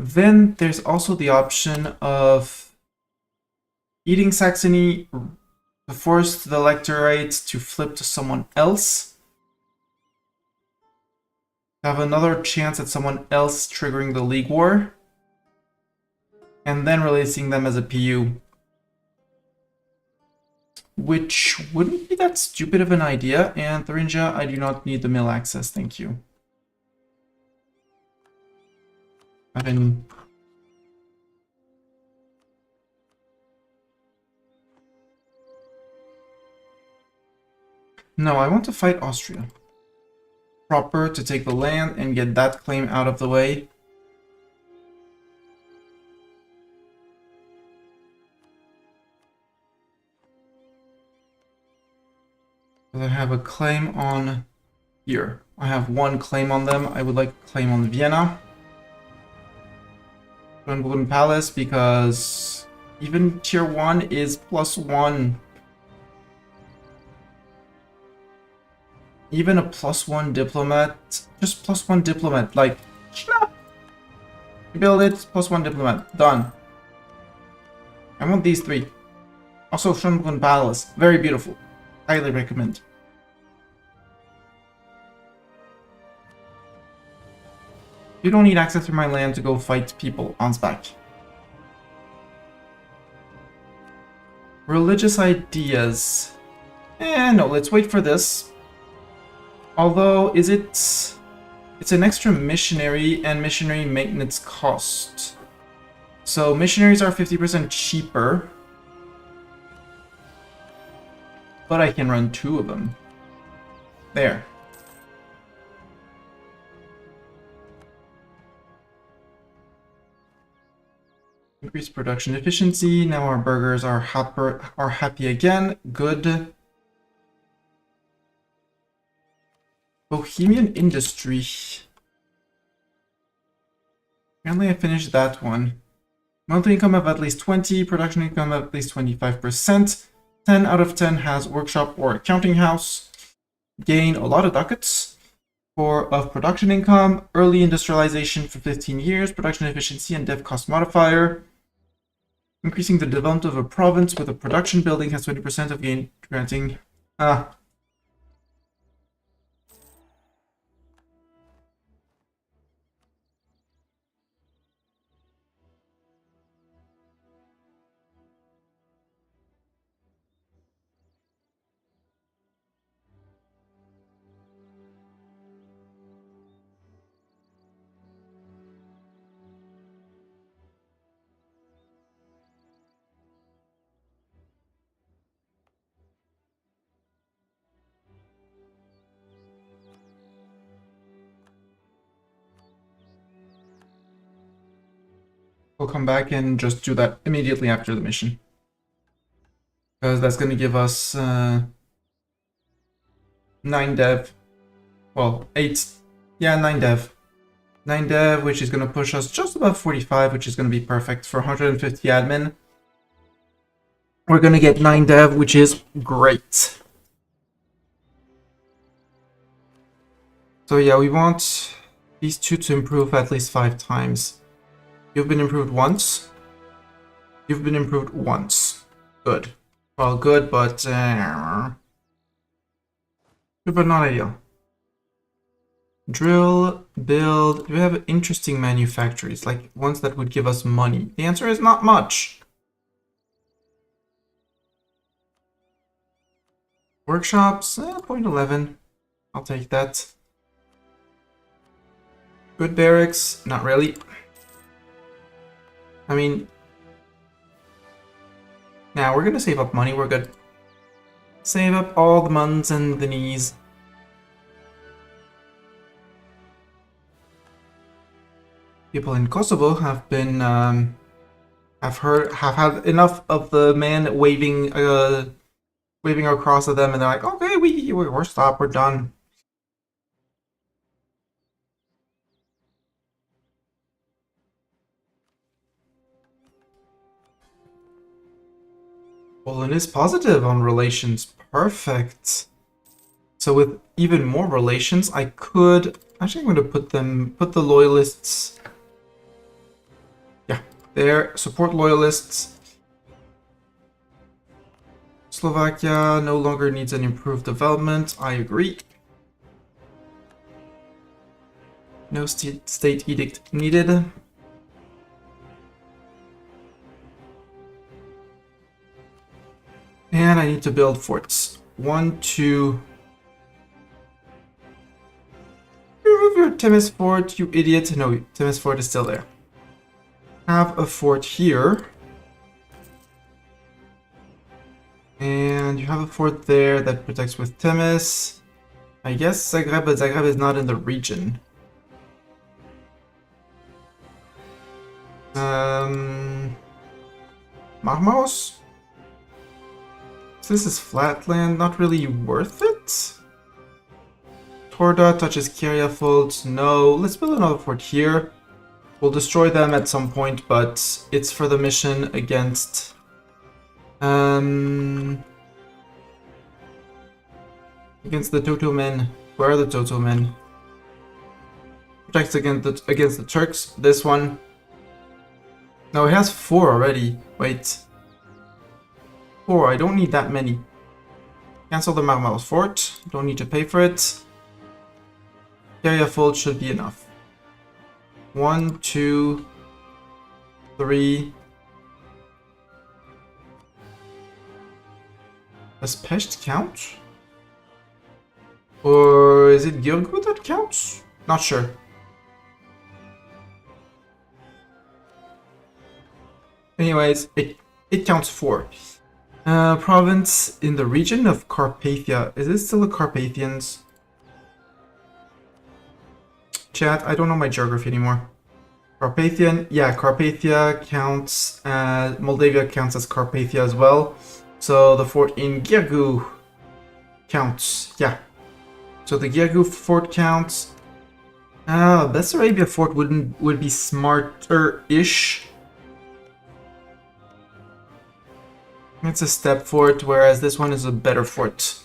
Then there's also the option of eating Saxony to force the electorate to flip to someone else. Have another chance at someone else triggering the League War. And then releasing them as a PU. Which wouldn't be that stupid of an idea. And Thuringia, I do not need the mill access, thank you. No, I want to fight Austria. Proper to take the land and get that claim out of the way. I have a claim on here. I have one claim on them. I would like a claim on Vienna. Schönbrunn Palace, because even tier 1 is +1. Even a +1 diplomat, just +1 diplomat, like, snap! You build it, +1 diplomat, done. I want these 3. Also Schönbrunn Palace, very beautiful. Highly recommend. You don't need access to my land to go fight people on spec. Religious ideas. No, let's wait for this. Although, it's an extra missionary and missionary maintenance cost. So missionaries are 50% cheaper. But I can run 2 of them. There. Increase production efficiency. Now our burgers are happy again. Good. Bohemian industry. Apparently I finished that one. Monthly income of at least 20. Production income of at least 25%. 10 out of 10 has workshop or accounting house. Gain a lot of ducats of production income. Early industrialization for 15 years. Production efficiency and dev cost modifier. Increasing the development of a province with a production building has 20% of gain granting. We'll come back and just do that immediately after the mission. Because that's going to give us 9 dev. Well, 8. Yeah, 9 dev. 9 dev, which is going to push us just above 45, which is going to be perfect for 150 admin. We're going to get 9 dev, which is great. So yeah, we want these 2 to improve at least 5 times. You've been improved once. You've been improved once. Good. Well, good, but not ideal. Drill, build. Do we have interesting manufactories, like ones that would give us money? The answer is not much. Workshops, 0.11. I'll take that. Good barracks, not really. I mean, now we're gonna save up money, we're good. Save up all the muns and the knees. People in Kosovo have been, have had enough of the man waving across at them, and they're like, okay, we're stopped, we're done. Poland is positive on relations. Perfect. So with even more relations, I could... Actually, I'm going to put the loyalists... Yeah, there. Support loyalists. Slovakia no longer needs an improved development. I agree. No state edict needed. And I need to build forts. 1, 2... Remove your Temis fort, you idiot. No, Temis fort is still there. Have a fort here. And you have a fort there that protects with Temis. I guess Zagreb, but Zagreb is not in the region. Marmaros? So this is flatland, not really worth it. Torda touches Kiryafult. No, let's build another fort here. We'll destroy them at some point, but it's for the mission against... against the Toto men. Where are the Toto men? Protects against the Turks. This one. No, it has 4 already. Wait. 4, I don't need that many. Cancel the Marmaros fort. Don't need to pay for it. Kiryafult should be enough. 1, 2, 3. Does Pest count? Or is it Gilgu that counts? Not sure. Anyways, it counts 4. Province in the region of Carpathia. Is it still the Carpathians? Chat, I don't know my geography anymore. Carpathian, yeah, Carpathia counts, Moldavia counts as Carpathia as well. So the fort in Ghergu counts, yeah. So the Ghergu fort counts. Bessarabia fort would be smarter-ish. It's a step fort, whereas this one is a better fort.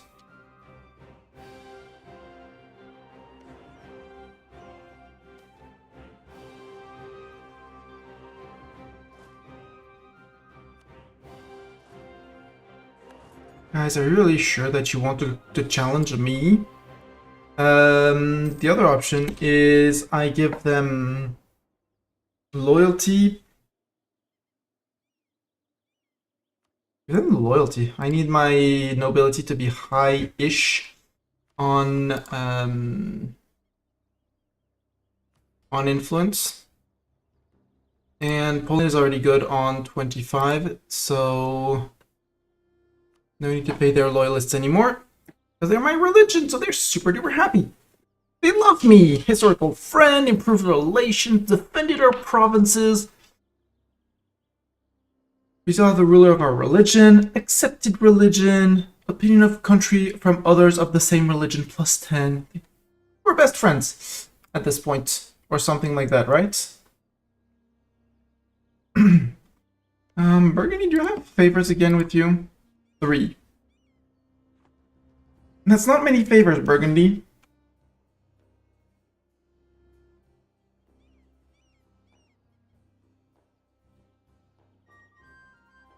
Guys, are you really sure that you want to challenge me? The other option is I give them loyalty. Give them loyalty. I need my nobility to be high-ish on influence. And Poland is already good on 25, so no need to pay their loyalists anymore. Because they're my religion, so they're super duper happy. They love me. Historical friend, improved relations, defended our provinces. We saw the ruler of our religion, accepted religion, opinion of country from others of the same religion plus 10. We're best friends at this point, or something like that, right? Burgundy, do you have favors again with you? 3. That's not many favors, Burgundy.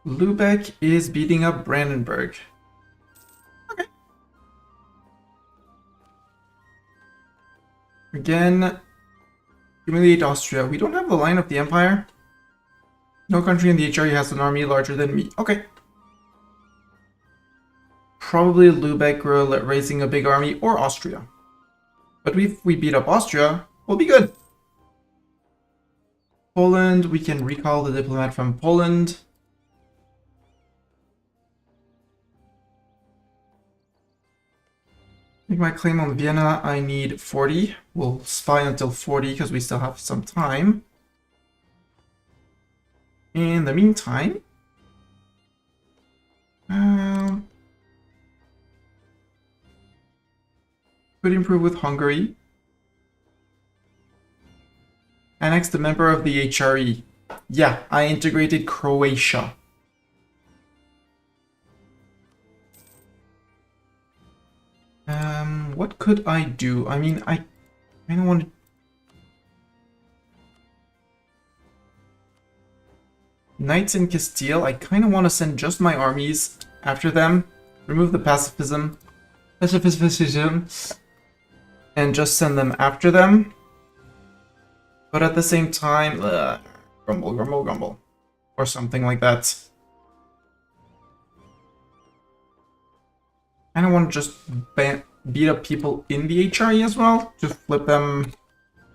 Lübeck is beating up Brandenburg. Okay. Again, humiliate Austria. We don't have the line of the Empire. No country in the HRE has an army larger than me. Okay. Probably Lübeck raising a big army, or Austria. But if we beat up Austria, we'll be good. Poland, we can recall the diplomat from Poland. Make my claim on Vienna, I need 40. We'll spy until 40 because we still have some time. In the meantime, could improve with Hungary. Annexed a member of the HRE. Yeah, I integrated Croatia. What could I do? I mean, I kind of want to... Knights in Castile, I kind of want to send just my armies after them. Remove the pacifism. And just send them after them. But at the same time, grumble, grumble, grumble. Or something like that. I don't want to just beat up people in the HRE as well. To flip them,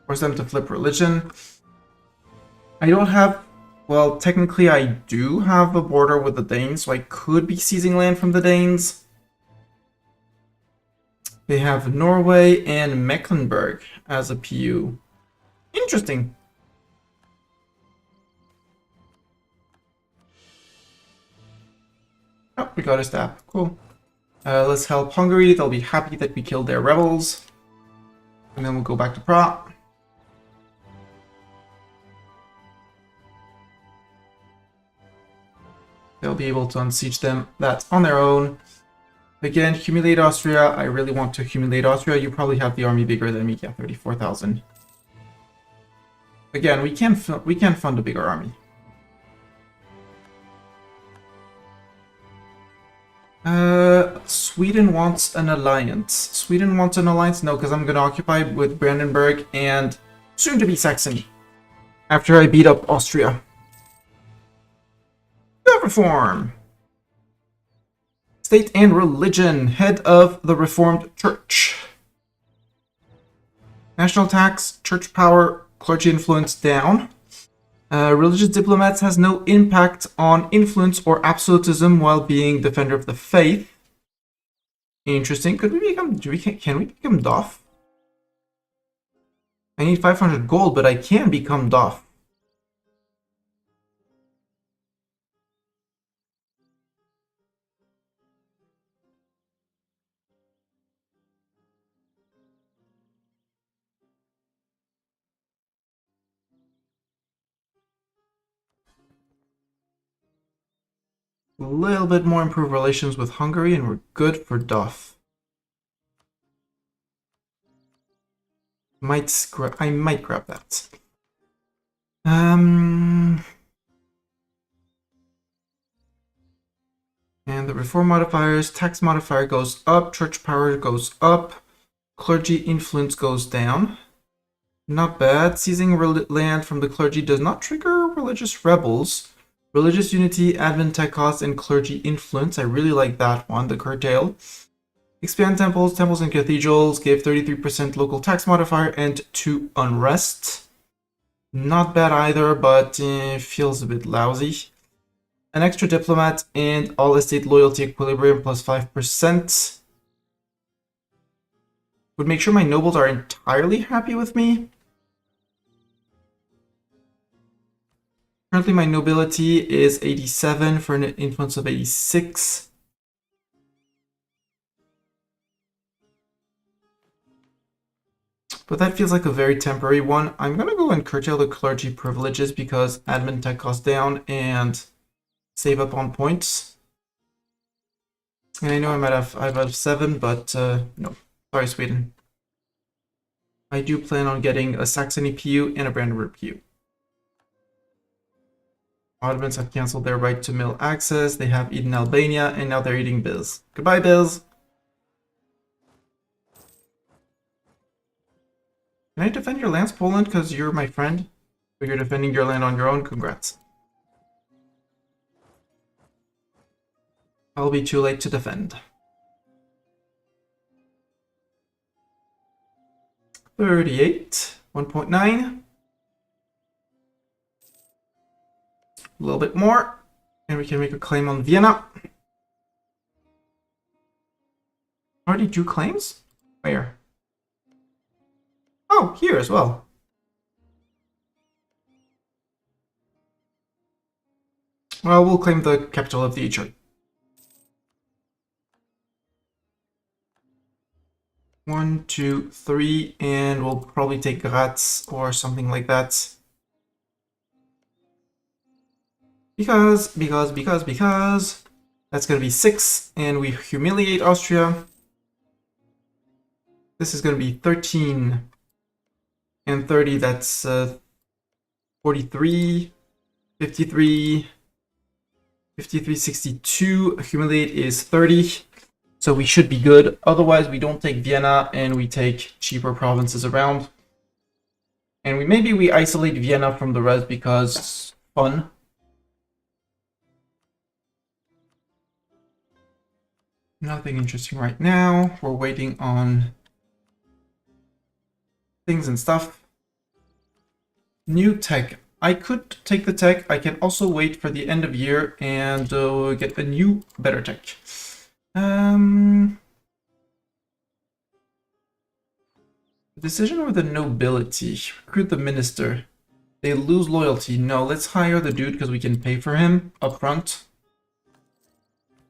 force them to flip religion. I don't have, well, technically I do have a border with the Danes, so I could be seizing land from the Danes. They have Norway and Mecklenburg as a PU. Interesting. Oh, we got a stab. Cool. Let's help Hungary. They'll be happy that we killed their rebels. And then we'll go back to Prague. They'll be able to unsiege them. That's on their own. Again, humiliate Austria. I really want to humiliate Austria. You probably have the army bigger than me. Yeah, 34,000. Again, we can fund a bigger army. Sweden wants an alliance. Sweden wants an alliance? No, because I'm going to occupy with Brandenburg and soon to be Saxony. After I beat up Austria. Reform. State and religion. Head of the Reformed Church. National tax, church power, clergy influence down. Religious diplomats has no impact on influence or absolutism while being defender of the faith. Interesting. Could we become... Can we become Doff? I need 500 gold, but I can become Doff. A little bit more improved relations with Hungary, and we're good for Duff. I might grab that. And the reform modifiers, tax modifier goes up, church power goes up, clergy influence goes down. Not bad. Seizing land from the clergy does not trigger religious rebels. Religious unity, admin tech cost, and clergy influence. I really like that one, the curtail. Expand temples, and cathedrals, gave 33% local tax modifier and 2 unrest. Not bad either, but feels a bit lousy. An extra diplomat and all estate loyalty equilibrium plus 5%. Would make sure my nobles are entirely happy with me. Currently my nobility is 87 for an influence of 86. But that feels like a very temporary one. I'm going to go and curtail the clergy privileges because admin tech costs down and save up on points. And I know I'm out of 7, but no. Sorry, Sweden. I do plan on getting a Saxony PU and a Brandenburg PU. Ottomans have cancelled their right to mill access. They have eaten Albania, and now they're eating Biz. Goodbye, Biz. Can I defend your lands, Poland, because you're my friend? But you're defending your land on your own? Congrats. I'll be too late to defend. 38, 1.9. A little bit more, and we can make a claim on Vienna. Already drew claims? Where? Oh, here as well. Well, we'll claim the capital of the HRE. 1, 2, 3, and we'll probably take Graz or something like that. Because that's gonna be 6, and we humiliate Austria. This is gonna be 13 and 30, that's 43, 53, 53, 62. Humiliate is 30, so we should be good. Otherwise, we don't take Vienna and we take cheaper provinces around. And maybe we isolate Vienna from the rest because fun. Nothing interesting right now. We're waiting on things and stuff. New tech. I could take the tech. I can also wait for the end of year and get a new, better tech. Decision with the nobility. Recruit the minister. They lose loyalty. No, let's hire the dude because we can pay for him up front.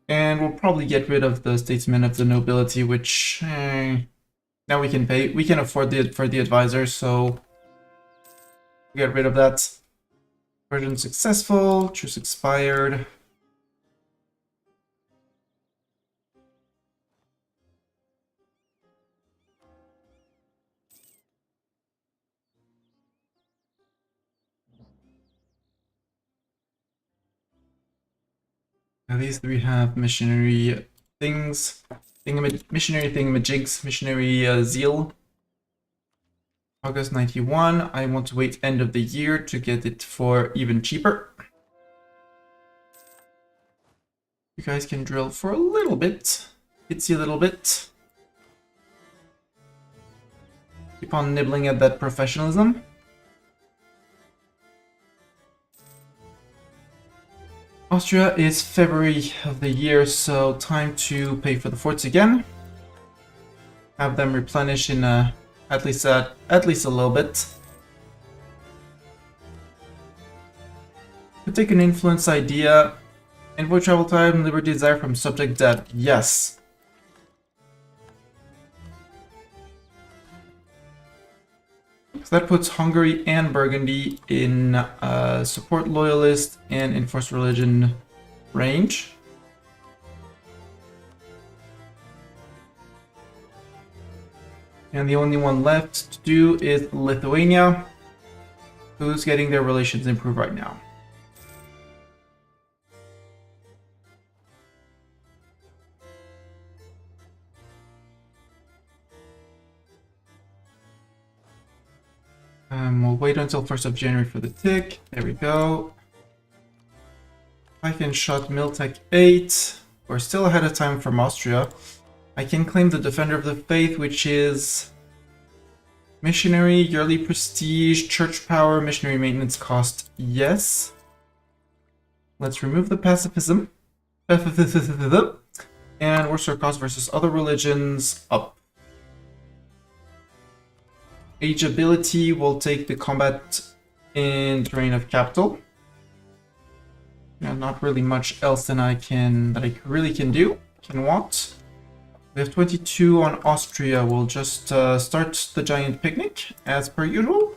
And we'll probably get rid of the statesman of the nobility, which now we can pay. We can afford for the advisor, so get rid of that. Version successful. Truce expired. Now these three have missionary things, missionary thingamajigs, missionary zeal. August 91. I want to wait end of the year to get it for even cheaper. You guys can drill for a little bit, itsy little bit. Keep on nibbling at that professionalism. Austria is February of the year, so time to pay for the forts again. Have them replenish in at least a little bit. Could take an influence idea. Envoy travel time, liberty desire from subject debt. Yes. So that puts Hungary and Burgundy in support loyalist and enforce religion range. And the only one left to do is Lithuania, who's getting their relations improved right now. We'll wait until 1st of January for the tick. There we go. I can shut Miltech 8. We're still ahead of time from Austria. I can claim the Defender of the Faith, which is missionary, yearly prestige, church power, missionary maintenance cost. Yes. Let's remove the pacifism. And Warsaw cost versus other religions up. Age ability will take the combat in terrain of capital. Yeah, not really much else than I really can do. Can want. We have 22 on Austria. We'll just start the giant picnic as per usual.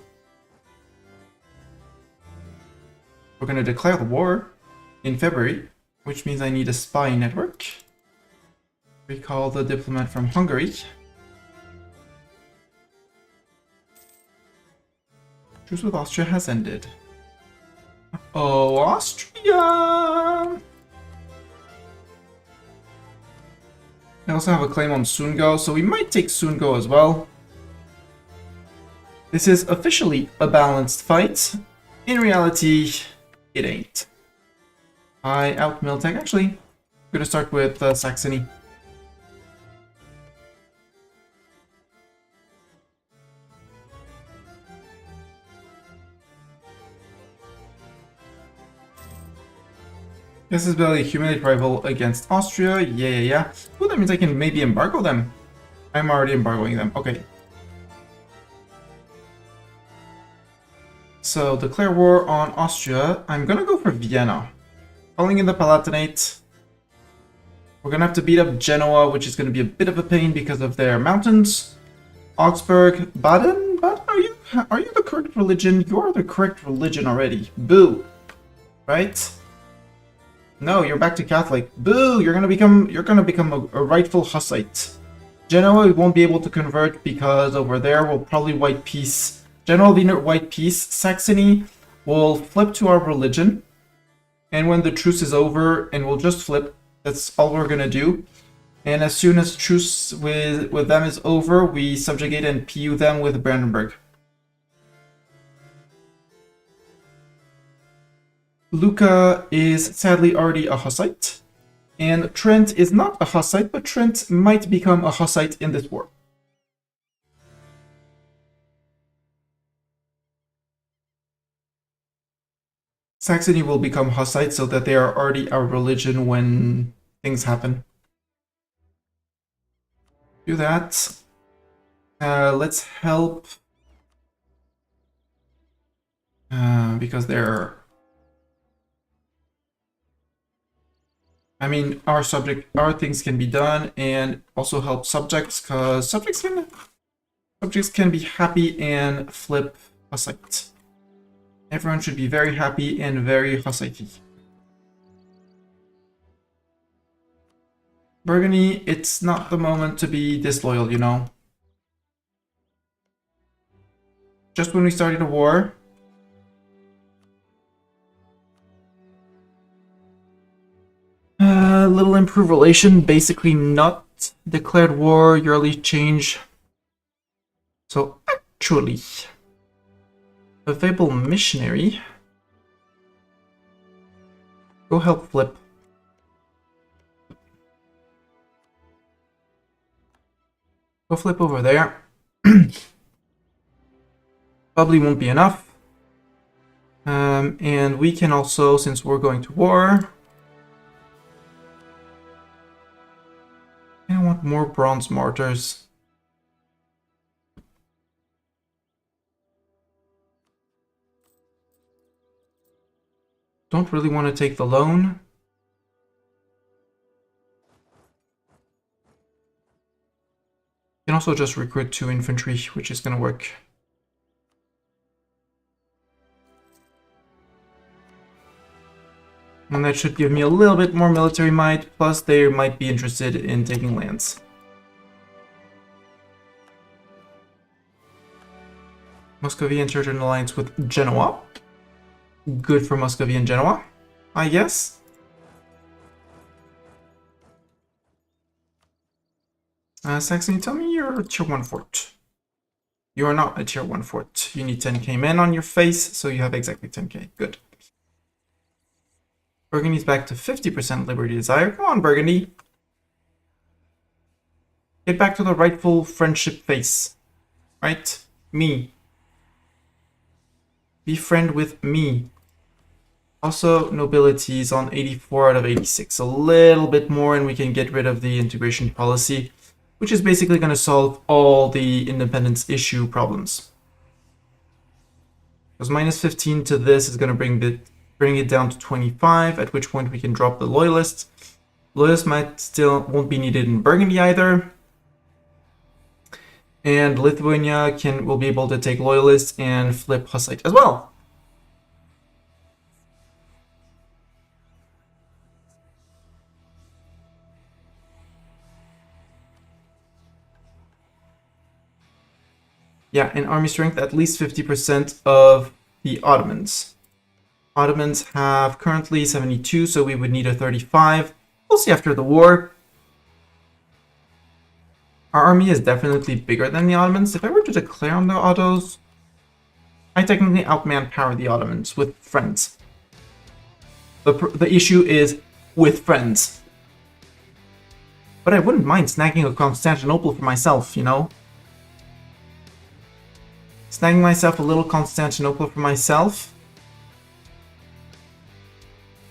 We're gonna declare the war in February, which means I need a spy network. Recall the diplomat from Hungary. Truce with Austria has ended. Oh, Austria! I also have a claim on Sungo, so we might take Sungo as well. This is officially a balanced fight. In reality, it ain't. I out Miltech. Actually, I'm gonna start with Saxony. This is barely a humiliate rival against Austria. Yeah. Well, that means I can maybe embargo them. I'm already embargoing them. Okay. So, declare war on Austria. I'm gonna go for Vienna. Calling in the Palatinate. We're gonna have to beat up Genoa, which is gonna be a bit of a pain because of their mountains. Augsburg, Baden? Baden, are you the correct religion? You are the correct religion already. Boo. Right? No, you're back to Catholic. Boo! You're gonna become a rightful Hussite. Genoa won't be able to convert because over there we'll probably white peace. Genoa will be white peace. Saxony will flip to our religion. And when the truce is over, and we'll just flip. That's all we're gonna do. And as soon as truce with them is over, we subjugate and PU them with Brandenburg. Lucca is sadly already a Hussite. And Trent is not a Hussite, but Trent might become a Hussite in this war. Saxony will become Hussite so that they are already our religion when things happen. Do that. Let's help. Because they're... I mean, our things can be done, and also help subjects, because subjects can be happy and flip Hussite. Everyone should be very happy and very Hussite-y. Burgundy, it's not the moment to be disloyal, you know. Just when we started a war. Little improved relation, basically not declared war, yearly change. So actually, a Fable missionary. Go help flip. Go flip over there. Probably won't be enough. And we can also, since we're going to war, I want more bronze mortars. Don't really want to take the loan. Can also just recruit 2 infantry, which is going to work. And that should give me a little bit more military might, plus they might be interested in taking lands. Muscovy entered an alliance with Genoa. Good for Muscovy and Genoa, I guess. Saxony, tell me you're a tier 1 fort. You are not a tier 1 fort. You need 10k men on your face, so you have exactly 10k. Good. Burgundy's back to 50% Liberty Desire. Come on, Burgundy. Get back to the rightful friendship face. Right? Me. Be friend with me. Also, nobility is on 84 out of 86. A little bit more and we can get rid of the integration policy, which is basically going to solve all the independence issue problems. Because minus 15 to this is going to bring it down to 25, at which point we can drop the loyalists. Loyalists won't be needed in Burgundy either. And Lithuania will be able to take loyalists and flip Hussite as well. Yeah, and army strength at least 50% of the Ottomans. Ottomans have currently 72, so we would need a 35. We'll see after the war. Our army is definitely bigger than the Ottomans. If I were to declare on the Ottos, I technically outman power the Ottomans with friends. The issue is with friends. But I wouldn't mind snagging a Constantinople for myself, you know? Snagging myself a little Constantinople for myself.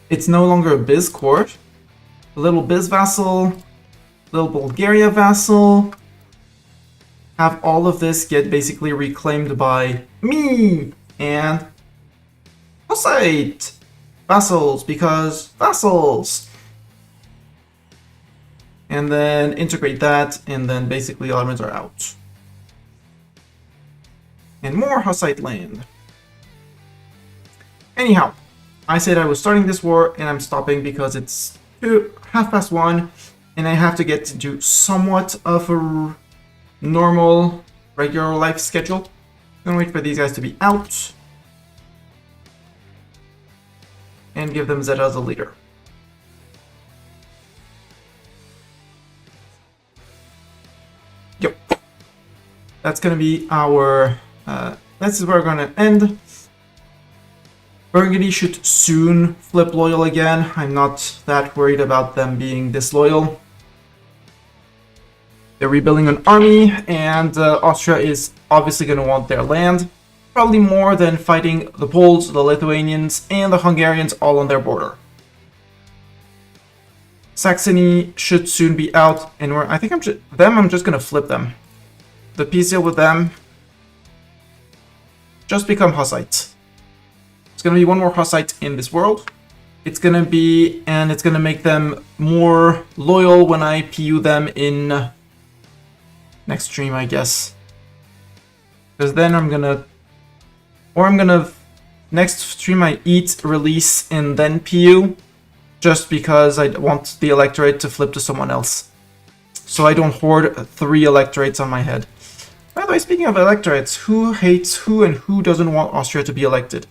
It's no longer a Biz court. A little Biz vassal, little Bulgaria vassal. Have all of this get basically reclaimed by me and Hussite vassals, because vassals. And then integrate that, and then basically Ottomans are out. And more Hussite land. Anyhow, I said I was starting this war, and I'm stopping because it's 1:30, and I have to get to somewhat of a normal, regular life schedule. I'm gonna wait for these guys to be out. And give them Zeta as a leader. Yep. That's gonna be our... this is where we're gonna end. Burgundy should soon flip loyal again. I'm not that worried about them being disloyal. They're rebuilding an army, and Austria is obviously going to want their land. Probably more than fighting the Poles, the Lithuanians, and the Hungarians all on their border. Saxony should soon be out, and I think I'm just going to flip them. The peace deal with them. Just become Hussites. It's going to be one more Hussite in this world. It's going to be, and it's going to make them more loyal when I PU them in next stream, I guess. Because then I'm gonna next stream I eat, release, and then PU, just because I want the electorate to flip to someone else. So I don't hoard 3 electorates on my head. By the way, speaking of electorates, who hates who and who doesn't want Austria to be elected?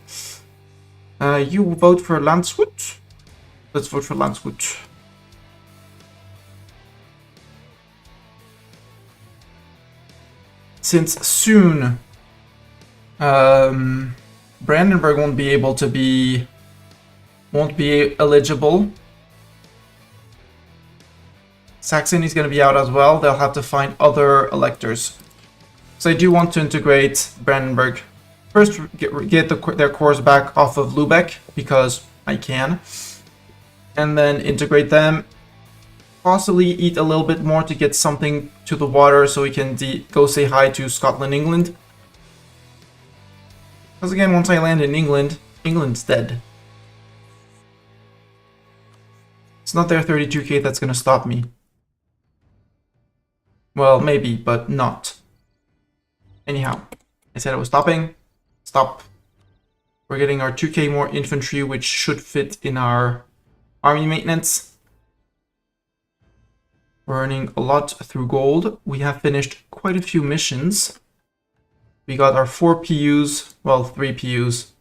You vote for Landshut? Let's vote for Landshut. Since soon Brandenburg won't be eligible. Saxony is going to be out as well. They'll have to find other electors. So I do want to integrate Brandenburg. First, get their cores back off of Lübeck, because I can. And then integrate them. Possibly eat a little bit more to get something to the water so we can go say hi to Scotland, England. Because again, once I land in England, England's dead. It's not their 32k that's going to stop me. Well, maybe, but not. Anyhow, I said I was stopping. Stop. We're getting our 2k more infantry, which should fit in our army maintenance. We're earning a lot through gold. We have finished quite a few missions. We got our 4 PUs, well, 3 PUs.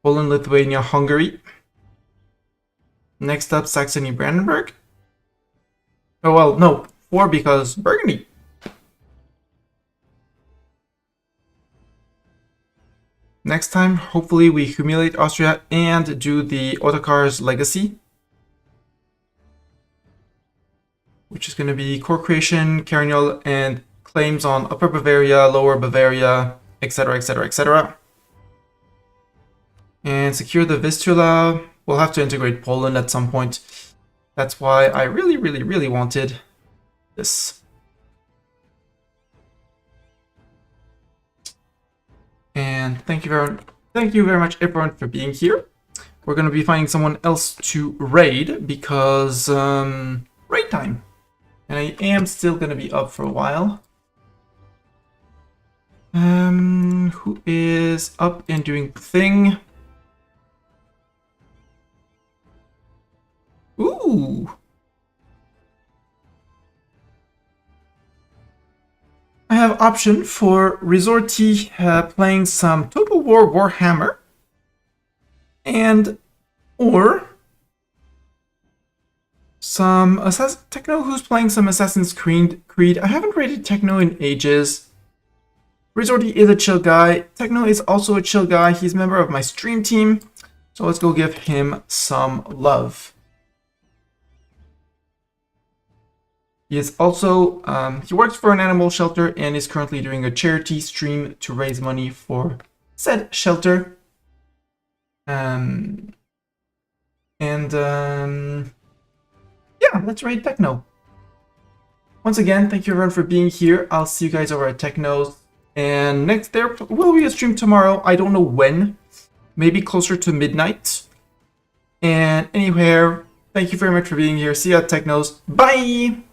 Poland, Lithuania, Hungary. Next up, Saxony, Brandenburg. Oh, well, no, 4 because Burgundy. Next time, hopefully we humiliate Austria and do the Ottokar's legacy. Which is going to be core creation, Carnial, and claims on Upper Bavaria, Lower Bavaria, etc., etc., etc. And secure the Vistula. We'll have to integrate Poland at some point. That's why I really, really, really wanted this. And thank you very much, everyone, for being here. We're going to be finding someone else to raid because raid time. And I am still going to be up for a while. Who is up and doing thing? Ooh. I have option for Resorty playing some Total War Warhammer. and or some Techno who's playing some Assassin's Creed. I haven't rated Techno in ages. Rizordi is a chill guy. Techno is also a chill guy. He's a member of my stream team. So let's go give him some love. He is also, he works for an animal shelter and is currently doing a charity stream to raise money for said shelter. Yeah, let's raid Techno. Once again, thank you everyone for being here. I'll see you guys over at Techno's. And next, there will be a stream tomorrow. I don't know when. Maybe closer to midnight. And anywhere, thank you very much for being here. See you at Techno's. Bye!